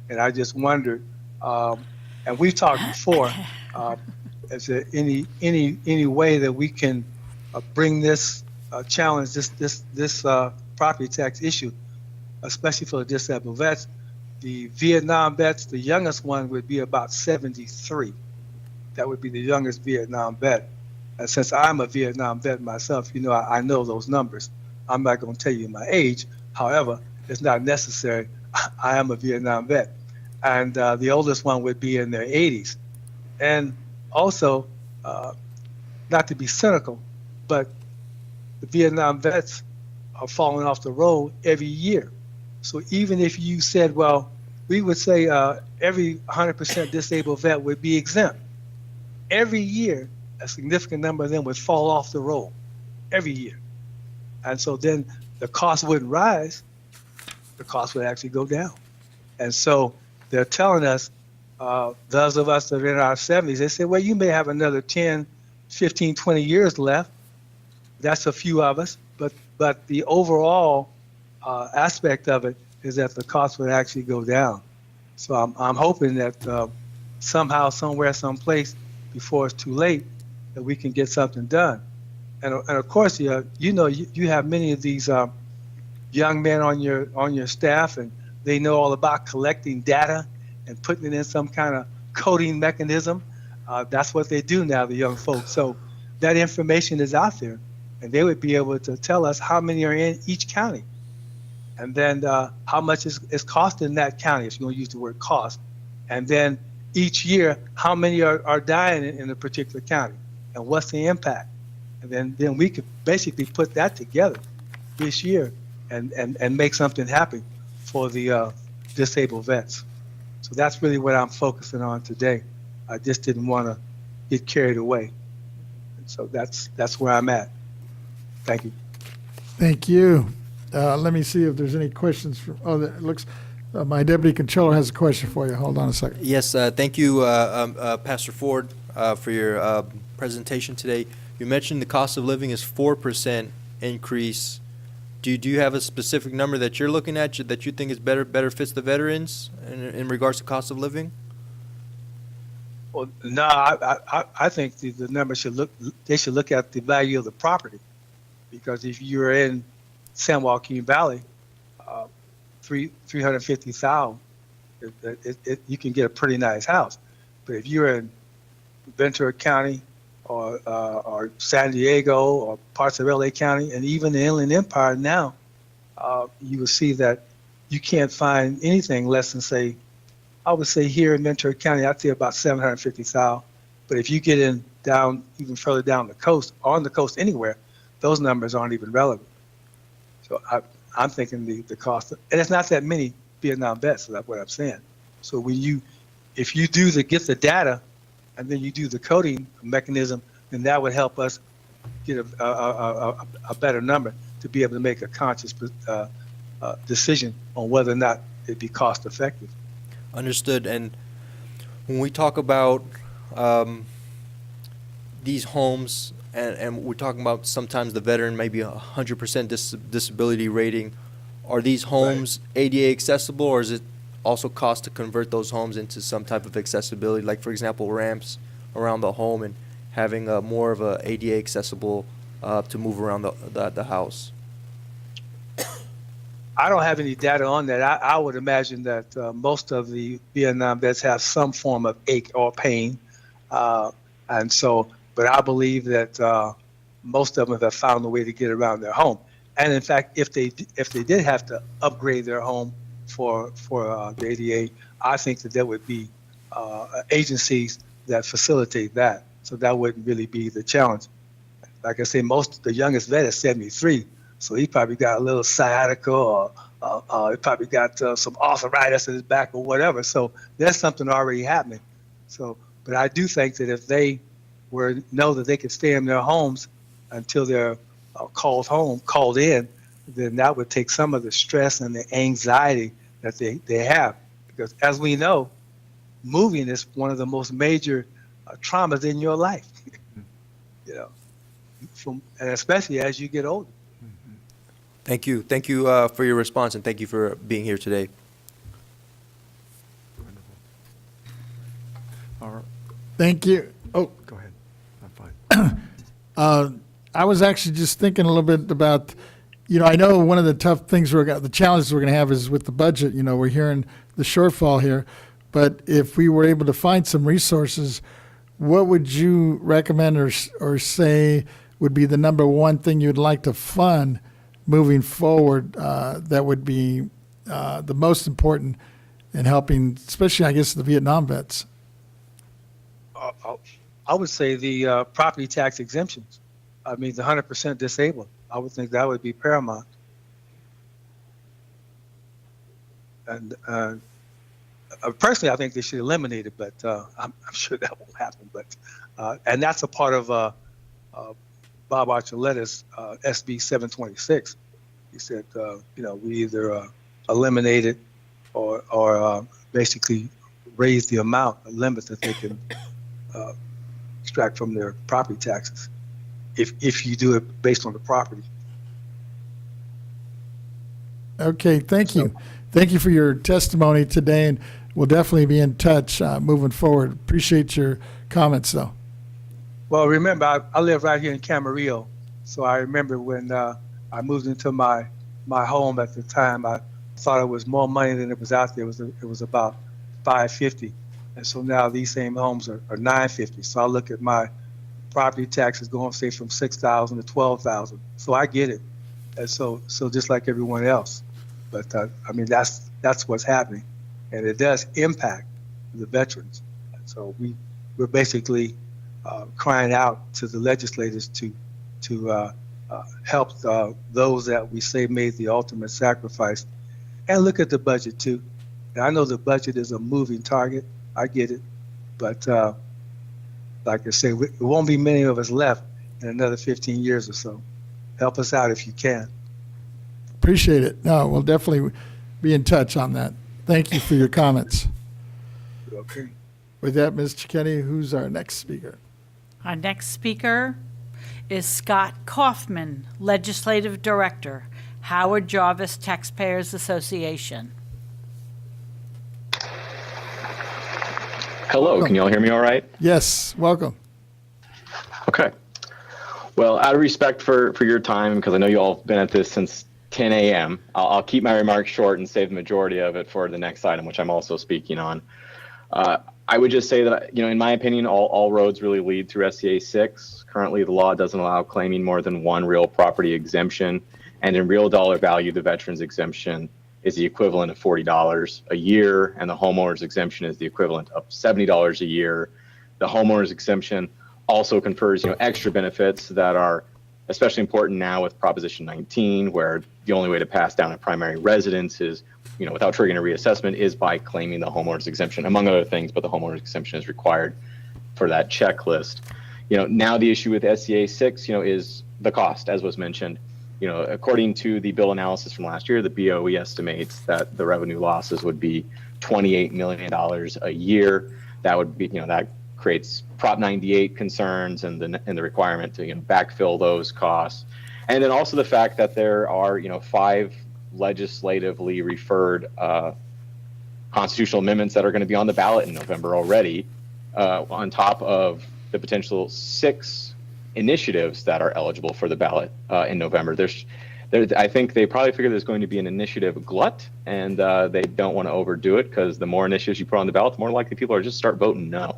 U: And I just wondered, and we've talked before, is there any way that we can bring this challenge, this property tax issue, especially for the disabled vets? The Vietnam vets, the youngest one would be about 73. That would be the youngest Vietnam vet. And since I'm a Vietnam vet myself, you know, I know those numbers. I'm not going to tell you my age. However, it's not necessary. I am a Vietnam vet. And the oldest one would be in their 80s. And also, not to be cynical, but the Vietnam vets are falling off the road every year. So even if you said, well, we would say every 100% disabled vet would be exempt, every year, a significant number of them would fall off the roll every year. And so then the cost wouldn't rise, the cost would actually go down. And so they're telling us, those of us that are in our 70s, they say, well, you may have another 10, 15, 20 years left. That's a few of us. But the overall aspect of it is that the cost would actually go down. So I'm hoping that somehow, somewhere, someplace, before it's too late, that we can get something done. And of course, you have many of these young men on your staff, and they know all about collecting data and putting it in some kind of coding mechanism. That's what they do now, the young folks. So that information is out there, and they would be able to tell us how many are in each county, and then how much is costing that county, if you're going to use the word cost, and then each year how many are dying in a particular county, and what's the impact. And then we could basically put that together this year and make something happen for the disabled vets. So that's really what I'm focusing on today. I just didn't want to get carried away. And so that's where I'm at. Thank you.
F: Thank you. Let me see if there's any questions. It looks, my deputy controller has a question for you. Hold on a second.
C: Yes, thank you, Pastor Ford, for your presentation today. You mentioned the cost of living is 4% increase. Do you have a specific number that you're looking at that you think is better fits the veterans in regards to cost of living?
U: Well, no, I think the number should look at the value of the property, because if you're in San Joaquin Valley, $350,000, you can get a pretty nice house. But if you're in Ventura County or San Diego or parts of LA County and even the Inland Empire now, you will see that you can't find anything less than, say, I would say here in Ventura County, I'd say about $750,000. But if you get down even further down the coast, or on the coast anywhere, those numbers aren't even relevant. So I'm thinking the cost, and it's not that many Vietnam vets, so that's what I'm saying. So if you get the data, and then you do the coding mechanism, then that would help us get a better number to be able to make a conscious decision on whether or not it'd be cost effective.
C: Understood. And when we talk about these homes, and we're talking about sometimes the veteran maybe 100% disability rating, are these homes ADA accessible, or is it also cost to convert those homes into some type of accessibility, like for example ramps around the home and having more of a ADA accessible to move around the house?
U: I don't have any data on that. I would imagine that most of the Vietnam vets have some form of ache or pain. And so, but I believe that most of them have found a way to get around their home. And in fact, if they did have to upgrade their home for the ADA, I think that there would be agencies that facilitate that. So that wouldn't really be the challenge. Like I say, the youngest vet is 73, so he probably got a little sciatica or he probably got some arthritis in his back or whatever. So there's something already happening. So, but I do think that if they know that they can stay in their homes until they're called in, then that would take some of the stress and the anxiety that they have. Because as we know, moving is one of the most major traumas in your life. You know, and especially as you get older.
C: Thank you. Thank you for your response, and thank you for being here today.
G: All right.
F: Thank you. Oh,
G: Go ahead. I'm fine.
F: I was actually just thinking a little bit about, I know one of the tough things the challenges we're going to have is with the budget. We're hearing the shortfall here, but if we were able to find some resources, what would you recommend or say would be the number one thing you'd like to fund moving forward that would be the most important in helping, especially, I guess, the Vietnam vets?
U: I would say the property tax exemptions. I mean, the 100% disabled. I would think that would be paramount. And personally, I think they should eliminate it, but I'm sure that won't happen. But and that's a part of Bob Archuleta's SB 726. He said, we either eliminate it or basically raise the amount, a limit that they can extract from their property taxes, if you do it based on the property.
F: Okay, thank you. Thank you for your testimony today, and we'll definitely be in touch moving forward. Appreciate your comments, though.
U: Well, remember, I live right here in Camarillo, so I remember when I moved into my home at the time, I thought it was more money than it was out there. It was about $550, and so now these same homes are $950. So I look at my property taxes going, say, from $6,000 to $12,000. So I get it, and so just like everyone else. But I mean, that's what's happening, and it does impact the veterans. And so we're basically crying out to the legislators to help those that we say made the ultimate sacrifice, and look at the budget too. And I know the budget is a moving target. I get it, but like I say, it won't be many of us left in another 15 years or so. Help us out if you can.
F: Appreciate it. No, we'll definitely be in touch on that. Thank you for your comments.
U: Okay.
F: With that, Ms. Cicchetti, who's our next speaker?
A: Our next speaker is Scott Kaufman, Legislative Director, Howard Jarvis Taxpayers Association.
J: Hello, can you all hear me all right?
F: Yes, welcome.
J: Okay. Well, out of respect for your time, because I know you all have been at this since 10 a.m., I'll keep my remarks short and save the majority of it for the next item, which I'm also speaking on. I would just say that, in my opinion, all roads really lead through SCA 6. Currently, the law doesn't allow claiming more than one real property exemption, and in real dollar value, the veterans exemption is the equivalent of $40 a year, and the homeowner's exemption is the equivalent of $70 a year. The homeowner's exemption also confers, extra benefits that are especially important now with Proposition 19, where the only way to pass down a primary residence is, without triggering a reassessment, is by claiming the homeowner's exemption, among other things, but the homeowner's exemption is required for that checklist. Now the issue with SCA 6, is the cost, as was mentioned. According to the bill analysis from last year, the BOE estimates that the revenue losses would be $28 million a year. That would be, that creates Prop 98 concerns and the requirement to backfill those costs. And then also the fact that there are 5 legislatively referred constitutional amendments that are going to be on the ballot in November already, on top of the potential 6 initiatives that are eligible for the ballot in November. I think they probably figure there's going to be an initiative glut, and they don't want to overdo it because the more initiatives you put on the ballot, the more likely people are just start voting no.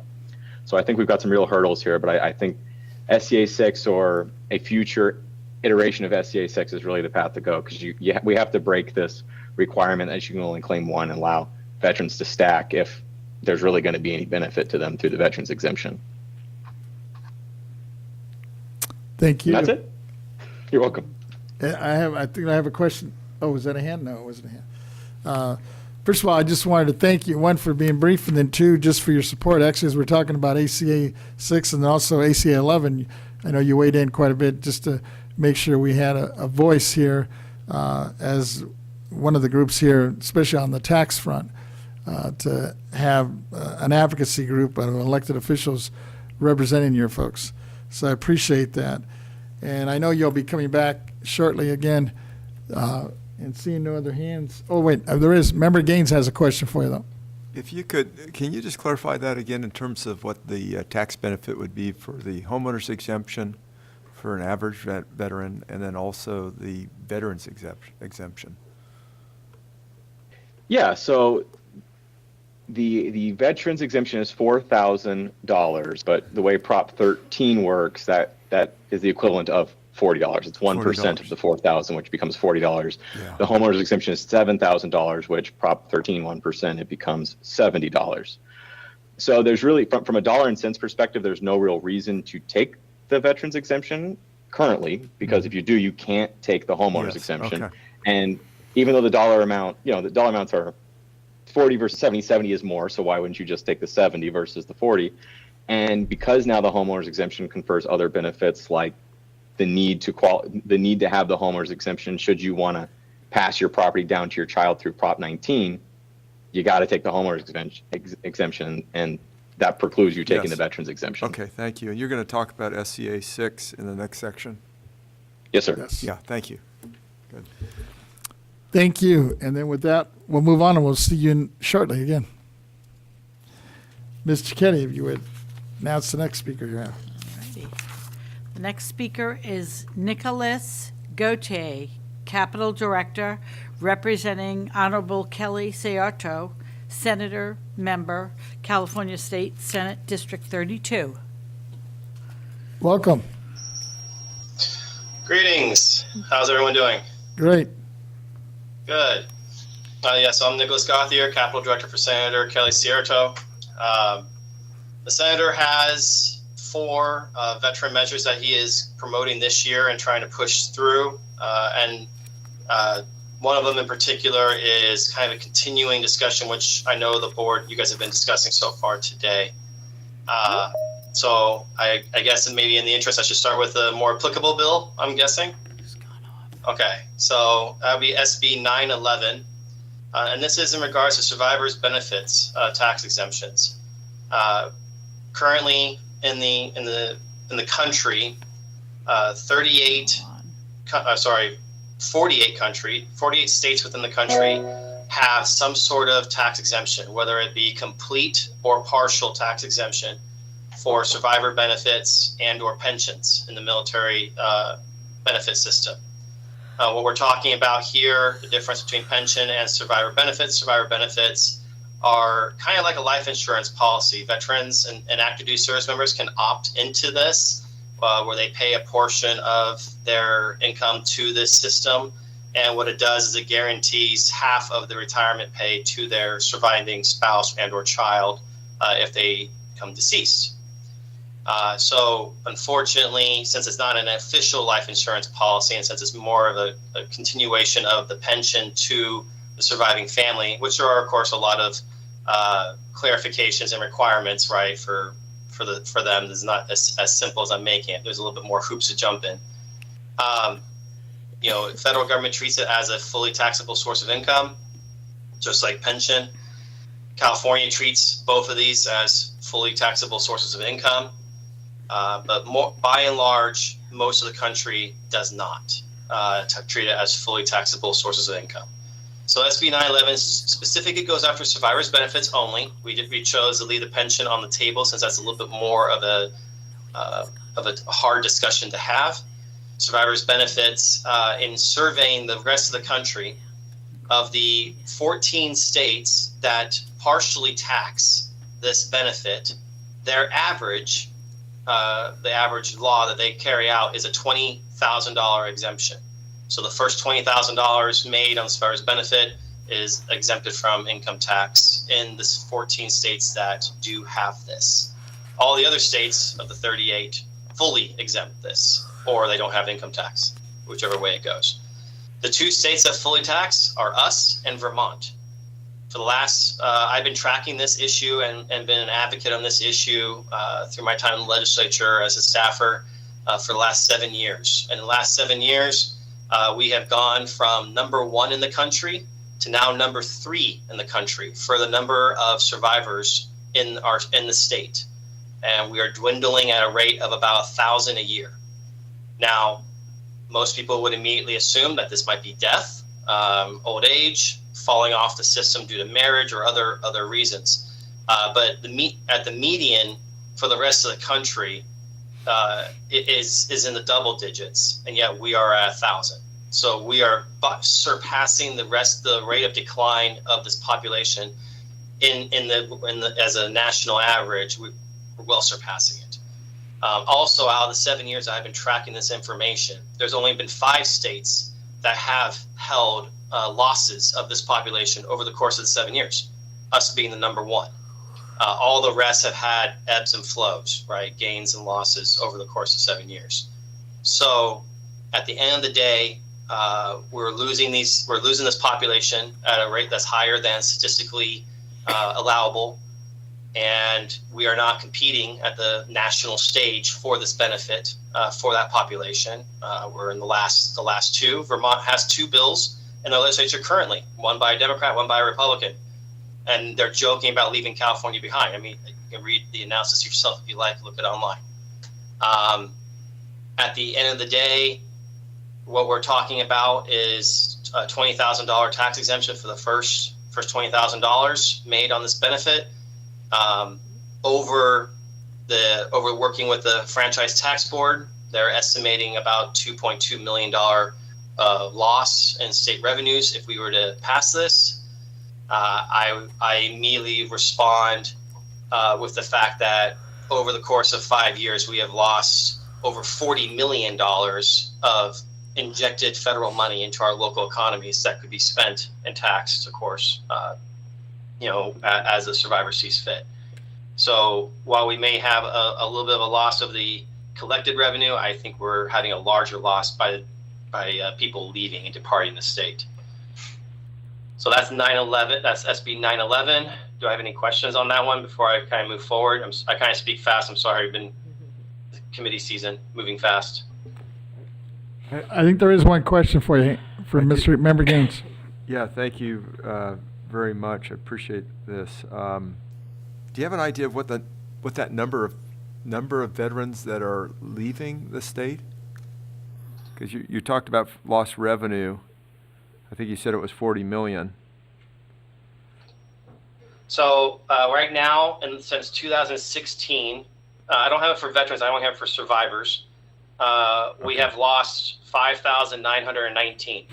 J: So I think we've got some real hurdles here, but I think SCA 6 or a future iteration of SCA 6 is really the path to go, because we have to break this requirement that you can only claim one and allow veterans to stack if there's really going to be any benefit to them through the veterans exemption.
F: Thank you.
J: And that's it. You're welcome.
F: I think I have a question. Oh, was that a hand? No, it wasn't a hand. First of all, I just wanted to thank you, one, for being brief, and then two, just for your support. Actually, as we're talking about ACA 6 and also ACA 11, I know you weighed in quite a bit just to make sure we had a voice here as one of the groups here, especially on the tax front, to have an advocacy group of elected officials representing your folks. So I appreciate that. And I know you'll be coming back shortly again and seeing no other hands. Oh, wait, there is. Member Gaines has a question for you, though.
G: If you could, can you just clarify that again in terms of what the tax benefit would be for the homeowner's exemption for an average veteran, and then also the veterans exemption?
J: Yeah, so the veterans exemption is $4,000, but the way Prop 13 works, that is the equivalent of $40. It's 1% of the $4,000, which becomes $40.
G: Yeah.
J: The homeowner's exemption is $7,000, which Prop 13 1%, it becomes $70. So there's really, from a dollar and cents perspective, there's no real reason to take the veterans exemption currently, because if you do, you can't take the homeowner's exemption.
G: Okay.
J: And even though the dollar amount, the dollar amounts are 40 versus 70 is more, so why wouldn't you just take the 70 versus the 40? And because now the homeowner's exemption confers other benefits like the need to have the homeowner's exemption should you want to pass your property down to your child through Prop 19, you got to take the homeowner's exemption, and that precludes you taking the veterans exemption.
G: Okay, thank you. And you're going to talk about SCA 6 in the next section?
J: Yes, sir.
F: Yes.
G: Yeah, thank you. Good.
F: Thank you. And then with that, we'll move on and we'll see you shortly again. Ms. Cicchetti, if you would announce the next speaker you have.
A: Alrighty. The next speaker is Nicholas Gautier, Capital Director, representing Honorable Kelly Ciarto, Senator, Member, California State Senate District 32.
F: Welcome.
M: Greetings. How's everyone doing?
F: Great.
M: Good. So I'm Nicholas Gauthier, Capital Director for Senator Kelly Ciarto. The Senator has 4 veteran measures that he is promoting this year and trying to push through. And one of them in particular is kind of a continuing discussion, which I know the board, you guys have been discussing so far today. So I guess maybe in the interest, I should start with a more applicable bill, I'm guessing. Okay, so that would be SB 911. And this is in regards to survivors' benefits tax exemptions. Currently in the country, 48 states within the country have some sort of tax exemption, whether it be complete or partial tax exemption for survivor benefits and or pensions in the military benefit system. What we're talking about here, the difference between pension and survivor benefits are kind of like a life insurance policy. Veterans and active duty service members can opt into this, where they pay a portion of their income to this system. And what it does is it guarantees half of the retirement pay to their surviving spouse and or child if they become deceased. So unfortunately, since it's not an official life insurance policy, and since it's more of a continuation of the pension to the surviving family, which there are, of course, a lot of clarifications and requirements, right, for them. It's not as simple as I'm making it. There's a little bit more hoops to jump in. The federal government treats it as a fully taxable source of income, just like pension. California treats both of these as fully taxable sources of income. But by and large, most of the country does not treat it as fully taxable sources of income. So SB 911 specifically goes after survivors' benefits only. We chose to leave the pension on the table since that's a little bit more of a hard discussion to have. survivors benefits in surveying the rest of the country. Of the 14 states that partially tax this benefit, their average, the average law that they carry out is a $20,000 exemption. So the first $20,000 made on the survivor's benefit is exempted from income tax in the 14 states that do have this. All the other states of the 38 fully exempt this, or they don't have income tax, whichever way it goes. The two states that fully tax are us and Vermont. For the last, I've been tracking this issue and been an advocate on this issue through my time in the legislature as a staffer for the last 7 years. In the last 7 years, we have gone from number 1 in the country to now number 3 in the country for the number of survivors in the state. And we are dwindling at a rate of about 1,000 a year. Now, most people would immediately assume that this might be death, old age, falling off the system due to marriage or other reasons. But at the median for the rest of the country, it is in the double digits, and yet we are at 1,000. So we are surpassing the rate of decline of this population as a national average. We're well surpassing it. Also, out of the 7 years I've been tracking this information, there's only been 5 states that have held losses of this population over the course of the 7 years, us being the number 1. All the rest have had ebbs and flows, right? Gains and losses over the course of 7 years. So at the end of the day, we're losing this population at a rate that's higher than statistically allowable. And we are not competing at the national stage for this benefit for that population. We're in the last 2. Vermont has 2 bills in the legislature currently, one by a Democrat, one by a Republican. And they're joking about leaving California behind. I mean, you can read the analysis yourself if you like, look it online. At the end of the day, what we're talking about is a $20,000 tax exemption for the first $20,000 made on this benefit. Over working with the Franchise Tax Board, they're estimating about $2.2 million loss in state revenues if we were to pass this. I immediately respond with the fact that over the course of 5 years, we have lost over $40 million of injected federal money into our local economies that could be spent and taxed, of course, as the survivor sees fit. So while we may have a little bit of a loss of the collected revenue, I think we're having a larger loss by people leaving and departing the state. So that's 9/11. That's SB 9/11. Do I have any questions on that one before I kind of move forward? I kind of speak fast. I'm sorry. I've been committee season moving fast.
F: I think there is one question for you, for Mr. Member Gaines.
G: Yeah, thank you very much. I appreciate this. Do you have an idea of what that number of veterans that are leaving the state? Because you talked about lost revenue. I think you said it was 40 million.
M: So right now, and since 2016, I don't have it for veterans. I only have it for survivors. We have lost 5,919.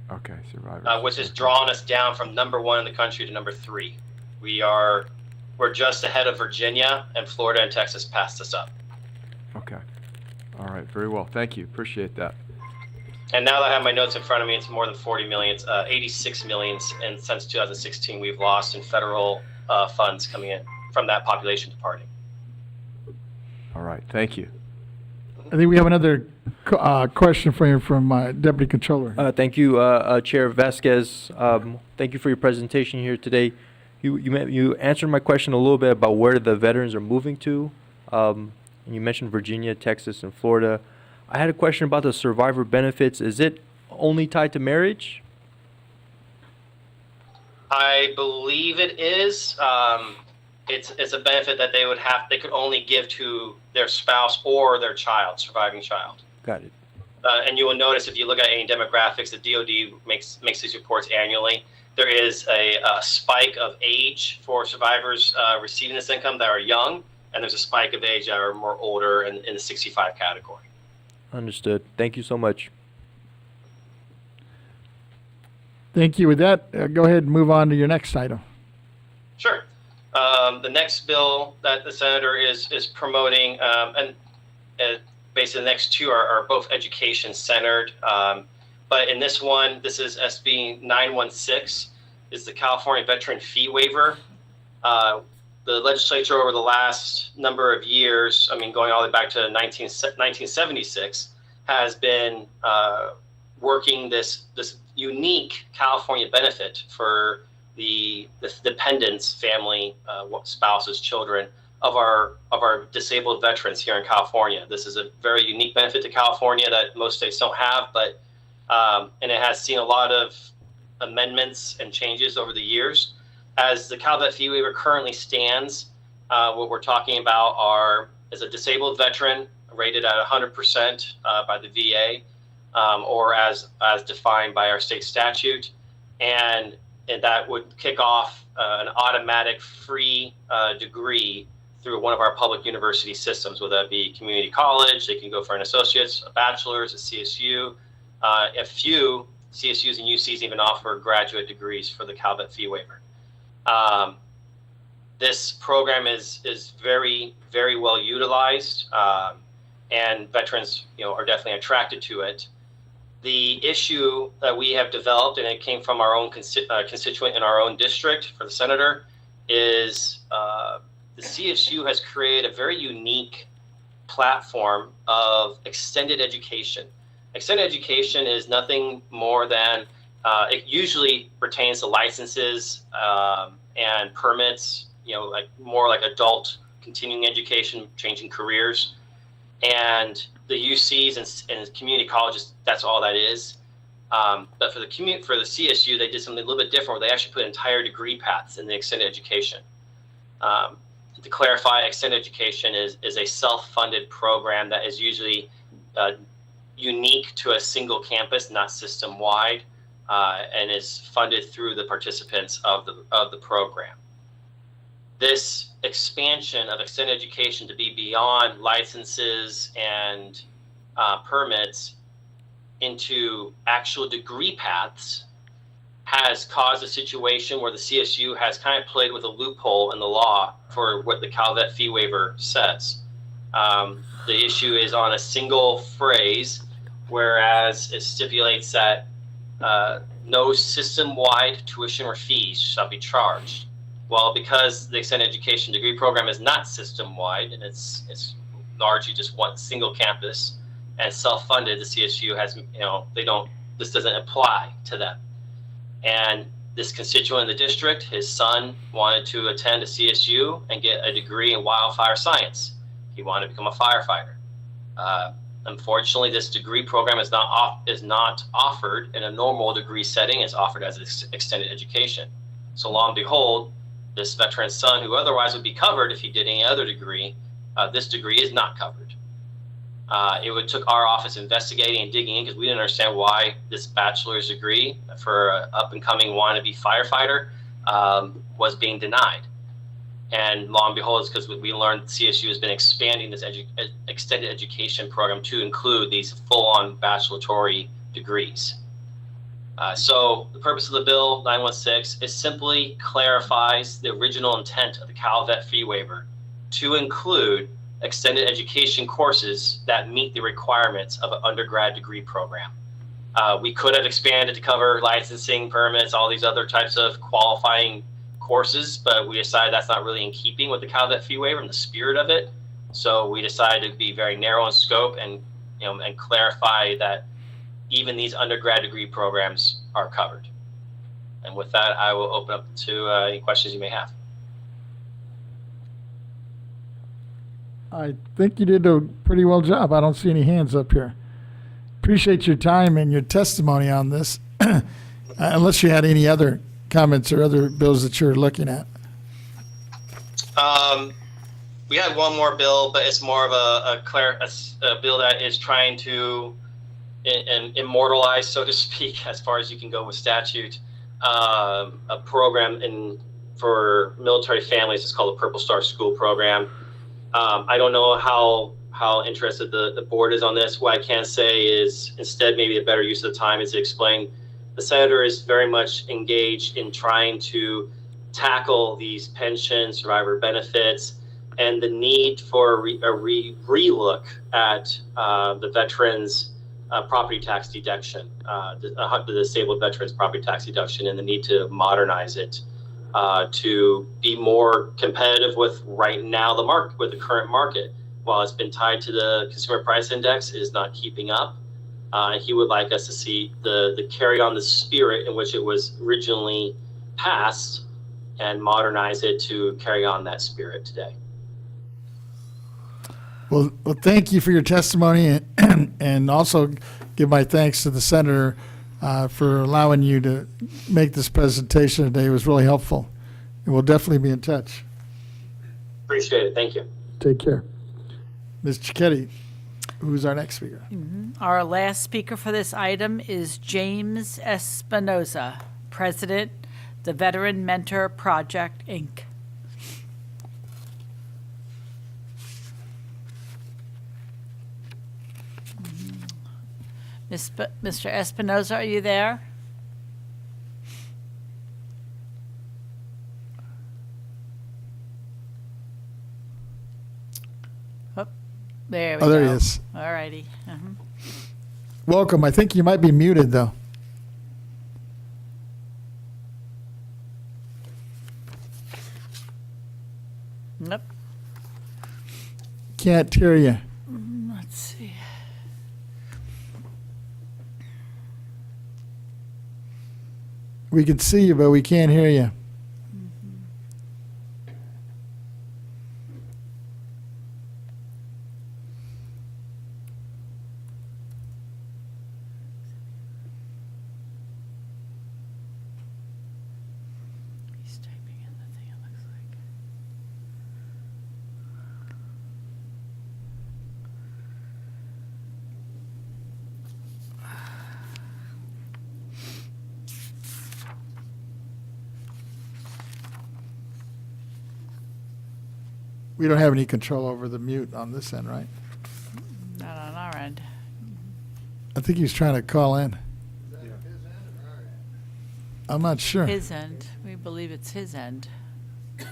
G: Okay, survivors.
M: Which has drawn us down from number 1 in the country to number 3. We're just ahead of Virginia, and Florida and Texas passed us up.
G: Okay. All right. Very well. Thank you. Appreciate that.
M: And now that I have my notes in front of me, it's more than 40 million. It's 86 million, and since 2016, we've lost in federal funds coming in from that population departing.
G: All right. Thank you.
F: I think we have another question for you from Deputy Controller.
C: Thank you, Chair Vasquez. Thank you for your presentation here today. You answered my question a little bit about where the veterans are moving to. And you mentioned Virginia, Texas, and Florida. I had a question about the survivor benefits. Is it only tied to marriage?
M: I believe it is. It's a benefit that they could only give to their spouse or their surviving child.
C: Got it.
M: And you will notice if you look at any demographics, the DoD makes these reports annually. There is a spike of age for survivors receiving this income that are young, and there's a spike of age that are more older in the 65 category.
C: Understood. Thank you so much.
F: Thank you. With that, go ahead and move on to your next item.
M: Sure. The next bill that the senator is promoting, and basically the next two are both education centered. But in this one, this is SB 916, is the California Veteran Fee Waiver. The legislature over the last number of years, I mean, going all the way back to 1976, has been working this unique California benefit for the dependents, family, spouses, children of our disabled veterans here in California. This is a very unique benefit to California that most states don't have, but and it has seen a lot of amendments and changes over the years. As the CalVet fee waiver currently stands, what we're talking about is a disabled veteran rated at 100% by the VA, or as defined by our state statute, and that would kick off an automatic free degree through one of our public university systems, whether that be community college. They can go for an associate's, a bachelor's, a CSU. A few CSUs and UCs even offer graduate degrees for the CalVet fee waiver. This program is very, very well utilized, and veterans, are definitely attracted to it. The issue that we have developed, and it came from our own constituent in our own district for the senator, is the CSU has created a very unique platform of extended education. Extended education is nothing more than, it usually pertains to licenses and permits, more like adult continuing education, changing careers. And the UCs and community colleges, that's all that is. But for the CSU, they did something a little bit different, where they actually put entire degree paths in the extended education. To clarify, extended education is a self-funded program that is usually unique to a single campus, not system-wide, and is funded through the participants of the program. This expansion of extended education to be beyond licenses and permits into actual degree paths has caused a situation where the CSU has kind of played with a loophole in the law for what the CalVet fee waiver says. The issue is on a single phrase, whereas it stipulates that no system-wide tuition or fees shall be charged. Well, because the extended education degree program is not system-wide, and it's largely just one single campus and self-funded, the CSU has, this doesn't apply to them. And this constituent in the district, his son wanted to attend a CSU and get a degree in wildfire science. He wanted to become a firefighter. Unfortunately, this degree program is not offered in a normal degree setting. It's offered as extended education. So lo and behold, this veteran's son, who otherwise would be covered if he did any other degree, this degree is not covered. It took our office investigating and digging in, because we didn't understand why this bachelor's degree for an up-and-coming wannabe firefighter was being denied. And lo and behold, it's because we learned CSU has been expanding this extended education program to include these full-on bacheloratory degrees. So the purpose of the bill 916 is simply clarifies the original intent of the CalVet fee waiver to include extended education courses that meet the requirements of an undergrad degree program. We could have expanded to cover licensing, permits, all these other types of qualifying courses, but we decided that's not really in keeping with the CalVet fee waiver and the spirit of it. So we decided to be very narrow in scope and clarify that even these undergrad degree programs are covered. And with that, I will open up to any questions you may have.
F: I think you did a pretty well job. I don't see any hands up here. Appreciate your time and your testimony on this. Unless you had any other comments or other bills that you're looking at.
M: We had one more bill, but it's more of a bill that is trying to immortalize, so to speak, as far as you can go with statute, a program for military families. It's called the Purple Star School Program. I don't know how how interested the board is on this. What I can say is instead maybe a better use of the time is to explain the senator is very much engaged in trying to tackle these pension survivor benefits and the need for a relook at the veterans property tax deduction, the disabled veterans property tax deduction, and the need to modernize it to be more competitive with right now with the current market. While it's been tied to the consumer price index, it is not keeping up. He would like us to see the carry on the spirit in which it was originally passed and modernize it to carry on that spirit today.
F: Well, thank you for your testimony, and also give my thanks to the senator for allowing you to make this presentation today. It was really helpful, and we'll definitely be in touch.
M: Appreciate it. Thank you.
F: Take care. Ms. Cicchetti, who's our next speaker?
A: Our last speaker for this item is James Espinoza, President, the Veteran Mentor Project, Inc. Mr. Espinoza, are you there? Oh, there we go.
F: Oh, there he is.
A: All righty.
F: Welcome. I think you might be muted, though.
A: Nope.
F: Can't hear you.
A: Let's see.
F: We can see you, but we can't hear you.
A: He's typing in the thing, it looks like.
F: We don't have any control over the mute on this end, right?
A: Not on our end.
F: I think he's trying to call in. I'm not sure.
A: His end. We believe it's his end. Oh.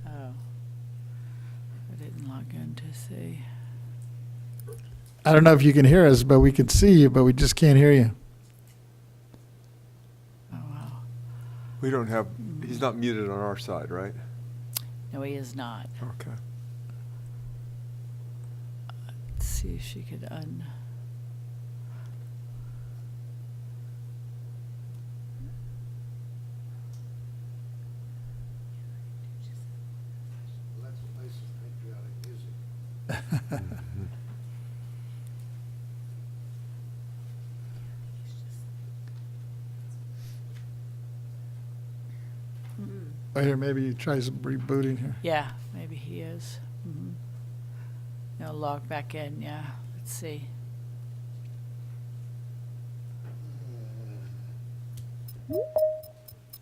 A: I didn't log in to see.
F: I don't know if you can hear us, but we can see you, but we just can't hear you.
G: We don't have, he's not muted on our side, right?
A: No, he is not.
G: Okay.
A: Let's see if she could
F: Oh, here, maybe he tries rebooting here.
A: Yeah, maybe he is. No, log back in, yeah. Let's see.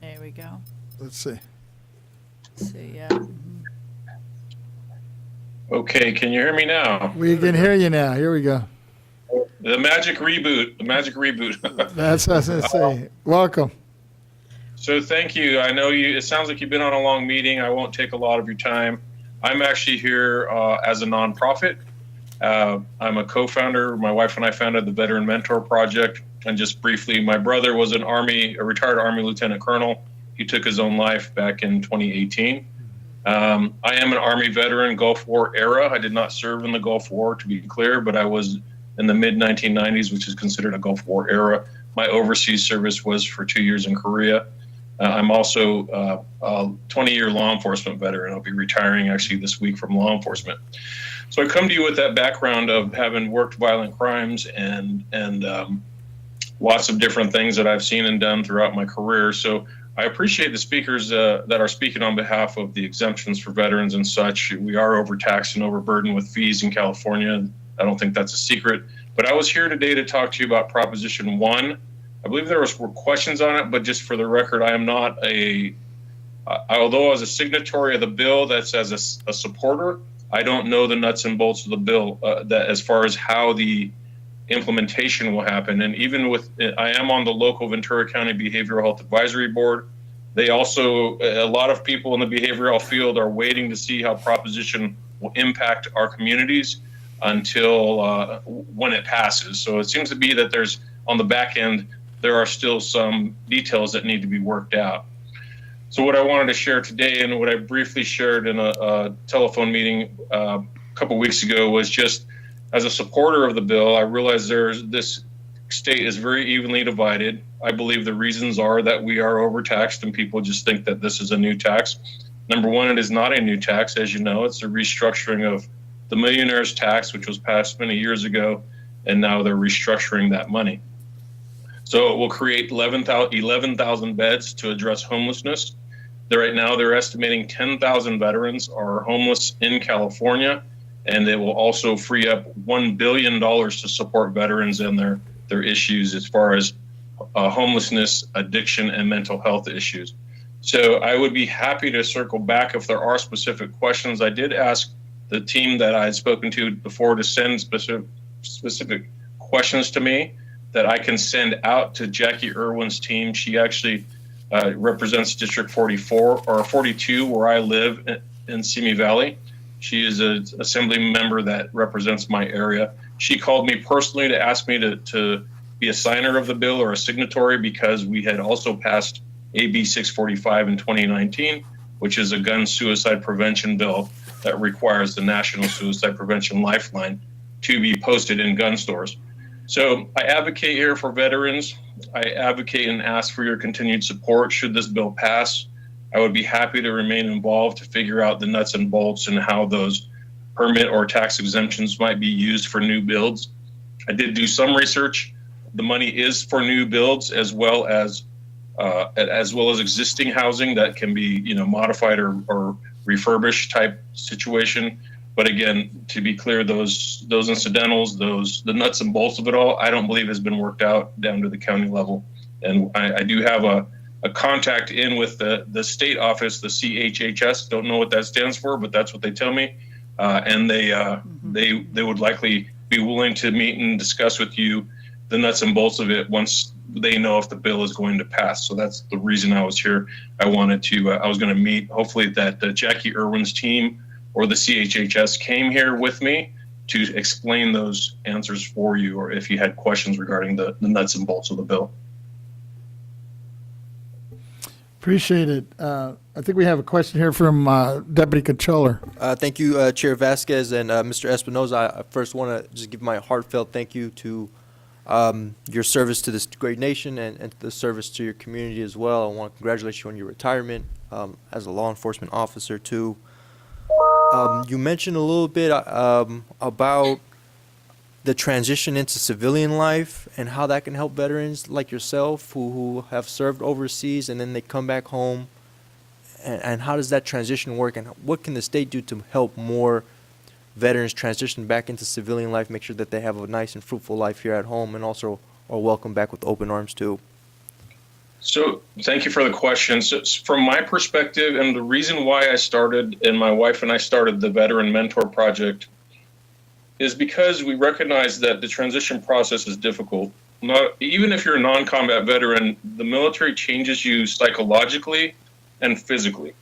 A: There we go.
F: Let's see.
A: Let's see, yeah.
E: Okay, can you hear me now?
F: We can hear you now. Here we go.
E: The magic reboot. The magic reboot.
F: That's what I was going to say. Welcome.
E: So thank you. I know you. It sounds like you've been on a long meeting. I won't take a lot of your time. I'm actually here as a nonprofit. I'm a co-founder. My wife and I founded the Veteran Mentor Project. And just briefly, my brother was a retired Army lieutenant colonel. He took his own life back in 2018. I am an Army veteran, Gulf War era. I did not serve in the Gulf War, to be clear, but I was in the mid-1990s, which is considered a Gulf War era. My overseas service was for 2 years in Korea. I'm also a 20-year law enforcement veteran. I'll be retiring actually this week from law enforcement. So I come to you with that background of having worked violent crimes and lots of different things that I've seen and done throughout my career. So I appreciate the speakers that are speaking on behalf of the exemptions for veterans and such. We are overtaxed and overburdened with fees in California. I don't think that's a secret. But I was here today to talk to you about Proposition 1. I believe there were questions on it, but just for the record, I am not a Although as a signatory of the bill, that's as a supporter, I don't know the nuts and bolts of the bill that as far as how the implementation will happen. And even with, I am on the local Ventura County Behavioral Health Advisory Board. They also, a lot of people in the behavioral field are waiting to see how proposition will impact our communities until when it passes. So it seems to be that there's, on the back end, there are still some details that need to be worked out. So what I wanted to share today, and what I briefly shared in a telephone meeting a couple weeks ago, was just as a supporter of the bill, I realize this state is very evenly divided. I believe the reasons are that we are overtaxed and people just think that this is a new tax. Number one, it is not a new tax. As you know, it's a restructuring of the millionaire's tax, which was passed many years ago, and now they're restructuring that money. So it will create 11,000 beds to address homelessness. Right now, they're estimating 10,000 veterans are homeless in California, and it will also free up $1 billion to support veterans and their issues as far as homelessness, addiction, and mental health issues. So I would be happy to circle back if there are specific questions. I did ask the team that I had spoken to before to send specific questions to me that I can send out to Jackie Irwin's team. She actually represents District 44 or 42, where I live in Simi Valley. She is an assembly member that represents my area. She called me personally to ask me to be a signer of the bill or a signatory, because we had also passed AB 645 in 2019, which is a gun suicide prevention bill that requires the National Suicide Prevention Lifeline to be posted in gun stores. So I advocate here for veterans. I advocate and ask for your continued support should this bill pass. I would be happy to remain involved to figure out the nuts and bolts and how those permit or tax exemptions might be used for new builds. I did do some research. The money is for new builds as well as existing housing that can be, modified or refurbished type situation. But again, to be clear, those incidentals, the nuts and bolts of it all, I don't believe has been worked out down to the county level. And I do have a contact in with the state office, the CHHS. Don't know what that stands for, but that's what they tell me. And they would likely be willing to meet and discuss with you the nuts and bolts of it once they know if the bill is going to pass. So that's the reason I was here. I was going to meet, hopefully that Jackie Irwin's team or the CHHS came here with me to explain those answers for you, or if you had questions regarding the nuts and bolts of the bill.
F: Appreciate it. I think we have a question here from Deputy Controller.
C: Thank you, Chair Vasquez and Mr. Espinoza. I first want to just give my heartfelt thank you to your service to this great nation and the service to your community as well. I want to congratulate you on your retirement as a law enforcement officer too. You mentioned a little bit about the transition into civilian life and how that can help veterans like yourself who have served overseas and then they come back home. And how does that transition work, and what can the state do to help more veterans transition back into civilian life, make sure that they have a nice and fruitful life here at home, and also are welcome back with open arms too?
E: So thank you for the question. So from my perspective, and the reason why I started, and my wife and I started the Veteran Mentor Project, is because we recognize that the transition process is difficult. Even if you're a non-combat veteran, the military changes you psychologically and physically.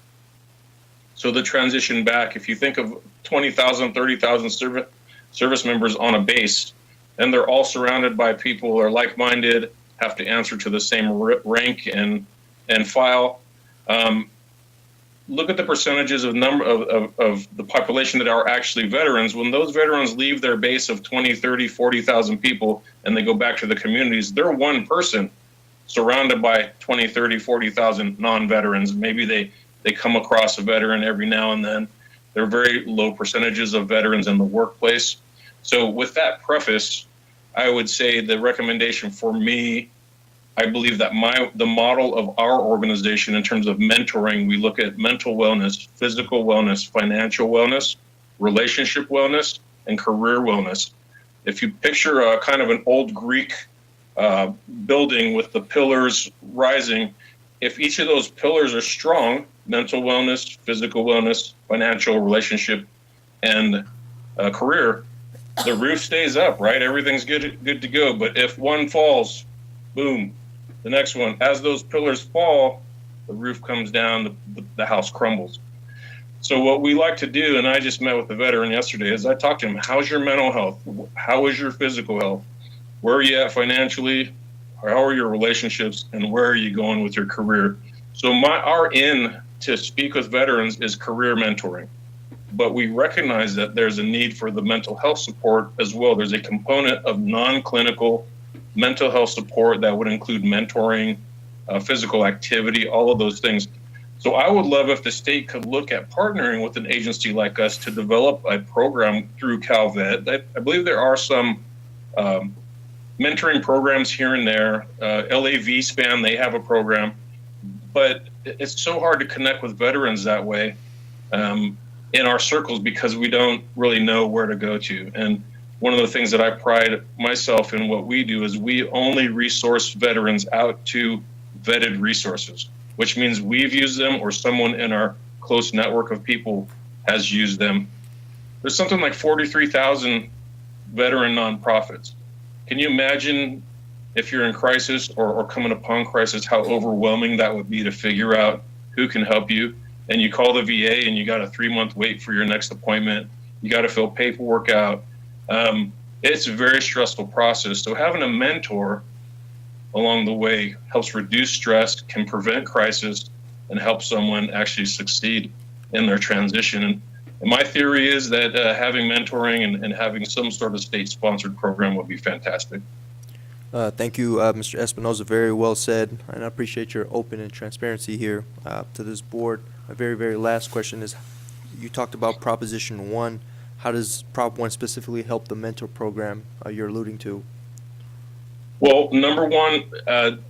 E: So the transition back, if you think of 20,000, 30,000 service members on a base, and they're all surrounded by people who are like-minded, have to answer to the same rank and file. Look at the percentages of the population that are actually veterans. When those veterans leave their base of 20, 30, 40,000 people and they go back to the communities, they're one person surrounded by 20, 30, 40,000 non-veterans. Maybe they come across a veteran every now and then. There are very low percentages of veterans in the workplace. So with that preface, I would say the recommendation for me, I believe that the model of our organization in terms of mentoring, we look at mental wellness, physical wellness, financial wellness, relationship wellness, and career wellness. If you picture a kind of an old Greek building with the pillars rising, if each of those pillars are strong, mental wellness, physical wellness, financial, relationship, and career, the roof stays up, right? Everything's good to go. But if one falls, boom, the next one. As those pillars fall, the roof comes down, the house crumbles. So what we like to do, and I just met with a veteran yesterday, is I talked to him, how's your mental health? How is your physical health? Where are you at financially? How are your relationships? And where are you going with your career? So our in to speak with veterans is career mentoring. But we recognize that there's a need for the mental health support as well. There's a component of non-clinical mental health support that would include mentoring, physical activity, all of those things. So I would love if the state could look at partnering with an agency like us to develop a program through CalVet. I believe there are some mentoring programs here and there. LAV Span, they have a program, but it's so hard to connect with veterans that way in our circles because we don't really know where to go to. And one of the things that I pride myself in what we do is we only resource veterans out to vetted resources, which means we've used them or someone in our close network of people has used them. There's something like 43,000 veteran nonprofits. Can you imagine if you're in crisis or coming upon crisis, how overwhelming that would be to figure out who can help you? And you call the VA and you got a 3-month wait for your next appointment. You got to fill paperwork out. It's a very stressful process. So having a mentor along the way helps reduce stress, can prevent crisis, and help someone actually succeed in their transition. And my theory is that having mentoring and having some sort of state-sponsored program would be fantastic.
C: Thank you, Mr. Espinoza. Very well said, and I appreciate your open and transparency here to this board. My very, very last question is, you talked about Proposition 1. How does Prop 1 specifically help the mentor program you're alluding to?
E: Well, number one,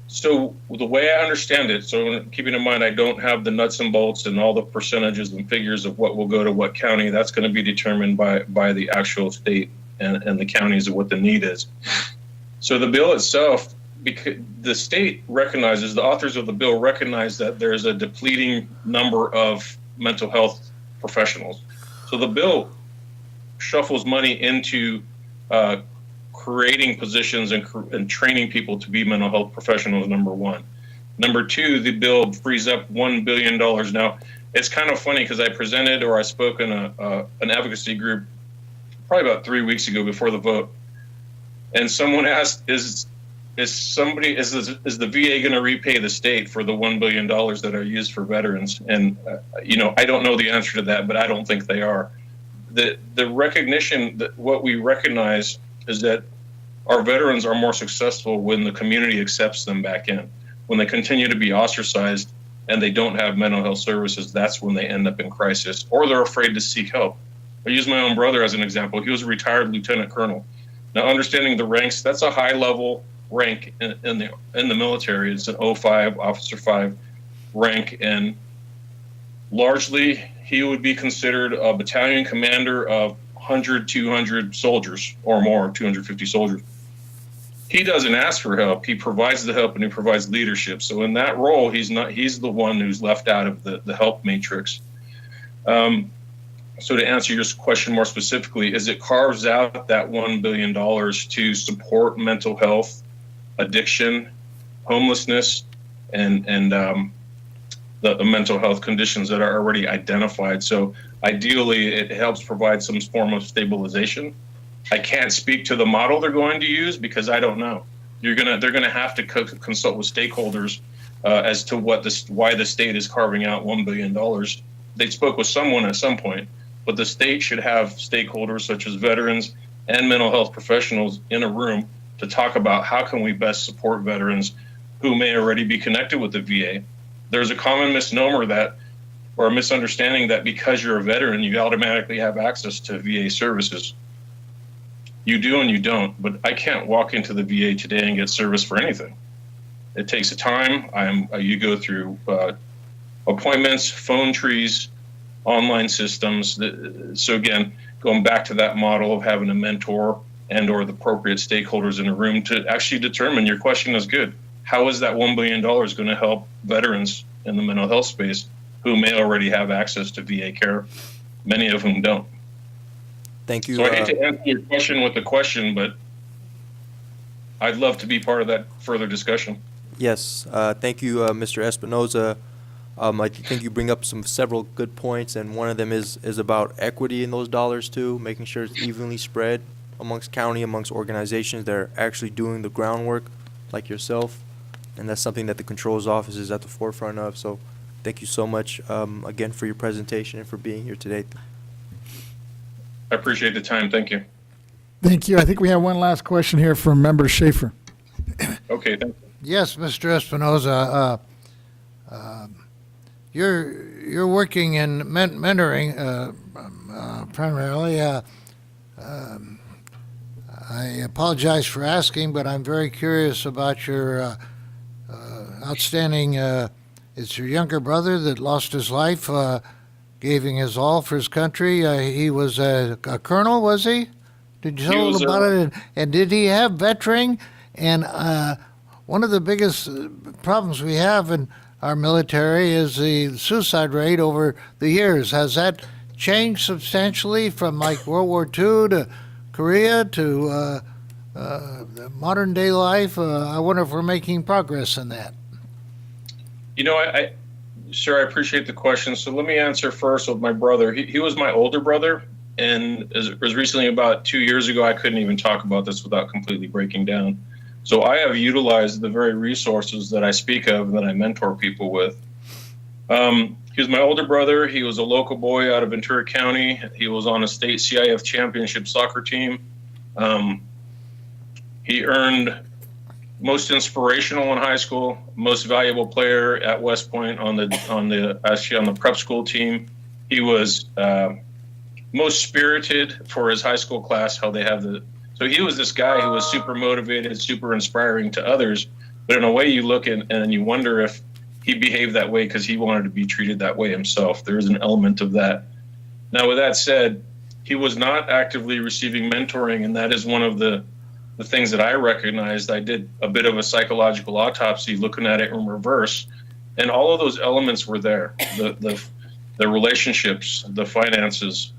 E: so the way I understand it, so keeping in mind I don't have the nuts and bolts and all the percentages and figures of what will go to what county, that's going to be determined by the actual state and the counties of what the need is. So the bill itself, because the state recognizes, the authors of the bill recognize that there's a depleting number of mental health professionals. So the bill shuffles money into creating positions and training people to be mental health professionals, number one. Number two, the bill frees up $1 billion. Now, it's kind of funny because I presented or I spoke in an advocacy group probably about 3 weeks ago before the vote. And someone asked, is the VA going to repay the state for the $1 billion that are used for veterans? And, I don't know the answer to that, but I don't think they are. The recognition that what we recognize is that our veterans are more successful when the community accepts them back in. When they continue to be ostracized and they don't have mental health services, that's when they end up in crisis, or they're afraid to seek help. I use my own brother as an example. He was a retired lieutenant colonel. Now, understanding the ranks, that's a high-level rank in the military. It's an 05, Officer 5 rank, and largely he would be considered a battalion commander of 100, 200 soldiers or more, 250 soldiers. He doesn't ask for help. He provides the help and he provides leadership. So in that role, he's the one who's left out of the help matrix. So to answer your question more specifically, is it carves out that $1 billion to support mental health, addiction, homelessness, and the mental health conditions that are already identified. So ideally, it helps provide some form of stabilization. I can't speak to the model they're going to use because I don't know. They're gonna have to consult with stakeholders as to why the state is carving out $1 billion. They spoke with someone at some point, but the state should have stakeholders such as veterans and mental health professionals in a room to talk about how can we best support veterans who may already be connected with the VA. There's a common misnomer or a misunderstanding that because you're a veteran, you automatically have access to VA services. You do and you don't, but I can't walk into the VA today and get service for anything. It takes a time. You go through appointments, phone trees, online systems. So again, going back to that model of having a mentor and or the appropriate stakeholders in a room to actually determine, your question is good. How is that $1 billion going to help veterans in the mental health space? who may already have access to VA care, many of whom don't.
C: Thank you.
E: So I hate to answer your question with a question, but I'd love to be part of that further discussion.
C: Yes, thank you, Mr. Espinoza. I think you bring up several good points, and one of them is about equity in those dollars too, making sure it's evenly spread amongst county, amongst organizations that are actually doing the groundwork, like yourself, and that's something that the Controller's Office is at the forefront of. So, thank you so much again for your presentation and for being here today.
E: I appreciate the time. Thank you.
F: Thank you. I think we have one last question here from Member Schaefer.
E: Okay, thank you.
D: Yes, Mr. Espinoza, you're working in mentoring primarily. I apologize for asking, but I'm very curious about your outstanding. It's your younger brother that lost his life, giving his all for his country. He was a colonel, was he? Did you tell us about it? And did he have veteran? And one of the biggest problems we have in our military is the suicide rate over the years. Has that changed substantially from like World War II to Korea to modern day life? I wonder if we're making progress in that.
E: You know, sir, I appreciate the question. So let me answer first with my brother. He was my older brother, and as recently about 2 years ago, I couldn't even talk about this without completely breaking down. So I have utilized the very resources that I speak of and that I mentor people with. He was my older brother. He was a local boy out of Ventura County. He was on a state CIF championship soccer team. He earned most inspirational in high school, most valuable player at West Point on the prep school team. He was most spirited for his high school class. So he was this guy who was super motivated, super inspiring to others. But in a way, you look and you wonder if he behaved that way because he wanted to be treated that way himself. There is an element of that. Now, with that said, he was not actively receiving mentoring, and that is one of the things that I recognized. I did a bit of a psychological autopsy looking at it in reverse, and all of those elements were there. The relationships, the finances,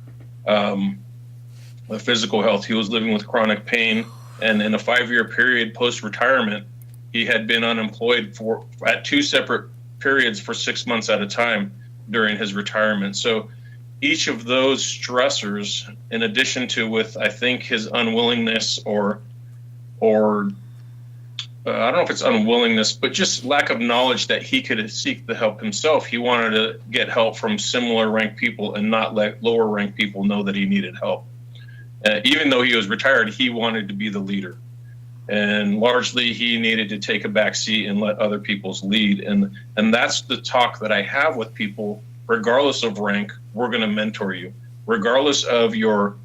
E: the physical health. He was living with chronic pain, and in a 5-year period post-retirement, he had been unemployed at 2 separate periods for 6 months at a time during his retirement. So each of those stressors, in addition to with, I think, his unwillingness or I don't know if it's unwillingness, but just lack of knowledge that he could seek the help himself. He wanted to get help from similar ranked people and not let lower ranked people know that he needed help. Even though he was retired, he wanted to be the leader. And largely he needed to take a back seat and let other people's lead. And that's the talk that I have with people, regardless of rank. We're going to mentor you. Regardless of your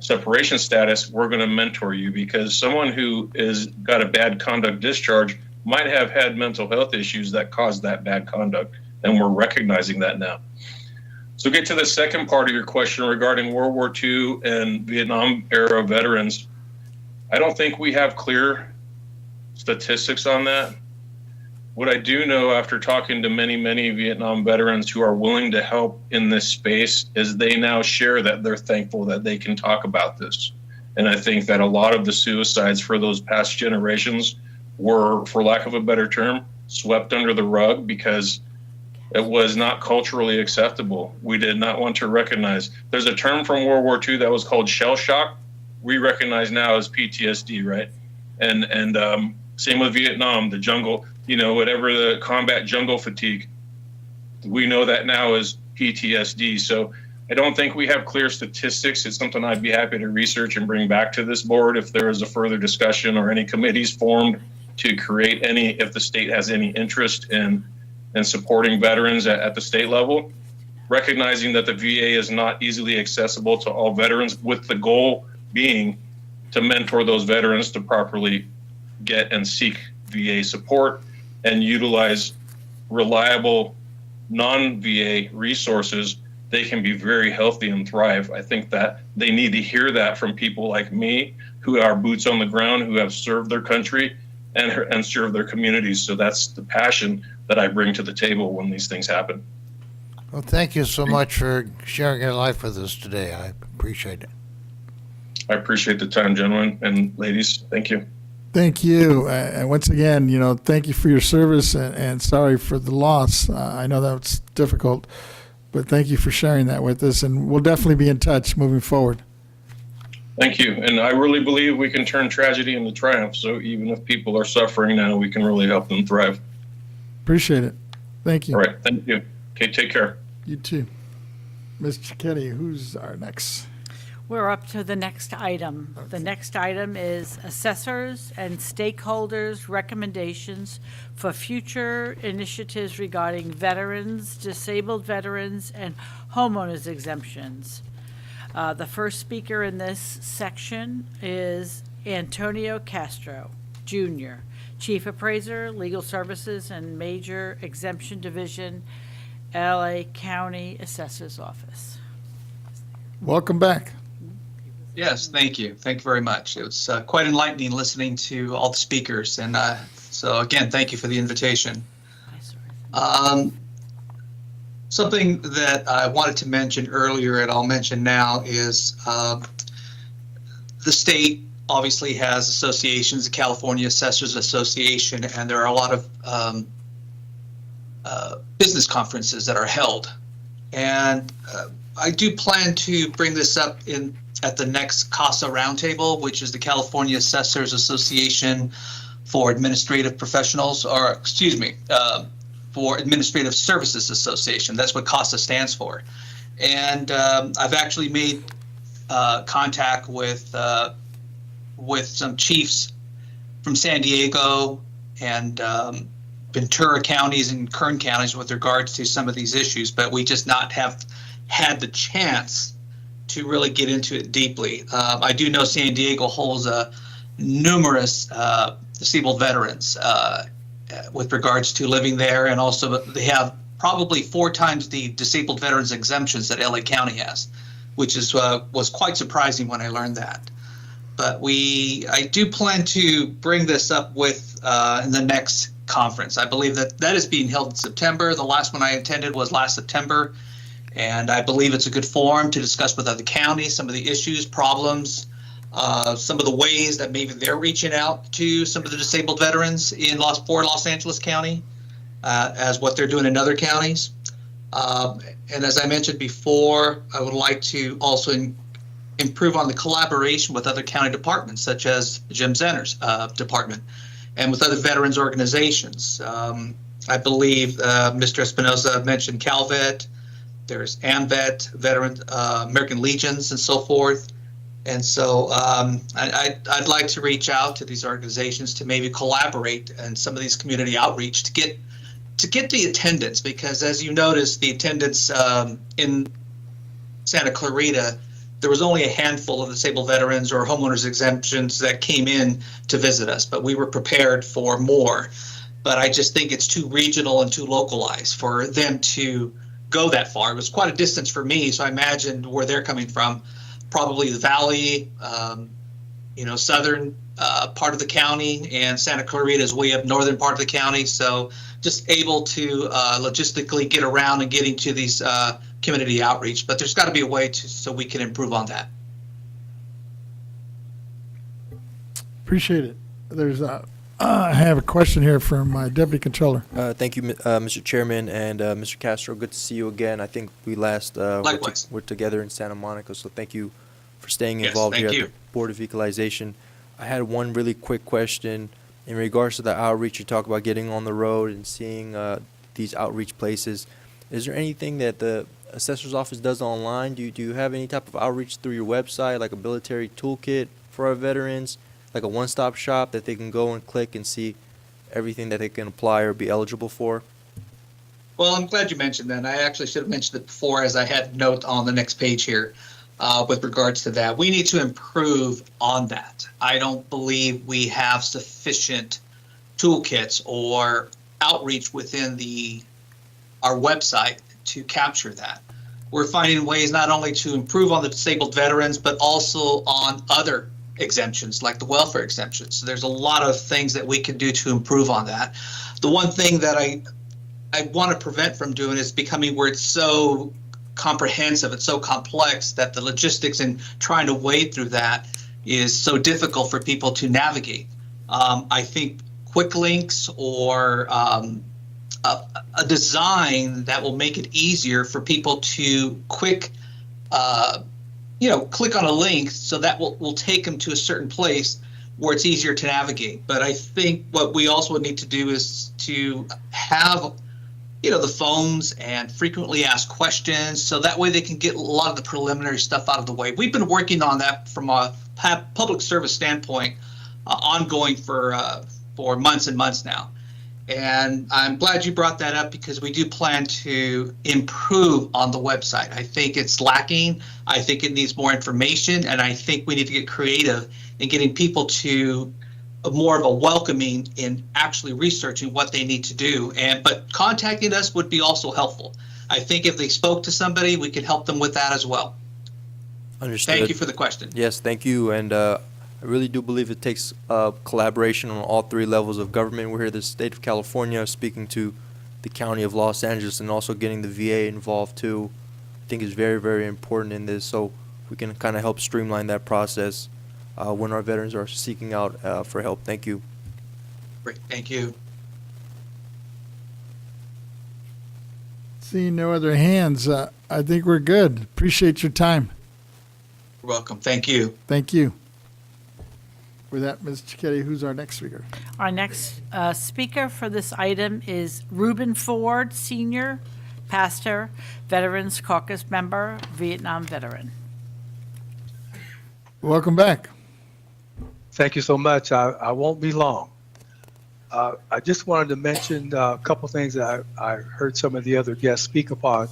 E: separation status, we're going to mentor you, because someone who is got a bad conduct discharge might have had mental health issues that caused that bad conduct. And we're recognizing that now. So get to the second part of your question regarding World War II and Vietnam era veterans. I don't think we have clear statistics on that. What I do know after talking to many, many Vietnam veterans who are willing to help in this space is they now share that they're thankful that they can talk about this. And I think that a lot of the suicides for those past generations were, for lack of a better term, swept under the rug because it was not culturally acceptable. We did not want to recognize. There's a term from World War II that was called shell shock. We recognize now as PTSD, right? And same with Vietnam, the jungle, whatever the combat jungle fatigue, we know that now as PTSD. So I don't think we have clear statistics. It's something I'd be happy to research and bring back to this board if there is a further discussion or any committees formed to create if the state has any interest in supporting veterans at the state level, recognizing that the VA is not easily accessible to all veterans, with the goal being to mentor those veterans to properly get and seek VA support and utilize reliable non-VA resources. They can be very healthy and thrive. I think that they need to hear that from people like me, who are boots on the ground, who have served their country and served their communities. So that's the passion that I bring to the table when these things happen.
D: Well, thank you so much for sharing your life with us today. I appreciate it.
E: I appreciate the time, gentlemen and ladies. Thank you.
F: Thank you. And once again, thank you for your service and sorry for the loss. I know that was difficult, but thank you for sharing that with us. And we'll definitely be in touch moving forward.
E: Thank you. And I really believe we can turn tragedy into triumph. So even if people are suffering now, we can really help them thrive.
F: Appreciate it. Thank you.
E: All right. Thank you. Okay. Take care.
F: You too. Ms. Cicchetti, who's our next?
A: We're up to the next item. The next item is assessors and stakeholders' recommendations for future initiatives regarding veterans, disabled veterans, and homeowners exemptions. The first speaker in this section is Antonio Castro, Jr., Chief Appraiser, Legal Services and Major Exemption Division, LA County Assessor's Office.
F: Welcome back.
T: Yes, thank you. Thank you very much. It was quite enlightening listening to all the speakers. And so, again, thank you for the invitation. Something that I wanted to mention earlier, and I'll mention now, is the state obviously has associations, the California Assessors Association, and there are a lot of business conferences that are held. And I do plan to bring this up at the next CASA Roundtable, which is the California Assessors Association for Administrative Professionals, or excuse me, for Administrative Services Association. That's what CASA stands for. And I've actually made contact with some chiefs from San Diego and Ventura counties and Kern counties with regards to some of these issues, but we just not have had the chance to really get into it deeply. I do know San Diego holds numerous disabled veterans with regards to living there, and also they have probably 4 times the disabled veterans exemptions that LA County has, which is was quite surprising when I learned that. But I do plan to bring this up with in the next conference. I believe that is being held in September. The last one I attended was last September. And I believe it's a good forum to discuss with other counties some of the issues, problems, some of the ways that maybe they're reaching out to some of the disabled veterans in Los Angeles County, as what they're doing in other counties. And as I mentioned before, I would like to also improve on the collaboration with other county departments, such as the Jim Zenner's department, and with other veterans organizations. I believe Mr. Espinoza mentioned CalVet. There's AMVET, Veteran American Legions, and so forth. And so I'd like to reach out to these organizations to maybe collaborate and some of these community outreach to get the attendance, because as you notice, the attendance in Santa Clarita, there was only a handful of disabled veterans or homeowners exemptions that came in to visit us, but we were prepared for more. But I just think it's too regional and too localized for them to go that far. It was quite a distance for me, so I imagined where they're coming from, probably the valley, southern part of the county, and Santa Clarita is way up northern part of the county. So just able to logistically get around and getting to these community outreach, but there's got to be a way so we can improve on that.
F: Appreciate it. I have a question here from my Deputy Controller.
C: Thank you, Mr. Chairman, and Mr. Castro. Good to see you again. I think we last were together in Santa Monica, so thank you for staying involved here at the Board of Equalization. I had one really quick question in regards to the outreach. You talk about getting on the road and seeing these outreach places. Is there anything that the Assessor's Office does online? Do you have any type of outreach through your website, like a military toolkit for our veterans? Like a one-stop shop that they can go and click and see everything that they can apply or be eligible for?
T: Well, I'm glad you mentioned that. I actually should have mentioned it before, as I had note on the next page here with regards to that. We need to improve on that. I don't believe we have sufficient toolkits or outreach within our website to capture that. We're finding ways not only to improve on the disabled veterans, but also on other exemptions like the welfare exemptions. So there's a lot of things that we can do to improve on that. The one thing that I want to prevent from doing is becoming where it's so comprehensive, it's so complex that the logistics and trying to wade through that is so difficult for people to navigate. I think quick links or a design that will make it easier for people to click on a link, so that will take them to a certain place where it's easier to navigate. But I think what we also need to do is to have the phones and frequently asked questions, so that way they can get a lot of the preliminary stuff out of the way. We've been working on that from a public service standpoint, ongoing for months and months now. And I'm glad you brought that up, because we do plan to improve on the website. I think it's lacking. I think it needs more information, and I think we need to get creative in getting people to more of a welcoming in actually researching what they need to do. But contacting us would be also helpful. I think if they spoke to somebody, we could help them with that as well.
C: Understood.
T: Thank you for the question.
C: Yes, thank you. And I really do believe it takes collaboration on all three levels of government. We're here in the state of California, speaking to the county of Los Angeles, and also getting the VA involved too. I think is very, very important in this, so we can kind of help streamline that process when our veterans are seeking out for help. Thank you.
T: Great, thank you.
F: Seeing no other hands, I think we're good. Appreciate your time.
T: You're welcome. Thank you.
F: Thank you. With that, Ms. Cicchetti, who's our next speaker?
A: Our next speaker for this item is Reuben Ford, Senior, Pastor, Veterans Caucus member, Vietnam veteran.
F: Welcome back.
U: Thank you so much. I won't be long. I just wanted to mention a couple things that I heard some of the other guests speak upon.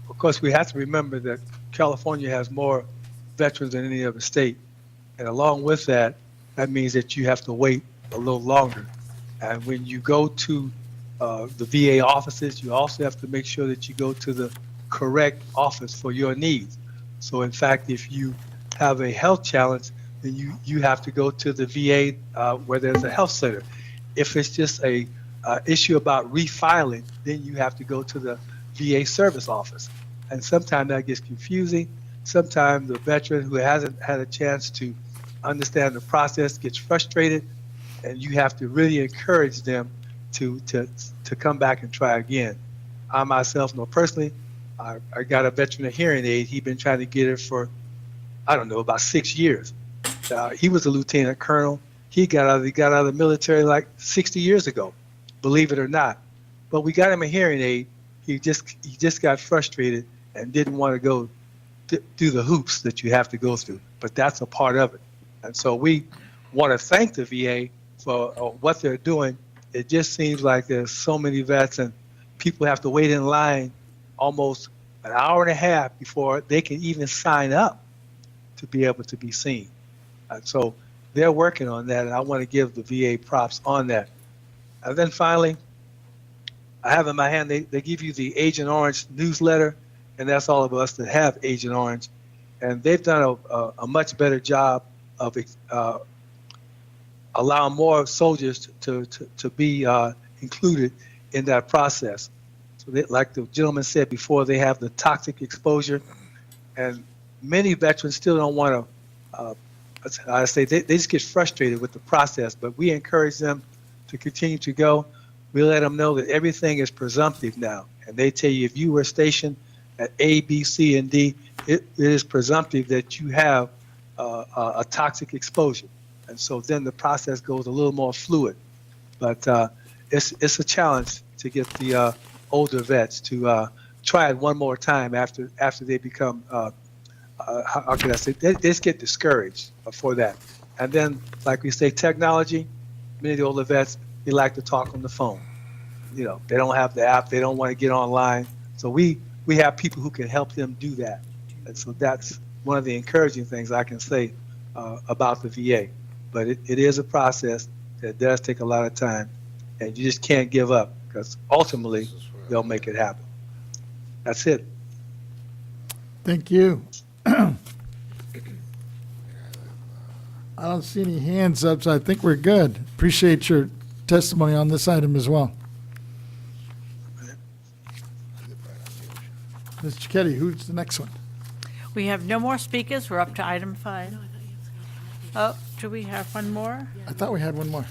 U: Of course, we have to remember that California has more veterans than any other state. And along with that, that means that you have to wait a little longer. And when you go to the VA offices, you also have to make sure that you go to the correct office for your needs. So in fact, if you have a health challenge, then you have to go to the VA where there's a health center. If it's just a issue about refiling, then you have to go to the VA service office. And sometimes that gets confusing. Sometimes the veteran who hasn't had a chance to understand the process gets frustrated, and you have to really encourage them to come back and try again. I myself know personally, I got a veteran a hearing aid. He'd been trying to get it for, I don't know, about 6 years. He was a lieutenant colonel. He got out of the military like 60 years ago, believe it or not. But we got him a hearing aid. He just got frustrated and didn't want to go do the hoops that you have to go through. But that's a part of it. And so we want to thank the VA for what they're doing. It just seems like there's so many vets, and people have to wait in line almost an hour and a half before they can even sign up to be able to be seen. And so they're working on that, and I want to give the VA props on that. And then finally, I have in my hand, they give you the Agent Orange newsletter, and that's all of us that have Agent Orange. And they've done a much better job of allowing more soldiers to be included in that process. So like the gentleman said before, they have the toxic exposure, and many veterans still don't want to, I say they just get frustrated with the process, but we encourage them to continue to go. We let them know that everything is presumptive now, and they tell you if you were stationed at A, B, C, and D, it is presumptive that you have a toxic exposure. And so then the process goes a little more fluid. But it's a challenge to get the older vets to try it one more time after they become, how can I say, they just get discouraged for that. And then, like we say, technology, many of the older vets, they like to talk on the phone. You know, they don't have the app, they don't want to get online. So we have people who can help them do that. And so that's one of the encouraging things I can say about the VA. But it is a process that does take a lot of time, and you just can't give up, because ultimately they'll make it happen. That's it.
F: Thank you. I don't see any hands up, so I think we're good. Appreciate your testimony on this item as well. Ms. Chiquetti, who's the next one?
A: We have no more speakers. We're up to item 5. Oh, do we have one more?
F: I thought we had one more.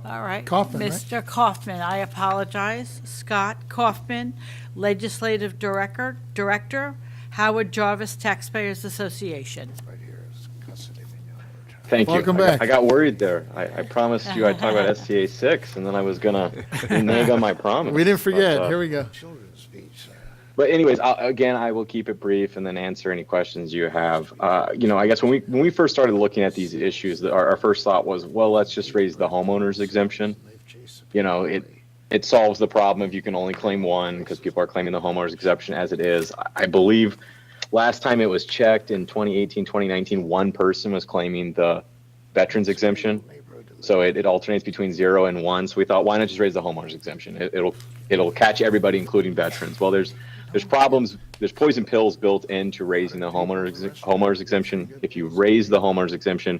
A: All right.
F: Kaufman, right?
A: Mr. Kaufman, I apologize. Scott Kaufman, Legislative Director, Howard Jarvis Taxpayers Association.
J: Thank you.
F: Welcome
J: I got-
F: back.
J: I got worried there. I promised you I'd talk about SCA 6, and then I was gonna renege on my promise.
F: We didn't forget.
J: But,
F: Here we go.
J: But anyways, I will keep it brief and then answer any questions you have. I guess when we first started looking at these issues, our first thought was, well, let's just raise the homeowners exemption. It solves the problem if you can only claim one, because people are claiming the homeowners exemption as it is. I believe last time it was checked in 2018, 2019, one person was claiming the veterans exemption. So it alternates between 0 and 1. So we thought, why not just raise the homeowners exemption? It'll catch everybody, including veterans. Well, there's problems. There's poison pills built into raising the homeowners exemption. If you raise the homeowners exemption,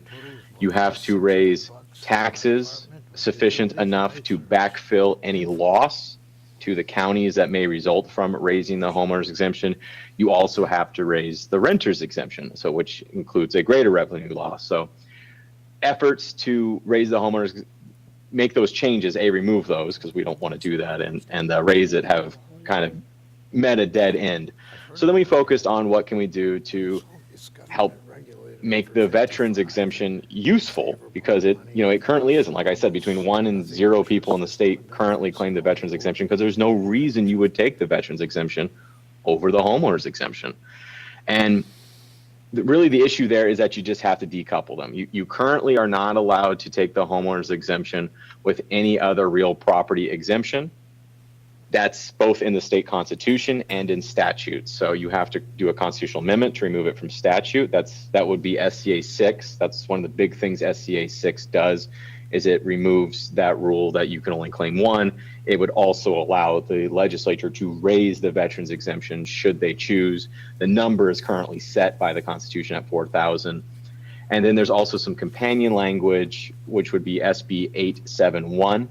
J: you have to raise taxes sufficient enough to backfill any loss to the counties that may result from raising the homeowners exemption. You also have to raise the renters exemption, so which includes a greater revenue loss. So efforts to raise the homeowners, make those changes, remove those, because we don't want to do that, and raise it, have kind of met a dead end. So then we focused on what can we do to help make the veterans exemption useful, because it currently isn't. Like I said, between 1 and 0 people in the state currently claim the veterans exemption, because there's no reason you would take the veterans exemption over the homeowners exemption. And really the issue there is that you just have to decouple them. You currently are not allowed to take the homeowners exemption with any other real property exemption. That's both in the state constitution and in statute. So you have to do a constitutional amendment to remove it from statute. That would be SCA 6. That's one of the big things SCA 6 does, is it removes that rule that you can only claim one. It would also allow the legislature to raise the veterans exemption should they choose. The number is currently set by the Constitution at 4,000. And then there's also some companion language, which would be SB 871.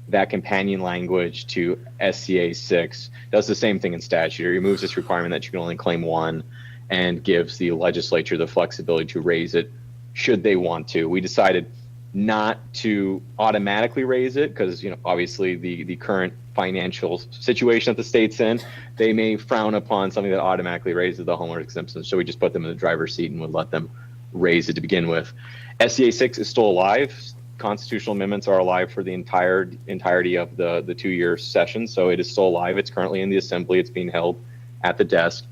J: That companion language to SCA 6 does the same thing in statute. It removes this requirement that you can only claim one and gives the legislature the flexibility to raise it should they want to. We decided not to automatically raise it because, obviously the current financial situation that the state's in, they may frown upon something that automatically raises the homeowner exemption. So we just put them in the driver's seat and would let them raise it to begin with. SCA 6 is still alive. Constitutional amendments are alive for the entirety of the 2-year session, so it is still alive. It's currently in the assembly. It's being held at the desk.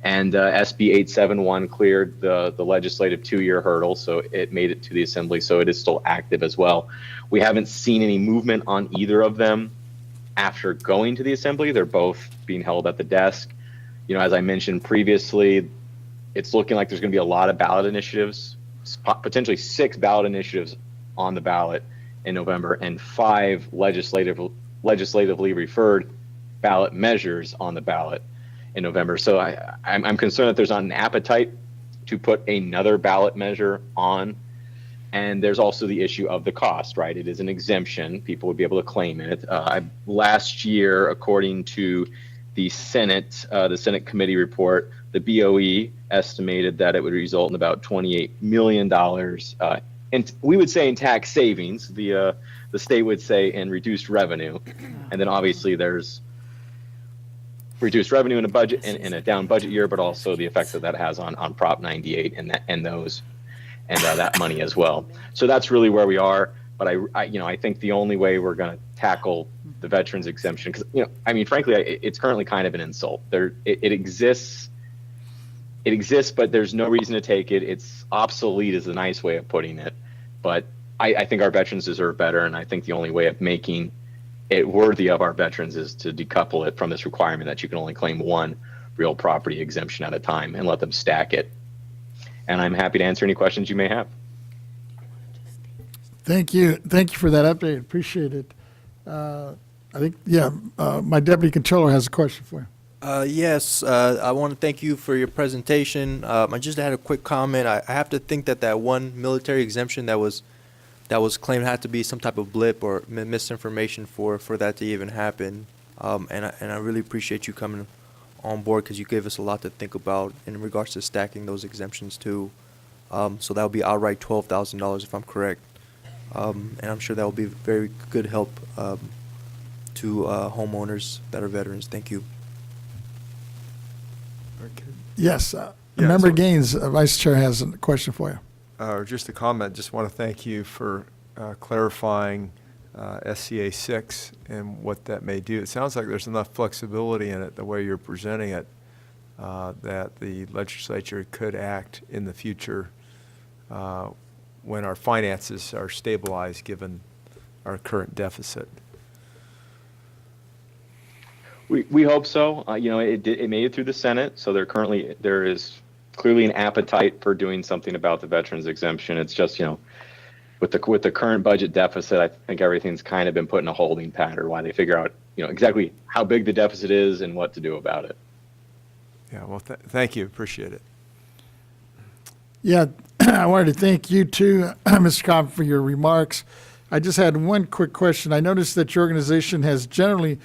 J: And SB 871 cleared the legislative 2-year hurdle, so it made it to the assembly, so it is still active as well. We haven't seen any movement on either of them after going to the assembly. They're both being held at the desk. As I mentioned previously, it's looking like there's going to be a lot of ballot initiatives, potentially 6 ballot initiatives on the ballot in November, and 5 legislatively referred ballot measures on the ballot in November. So I'm concerned that there's not an appetite to put another ballot measure on. And there's also the issue of the cost, right? It is an exemption. People would be able to claim it. Last year, according to the Senate committee report, the BOE estimated that it would result in about $28 million and we would say in tax savings, the state would say in reduced revenue, and then obviously there's reduced revenue in a budget in a down budget year, but also the effects that has on Prop 98 and that money as well. So that's really where we are. But I think the only way we're going to tackle the veterans exemption, because frankly, it's currently kind of an insult. It exists. It exists, but there's no reason to take it. It's obsolete is a nice way of putting it. But I think our veterans deserve better, and I think the only way of making it worthy of our veterans is to decouple it from this requirement that you can only claim one real property exemption at a time and let them stack it. And I'm happy to answer any questions you may have.
F: Thank you for that update. Appreciate it. My deputy controller has a question for you.
C: Yes, I want to thank you for your presentation. I just had a quick comment. I have to think that one military exemption that was claimed had to be some type of blip or misinformation for that to even happen. And I really appreciate you coming on board because you gave us a lot to think about in regards to stacking those exemptions too. So that would be outright $12,000 if I'm correct. And I'm sure that will be very good help to homeowners that are veterans. Thank you.
F: Yes,
G: Yeah,
F: Member
G: so-
F: Gaines, Vice Chair, has a question for you.
G: Just a comment, just want to thank you for clarifying SCA 6 and what that may do. It sounds like there's enough flexibility in it, the way you're presenting it, that the legislature could act in the future when our finances are stabilized, given our current deficit.
J: We hope so. It made it through the Senate, so there is clearly an appetite for doing something about the veterans exemption. It's just, with the current budget deficit, I think everything's kind of been put in a holding pattern while they figure out, exactly how big the deficit is and what to do about it.
G: Yeah, well, thank you, appreciate it.
F: Yeah, I wanted to thank you too, Mr. Cobb, for your remarks. I just had one quick question. I noticed that your organization has generally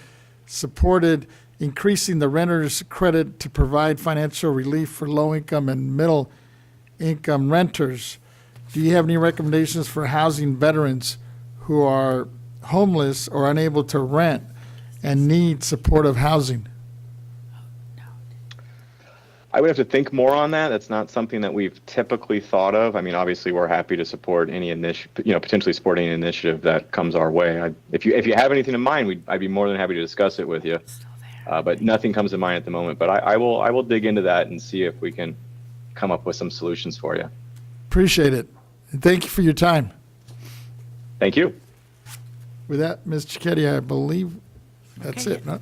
F: supported increasing the renter's credit to provide financial relief for low-income and middle-income renters. Do you have any recommendations for housing veterans who are homeless or unable to rent and need supportive housing?
J: I would have to think more on that. That's not something that we've typically thought of. I mean, obviously, we're happy to support any potentially support any initiative that comes our way. If you have anything in mind, I'd be more than happy to discuss it with you. But nothing comes to mind at the moment. But I will dig into that and see if we can come up with some solutions for you.
F: Appreciate it. And thank you for your time.
J: Thank you.
F: With that, Ms. Cicchetti, I believe that's
A: Okay,
F: it, no?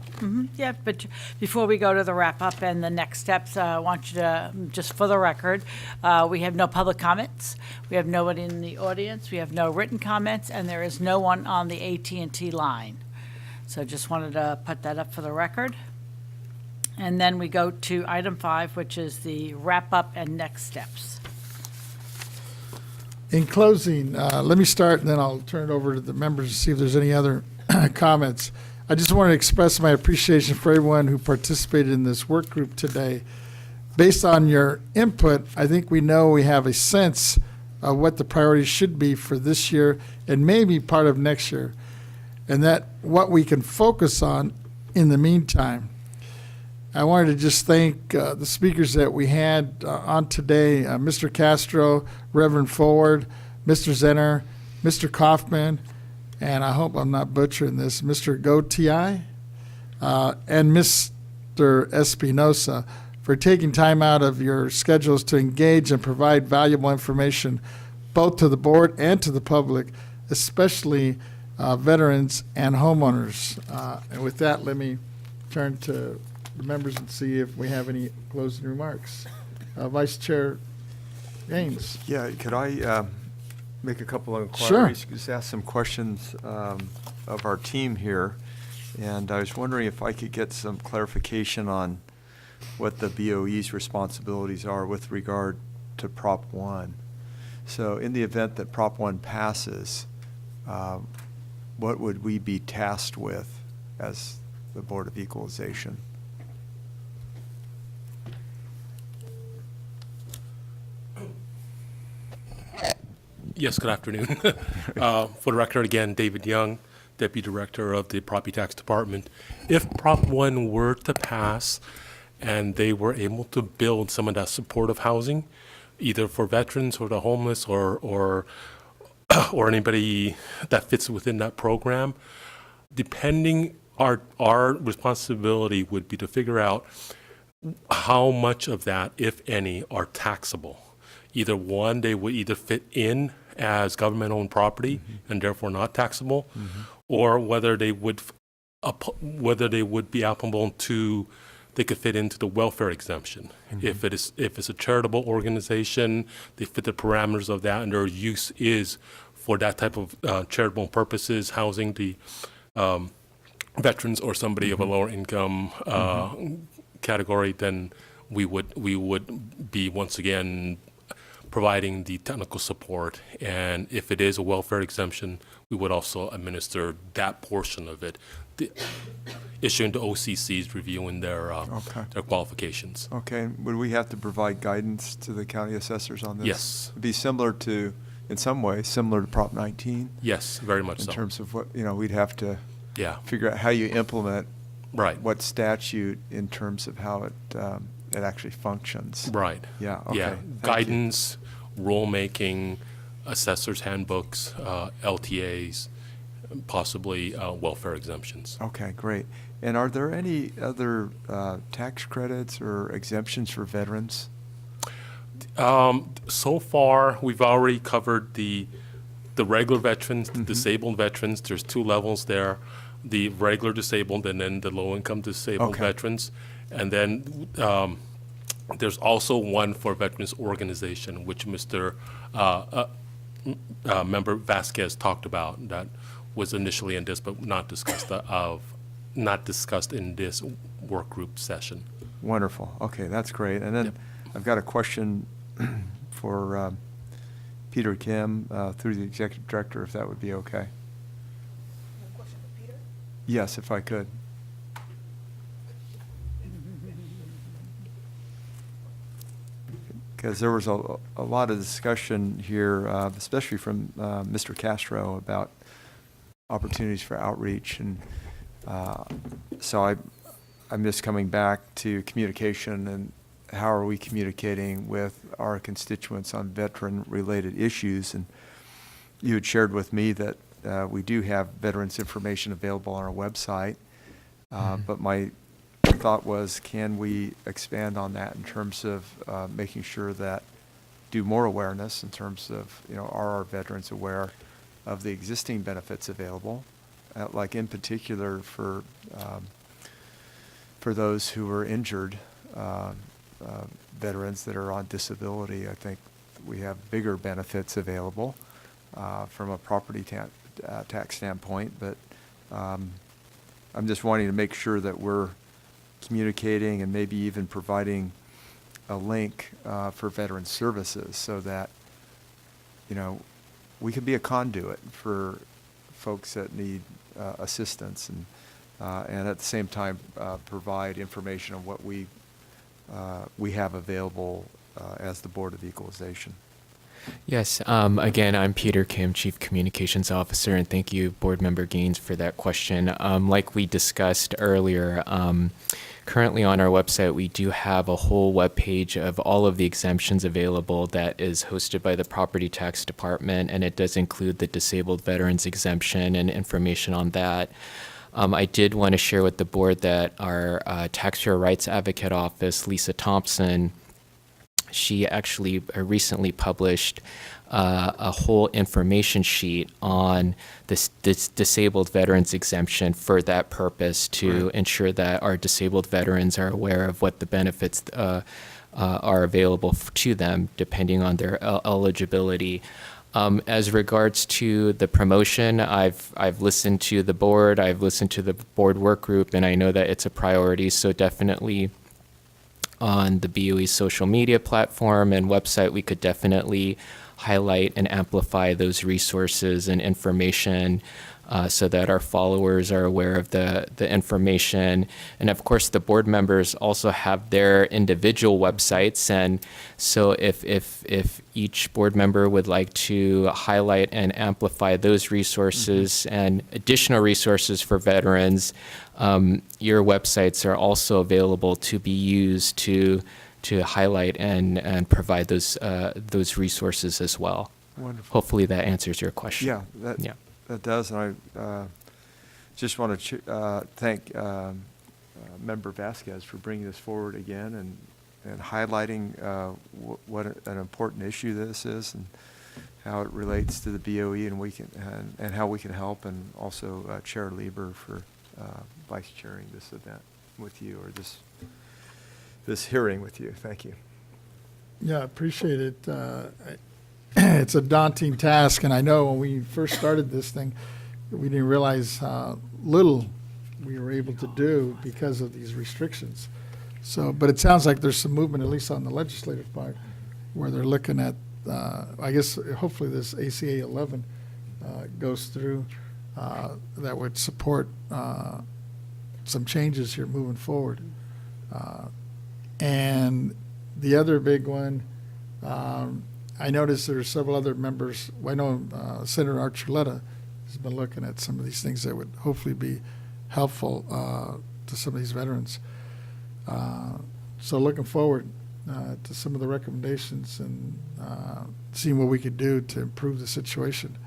A: Yeah, but before we go to the wrap-up and the next steps, I want you to, just for the record, we have no public comments. We have nobody in the audience. We have no written comments, and there is no one on the AT&T line. So just wanted to put that up for the record. And then we go to item 5, which is the wrap-up and next steps.
F: In closing, let me start, and then I'll turn it over to the members to see if there's any other comments. I just want to express my appreciation for everyone who participated in this work group today. Based on your input, I think we know we have a sense of what the priorities should be for this year and maybe part of next year, and that what we can focus on in the meantime. I wanted to just thank the speakers that we had on today, Mr. Castro, Reverend Forward, Mr. Zenner, Mr. Kaufman, and I hope I'm not butchering this, Mr. Gotiai, and Mr. Espinosa, for taking time out of your schedules to engage and provide valuable information both to the board and to the public, especially veterans and homeowners. And with that, let me turn to the members and see if we have any closing remarks. Vice Chair Gaines.
G: Yeah, could I make a couple of
F: Sure.
G: inquiries? Just ask some questions of our team here. And I was wondering if I could get some clarification on what the BOE's responsibilities are with regard to Prop 1. So in the event that Prop 1 passes, what would we be tasked with as the Board of Equalization?
P: Yes, good afternoon. For the record, again, David Young, Deputy Director of the Property Tax Department. If Prop 1 were to pass and they were able to build some of that supportive housing, either for veterans or the homeless or anybody that fits within that program, depending, our responsibility would be to figure out how much of that, if any, are taxable. Either one, they would either fit in as government-owned property and therefore not taxable, or whether they would be applicable to, they could fit into the welfare exemption. If it's a charitable organization, they fit the parameters of that, and their use is for that type of charitable purposes, housing the veterans or somebody of a lower income category, then we would be once again providing the technical support. And if it is a welfare exemption, we would also administer that portion of it issuing the OCCs, reviewing their qualifications.
G: Okay, would we have to provide guidance to the county assessors on this?
P: Yes.
G: It'd be similar to, in some way, similar to Prop 19?
P: Yes, very much so.
G: In terms of what, we'd have to
P: Yeah.
G: figure out how you implement
P: Right.
G: what statute in terms of how it actually functions.
P: Right.
G: Yeah, okay.
P: Yeah,
G: Thank you.
P: guidance, rulemaking, assessors handbooks, LTAs, possibly welfare exemptions.
G: Okay, great. And are there any other tax credits or exemptions for veterans?
P: So far, we've already covered the regular veterans, the disabled veterans. There's two levels there, the regular disabled and then the low-income disabled veterans. And then there's also one for Veterans Organization, which Mr. Member Vasquez talked about, that was initially in this, but not discussed in this work group session.
G: Wonderful. Okay, that's great. And then I've got a question for Peter Kim through the Executive Director, if that would be okay.
K: Question for Peter?
G: Yes, if I could. Because there was a lot of discussion here, especially from Mr. Castro, about opportunities for outreach. And so I'm just coming back to communication and how are we communicating with our constituents on veteran-related issues. And you had shared with me that we do have veterans information available on our website, but my thought was, can we expand on that in terms of making sure that do more awareness in terms of, are our veterans aware of the existing benefits available, like in particular for those who are injured veterans that are on disability. I think we have bigger benefits available from a property tax standpoint, but I'm just wanting to make sure that we're communicating and maybe even providing a link for veteran services so that, we can be a conduit for folks that need assistance and at the same time provide information on what we have available as the Board of Equalization.
N: Yes, again, I'm Peter Kim, Chief Communications Officer, and thank you, Board Member Gaines, for that question. Like we discussed earlier, currently on our website, we do have a whole webpage of all of the exemptions available that is hosted by the Property Tax Department, and it does include the disabled veterans exemption and information on that. I did want to share with the board that our Taxpayer Rights Advocate Office, Lisa Thompson, she actually recently published a whole information sheet on this disabled veterans exemption for that purpose to ensure that our disabled veterans are aware of what the benefits are available to them depending on their eligibility. As regards to the promotion, I've listened to the board, I've listened to the board work group, and I know that it's a priority, so definitely on the BOE social media platform and website, we could definitely highlight and amplify those resources and information so that our followers are aware of the information. And of course, the board members also have their individual websites. And so if each board member would like to highlight and amplify those resources and additional resources for veterans, your websites are also available to be used to highlight and provide those resources as well.
G: Wonderful.
N: Hopefully that answers your question.
G: Yeah, that does. And I just want to thank Member Vasquez for bringing this forward again and highlighting what an important issue this is and how it relates to the BOE and how we can help, and also Chair Lieber for vice chairing this event with you, or this hearing with you. Thank you.
F: Yeah, I appreciate it. It's a daunting task, and I know when we first started this thing, we didn't realize how little we were able to do because of these restrictions. So, but it sounds like there's some movement, at least on the legislative part, where they're looking at, I guess, hopefully this ACA 11 goes through. that would support some changes here moving forward. And the other big one, I noticed there are several other members. I know Senator Archuleta has been looking at some of these things that would hopefully be helpful to some of these veterans. So looking forward to some of the recommendations and seeing what we could do to improve the situation.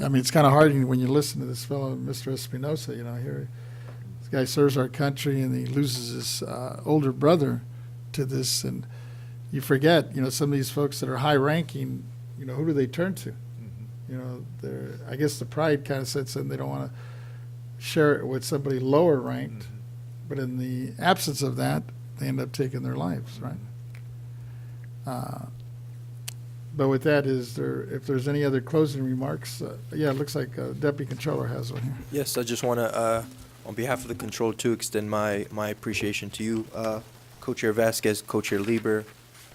F: I mean, it's kind of hard when you listen to this fellow, Mr. Espinosa, you know, here, this guy serves our country and he loses his older brother to this, and you forget, you know, some of these folks that are high ranking, you know, who do they turn to? You know, I guess the pride kind of sets in, they don't want to share it with somebody lower ranked, but in the absence of that, they end up taking their lives, right? But with that, if there's any other closing remarks, yeah, it looks like Deputy Controller has one here.
C: Yes, I just want to, on behalf of the Control, to extend my appreciation to you, Co-Chair Vasquez, Co-Chair Lieber,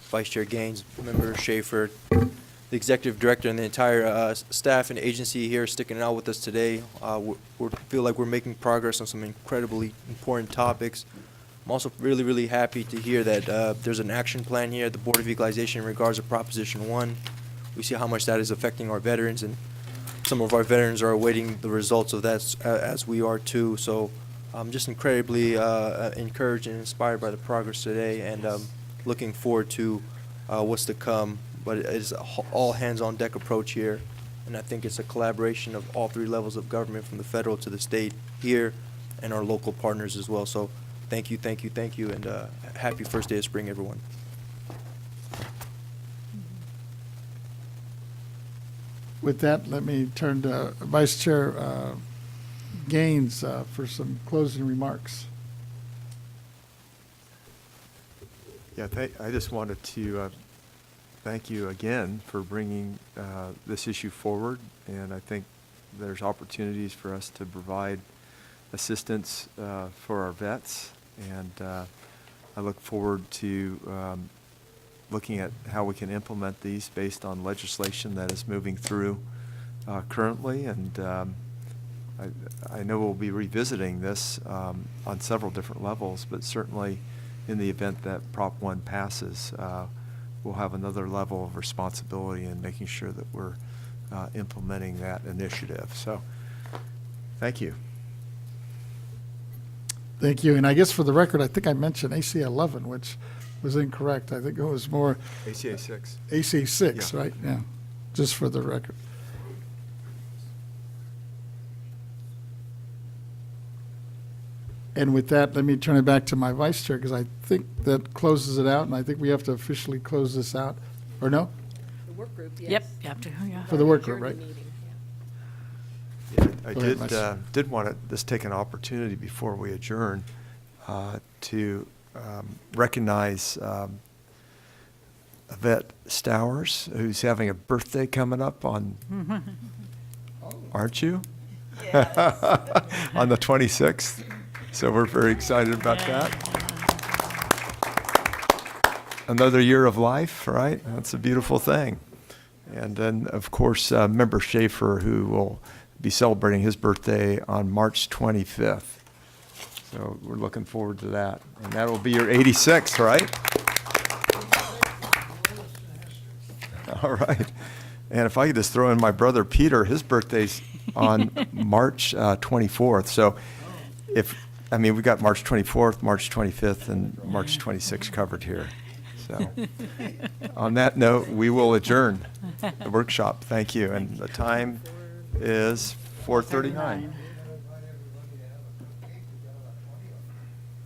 C: Vice Chair Gaines, Member Schaefer, the Executive Director, and the entire staff and agency here sticking it out with us today. We feel like we're making progress on some incredibly important topics. I'm also really, really happy to hear that there's an action plan here at the Board of Equalization in regards to Proposition 1. We see how much that is affecting our veterans, and some of our veterans are awaiting the results of that as we are too. So I'm just incredibly encouraged and inspired by the progress today, and looking forward to what's to come. But it is all hands-on deck approach here, and I think it's a collaboration of all three levels of government, from the federal to the state here, and our local partners as well. So thank you, thank you, thank you, and happy first day of spring, everyone.
F: With that, let me turn to Vice Chair Gaines for some closing remarks.
G: Yeah, I just wanted to thank you again for bringing this issue forward, and I think there's opportunities for us to provide assistance for our vets, and I look forward to looking at how we can implement these based on legislation that is moving through currently, and I know we'll be revisiting this on several different levels, but certainly in the event that Prop 1 passes, we'll have another level of responsibility in making sure that we're implementing that initiative. So, thank you.
F: Thank you. And I guess for the record, I think I mentioned ACA 11, which was incorrect. I think it was more
G: ACA 6.
F: ACA 6,
G: Yeah.
F: right? Yeah, just for the record. And with that, let me turn it back to my vice chair, because I think that closes it out, and I think we have to officially close this out. Or no?
A: The work group, yes. Yep, you have to, yeah.
F: For the work group, right?
G: Yeah, I
F: Go ahead,
G: did want to just take an opportunity before we adjourn to recognize Yvette Stowers, who's having a birthday coming up on, aren't you? Yes. On the 26th. So we're very excited about that. Another year of life, right? That's a beautiful thing. And then, of course, Member Schaefer, who will be celebrating his birthday on March 25th. So we're looking forward to that. And that will be your 86th, right? All right. And if I could just throw in my brother Peter, his birthday's on March 24th. So we got March 24th, March 25th, and March 26th covered here. So on that note, we will adjourn the workshop. Thank you. And the time is 4:39.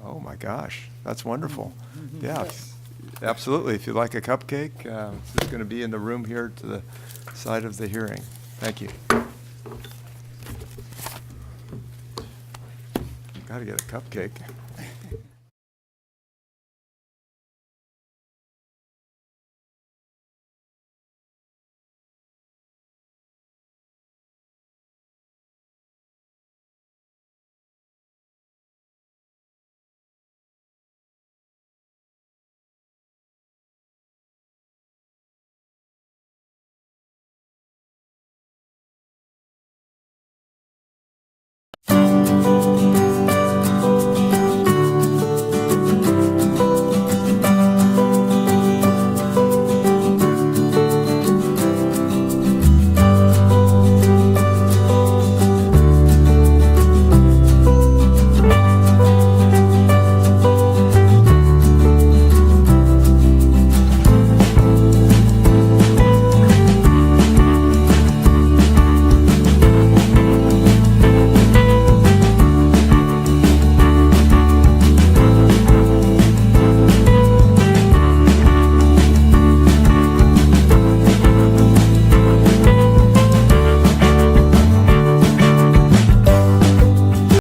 G: Oh my gosh, that's wonderful. Yeah, absolutely. If you'd like a cupcake, it's going to be in the room here to the side of the hearing. Thank you. Got to get a cupcake.